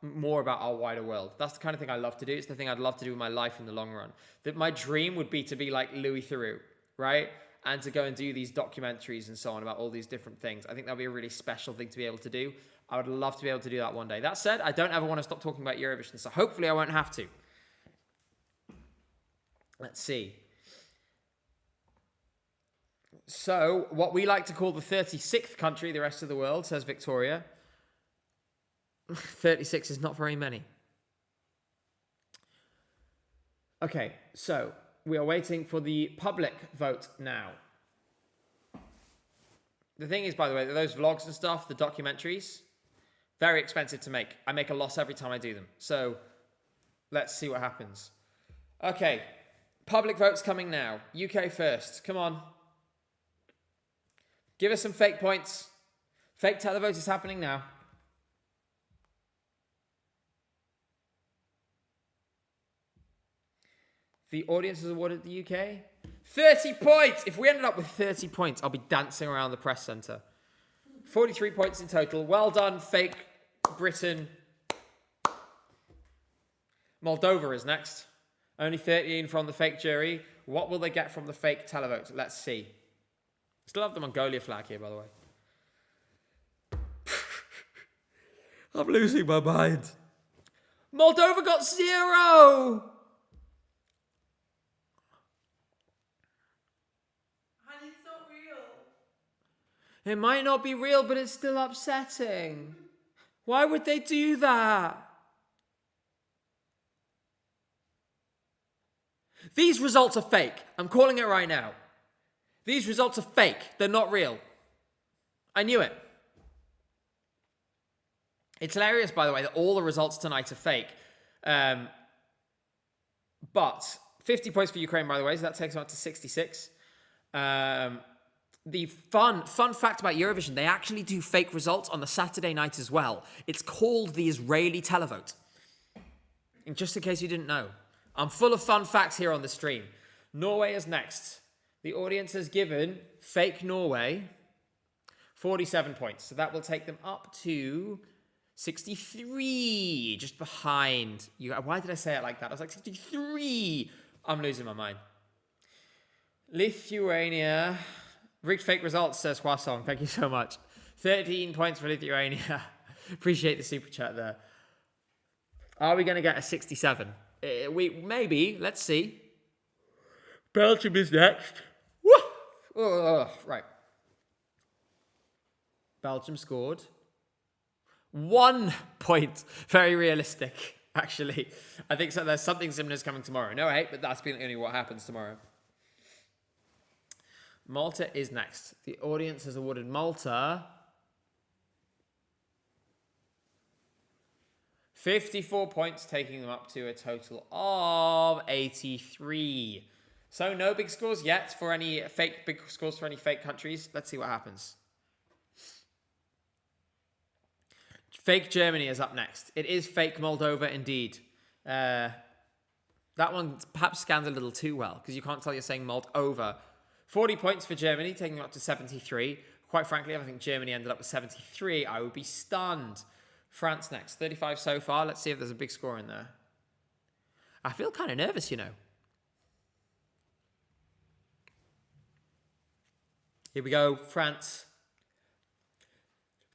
more about our wider world. That's the kind of thing I love to do. It's the thing I'd love to do with my life in the long run. That my dream would be to be like Louis Theroux, right? And to go and do these documentaries and so on about all these different things. I think that'd be a really special thing to be able to do. I would love to be able to do that one day. That said, I don't ever want to stop talking about Eurovision, so hopefully I won't have to. Let's see. So, what we like to call the 36th country, the rest of the world, says Victoria. 36 is not very many. Okay, so we are waiting for the public vote now. The thing is, by the way, that those vlogs and stuff, the documentaries, very expensive to make. I make a loss every time I do them. So, let's see what happens. Okay, public vote's coming now. UK first. Come on. Give us some fake points. Fake televote is happening now. The audience has awarded the UK 30 points. If we ended up with 30 points, I'll be dancing around the press centre. 43 points in total. Well done, fake Britain. Moldova is next. Only 13 from the fake jury. What will they get from the fake televote? Let's see. Still have the Mongolia flag here, by the way. I'm losing my mind. Moldova got 0! Honey, it's not real. It might not be real, but it's still upsetting. Why would they do that? These results are fake. I'm calling it right now. These results are fake. They're not real. I knew it. It's hilarious, by the way, that all the results tonight are fake. But 50 points for Ukraine, by the way, so that takes them up to 66. The fun fact about Eurovision, they actually do fake results on the Saturday night as well. It's called the Israeli televote. And just in case you didn't know. I'm full of fun facts here on the stream. Norway is next. The audience has given fake Norway 47 points. So that will take them up to 63, just behind you. Why did I say it like that? I was like, 63. I'm losing my mind. Lithuania. Rigged fake results, says Hwasong. Thank you so much. 13 points for Lithuania. Appreciate the super chat there. Are we going to get a 67? Maybe. Let's see. Belgium is next. Right. Belgium scored 1 point. Very realistic, actually. I think so. There's something similar coming tomorrow. No hate, but that's only what happens tomorrow. Malta is next. The audience has awarded Malta 54 points, taking them up to a total of 83. So no big scores yet for any big scores for any fake countries. Let's see what happens. Fake Germany is up next. It is fake Moldova indeed. That one perhaps scans a little too well because you can't tell you're saying Moldova. 40 points for Germany, taking them up to 73. Quite frankly, if I think Germany ended up with 73, I would be stunned. France next. 35 so far. Let's see if there's a big score in there. I feel kind of nervous, you know. Here we go. France.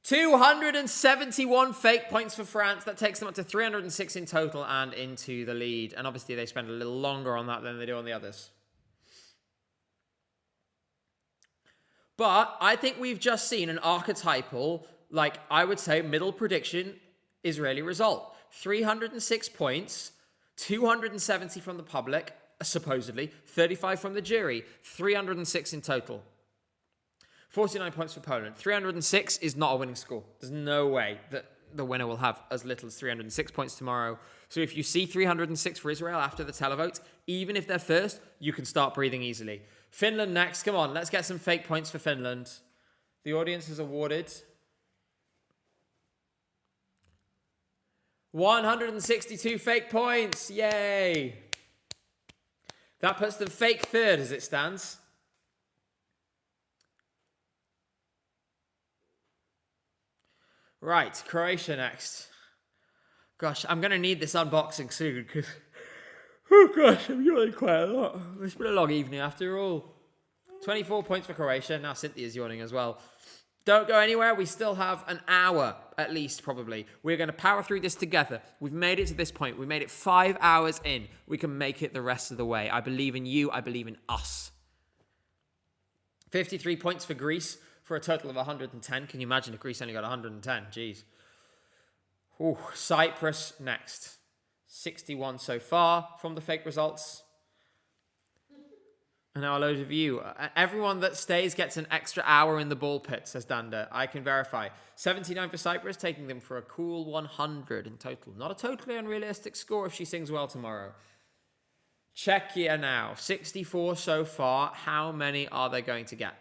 271 fake points for France. That takes them up to 306 in total and into the lead. And obviously they spend a little longer on that than they do on the others. But I think we've just seen an archetypal, like I would say, middle prediction Israeli result. 306 points, 270 from the public, supposedly, 35 from the jury, 306 in total. 49 points for Poland. 306 is not a winning score. There's no way that the winner will have as little as 306 points tomorrow. So if you see 306 for Israel after the televote, even if they're first, you can start breathing easily. Finland next. Come on, let's get some fake points for Finland. The audience has awarded 162 fake points. Yay! That puts them fake third as it stands. Right, Croatia next. Gosh, I'm going to need this unboxing soon because... Oh gosh, I'm yawning quite a lot. It's been a long evening after all. 24 points for Croatia. Now Cynthia's yawning as well. Don't go anywhere. We still have an hour, at least, probably. We're going to power through this together. We've made it to this point. We made it 5 hours in. We can make it the rest of the way. I believe in you. I believe in us. 53 points for Greece for a total of 110. Can you imagine if Greece only got 110? Jeez. Ooh, Cyprus next. 61 so far from the fake results. And now a load of you. Everyone that stays gets an extra hour in the ball pit, says Danda. I can verify. 79 for Cyprus, taking them for a cool 100 in total. Not a totally unrealistic score if she sings well tomorrow. Czechia now. 64 so far. How many are they going to get?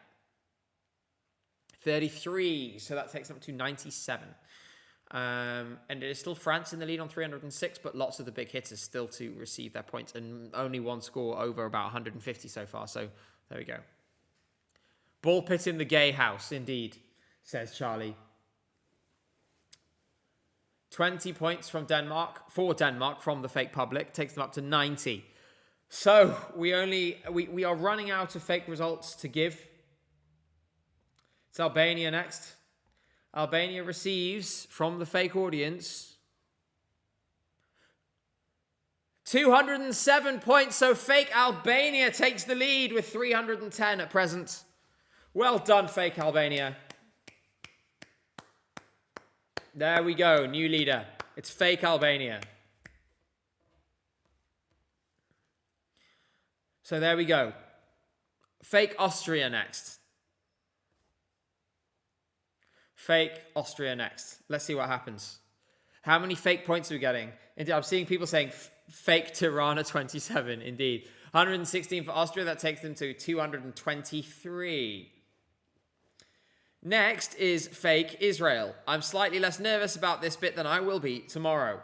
33. So that takes them up to 97. And it is still France in the lead on 306, but lots of the big hitters still to receive their points, and only one score over about 150 so far. So there we go. Ball pit in the gay house, indeed, says Charlie. 20 points from Denmark, for Denmark from the fake public, takes them up to 90. So we are running out of fake results to give. It's Albania next. Albania receives from the fake audience 207 points. So fake Albania takes the lead with 310 at present. Well done, fake Albania. There we go, new leader. It's fake Albania. So there we go. Fake Austria next. Fake Austria next. Let's see what happens. How many fake points are we getting? Indeed, I'm seeing people saying fake Tirana 27. Indeed. 116 for Austria. That takes them to 223. Next is fake Israel. I'm slightly less nervous about this bit than I will be tomorrow.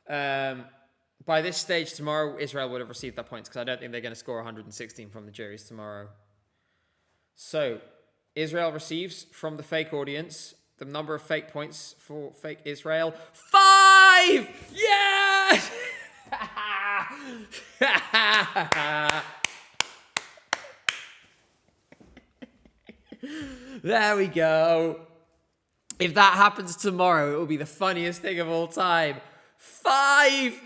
By this stage tomorrow, Israel would have received their points because I don't think they're going to score 116 from the juries tomorrow. So, Israel receives from the fake audience the number of fake points for fake Israel. 5! Yes! There we go. If that happens tomorrow, it will be the funniest thing of all time. 5!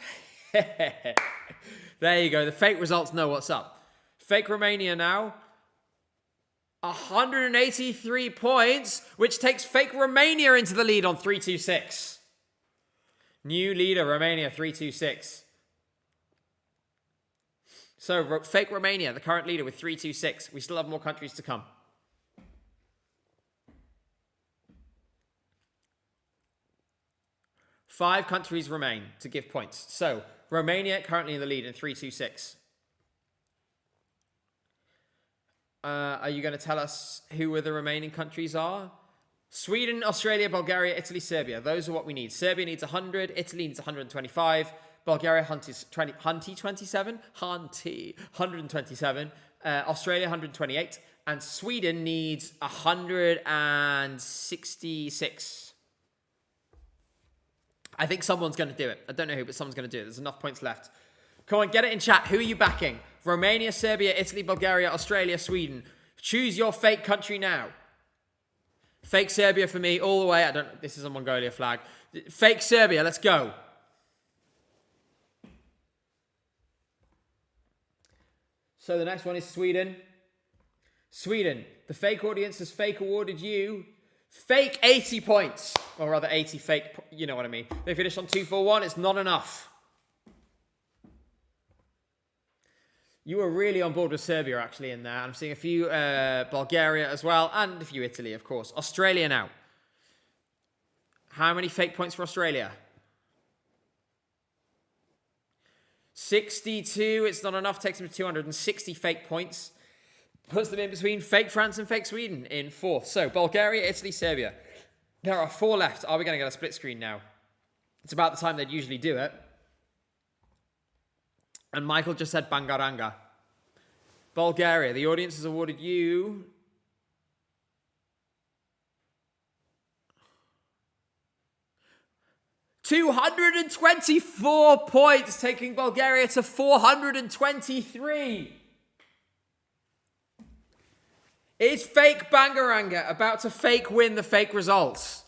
There you go. The fake results know what's up. Fake Romania now. 183 points, which takes fake Romania into the lead on 326. New leader, Romania, 326. So, fake Romania, the current leader with 326. We still have more countries to come. Five countries remain to give points. So, Romania currently in the lead in 326. Are you going to tell us who the remaining countries are? Sweden, Australia, Bulgaria, Italy, Serbia. Those are what we need. Serbia needs 100. Italy needs 125. Bulgaria, 127. Australia, 128. And Sweden needs 166. I think someone's going to do it. I don't know who, but someone's going to do it. There's enough points left. Come on, get it in chat. Who are you backing? Romania, Serbia, Italy, Bulgaria, Australia, Sweden. Choose your fake country now. Fake Serbia for me all the way. I don't. This is a Mongolia flag. Fake Serbia. Let's go. So the next one is Sweden. Sweden. The fake audience has fake awarded you fake 80 points. Or rather 80 fake. You know what I mean. They finished on 241. It's not enough. You were really on board with Serbia, actually, in there. I'm seeing a few Bulgaria as well, and a few Italy, of course. Australia now. How many fake points for Australia? 62. It's not enough. Takes them to 260 fake points. Puts them in between fake France and fake Sweden in fourth. So, Bulgaria, Italy, Serbia. There are 4 left. Are we going to get a split screen now? It's about the time they'd usually do it. And Michael just said Bangaranga. Bulgaria, the audience has awarded you... $224 points, taking Bulgaria to 423. Is fake Bangaranga about to fake win the fake results?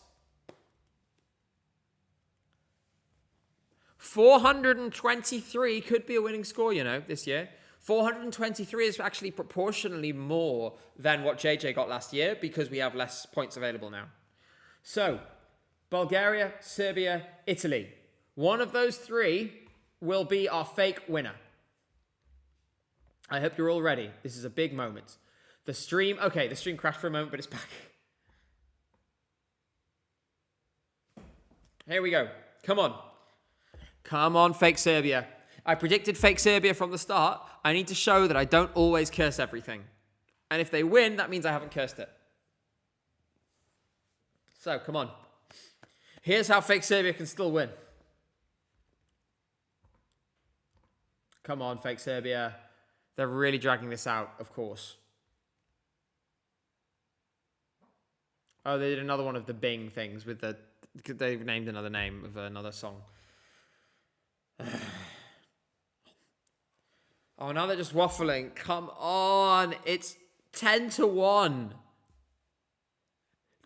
423 could be a winning score, you know, this year. 423 is actually proportionally more than what JJ got last year because we have less points available now. So, Bulgaria, Serbia, Italy. One of those 3 will be our fake winner. I hope you're all ready. This is a big moment. The stream crashed for a moment, but it's back. Here we go. Come on. Come on, fake Serbia. I predicted fake Serbia from the start. I need to show that I don't always curse everything. And if they win, that means I haven't cursed it. So, come on. Here's how fake Serbia can still win. Come on, fake Serbia. They're really dragging this out, of course. Oh, they did another one of the Bing things with the... They've named another name of another song. Oh, now they're just waffling. Come on. It's 10-1.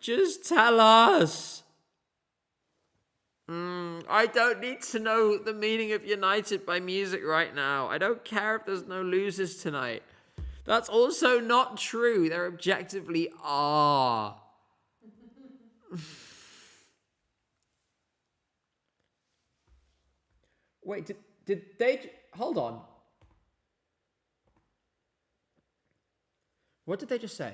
Just tell us. I don't need to know the meaning of United by music right now. I don't care if there's no losers tonight. That's also not true. There objectively are. Wait, did they... Hold on. What did they just say?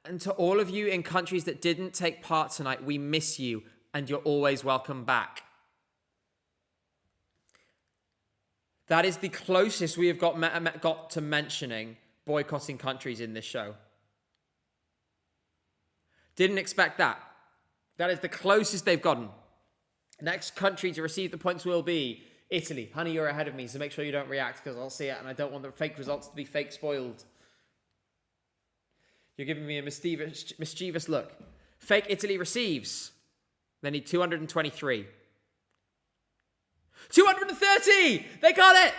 And to all of you in countries that didn't take part tonight, we miss you, and you're always welcome back. That is the closest we have got to mentioning boycotting countries in this show. Didn't expect that. That is the closest they've gotten. Next country to receive the points will be Italy. Honey, you're ahead of me, so make sure you don't react because I'll see it and I don't want the fake results to be fake spoiled. You're giving me a mischievous look. Fake Italy receives. They need 223. 230! They got it!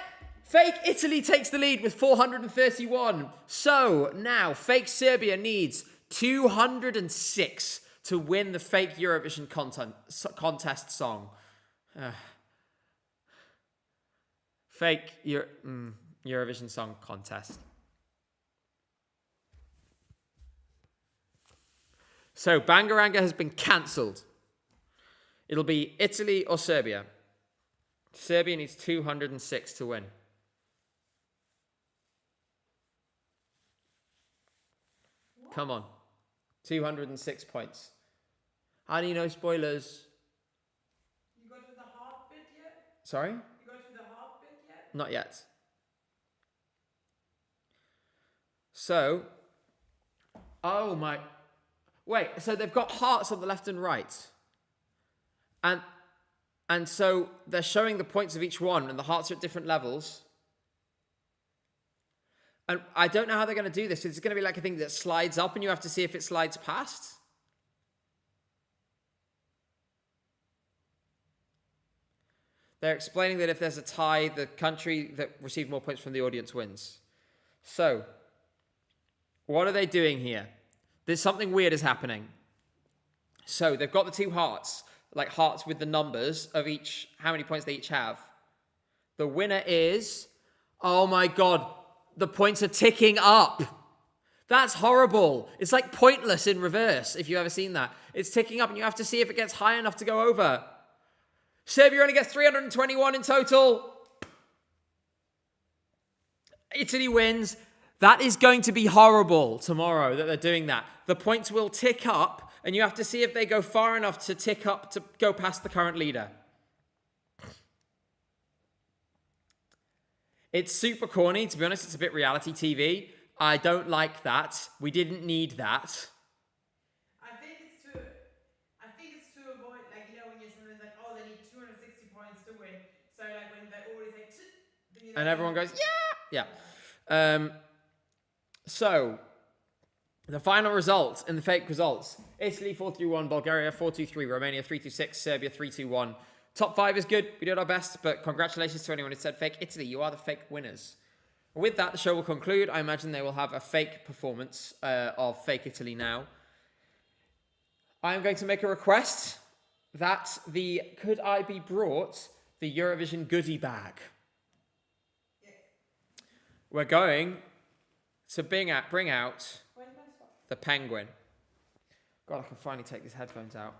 Fake Italy takes the lead with 431. So now fake Serbia needs 206 to win the fake Eurovision contest song. Fake Eurovision Song Contest. So, Bangaranga has been cancelled. It'll be Italy or Serbia. Serbia needs 206 to win. Come on. 206 points. How do you know spoilers? You got to the hard bit yet? Sorry? You got to the hard bit yet? Not yet. So, oh my... Wait, so they've got hearts on the left and right. And so they're showing the points of each one, and the hearts are at different levels. And I don't know how they're going to do this. It's going to be like a thing that slides up, and you have to see if it slides past. They're explaining that if there's a tie, the country that received more points from the audience wins. So, what are they doing here? There's something weird is happening. So, they've got the two hearts, like hearts with the numbers of each, how many points they each have. The winner is, oh my God, the points are ticking up. That's horrible. It's like Pointless in reverse, if you've ever seen that. It's ticking up and you have to see if it gets high enough to go over. Serbia only gets 321 in total. Italy wins. That is going to be horrible tomorrow that they're doing that. The points will tick up and you have to see if they go far enough to tick up to go past the current leader. It's super corny. To be honest, it's a bit reality TV. I don't like that. We didn't need that. I think it's to avoid, like, you know, when you're sometimes like, oh, they need 260 points to win. So, like, when they always say, you know, And everyone goes, yeah. Yeah. So, the final results and the fake results. Italy 4-1, Bulgaria 4-3, Romania 3-6, Serbia 3-1. Top 5 is good. We did our best, but congratulations to anyone who said fake Italy. You are the fake winners. With that, the show will conclude. I imagine they will have a fake performance of fake Italy now. I am going to make a request that could I be brought the Eurovision goodie bag? We're going to bring out the penguin. God, I can finally take these headphones out.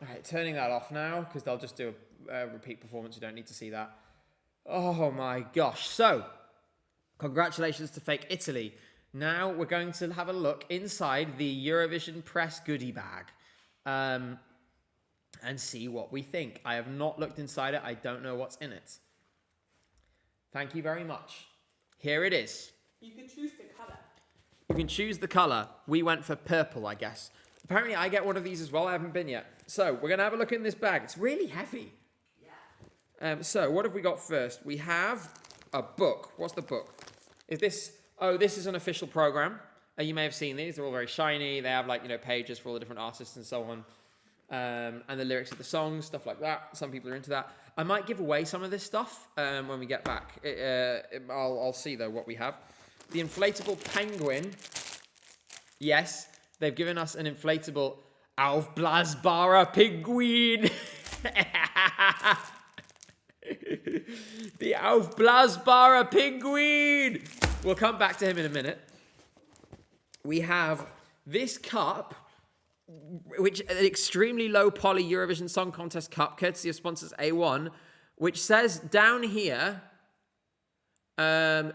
Okay, turning that off now, because they'll just do a repeat performance. You don't need to see that. Oh my gosh. So, congratulations to fake Italy. Now we're going to have a look inside the Eurovision press goodie bag and see what we think. I have not looked inside it. I don't know what's in it. Thank you very much. Here it is. you can choose the colour. You can choose the colour. We went for purple, I guess. Apparently, I get one of these as well. I haven't been yet. So, we're going to have a look in this bag. It's really heavy. Yeah. So, what have we got first? We have a book. What's the book? Is this... Oh, this is an official program. You may have seen these. They're all very shiny. They have, like, you know, pages for all the different artists and so on. And the lyrics of the songs, stuff like that. Some people are into that. I might give away some of this stuff when we get back. I'll see, though, what we have. The inflatable penguin. Yes, they've given us an inflatable Aufblasbara penguin. The Aufblasbara penguin. We'll come back to him in a minute. We have this cup, which is an extremely low poly Eurovision Song Contest cup, courtesy of sponsors A1, which says down here,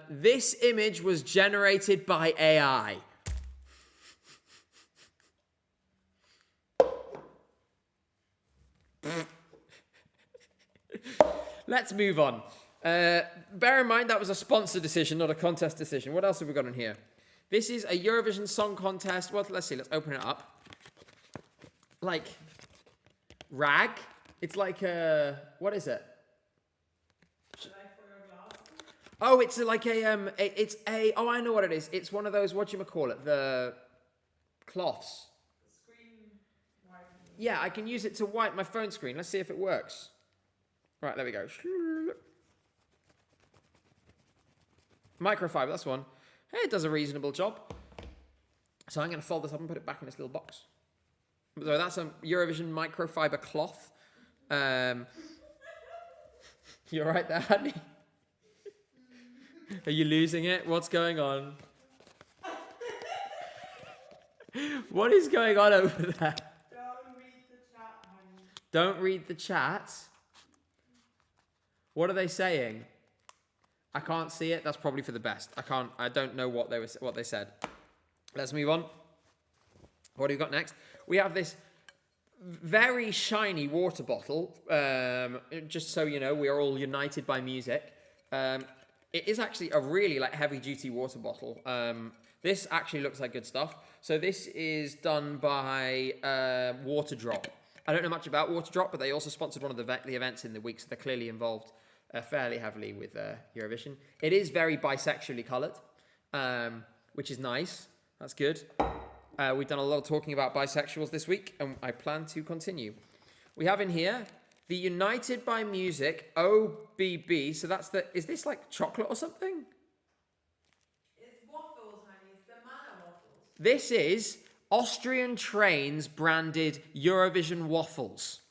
this image was generated by AI. Let's move on. Bear in mind that was a sponsor decision, not a contest decision. What else have we got in here? This is a Eurovision Song Contest. Well, let's see. Let's open it up. Like rag. It's like a... What is it? Oh, it's like a... It's a... Oh, I know what it is. It's one of those... What do you call it? The cloths. Yeah, I can use it to wipe my phone screen. Let's see if it works. Right, there we go. Microfiber, that's one. Hey, it does a reasonable job. So I'm going to fold this up and put it back in this little box. So that's a Eurovision microfiber cloth. You all right there, honey? Are you losing it? What's going on? What is going on over there? Don't read the chat, honey. Don't read the chat. What are they saying? I can't see it. That's probably for the best. I don't know what they said. Let's move on. What do we got next? We have this very shiny water bottle. Just so you know, we are all united by music. It is actually a really heavy duty water bottle. This actually looks like good stuff. So this is done by Water Drop. I don't know much about Water Drop, but they also sponsored one of the events in the week, so they're clearly involved fairly heavily with Eurovision. It is very bisexually coloured, which is nice. That's good. We've done a lot of talking about bisexuals this week, and I plan to continue. We have in here The United by Music, OBB. So that's is this like chocolate or something? It's waffles, honey. It's the Mana waffles. This is Austrian Trains branded Eurovision waffles.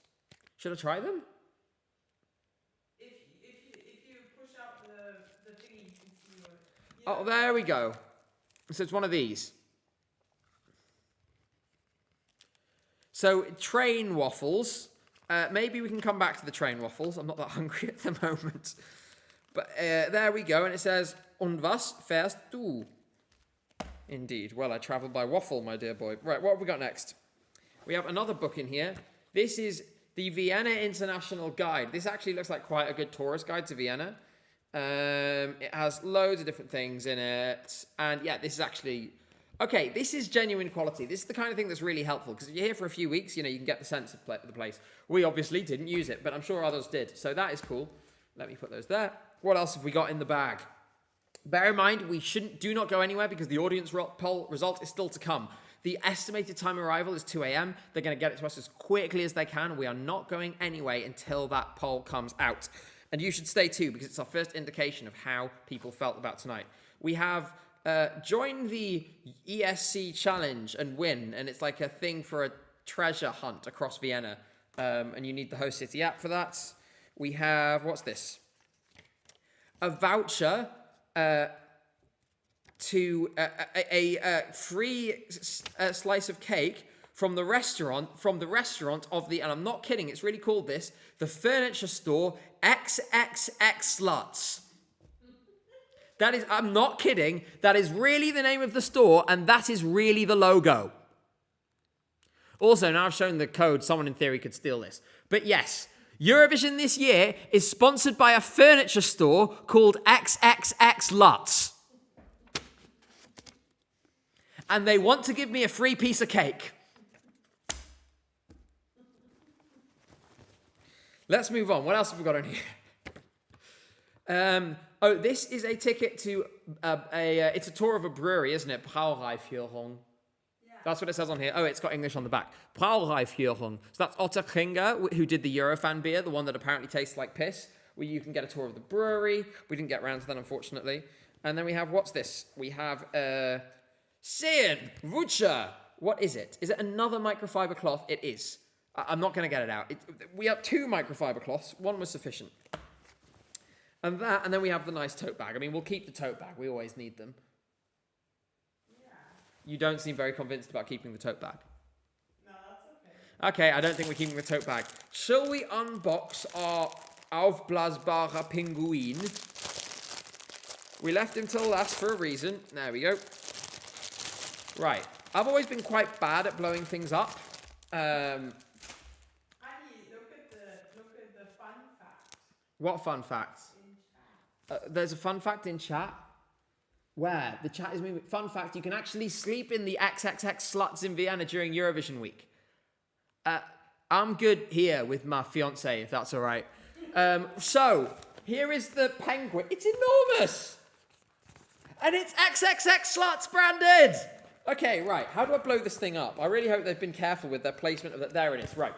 Should I try them? If you push out the thingy, you can see what. Oh, there we go. So it's one of these. So train waffles. Maybe we can come back to the train waffles. I'm not that hungry at the moment. But there we go. And it says, Und was fährst du? Indeed. Well, I travel by waffle, my dear boy. Right, what have we got next? We have another book in here. This is the Vienna International Guide. This actually looks like quite a good tourist guide to Vienna. It has loads of different things in it. And yeah, this is actually... Okay, this is genuine quality. This is the kind of thing that's really helpful. Because if you're here for a few weeks, you know, you can get the sense of the place. We obviously didn't use it, but I'm sure others did. So that is cool. Let me put those there. What else have we got in the bag? Bear in mind, we do not go anywhere because the audience poll result is still to come. The estimated time of arrival is 2 a.m. They're going to get it to us as quickly as they can. We are not going anyway until that poll comes out. And you should stay too, because it's our first indication of how people felt about tonight. We have join the ESC challenge and win. And it's like a thing for a treasure hunt across Vienna. And you need the host city app for that. We have, what's this? A voucher to a free slice of cake from the restaurant of the, and I'm not kidding, it's really called this, the furniture store XXX Sluts. That is, I'm not kidding, that is really the name of the store, and that is really the logo. Also, now I've shown the code, someone in theory could steal this. But yes, Eurovision this year is sponsored by a furniture store called XXX Lutz. And they want to give me a free piece of cake. Let's move on. What else have we got on here? This is a ticket to it's a tour of a brewery, isn't it? Brauereiführung. That's what it says on here. Oh, it's got English on the back. Brauereiführung. So that's Otter Klinger, who did the Eurofan beer, the one that apparently tastes like piss, where you can get a tour of the brewery. We didn't get around to that, unfortunately. And then we have, what's this? We have Sehen, Wutscher. What is it? Is it another microfiber cloth? It is. I'm not going to get it out. We have 2 microfiber cloths. One was sufficient. And then we have the nice tote bag. I mean, we'll keep the tote bag. We always need them. You don't seem very convinced about keeping the tote bag. No, that's okay. Okay, I don't think we're keeping the tote bag. Shall we unbox our aufblasbare Pinguin? We left him till last for a reason. There we go. Right. I've always been quite bad at blowing things up. Honey, look at the fun fact. What fun facts? In chat. There's a fun fact in chat. Where? The chat is moving. Fun fact, you can actually sleep in the XXX Sluts in Vienna during Eurovision week. I'm good here with my fiancé, if that's all right. So, here is the penguin. It's enormous! And it's XXX Sluts branded! Okay, right. How do I blow this thing up? I really hope they've been careful with their placement of that. There it is. Right.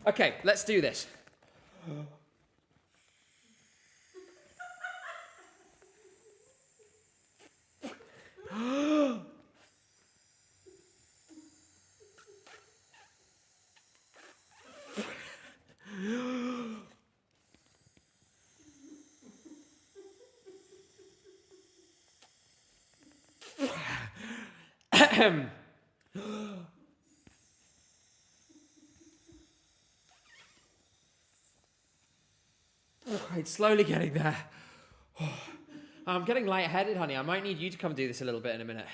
Okay, let's do this. It's slowly getting there. I'm getting lightheaded, honey. I might need you to come do this a little bit in a minute.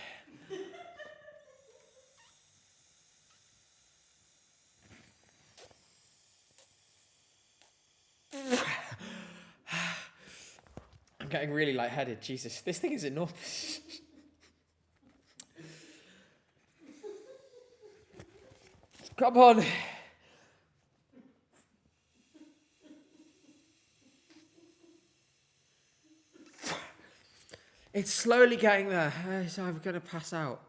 I'm getting really lightheaded. Jesus, this thing is enormous. Come on. It's slowly getting there. I'm going to pass out.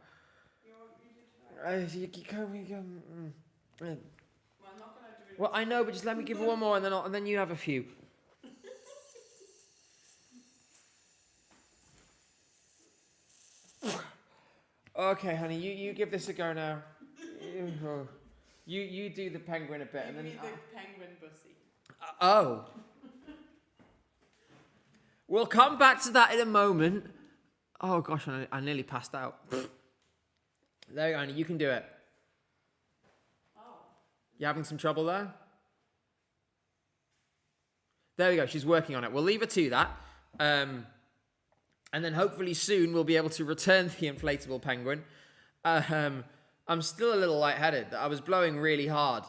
You want me to try? You can, Well, I'm not gonna do Well, I know, but just let me give her one more, and then you have a few. Okay, honey, you give this a go now. You do the penguin a bit, and then. Give me the penguin bussy. Oh. We'll come back to that in a moment. Oh gosh, I nearly passed out. There you go, honey. You can do it. Oh. You having some trouble there? There we go. She's working on it. We'll leave her to that. And then hopefully soon we'll be able to return the inflatable penguin. I'm still a little lightheaded. I was blowing really hard.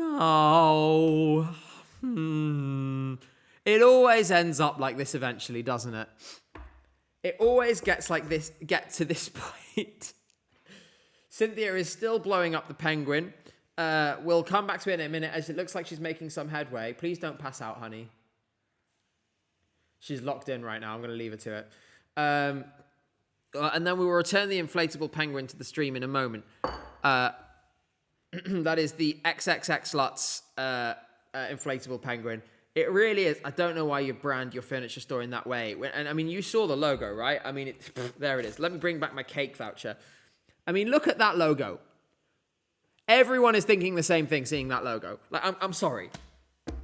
Oh. It always ends up like this eventually, doesn't it? It always gets like this, get to this point. Cynthia is still blowing up the penguin. We'll come back to it in a minute as it looks like she's making some headway. Please don't pass out, honey. She's locked in right now. I'm going to leave her to it. And then we will return the inflatable penguin to the stream in a moment. That is the XXX Lutz inflatable penguin. It really is. I don't know why you brand your furniture store in that way. And I mean, you saw the logo, right? I mean, there it is. Let me bring back my cake voucher. I mean, look at that logo. Everyone is thinking the same thing seeing that logo. Like, I'm sorry. Tell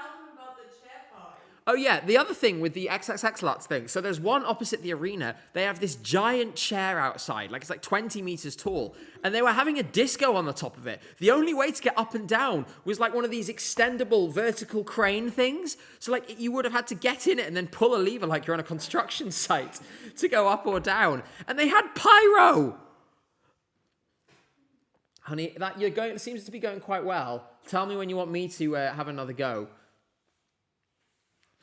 them about the chair party. Oh yeah, the other thing with the XXX Lutz thing. So there's one opposite the arena. They have this giant chair outside, like it's like 20 meters tall, and they were having a disco on the top of it. The only way to get up and down was like one of these extendable vertical crane things. So like you would have had to get in it and then pull a lever like you're on a construction site to go up or down. And they had pyro. Honey, it seems to be going quite well. Tell me when you want me to have another go.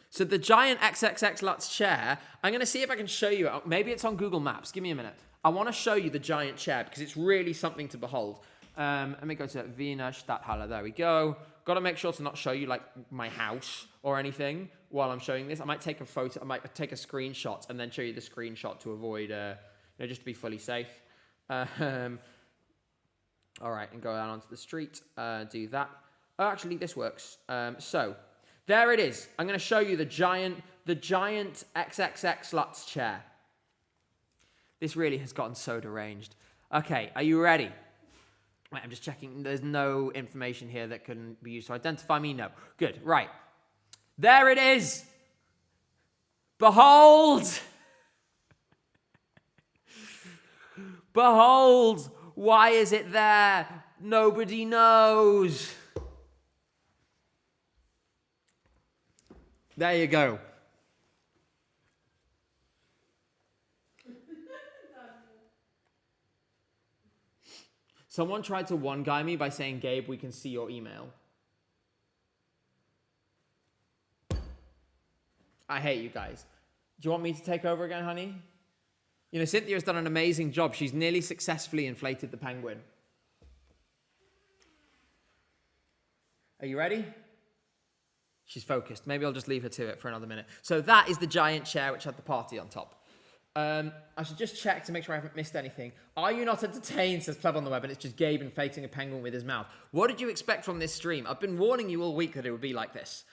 So the giant XXX Lutz chair, I'm going to see if I can show you it. Maybe it's on Google Maps. Give me a minute. I want to show you the giant chair because it's really something to behold. Let me go to Wiener Stadthalle. There we go. Got to make sure to not show you like my house or anything while I'm showing this. I might take a photo. I might take a screenshot and then show you the screenshot to avoid, just to be fully safe. All right, and go out onto the street. Do that. Oh, actually, this works. So there it is. I'm going to show you the giant XXX Lutz chair. This really has gotten so deranged. Okay, are you ready? Wait, I'm just checking. There's no information here that can be used to identify me. No. Good. Right. There it is. Behold. Behold. Why is it there? Nobody knows. There you go. Someone tried to one-guy me by saying, Gabe, we can see your email. I hate you guys. Do you want me to take over again, honey? You know, Cynthia's done an amazing job. She's nearly successfully inflated the penguin. Are you ready? She's focused. Maybe I'll just leave her to it for another minute. So that is the giant chair which had the party on top. I should just check to make sure I haven't missed anything. Are you not entertained, says Pleb on the web, and it's just Gabe inflating a penguin with his mouth. What did you expect from this stream? I've been warning you all week that it would be like this.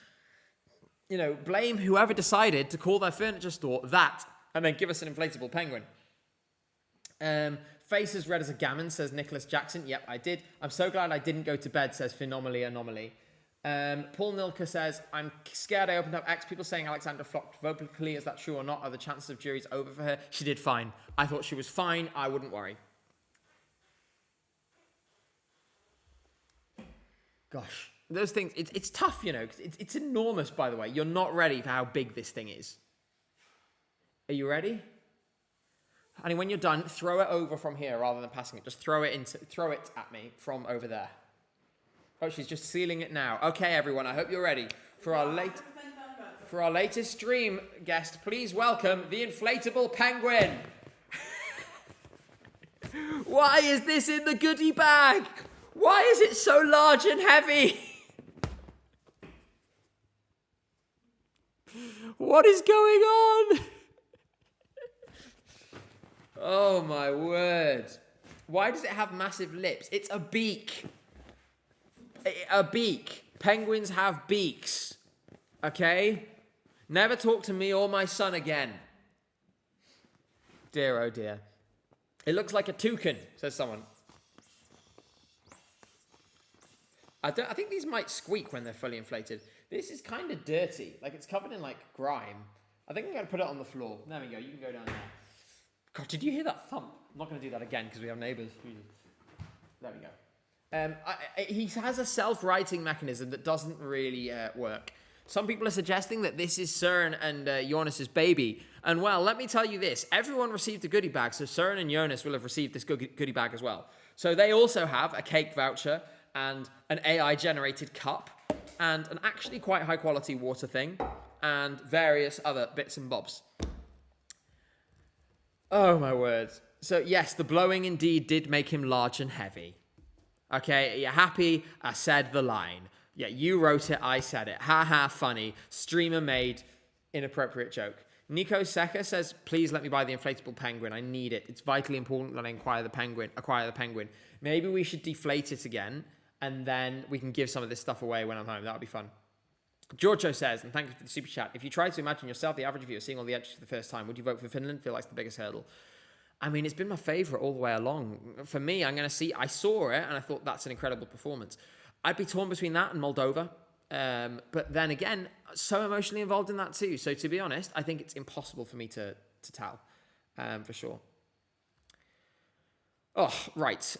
You know, blame whoever decided to call their furniture store that, and then give us an inflatable penguin. Face as red as a gammon, says Nicholas Jackson. Yep, I did. I'm so glad I didn't go to bed, says Phenomenally Anomaly. Paul Nilka says, I'm scared I opened up X. People saying Alexander flopped vocally. Is that true or not? Are the chances of juries over for her? She did fine. I thought she was fine. I wouldn't worry. Gosh. Those things, it's tough, you know. It's enormous, by the way. You're not ready for how big this thing is. Are you ready? Honey, when you're done, throw it over from here rather than passing it. Just throw it at me from over there. Oh, she's just sealing it now. Okay, everyone, I hope you're ready for our latest stream guest. Please welcome the inflatable penguin. Why is this in the goodie bag? Why is it so large and heavy? What is going on? Oh my word. Why does it have massive lips? It's a beak. A beak. Penguins have beaks. Okay? Never talk to me or my son again. Dear, oh dear. It looks like a toucan, says someone. I think these might squeak when they're fully inflated. This is kind of dirty. Like, it's covered in, like, grime. I think I'm going to put it on the floor. There we go. You can go down there. God, did you hear that thump? I'm not going to do that again because we have neighbours. There we go. He has a self-righting mechanism that doesn't really work. Some people are suggesting that this is Søren and Jonas' baby. And, well, let me tell you this. Everyone received a goodie bag, so Søren and Jonas will have received this goodie bag as well. So they also have a cake voucher and an AI-generated cup and an actually quite high-quality water thing and various other bits and bobs. Oh, my word. So, yes, the blowing indeed did make him large and heavy. Okay, are you happy? I said the line. Yeah, you wrote it, I said it. Ha ha, funny. Streamer made inappropriate joke. Nico Seca says, please let me buy the inflatable penguin. I need it. It's vitally important that I acquire the penguin. Maybe we should deflate it again, and then we can give some of this stuff away when I'm home. That would be fun. Giorgio says, and thank you for the super chat, if you try to imagine yourself the average viewer seeing all the entries for the first time, would you vote for Finland? Feel like it's the biggest hurdle. I mean, it's been my favourite all the way along. For me, I saw it, and I thought that's an incredible performance. I'd be torn between that and Moldova. But then again, so emotionally involved in that too. So to be honest, I think it's impossible for me to tell, for sure. Oh, right.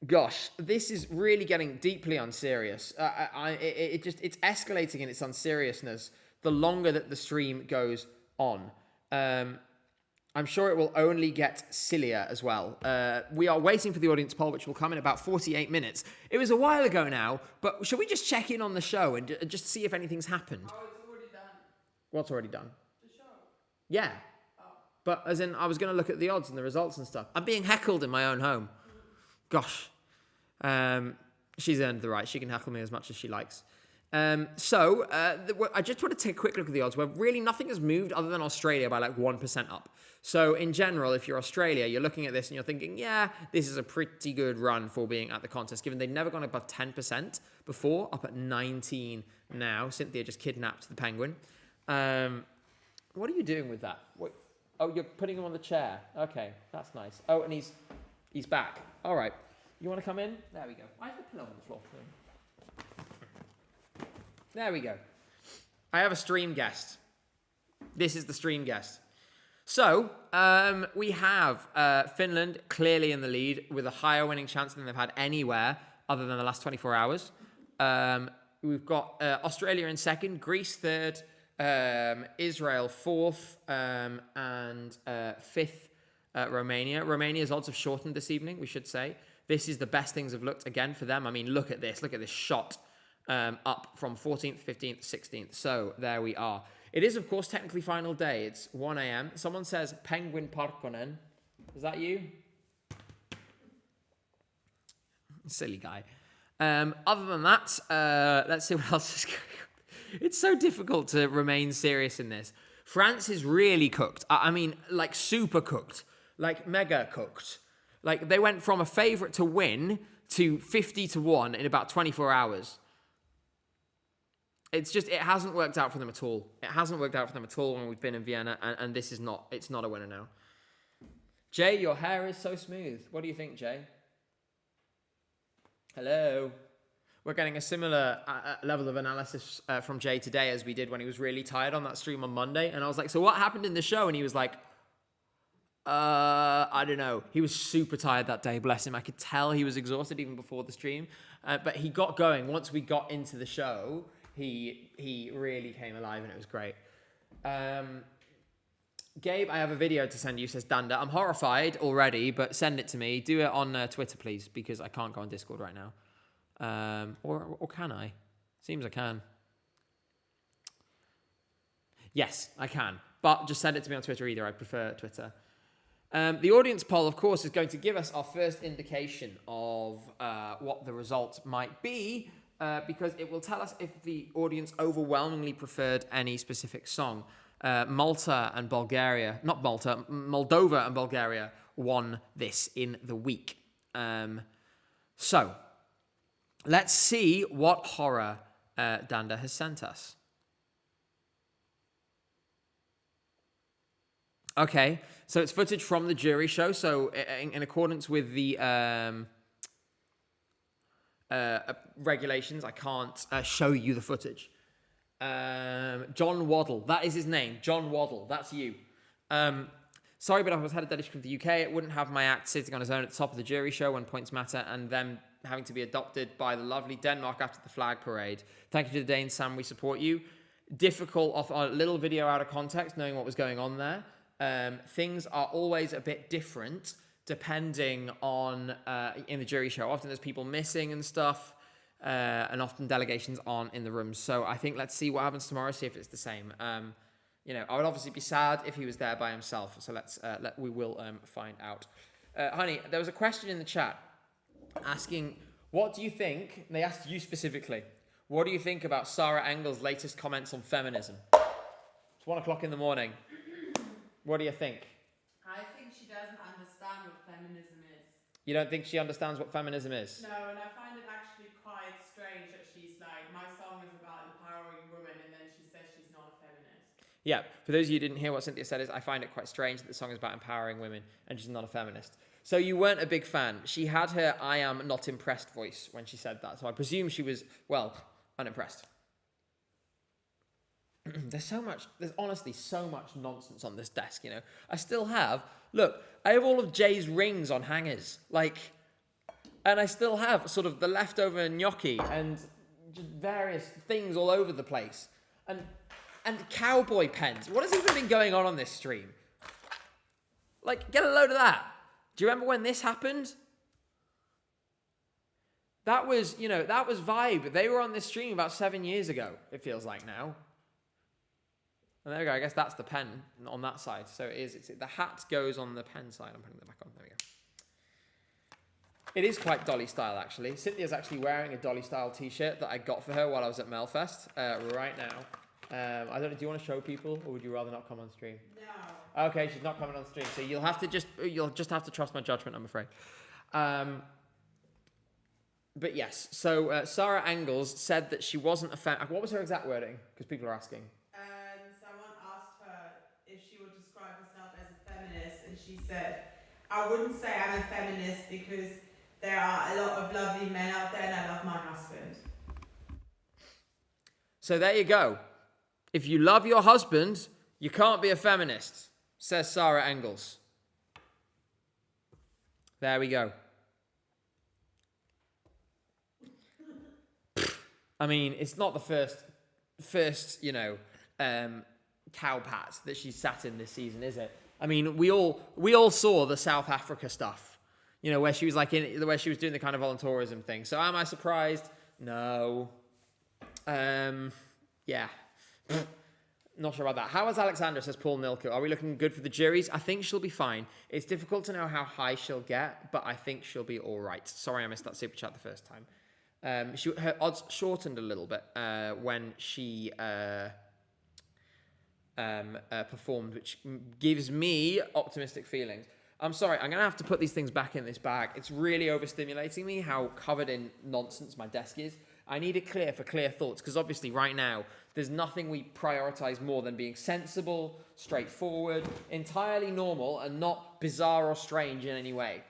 Gosh, this is really getting deeply unserious. It's escalating in its unseriousness the longer that the stream goes on. I'm sure it will only get sillier as well. We are waiting for the audience poll, which will come in about 48 minutes. It was a while ago now, but shall we just check in on the show and just see if anything's happened? Oh, it's already done. What's already done? The show. Yeah. Oh. But as in, I was going to look at the odds and the results and stuff. I'm being heckled in my own home. Gosh. She's earned the right. She can heckle me as much as she likes. I just want to take a quick look at the odds where really nothing has moved other than Australia by like 1% up. So in general, if you're Australia, you're looking at this and you're thinking, yeah, this is a pretty good run for being at the contest, given they'd never gone above 10% before, up at 19 now. Cynthia just kidnapped the penguin. What are you doing with that? What? Oh, you're putting him on the chair. Okay, that's nice. Oh, and he's back. All right. You want to come in? There we go. Why is the pillow on the floor? There we go. I have a stream guest. This is the stream guest. So, we have Finland clearly in the lead with a higher winning chance than they've had anywhere other than the last 24 hours. We've got Australia in second, Greece third, Israel fourth, and fifth, Romania. Romania's odds have shortened this evening, we should say. This is the best things have looked again for them. I mean, look at this shot. Up from 14th, 15th, 16th. So there we are. It is, of course, technically final day. It's 1 a.m. Someone says Penguin Parkkonen. Is that you? Silly guy. Other than that, let's see what else is going on. It's so difficult to remain serious in this. France is really cooked. I mean, like super cooked. Like mega cooked. Like they went from a favourite to win to 50-1 in about 24 hours. It's just, it hasn't worked out for them at all. It hasn't worked out for them at all when we've been in Vienna, and this is not, it's not a winner now. Jay, your hair is so smooth. What do you think, Jay? Hello? We're getting a similar level of analysis from Jay today as we did when he was really tired on that stream on Monday. And I was like, so what happened in the show? And he was like, I don't know. He was super tired that day, bless him. I could tell he was exhausted even before the stream. But he got going. Once we got into the show, he really came alive and it was great. Gabe, I have a video to send you, says Danda. I'm horrified already, but send it to me. Do it on Twitter, please, because I can't go on Discord right now. Or can I? Seems I can. Yes, I can. But just send it to me on Twitter either. I prefer Twitter. The audience poll, of course, is going to give us our first indication of what the results might be. because it will tell us if the audience overwhelmingly preferred any specific song. Moldova and Bulgaria won this in the week. So, let's see what horror Danda has sent us. Okay, so it's footage from the jury show. So, in accordance with the regulations, I can't show you the footage. John Waddle, that is his name. John Waddle, that's you. Sorry, but I was head of dedication of the UK. It wouldn't have my act sitting on his own at the top of the jury show when points matter, and then having to be adopted by the lovely Denmark after the flag parade. Thank you to the Danes, Sam. We support you. Difficult off a little video out of context, knowing what was going on there. Things are always a bit different depending on in the jury show. Often there's people missing and stuff, and often delegations aren't in the room. So I think let's see what happens tomorrow. See if it's the same. You know, I would obviously be sad if he was there by himself. So we will find out. Honey, there was a question in the chat asking, what do you think? They asked you specifically. What do you think about Sarah Engel's latest comments on feminism? It's 1 o'clock in the morning. What do you think? I think she doesn't understand what feminism is. You don't think she understands what feminism is? No, and I find it actually quite strange that she's like, my song is about empowering women, and then she says she's not a feminist. Yeah, for those of you who didn't hear what Cynthia said, is I find it quite strange that the song is about empowering women and she's not a feminist. So you weren't a big fan. She had her I am not impressed voice when she said that. So I presume she was, well, unimpressed. There's honestly so much nonsense on this desk, you know. I have all of Jay's rings on hangers, and I still have sort of the leftover gnocchi and just various things all over the place. And cowboy pens. What has even been going on this stream? Get a load of that. Do you remember when this happened? That was Vibe. They were on this stream about 7 years ago, it feels like now. And there we go. I guess that's the pen on that side. So the hat goes on the pen side. I'm putting that back on. There we go. It is quite Dolly style, actually. Cynthia's actually wearing a Dolly style t-shirt that I got for her while I was at Melfest right now. I don't know. Do you want to show people, or would you rather not come on stream? No. Okay, she's not coming on stream, so you'll just have to trust my judgment, I'm afraid. But yes, so Sarah Engels said that she wasn't a fan. What was her exact wording? Because people are asking. Someone asked her if she would describe herself as a feminist, and she said, I wouldn't say I'm a feminist because there are a lot of lovely men out there and I love my husband. So there you go. If you love your husband, you can't be a feminist, says Sarah Engels. There we go. I mean, it's not the first, cowpat that she's sat in this season, is it? I mean, we all saw the South Africa stuff, where she was where she was doing the kind of volunteerism thing. So am I surprised? No. Yeah. Not sure about that. How is Alexandra, says Paul Nilko? Are we looking good for the juries? I think she'll be fine. It's difficult to know how high she'll get, but I think she'll be all right. Sorry I missed that super chat the first time. Her odds shortened a little bit when she performed, which gives me optimistic feelings. I'm sorry, I'm going to have to put these things back in this bag. It's really overstimulating me how covered in nonsense my desk is. I need it clear for clear thoughts, because obviously right now, there's nothing we prioritize more than being sensible, straightforward, entirely normal, and not bizarre or strange in any way.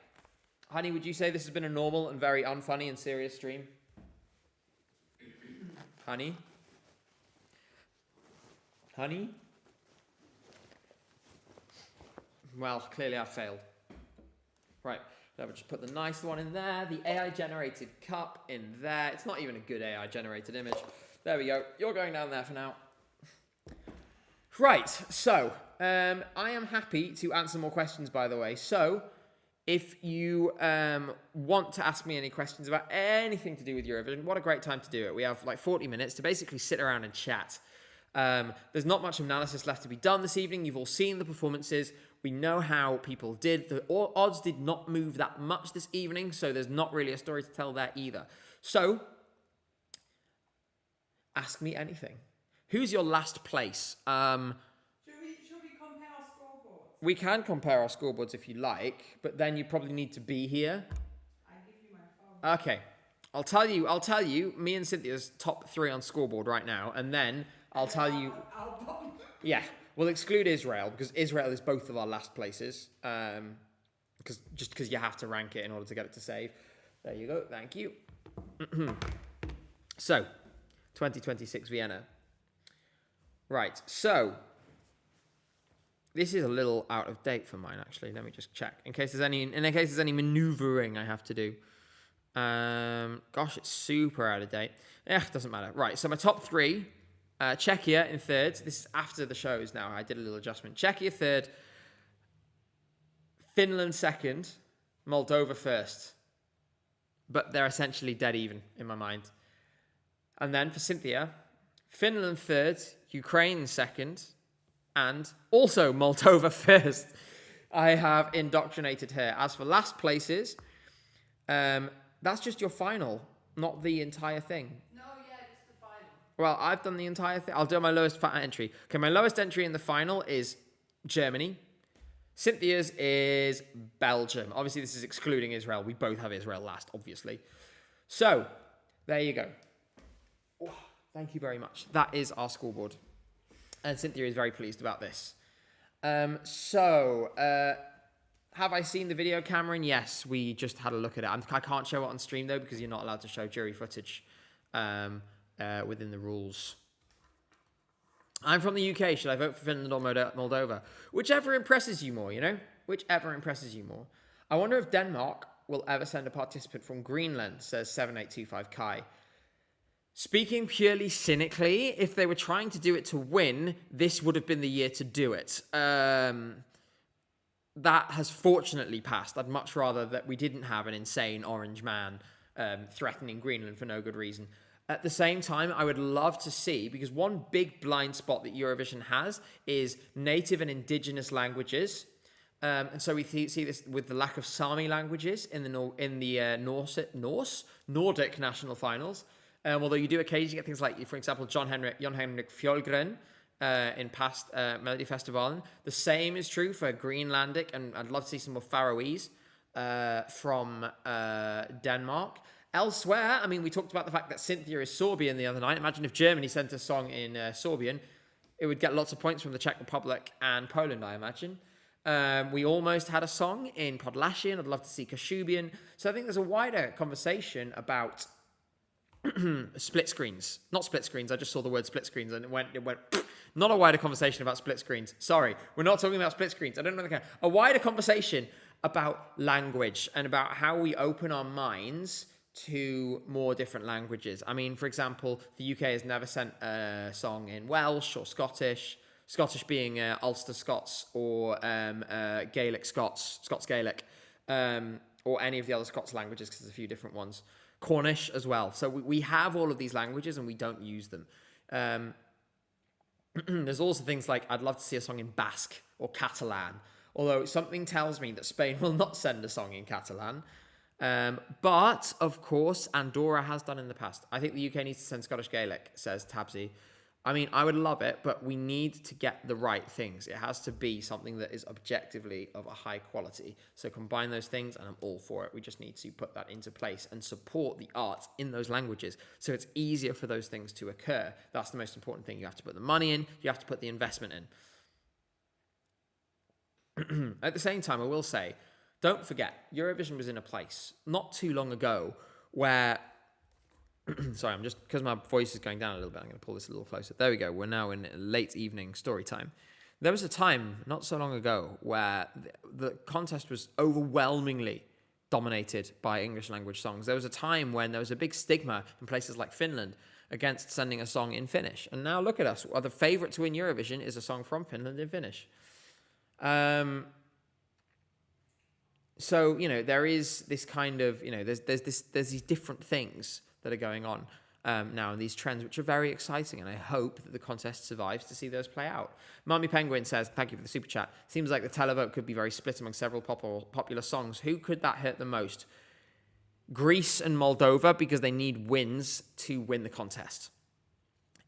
Honey, would you say this has been a normal and very unfunny and serious stream? Honey? Honey? Well, clearly I've failed. Right, so I'll just put the nice one in there, the AI-generated cup in there. It's not even a good AI-generated image. There we go. You're going down there for now. Right, so I am happy to answer more questions, by the way. So if you want to ask me any questions about anything to do with Eurovision, what a great time to do it. We have 40 minutes to basically sit around and chat. There's not much analysis left to be done this evening. You've all seen the performances. We know how people did. The odds did not move that much this evening, so there's not really a story to tell there either. So Ask me anything. Who's your last place? Should we compare our scoreboards? We can compare our scoreboards if you like, but then you probably need to be here. I give you my phone. Okay. I'll tell you, me and Cynthia's top 3 on scoreboard right now, and then I'll tell you. I'll bump. Yeah, we'll exclude Israel because Israel is both of our last places. Because you have to rank it in order to get it to save. There you go. Thank you. So, 2026 Vienna. Right. So, this is a little out of date for mine actually. Let me just check in case there's any maneuvering I have to do. Gosh, it's super out of date. Doesn't matter. Right. So my top 3. Czechia in 3rd. This is after the shows now. I did a little adjustment. Czechia 3rd. Finland 2nd. Moldova 1st. But they're essentially dead even in my mind. And then for Cynthia, Finland 3rd. Ukraine 2nd. And also Moldova 1st. I have indoctrinated her. As for last places, that's just your final, not the entire thing. No, yeah, just the final. Well, I've done the entire thing. I'll do my lowest entry. Okay, my lowest entry in the final is Germany. Cynthia's is Belgium. Obviously, this is excluding Israel. We both have Israel last, obviously. So, there you go. Oh, thank you very much. That is our scoreboard. And Cynthia is very pleased about this. Have I seen the video, Cameron? Yes, we just had a look at it. I can't show it on stream, though, because you're not allowed to show jury footage within the rules. I'm from the UK. Should I vote for Finland or Moldova? Whichever impresses you more, you know? Whichever impresses you more. I wonder if Denmark will ever send a participant from Greenland, says 7825 Kai. Speaking purely cynically, if they were trying to do it to win, this would have been the year to do it. That has fortunately passed. I'd much rather that we didn't have an insane orange man threatening Greenland for no good reason. At the same time, I would love to see, because one big blind spot that Eurovision has is native and indigenous languages. And so we see this with the lack of Sami languages in the Nordic national finals. Although you do occasionally get things like, for example, Jon Henrik Fjolgren in past Melody Festivalen. The same is true for Greenlandic, and I'd love to see some more Faroese from Denmark. Elsewhere, I mean, we talked about the fact that Cynthia is Sorbian the other night. Imagine if Germany sent a song in Sorbian. It would get lots of points from the Czech Republic and Poland, I imagine. We almost had a song in Podlašian. I'd love to see Kashubian. So I think there's a wider conversation about split screens. Not split screens. I just saw the word split screens and it went not a wider conversation about split screens. Sorry, we're not talking about split screens. I don't know the kind. A wider conversation about language and about how we open our minds to more different languages. I mean, for example, the UK has never sent a song in Welsh or Scottish. Scottish being Ulster Scots or Gaelic Scots, Scots Gaelic, or any of the other Scots languages, because there's a few different ones. Cornish as well. So we have all of these languages and we don't use them. There's also things like, I'd love to see a song in Basque or Catalan, although something tells me that Spain will not send a song in Catalan. But, of course, Andorra has done in the past. I think the UK needs to send Scottish Gaelic, says Tabsy. I mean, I would love it, but we need to get the right things. It has to be something that is objectively of a high quality. So combine those things, and I'm all for it. We just need to put that into place and support the arts in those languages so it's easier for those things to occur. That's the most important thing. You have to put the money in. You have to put the investment in. At the same time, I will say, don't forget, Eurovision was in a place not too long ago where... Sorry, I'm just, because my voice is going down a little bit, I'm going to pull this a little closer. There we go. We're now in late evening story time. There was a time not so long ago where the contest was overwhelmingly dominated by English language songs. There was a time when there was a big stigma in places like Finland against sending a song in Finnish. And now look at us. Well, the favourite to win Eurovision is a song from Finland in Finnish. So, there is this kind of, there's these different things that are going on now, and these trends, which are very exciting, and I hope that the contest survives to see those play out. Mummy Penguin says, thank you for the super chat. Seems like the televote could be very split among several popular songs. Who could that hurt the most? Greece and Moldova, because they need wins to win the contest.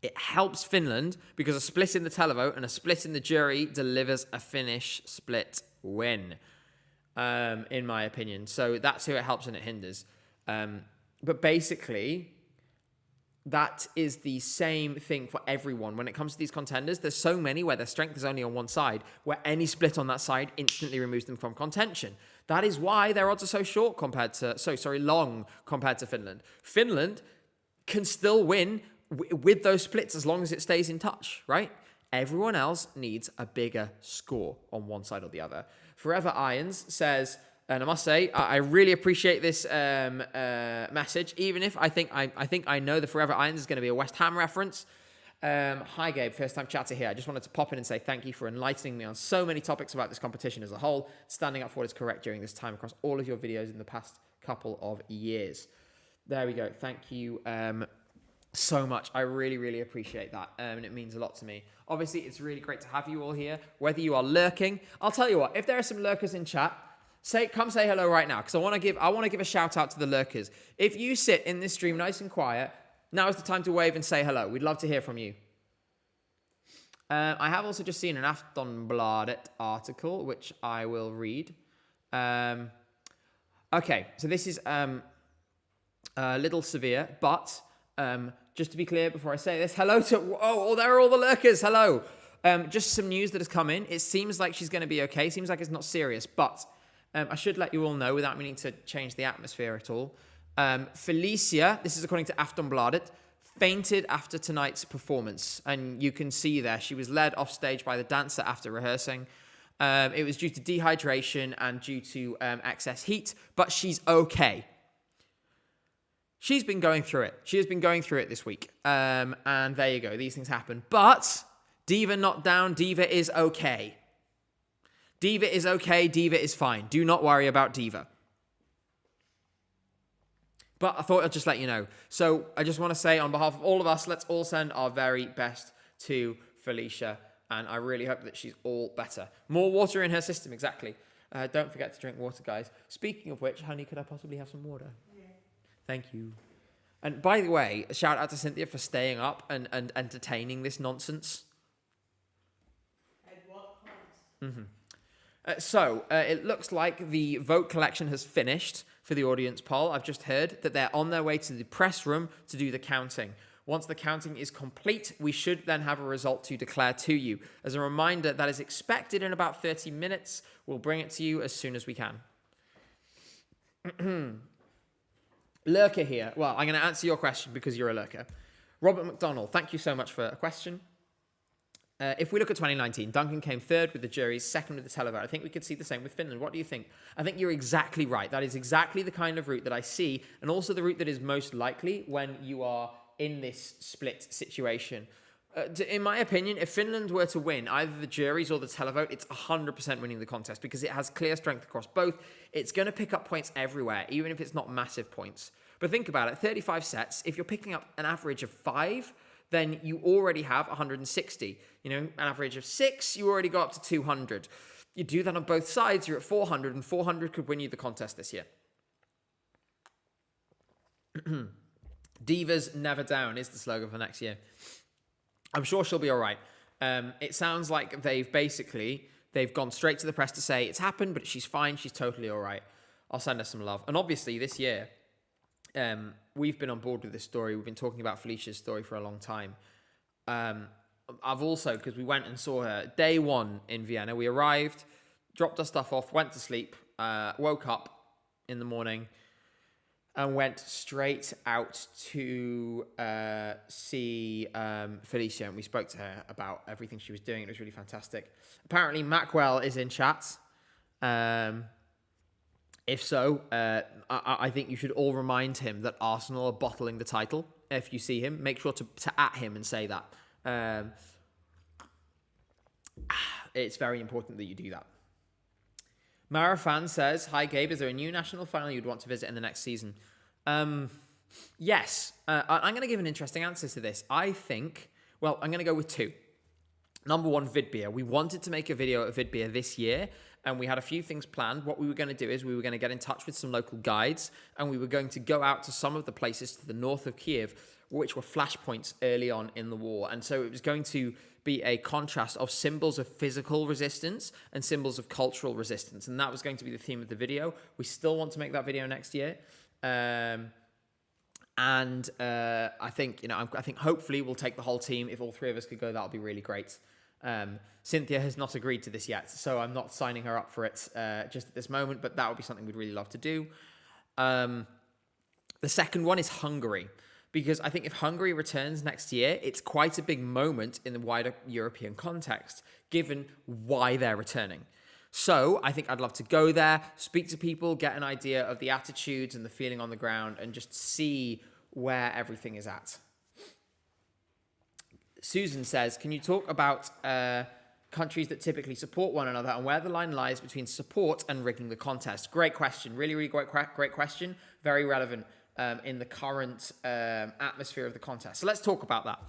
It helps Finland because a split in the televote and a split in the jury delivers a Finnish split win, in my opinion. So that's who it helps and it hinders. But basically, that is the same thing for everyone. When it comes to these contenders, there's so many where their strength is only on one side, where any split on that side instantly removes them from contention. That is why their odds are so long compared to Finland. Finland can still win with those splits as long as it stays in touch, right? Everyone else needs a bigger score on one side or the other. Forever Irons says, and I must say, I really appreciate this message, even if I think I know the Forever Irons is going to be a West Ham reference. Hi, Gabe. First time chatter here. I just wanted to pop in and say thank you for enlightening me on so many topics about this competition as a whole, standing up for what is correct during this time across all of your videos in the past couple of years. There we go. Thank you so much. I really, really appreciate that. And it means a lot to me. Obviously, it's really great to have you all here, whether you are lurking. I'll tell you what, if there are some lurkers in chat, come say hello right now, because I want to give a shout out to the lurkers. If you sit in this stream nice and quiet, now is the time to wave and say hello. We'd love to hear from you. I have also just seen an Aftonbladet article, which I will read. Okay, so this is a little severe, but just to be clear before I say this, hello to... Oh, there are all the lurkers. Hello. Just some news that has come in. It seems like she's going to be okay. Seems like it's not serious, but I should let you all know without meaning to change the atmosphere at all. Felicia, this is according to Aftonbladet, fainted after tonight's performance. And you can see there, she was led off stage by the dancer after rehearsing. It was due to dehydration and due to excess heat, but she's okay. She's been going through it. She has been going through it this week. And there you go. These things happen. But Diva not down. Diva is okay. Diva is okay. Diva is fine. Do not worry about Diva. But I thought I'd just let you know. So I just want to say on behalf of all of us, let's all send our very best to Felicia. And I really hope that she's all better. More water in her system, exactly. Don't forget to drink water, guys. Speaking of which, honey, could I possibly have some water? Yeah. Thank you. And by the way, a shout out to Cynthia for staying up and entertaining this nonsense. At what point? Mm-hmm. So it looks like the vote collection has finished for the audience poll. I've just heard that they're on their way to the press room to do the counting. Once the counting is complete, we should then have a result to declare to you. As a reminder, that is expected in about 30 minutes. We'll bring it to you as soon as we can. Lurker here. Well, I'm going to answer your question because you're a lurker. Robert McDonald, thank you so much for a question. If we look at 2019, Duncan came third with the juries, second with the televote. I think we could see the same with Finland. What do you think? I think you're exactly right. That is exactly the kind of route that I see, and also the route that is most likely when you are in this split situation. In my opinion, if Finland were to win either the juries or the televote, it's 100% winning the contest because it has clear strength across both. It's going to pick up points everywhere, even if it's not massive points. But think about it, 35 sets, if you're picking up an average of 5, then you already have 160. You know, an average of 6, you already go up to 200. You do that on both sides, you're at 400, and 400 could win you the contest this year. Divas never down is the slogan for next year. I'm sure she'll be all right. It sounds like they've gone straight to the press to say it's happened, but she's fine, she's totally all right. I'll send her some love. And obviously this year, we've been on board with this story. We've been talking about Felicia's story for a long time. I've also, because we went and saw her day one in Vienna, we arrived, dropped our stuff off, went to sleep, woke up in the morning, and went straight out to see Felicia, and we spoke to her about everything she was doing. It was really fantastic. Apparently, Macwell is in chat. If so, I think you should all remind him that Arsenal are bottling the title. If you see him, make sure to at him and say that. It's very important that you do that. Marafan says, hi Gabe, is there a new national final you'd want to visit in the next season? Yes. I'm going to give an interesting answer to this. I'm going to go with 2. Number 1, Vidbeer. We wanted to make a video of Vidbeer this year, and we had a few things planned. What we were going to do is we were going to get in touch with some local guides, and we were going to go out to some of the places to the north of Kiev, which were flashpoints early on in the war. And so it was going to be a contrast of symbols of physical resistance and symbols of cultural resistance. And that was going to be the theme of the video. We still want to make that video next year. I think, I think hopefully we'll take the whole team. If all three of us could go, that would be really great. Cynthia has not agreed to this yet, so I'm not signing her up for it just at this moment, but that would be something we'd really love to do. The second one is Hungary, because I think if Hungary returns next year, it's quite a big moment in the wider European context, given why they're returning. So I think I'd love to go there, speak to people, get an idea of the attitudes and the feeling on the ground, and just see where everything is at. Susan says, can you talk about countries that typically support one another and where the line lies between support and rigging the contest? Great question. Really, really great question. Very relevant in the current atmosphere of the contest. So let's talk about that.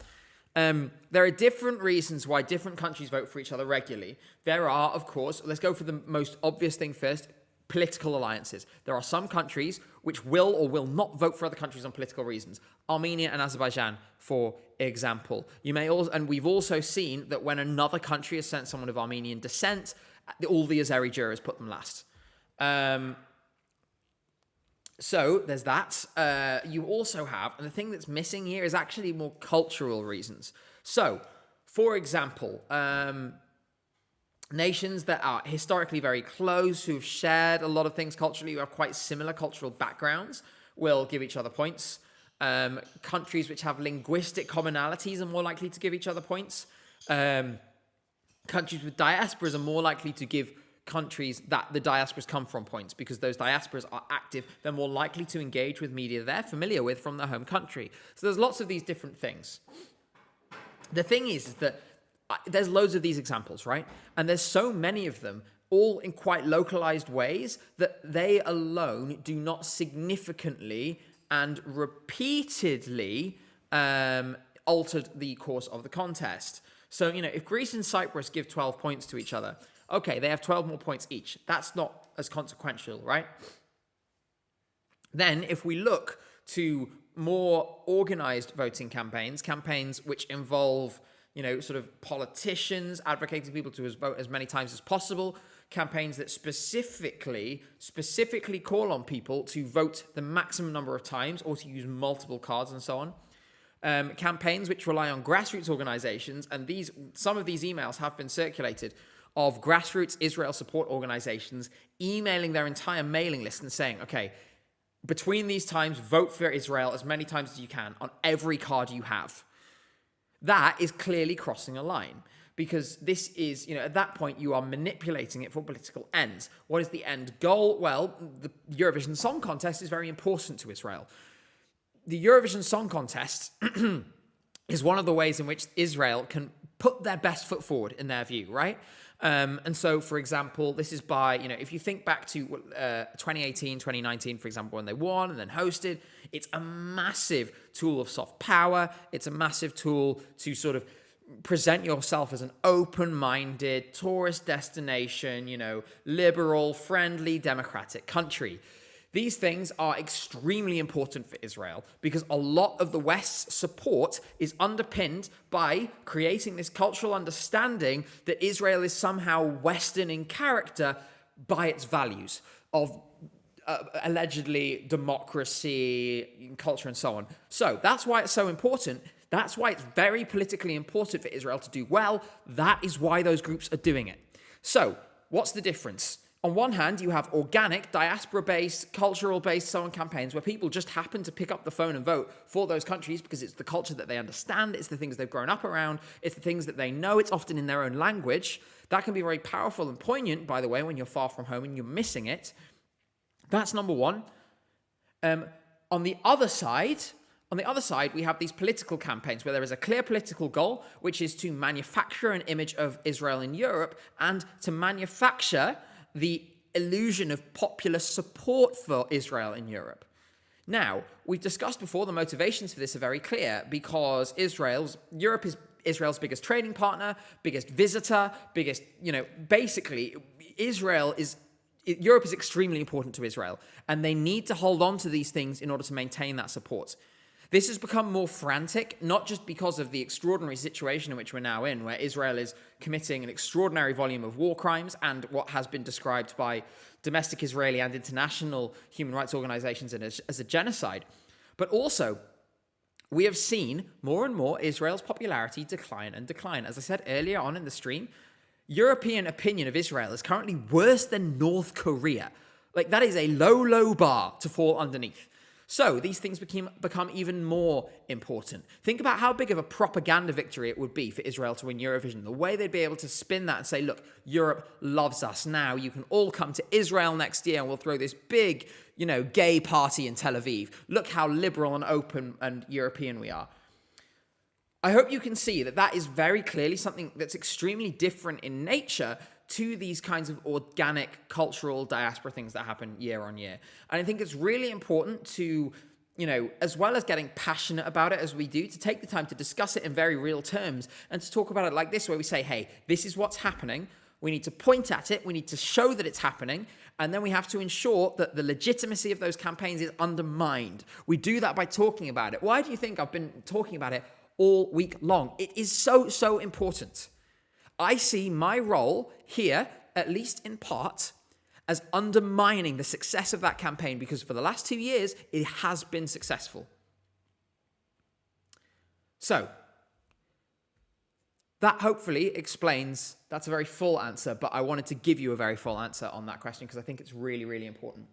There are different reasons why different countries vote for each other regularly. There are, of course, let's go for the most obvious thing first, political alliances. There are some countries which will or will not vote for other countries on political reasons. Armenia and Azerbaijan, for example. You may also, and we've also seen that when another country has sent someone of Armenian descent, all the Azeri jurors put them last. So there's that. You also have, and the thing that's missing here is actually more cultural reasons. So, for example, nations that are historically very close, who've shared a lot of things culturally, who have quite similar cultural backgrounds, will give each other points. Countries which have linguistic commonalities are more likely to give each other points. Countries with diasporas are more likely to give countries that the diasporas come from points, because those diasporas are active. They're more likely to engage with media they're familiar with from their home country. So there's lots of these different things. The thing is that there's loads of these examples, right? And there's so many of them, all in quite localized ways, that they alone do not significantly and repeatedly altered the course of the contest. So, if Greece and Cyprus give 12 points to each other, okay, they have 12 more points each. That's not as consequential, right? Then, if we look to more organized voting campaigns which involve, sort of politicians advocating people to vote as many times as possible, campaigns that specifically call on people to vote the maximum number of times or to use multiple cards and so on. Campaigns which rely on grassroots organizations, and some of these emails have been circulated, of grassroots Israel support organizations emailing their entire mailing list and saying, okay, between these times, vote for Israel as many times as you can on every card you have. That is clearly crossing a line, because this is, at that point, you are manipulating it for political ends. What is the end goal? Well, the Eurovision Song Contest is very important to Israel. The Eurovision Song Contest is one of the ways in which Israel can put their best foot forward in their view, right? And so, for example, this is by, if you think back to 2018, 2019, for example, when they won and then hosted, it's a massive tool of soft power. It's a massive tool to sort of present yourself as an open-minded tourist destination, liberal, friendly, democratic country. These things are extremely important for Israel because a lot of the West's support is underpinned by creating this cultural understanding that Israel is somehow Western in character by its values of allegedly democracy, culture, and so on. So that's why it's so important. That's why it's very politically important for Israel to do well. That is why those groups are doing it. So what's the difference? On one hand, you have organic, diaspora-based, cultural-based, so on campaigns where people just happen to pick up the phone and vote for those countries because it's the culture that they understand, it's the things they've grown up around, it's the things that they know, it's often in their own language. That can be very powerful and poignant, by the way, when you're far from home and you're missing it. That's number one. On the other side, we have these political campaigns where there is a clear political goal, which is to manufacture an image of Israel in Europe and to manufacture the illusion of popular support for Israel in Europe. Now, we've discussed before the motivations for this are very clear because Europe is Israel's biggest trading partner, biggest visitor, biggest, basically, Europe is extremely important to Israel, and they need to hold on to these things in order to maintain that support. This has become more frantic, not just because of the extraordinary situation in which we're now in, where Israel is committing an extraordinary volume of war crimes and what has been described by domestic Israeli and international human rights organizations as a genocide, but also we have seen more and more Israel's popularity decline and decline. As I said earlier on in the stream, European opinion of Israel is currently worse than North Korea. Like, that is a low, low bar to fall underneath. So these things become even more important. Think about how big of a propaganda victory it would be for Israel to win Eurovision. The way they'd be able to spin that and say, look, Europe loves us now. You can all come to Israel next year and we'll throw this big, gay party in Tel Aviv. Look how liberal and open and European we are. I hope you can see that is very clearly something that's extremely different in nature to these kinds of organic cultural diaspora things that happen year on year. And I think it's really important to, as well as getting passionate about it as we do, to take the time to discuss it in very real terms and to talk about it like this, where we say, hey, this is what's happening. We need to point at it. We need to show that it's happening. And then we have to ensure that the legitimacy of those campaigns is undermined. We do that by talking about it. Why do you think I've been talking about it all week long? It is so, so important. I see my role here, at least in part, as undermining the success of that campaign, because for the last 2 years, it has been successful. So, that hopefully explains, that's a very full answer, but I wanted to give you a very full answer on that question because I think it's really, really important.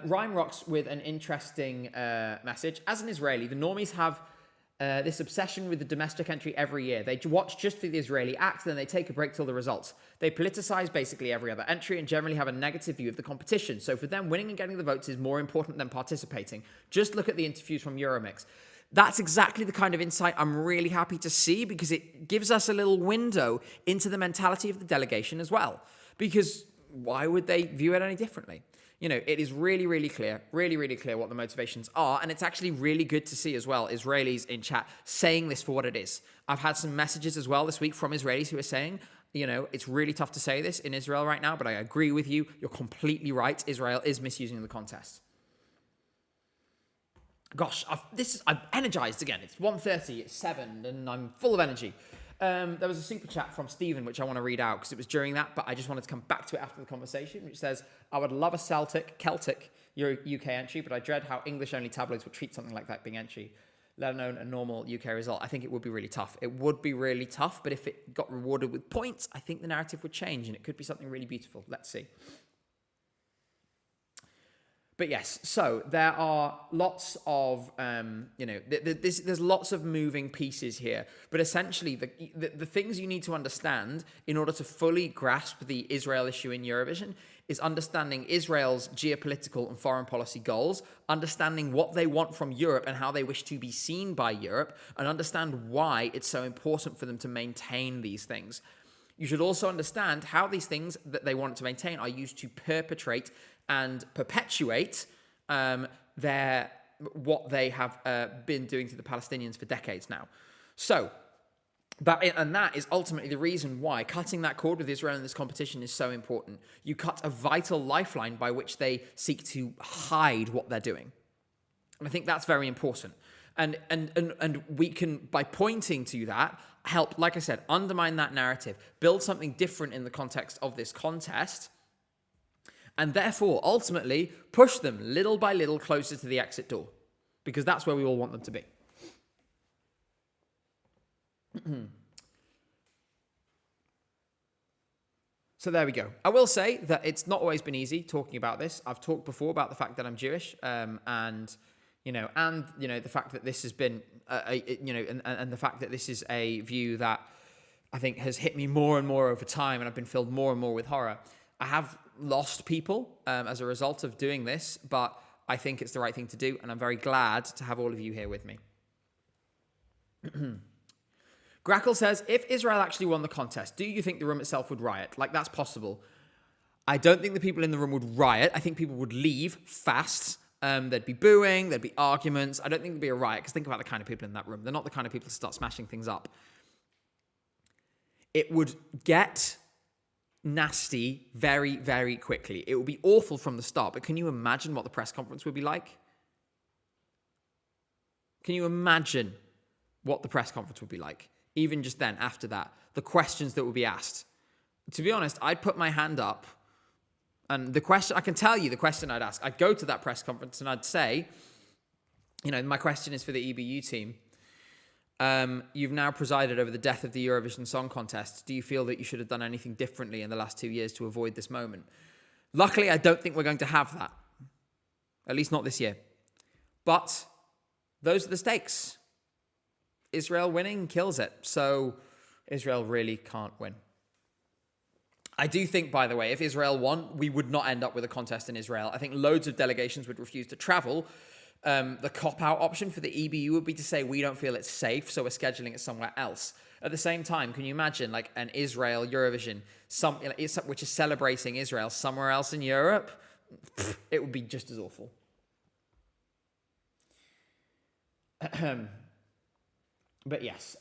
Rhyme rocks with an interesting message. As an Israeli, the normies have this obsession with the domestic entry every year. They watch just for the Israeli act, then they take a break till the results. They politicize basically every other entry and generally have a negative view of the competition. So for them, winning and getting the votes is more important than participating. Just look at the interviews from Euromix. That's exactly the kind of insight I'm really happy to see, because it gives us a little window into the mentality of the delegation as well. Because why would they view it any differently? It is really, really clear what the motivations are. And it's actually really good to see as well Israelis in chat saying this for what it is. I've had some messages as well this week from Israelis who are saying, it's really tough to say this in Israel right now, but I agree with you. You're completely right. Israel is misusing the contest. Gosh, I'm energized again. It's 1:30, it's 7, and I'm full of energy. There was a super chat from Stephen, which I want to read out because it was during that, but I just wanted to come back to it after the conversation, which says, I would love a Celtic UK entry, but I dread how English-only tabloids would treat something like that being entry, let alone a normal UK result. I think it would be really tough. It would be really tough, but if it got rewarded with points, I think the narrative would change, and it could be something really beautiful. Let's see. But yes, so there are lots of, there's lots of moving pieces here. But essentially, the things you need to understand in order to fully grasp the Israel issue in Eurovision is understanding Israel's geopolitical and foreign policy goals, understanding what they want from Europe and how they wish to be seen by Europe, and understand why it's so important for them to maintain these things. You should also understand how these things that they want to maintain are used to perpetrate and perpetuate what they have been doing to the Palestinians for decades now. So, that is ultimately the reason why cutting that cord with Israel in this competition is so important. You cut a vital lifeline by which they seek to hide what they're doing. And I think that's very important. And we can, by pointing to that, help, like I said, undermine that narrative, build something different in the context of this contest, and therefore, ultimately, push them little by little closer to the exit door, because that's where we all want them to be. So there we go. I will say that it's not always been easy talking about this. I've talked before about the fact that I'm Jewish, and the fact that this has been, and the fact that this is a view that I think has hit me more and more over time, and I've been filled more and more with horror. I have lost people as a result of doing this, but I think it's the right thing to do, and I'm very glad to have all of you here with me. Grackle says, if Israel actually won the contest, do you think the room itself would riot? Like, that's possible. I don't think the people in the room would riot. I think people would leave fast. There'd be booing, there'd be arguments. I don't think there'd be a riot, because think about the kind of people in that room. They're not the kind of people to start smashing things up. It would get nasty very, very quickly. It will be awful from the start, but can you imagine what the press conference would be like? Can you imagine what the press conference would be like? Even just then, after that, the questions that would be asked. To be honest, I'd put my hand up, and the question, I can tell you the question I'd ask. I'd go to that press conference and I'd say, my question is for the EBU team. You've now presided over the death of the Eurovision Song Contest. Do you feel that you should have done anything differently in the last 2 years to avoid this moment? Luckily, I don't think we're going to have that. At least not this year. But those are the stakes. Israel winning kills it. So Israel really can't win. I do think, by the way, if Israel won, we would not end up with a contest in Israel. I think loads of delegations would refuse to travel. The cop-out option for the EBU would be to say, we don't feel it's safe, so we're scheduling it somewhere else. At the same time, can you imagine like an Israel Eurovision, which is celebrating Israel somewhere else in Europe? It would be just as awful. But yes,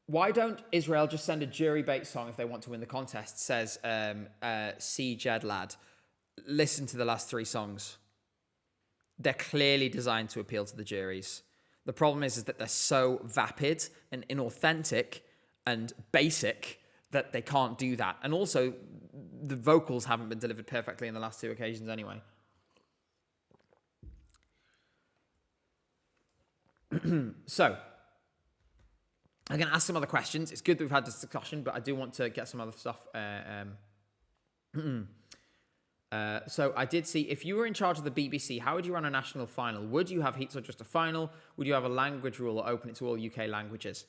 why don't Israel just send a jury bait song if they want to win the contest? Says C. Jed Lad. Listen to the last 3 songs. They're clearly designed to appeal to the juries. The problem is that they're so vapid and inauthentic and basic that they can't do that. And also, the vocals haven't been delivered perfectly in the last 2 occasions anyway. So, I'm going to ask some other questions. It's good that we've had this discussion, but I do want to get some other stuff. So I did see, if you were in charge of the BBC, how would you run a national final? Would you have heats or just a final? Would you have a language rule or open it to all UK languages?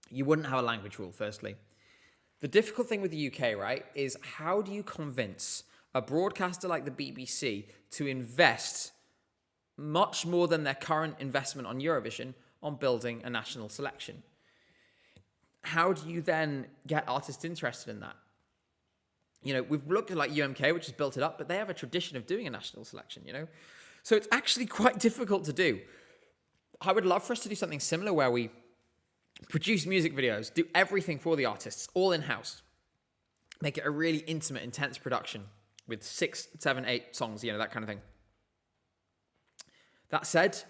You wouldn't have a language rule, firstly. The difficult thing with the UK, right, is how do you convince a broadcaster like the BBC to invest much more than their current investment on Eurovision on building a national selection? How do you then get artists interested in that? We've looked at like UMK, which has built it up, but they have a tradition of doing a national selection, So it's actually quite difficult to do. I would love for us to do something similar where we produce music videos, do everything for the artists, all in-house. Make it a really intimate, intense production with 6, 7, 8 songs, that kind of thing. That said,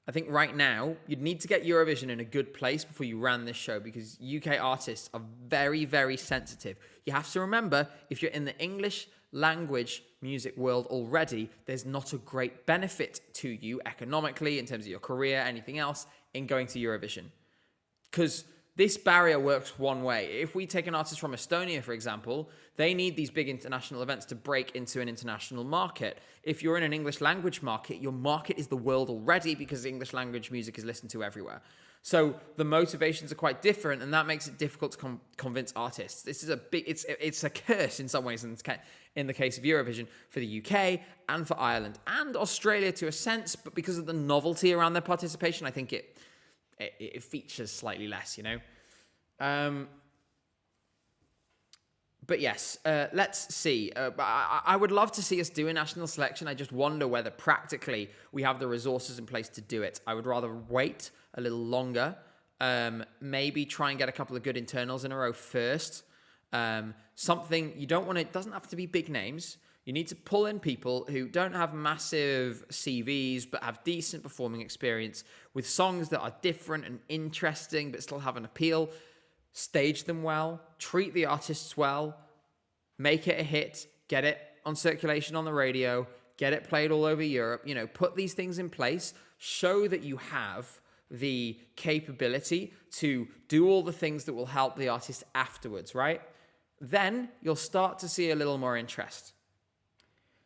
I think right now, you'd need to get Eurovision in a good place before you ran this show because UK artists are very, very sensitive. You have to remember, if you're in the English language music world already, there's not a great benefit to you economically, in terms of your career, anything else, in going to Eurovision. Because this barrier works one way. If we take an artist from Estonia, for example, they need these big international events to break into an international market. If you're in an English language market, your market is the world already because English language music is listened to everywhere. So the motivations are quite different, and that makes it difficult to convince artists. This is it's a curse in some ways in the case of Eurovision for the UK and for Ireland and Australia to a sense, but because of the novelty around their participation, I think it features slightly less, But yes, let's see. I would love to see us do a national selection. I just wonder whether practically we have the resources in place to do it. I would rather wait a little longer, maybe try and get a couple of good internals in a row first. Something you don't want to, it doesn't have to be big names. You need to pull in people who don't have massive CVs but have decent performing experience with songs that are different and interesting but still have an appeal. Stage them well, treat the artists well, make it a hit, get it on circulation on the radio, get it played all over Europe, put these things in place, show that you have the capability to do all the things that will help the artist afterwards, right? Then you'll start to see a little more interest.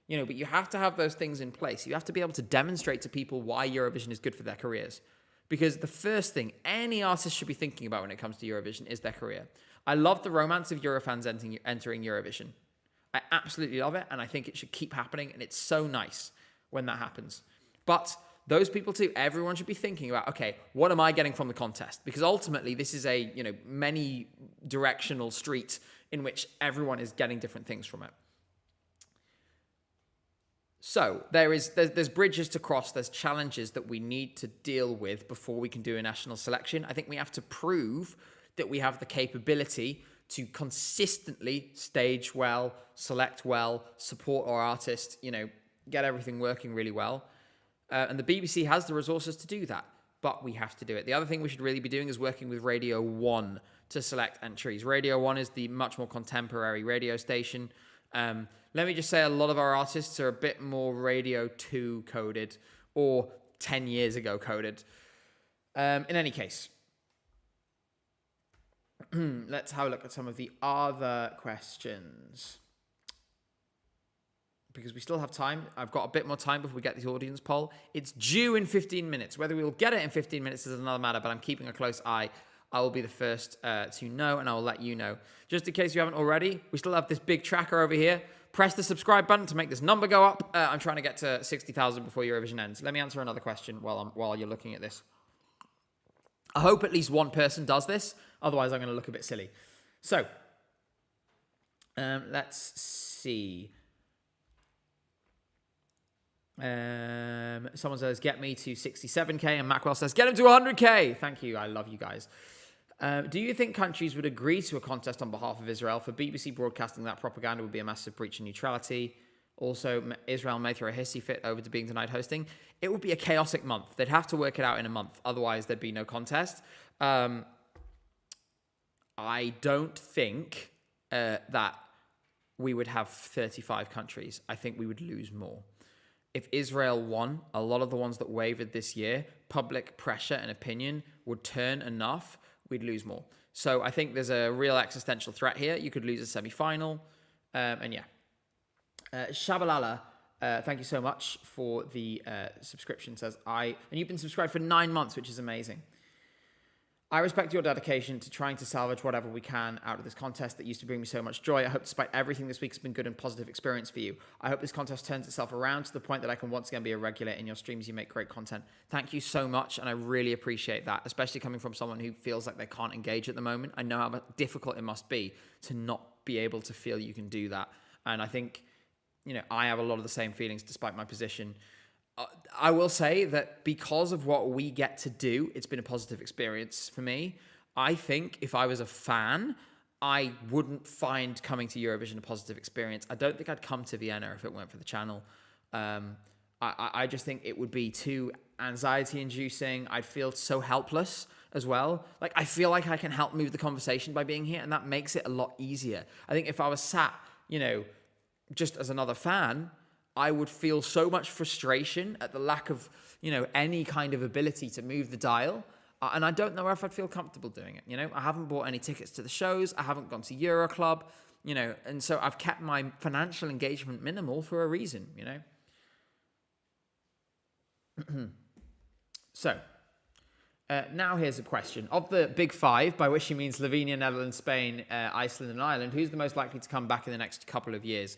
But you have to have those things in place. You have to be able to demonstrate to people why Eurovision is good for their careers. Because the first thing any artist should be thinking about when it comes to Eurovision is their career. I love the romance of Eurofans entering Eurovision. I absolutely love it, and I think it should keep happening, and it's so nice when that happens. But those people too, everyone should be thinking about, okay, what am I getting from the contest? Because ultimately, this is a many-directional street in which everyone is getting different things from it. So there's bridges to cross, there's challenges that we need to deal with before we can do a national selection. I think we have to prove that we have the capability to consistently stage well, select well, support our artists, get everything working really well. And the BBC has the resources to do that, but we have to do it. The other thing we should really be doing is working with Radio 1 to select entries. Radio 1 is the much more contemporary radio station. Let me just say a lot of our artists are a bit more Radio 2 coded or 10 years ago coded. In any case, let's have a look at some of the other questions. Because we still have time. I've got a bit more time before we get the audience poll. It's due in 15 minutes. Whether we'll get it in 15 minutes is another matter, but I'm keeping a close eye. I will be the first to know, and I will let you know. Just in case you haven't already, we still have this big tracker over here. Press the subscribe button to make this number go up. I'm trying to get to 60,000 before Eurovision ends. Let me answer another question while you're looking at this. I hope at least one person does this. Otherwise, I'm going to look a bit silly. So, let's see. Someone says, get me to 67k, and Macwell says, get him to 100k. Thank you. I love you guys. Do you think countries would agree to a contest on behalf of Israel? For BBC broadcasting that propaganda would be a massive breach of neutrality. Also, Israel may throw a hissy fit over to being denied hosting. It would be a chaotic month. They'd have to work it out in a month. Otherwise, there'd be no contest. I don't think that we would have 35 countries. I think we would lose more. If Israel won, a lot of the ones that wavered this year, public pressure and opinion would turn enough, we'd lose more. So I think there's a real existential threat here. You could lose a semi-final. Shabalala, thank you so much for the subscription. And you've been subscribed for 9 months, which is amazing. I respect your dedication to trying to salvage whatever we can out of this contest that used to bring me so much joy. I hope despite everything this week has been good and positive experience for you. I hope this contest turns itself around to the point that I can once again be a regular in your streams. You make great content. Thank you so much, and I really appreciate that, especially coming from someone who feels like they can't engage at the moment. I know how difficult it must be to not be able to feel you can do that. And I think, I have a lot of the same feelings despite my position. I will say that because of what we get to do, it's been a positive experience for me. I think if I was a fan, I wouldn't find coming to Eurovision a positive experience. I don't think I'd come to Vienna if it weren't for the channel. I just think it would be too anxiety-inducing. I'd feel so helpless as well. Like, I feel like I can help move the conversation by being here, and that makes it a lot easier. I think if I was sat, just as another fan, I would feel so much frustration at the lack of, any kind of ability to move the dial. And I don't know if I'd feel comfortable doing it. I haven't bought any tickets to the shows. I haven't gone to Euro Club, and so I've kept my financial engagement minimal for a reason, So, now here's a question. Of the big five, by which she means Slovenia, Netherlands, Spain, Iceland, and Ireland, who's the most likely to come back in the next couple of years?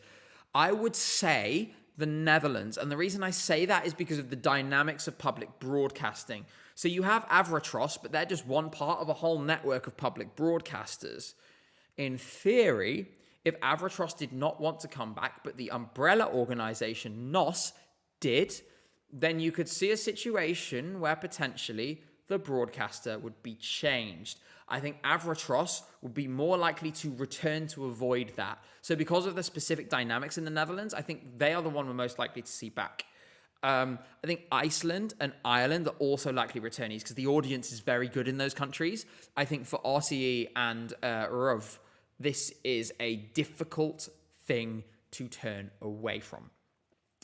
I would say the Netherlands. And the reason I say that is because of the dynamics of public broadcasting. So you have Avrotros, but they're just one part of a whole network of public broadcasters. In theory, if Avrotros did not want to come back, but the umbrella organization NOS did, then you could see a situation where potentially the broadcaster would be changed. I think Avrotros would be more likely to return to avoid that. So because of the specific dynamics in the Netherlands, I think they are the one we're most likely to see back. I think Iceland and Ireland are also likely returnees because the audience is very good in those countries. I think for RTE and ROV, this is a difficult thing to turn away from.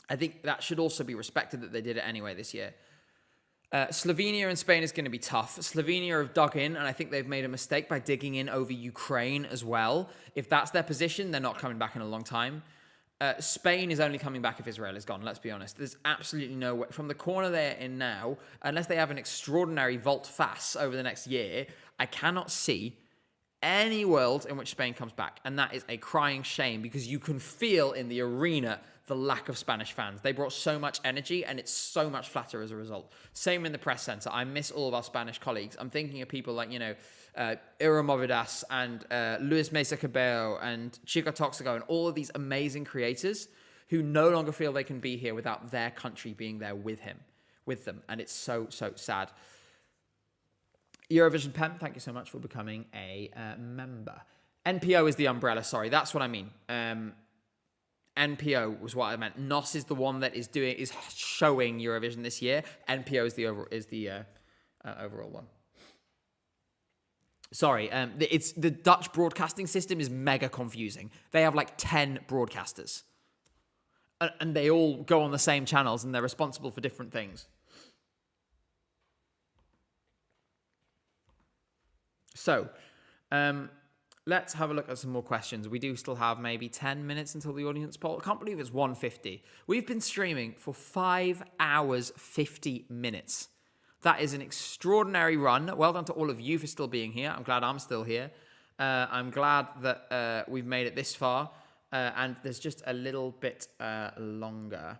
I think that should also be respected that they did it anyway this year. Slovenia and Spain is going to be tough. Slovenia have dug in, and I think they've made a mistake by digging in over Ukraine as well. If that's their position, they're not coming back in a long time. Spain is only coming back if Israel is gone, let's be honest. There's absolutely no way. From the corner they're in now, unless they have an extraordinary volte-face over the next year, I cannot see any world in which Spain comes back. And that is a crying shame because you can feel in the arena the lack of Spanish fans. They brought so much energy and it's so much flatter as a result. Same in the press center. I miss all of our Spanish colleagues. I'm thinking of people like, Ira Movidas and Luis Mesa Cabello and Chico Toxico and all of these amazing creators who no longer feel they can be here without their country being there with them. And it's so, so sad. Eurovision Pen, thank you so much for becoming a member. NPO is the umbrella. Sorry, that's what I mean. NPO was what I meant. NOS is the one that is showing Eurovision this year. NPO is the overall one. Sorry, it's the Dutch broadcasting system is mega confusing. They have like 10 broadcasters, and they all go on the same channels, and they're responsible for different things. So, let's have a look at some more questions. We do still have maybe 10 minutes until the audience poll. I can't believe it's 1:50. We've been streaming for 5 hours, 50 minutes. That is an extraordinary run. Well done to all of you for still being here. I'm glad I'm still here. I'm glad that we've made it this far. And there's just a little bit longer.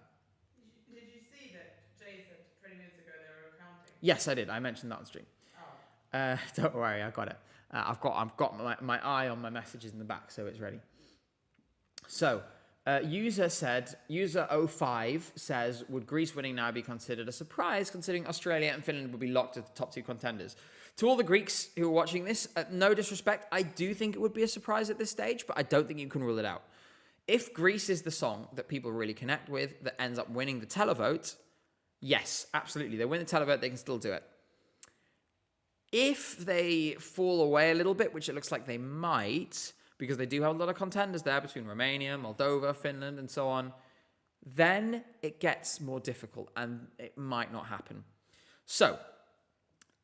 Did you see that Jay said 20 minutes ago they were counting? Yes, I did. I mentioned that on stream. Oh. Don't worry, I got it. I've got my eye on my messages in the back, so it's ready. So, user 05 says, would Greece winning now be considered a surprise, considering Australia and Finland would be locked as the top 2 contenders? To all the Greeks who are watching this, no disrespect, I do think it would be a surprise at this stage, but I don't think you can rule it out. If Greece is the song that people really connect with, that ends up winning the televote, yes, absolutely. They win the televote, they can still do it. If they fall away a little bit, which it looks like they might, because they do have a lot of contenders there between Romania, Moldova, Finland, and so on, then it gets more difficult and it might not happen. So,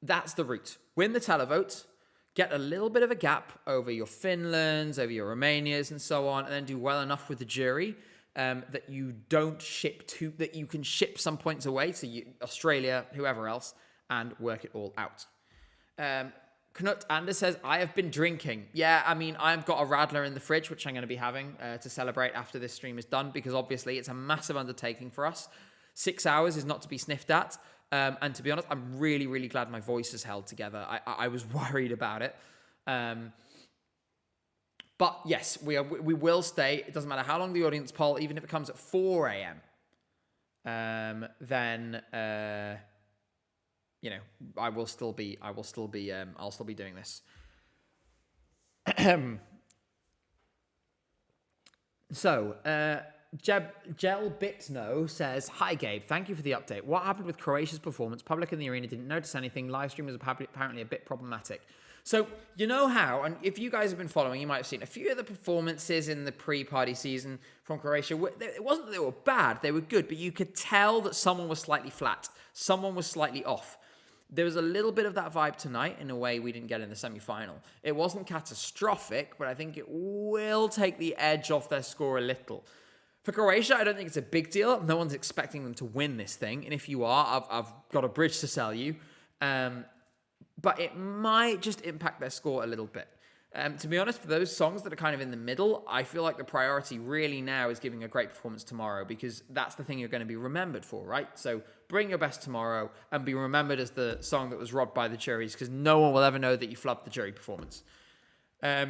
that's the route. Win the televote, get a little bit of a gap over your Finlands, over your Romanias, and so on, and then do well enough with the jury that you don't that you can ship some points away to Australia, whoever else, and work it all out. Knut Anders says, I have been drinking. Yeah, I mean, I've got a Radler in the fridge, which I'm going to be having to celebrate after this stream is done, because obviously it's a massive undertaking for us. 6 hours is not to be sniffed at. And to be honest, I'm really, really glad my voice is held together. I was worried about it. But yes, we will stay. It doesn't matter how long the audience poll, even if it comes at 4 a.m. Then I'll still be doing this. So, Gel Bitno says, hi Gabe, thank you for the update. What happened with Croatia's performance? Public in the arena didn't notice anything. Live stream was apparently a bit problematic. So, you know how, and if you guys have been following, you might have seen a few of the performances in the pre-party season from Croatia. It wasn't that they were bad, they were good, but you could tell that someone was slightly flat. Someone was slightly off. There was a little bit of that vibe tonight in a way we didn't get in the semi-final. It wasn't catastrophic, but I think it will take the edge off their score a little. For Croatia, I don't think it's a big deal. No one's expecting them to win this thing. And if you are, I've got a bridge to sell you. But it might just impact their score a little bit. To be honest, for those songs that are kind of in the middle, I feel like the priority really now is giving a great performance tomorrow, because that's the thing you're going to be remembered for, right? So bring your best tomorrow and be remembered as the song that was robbed by the juries, because no one will ever know that you flubbed the jury performance. How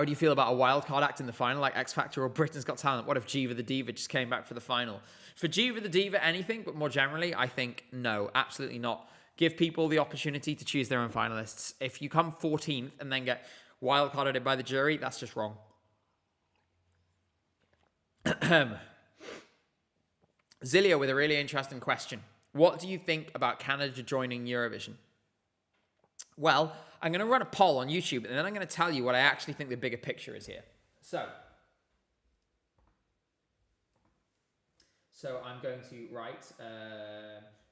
do you feel about a wildcard act in the final, like X Factor or Britain's Got Talent? What if Jiva the Diva just came back for the final? For Jiva the Diva, anything, but more generally, I think no, absolutely not. Give people the opportunity to choose their own finalists. If you come 14th and then get wildcarded by the jury, that's just wrong. Zillia with a really interesting question. What do you think about Canada joining Eurovision? Well, I'm going to run a poll on YouTube, and then I'm going to tell you what I actually think the bigger picture is here. So I'm going to write,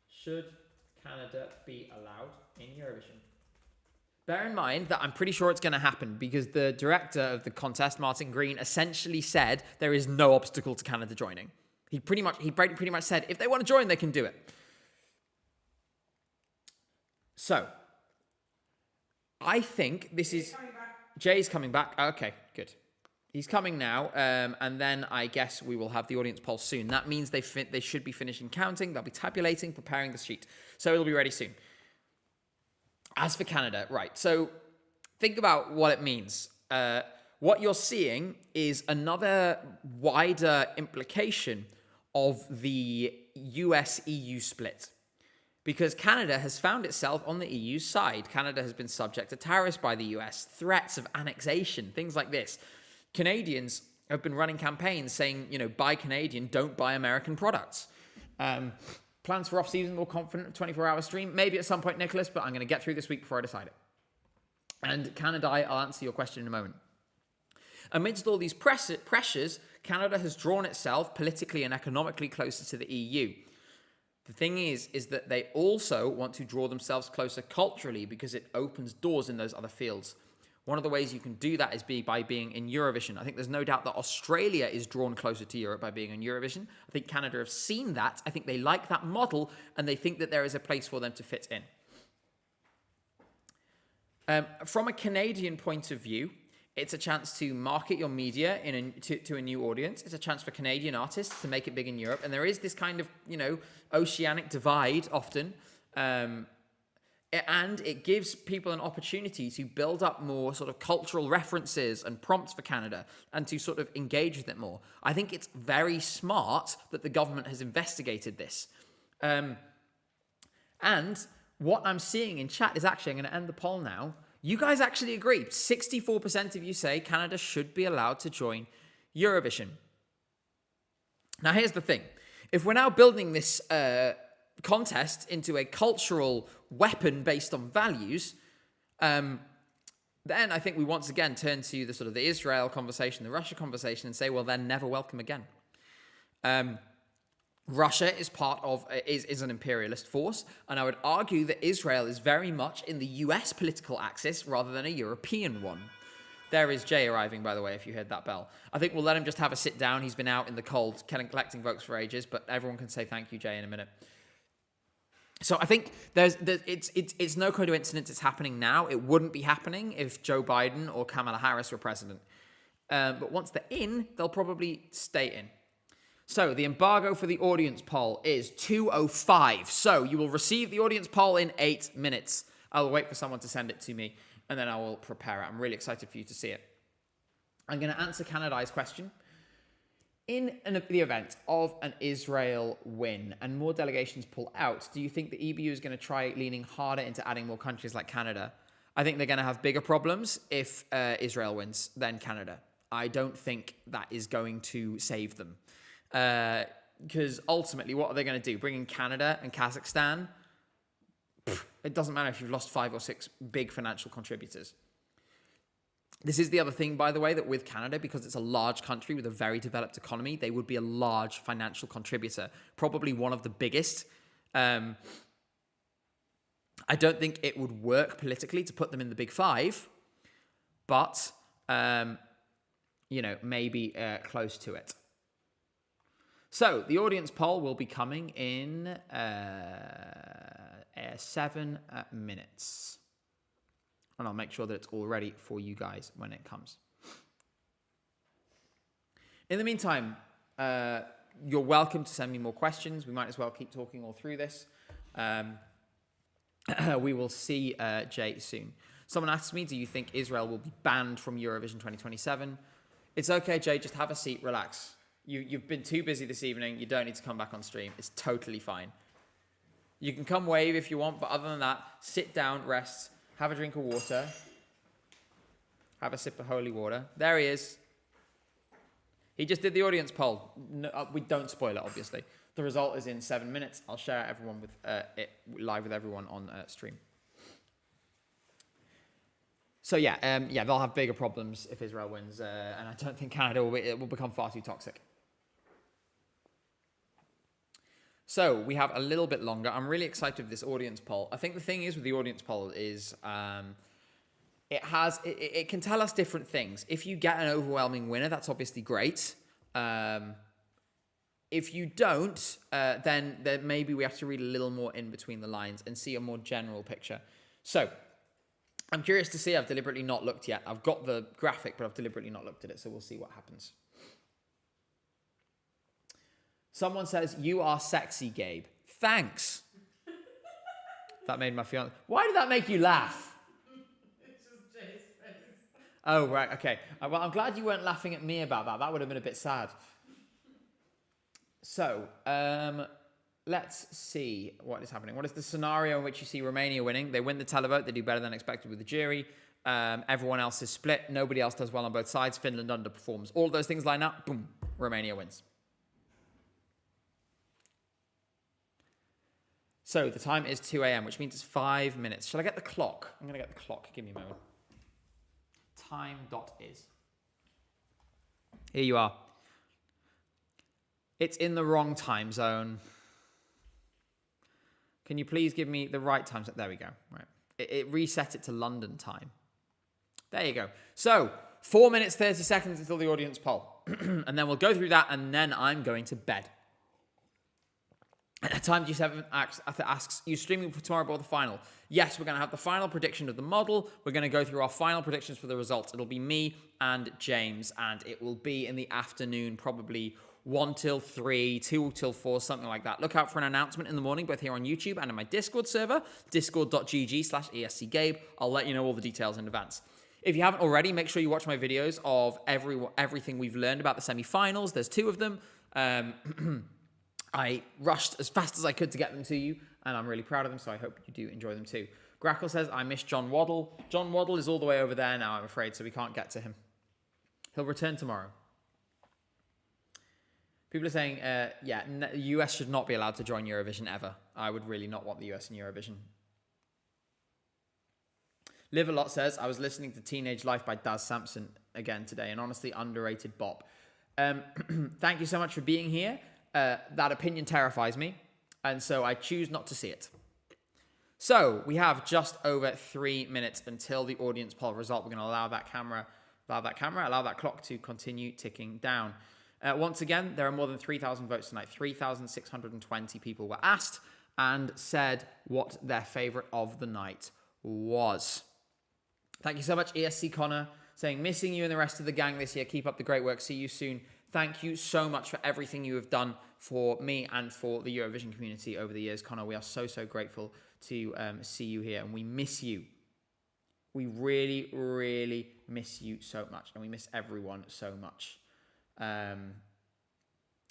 should Canada be allowed in Eurovision? Bear in mind that I'm pretty sure it's going to happen, because the director of the contest, Martin Green, essentially said there is no obstacle to Canada joining. He pretty much said if they want to join, they can do it. So I think this is... Jay's coming back. Okay, good. He's coming now, and then I guess we will have the audience poll soon. That means they should be finishing counting. They'll be tabulating, preparing the sheet. So it'll be ready soon. As for Canada, right, so think about what it means. What you're seeing is another wider implication of the US-EU split. because Canada has found itself on the EU's side. Canada has been subject to tariffs by the US, threats of annexation, things like this. Canadians have been running campaigns saying, buy Canadian, don't buy American products. Plans for off-season, more confident, 24-hour stream? Maybe at some point, Nicholas, but I'm going to get through this week before I decide it. And Canada, I'll answer your question in a moment. Amidst all these pressures, Canada has drawn itself politically and economically closer to the EU. The thing is that they also want to draw themselves closer culturally because it opens doors in those other fields. One of the ways you can do that is by being in Eurovision. I think there's no doubt that Australia is drawn closer to Europe by being in Eurovision. I think Canada have seen that. I think they like that model, and they think that there is a place for them to fit in. From a Canadian point of view, it's a chance to market your media to a new audience. It's a chance for Canadian artists to make it big in Europe. And there is this kind of, oceanic divide often. And it gives people an opportunity to build up more sort of cultural references and prompts for Canada and to sort of engage with it more. I think it's very smart that the government has investigated this. And what I'm seeing in chat is actually, I'm going to end the poll now. You guys actually agree. 64% of you say Canada should be allowed to join Eurovision. Now, here's the thing. If we're now building this contest into a cultural weapon based on values, then I think we once again turn to the sort of the Israel conversation, the Russia conversation, and say, well, they're never welcome again. Russia is an imperialist force, and I would argue that Israel is very much in the US political axis rather than a European one. There is Jay arriving, by the way, if you heard that bell. I think we'll let him just have a sit down. He's been out in the cold collecting votes for ages, but everyone can say thank you, Jay, in a minute. So I think it's no coincidence it's happening now. It wouldn't be happening if Joe Biden or Kamala Harris were president. But once they're in, they'll probably stay in. So the embargo for the audience poll is 2:05. So you will receive the audience poll in 8 minutes. I'll wait for someone to send it to me, and then I will prepare it. I'm really excited for you to see it. I'm going to answer Canada's question. In the event of an Israel win and more delegations pull out, do you think the EBU is going to try leaning harder into adding more countries like Canada? I think they're going to have bigger problems if Israel wins than Canada. I don't think that is going to save them. Because ultimately, what are they going to do? Bring in Canada and Kazakhstan? It doesn't matter if you've lost 5 or 6 big financial contributors. This is the other thing, by the way, that with Canada, because it's a large country with a very developed economy, they would be a large financial contributor, probably one of the biggest. I don't think it would work politically to put them in the Big Five, but, maybe close to it. So the audience poll will be coming in 7 minutes. And I'll make sure that it's all ready for you guys when it comes. In the meantime, you're welcome to send me more questions. We might as well keep talking all through this. We will see Jay soon. Someone asked me, do you think Israel will be banned from Eurovision 2027? It's okay, Jay. Just have a seat. Relax. You've been too busy this evening. You don't need to come back on stream. It's totally fine. You can come wave if you want, but other than that, sit down, rest, have a drink of water, have a sip of holy water. There he is. He just did the audience poll. No, we don't spoil it, obviously. The result is in 7 minutes. I'll share everyone with it live with everyone on stream. So they'll have bigger problems if Israel wins, and I don't think Canada will become far too toxic. So we have a little bit longer. I'm really excited with this audience poll. I think the thing is with the audience poll is it can tell us different things. If you get an overwhelming winner, that's obviously great. If you don't, then maybe we have to read a little more in between the lines and see a more general picture. So I'm curious to see. I've deliberately not looked yet. I've got the graphic, but I've deliberately not looked at it. So we'll see what happens. Someone says, you are sexy, Gabe. Thanks. That made my fiance. Why did that make you laugh? It's just Jay's face. Oh, right. Okay. Well, I'm glad you weren't laughing at me about that. That would have been a bit sad. So, let's see what is happening. What is the scenario in which you see Romania winning? They win the televote. They do better than expected with the jury. Everyone else is split. Nobody else does well on both sides. Finland underperforms. All those things line up. Boom. Romania wins. So the time is 2 a.m., which means it's 5 minutes. Shall I get the clock? I'm going to get the clock. Give me a moment. Time.is. Here you are. It's in the wrong time zone. Can you please give me the right time zone? There we go. Right. It reset it to London time. There you go. So 4 minutes, 30 seconds until the audience poll. And then we'll go through that, and then I'm going to bed. Time G7 asks, you streaming for tomorrow before the final? Yes, we're going to have the final prediction of the model. We're going to go through our final predictions for the results. It'll be me and James, and it will be in the afternoon, probably 1 till 3, 2 till 4, something like that. Look out for an announcement in the morning, both here on YouTube and in my Discord server, discord.gg/ESCGabe. I'll let you know all the details in advance. If you haven't already, make sure you watch my videos of everything we've learned about the semi-finals. There's 2 of them. I rushed as fast as I could to get them to you, and I'm really proud of them, so I hope you do enjoy them too. Grackle says, I miss John Waddle. John Waddle is all the way over there now, I'm afraid, so we can't get to him. He'll return tomorrow. People are saying, the US should not be allowed to join Eurovision ever. I would really not want the US in Eurovision. Live a Lot says, I was listening to Teenage Life by Daz Sampson again today, an honestly underrated bop. Thank you so much for being here. That opinion terrifies me, and so I choose not to see it. So we have just over 3 minutes until the audience poll result. We're going to allow that clock to continue ticking down. Once again, there are more than 3,000 votes tonight. 3,620 people were asked and said what their favorite of the night was. Thank you so much, ESC Connor, saying, missing you and the rest of the gang this year. Keep up the great work. See you soon. Thank you so much for everything you have done for me and for the Eurovision community over the years, Connor. We are so, so grateful to see you here, and we miss you. We really, really miss you so much, and we miss everyone so much.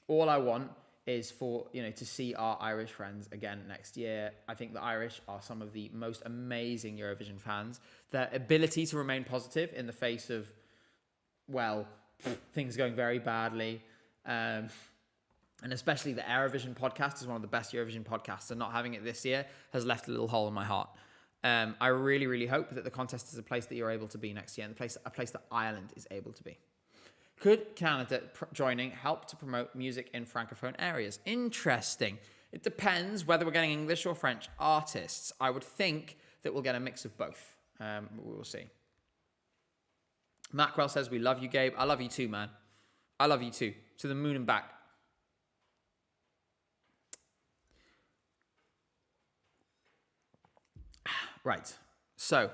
All I want is for, to see our Irish friends again next year. I think the Irish are some of the most amazing Eurovision fans. Their ability to remain positive in the face of, things going very badly. And especially the Eurovision podcast is one of the best Eurovision podcasts, and not having it this year has left a little hole in my heart. I really, really hope that the contest is a place that you're able to be next year, and a place that Ireland is able to be. Could Canada joining help to promote music in Francophone areas? Interesting. It depends whether we're getting English or French artists. I would think that we'll get a mix of both. We will see. Mackwell says, we love you, Gabe. I love you too, man. I love you too. To the moon and back. Right. So,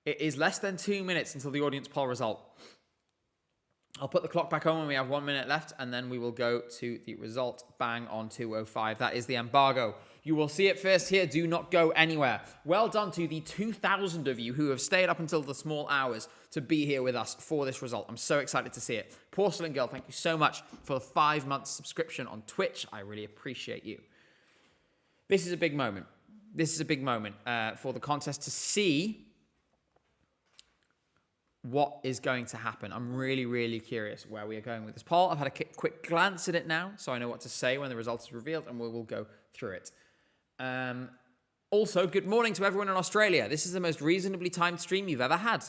it is less than 2 minutes until the audience poll result. I'll put the clock back on when we have 1 minute left, and then we will go to the result. Bang on 2:05. That is the embargo. You will see it first here. Do not go anywhere. Well done to the 2,000 of you who have stayed up until the small hours to be here with us for this result. I'm so excited to see it. Porcelain Girl, thank you so much for the 5-month subscription on Twitch. I really appreciate you. This is a big moment. This is a big moment for the contest to see what is going to happen. I'm really, really curious where we are going with this poll. I've had a quick glance at it now, so I know what to say when the result is revealed, and we will go through it. Also, good morning to everyone in Australia. This is the most reasonably timed stream you've ever had.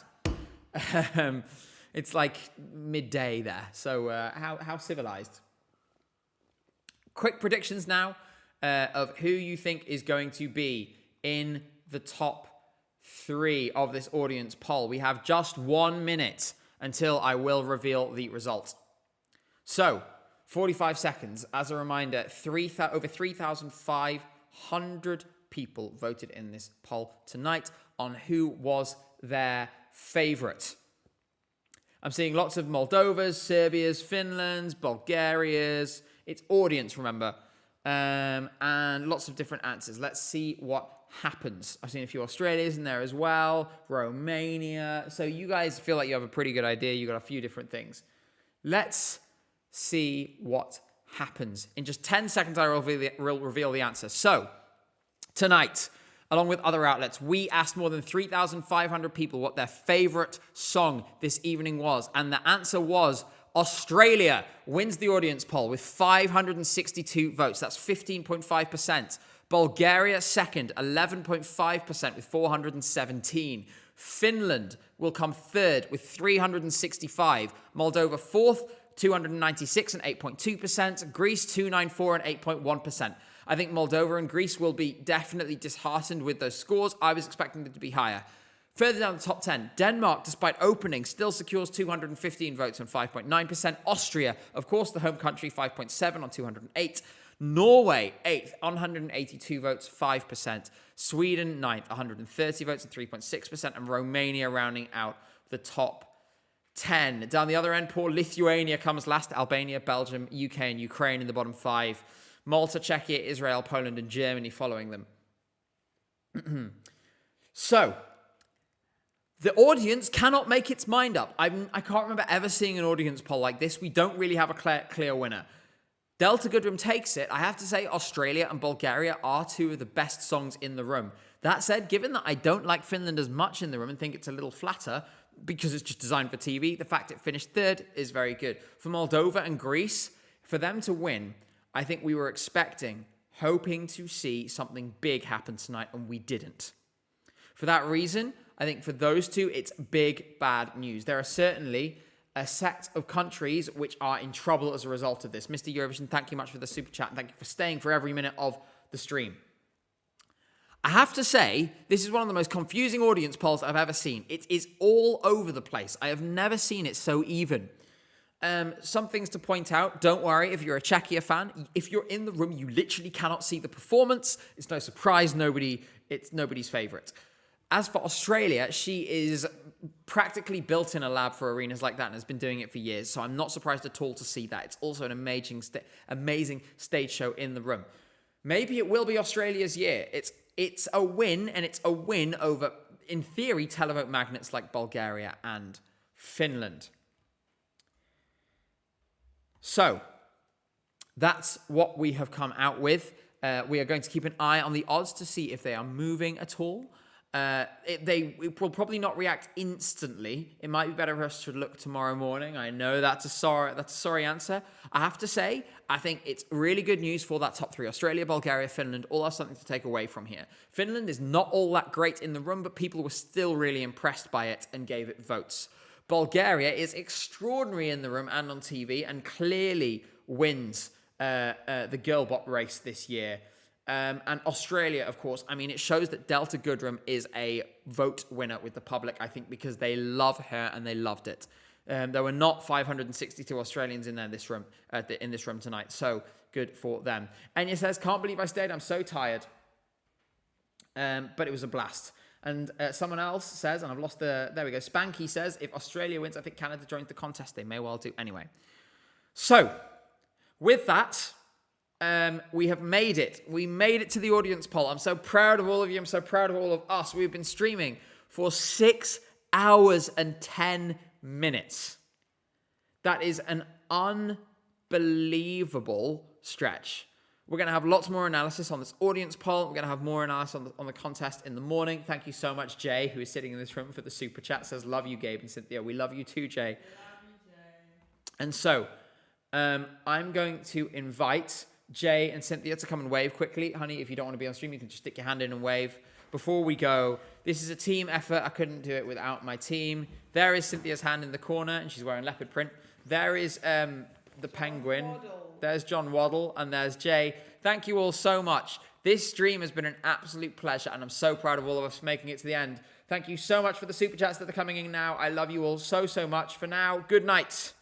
It's like midday there, so how civilized. Quick predictions now of who you think is going to be in the top 3 of this audience poll. We have just 1 minute until I will reveal the result. So, 45 seconds. As a reminder, over 3,500 people voted in this poll tonight on who was their favorite. I'm seeing lots of Moldovas, Serbias, Finlands, Bulgarias. It's audience, remember. And lots of different answers. Let's see what happens. I've seen a few Australians in there as well, Romania. So you guys feel like you have a pretty good idea. You got a few different things. Let's see what happens. In just 10 seconds, I will reveal the answer. So, tonight, along with other outlets, we asked more than 3,500 people what their favorite song this evening was. And the answer was Australia wins the audience poll with 562 votes. That's 15.5%. Bulgaria second, 11.5% with 417. Finland will come third with 365. Moldova fourth, 296 and 8.2%. Greece 294 and 8.1%. I think Moldova and Greece will be definitely disheartened with those scores. I was expecting them to be higher. Further down the top 10, Denmark, despite opening, still secures 215 votes and 5.9%. Austria, of course, the home country, 5.7 on 208. Norway, 8th, on 182 votes, 5%. Sweden, 9th, 130 votes and 3.6%. And Romania rounding out the top 10. Down the other end, poor Lithuania comes last. Albania, Belgium, UK and Ukraine in the bottom 5. Malta, Czechia, Israel, Poland and Germany following them. So, the audience cannot make its mind up. I can't remember ever seeing an audience poll like this. We don't really have a clear winner. Delta Goodrem takes it. I have to say Australia and Bulgaria are two of the best songs in the room. That said, given that I don't like Finland as much in the room and think it's a little flatter because it's just designed for TV, the fact it finished third is very good. For Moldova and Greece, for them to win, I think we were expecting, hoping to see something big happen tonight, and we didn't. For that reason, I think for those two, it's big, bad news. There are certainly a set of countries which are in trouble as a result of this. Mr. Eurovision, thank you much for the super chat. And thank you for staying for every minute of the stream. I have to say, this is one of the most confusing audience polls I've ever seen. It is all over the place. I have never seen it so even. Some things to point out. Don't worry if you're a Czechia fan. If you're in the room, you literally cannot see the performance. It's no surprise. It's nobody's favorite. As for Australia, she is practically built in a lab for arenas like that and has been doing it for years. So I'm not surprised at all to see that. It's also an amazing stage show in the room. Maybe it will be Australia's year. It's a win, and it's a win over, in theory, televote magnets like Bulgaria and Finland. So, that's what we have come out with. We are going to keep an eye on the odds to see if they are moving at all. It will probably not react instantly. It might be better for us to look tomorrow morning. I know that's a sorry answer. I have to say, I think it's really good news for that top 3. Australia, Bulgaria, Finland all have something to take away from here. Finland is not all that great in the room, but people were still really impressed by it and gave it votes. Bulgaria is extraordinary in the room and on TV and clearly wins the girl bot race this year. And Australia, of course, I mean, it shows that Delta Goodrem is a vote winner with the public, I think, because they love her and they loved it. There were not 562 Australians in this room tonight, so good for them. Enya says, can't believe I stayed, I'm so tired. But it was a blast. And someone else says, and I've lost there we go, Spanky says, if Australia wins, I think Canada joins the contest. They may well do. Anyway. So, with that, we have made it. We made it to the audience poll. I'm so proud of all of you. I'm so proud of all of us. We've been streaming for 6 hours and 10 minutes. That is an unbelievable stretch. We're going to have lots more analysis on this audience poll. We're going to have more analysis on the contest in the morning. Thank you so much, Jay, who is sitting in this room for the super chat. Says, love you, Gabe and Cynthia. We love you too, Jay. Love you, Jay. And so, I'm going to invite Jay and Cynthia to come and wave quickly. Honey, if you don't want to be on stream, you can just stick your hand in and wave. Before we go, this is a team effort. I couldn't do it without my team. There is Cynthia's hand in the corner, and she's wearing leopard print. There is the penguin. There's John Waddle, and there's Jay. Thank you all so much. This stream has been an absolute pleasure, and I'm so proud of all of us making it to the end. Thank you so much for the super chats that are coming in now. I love you all so, so much. For now, good night.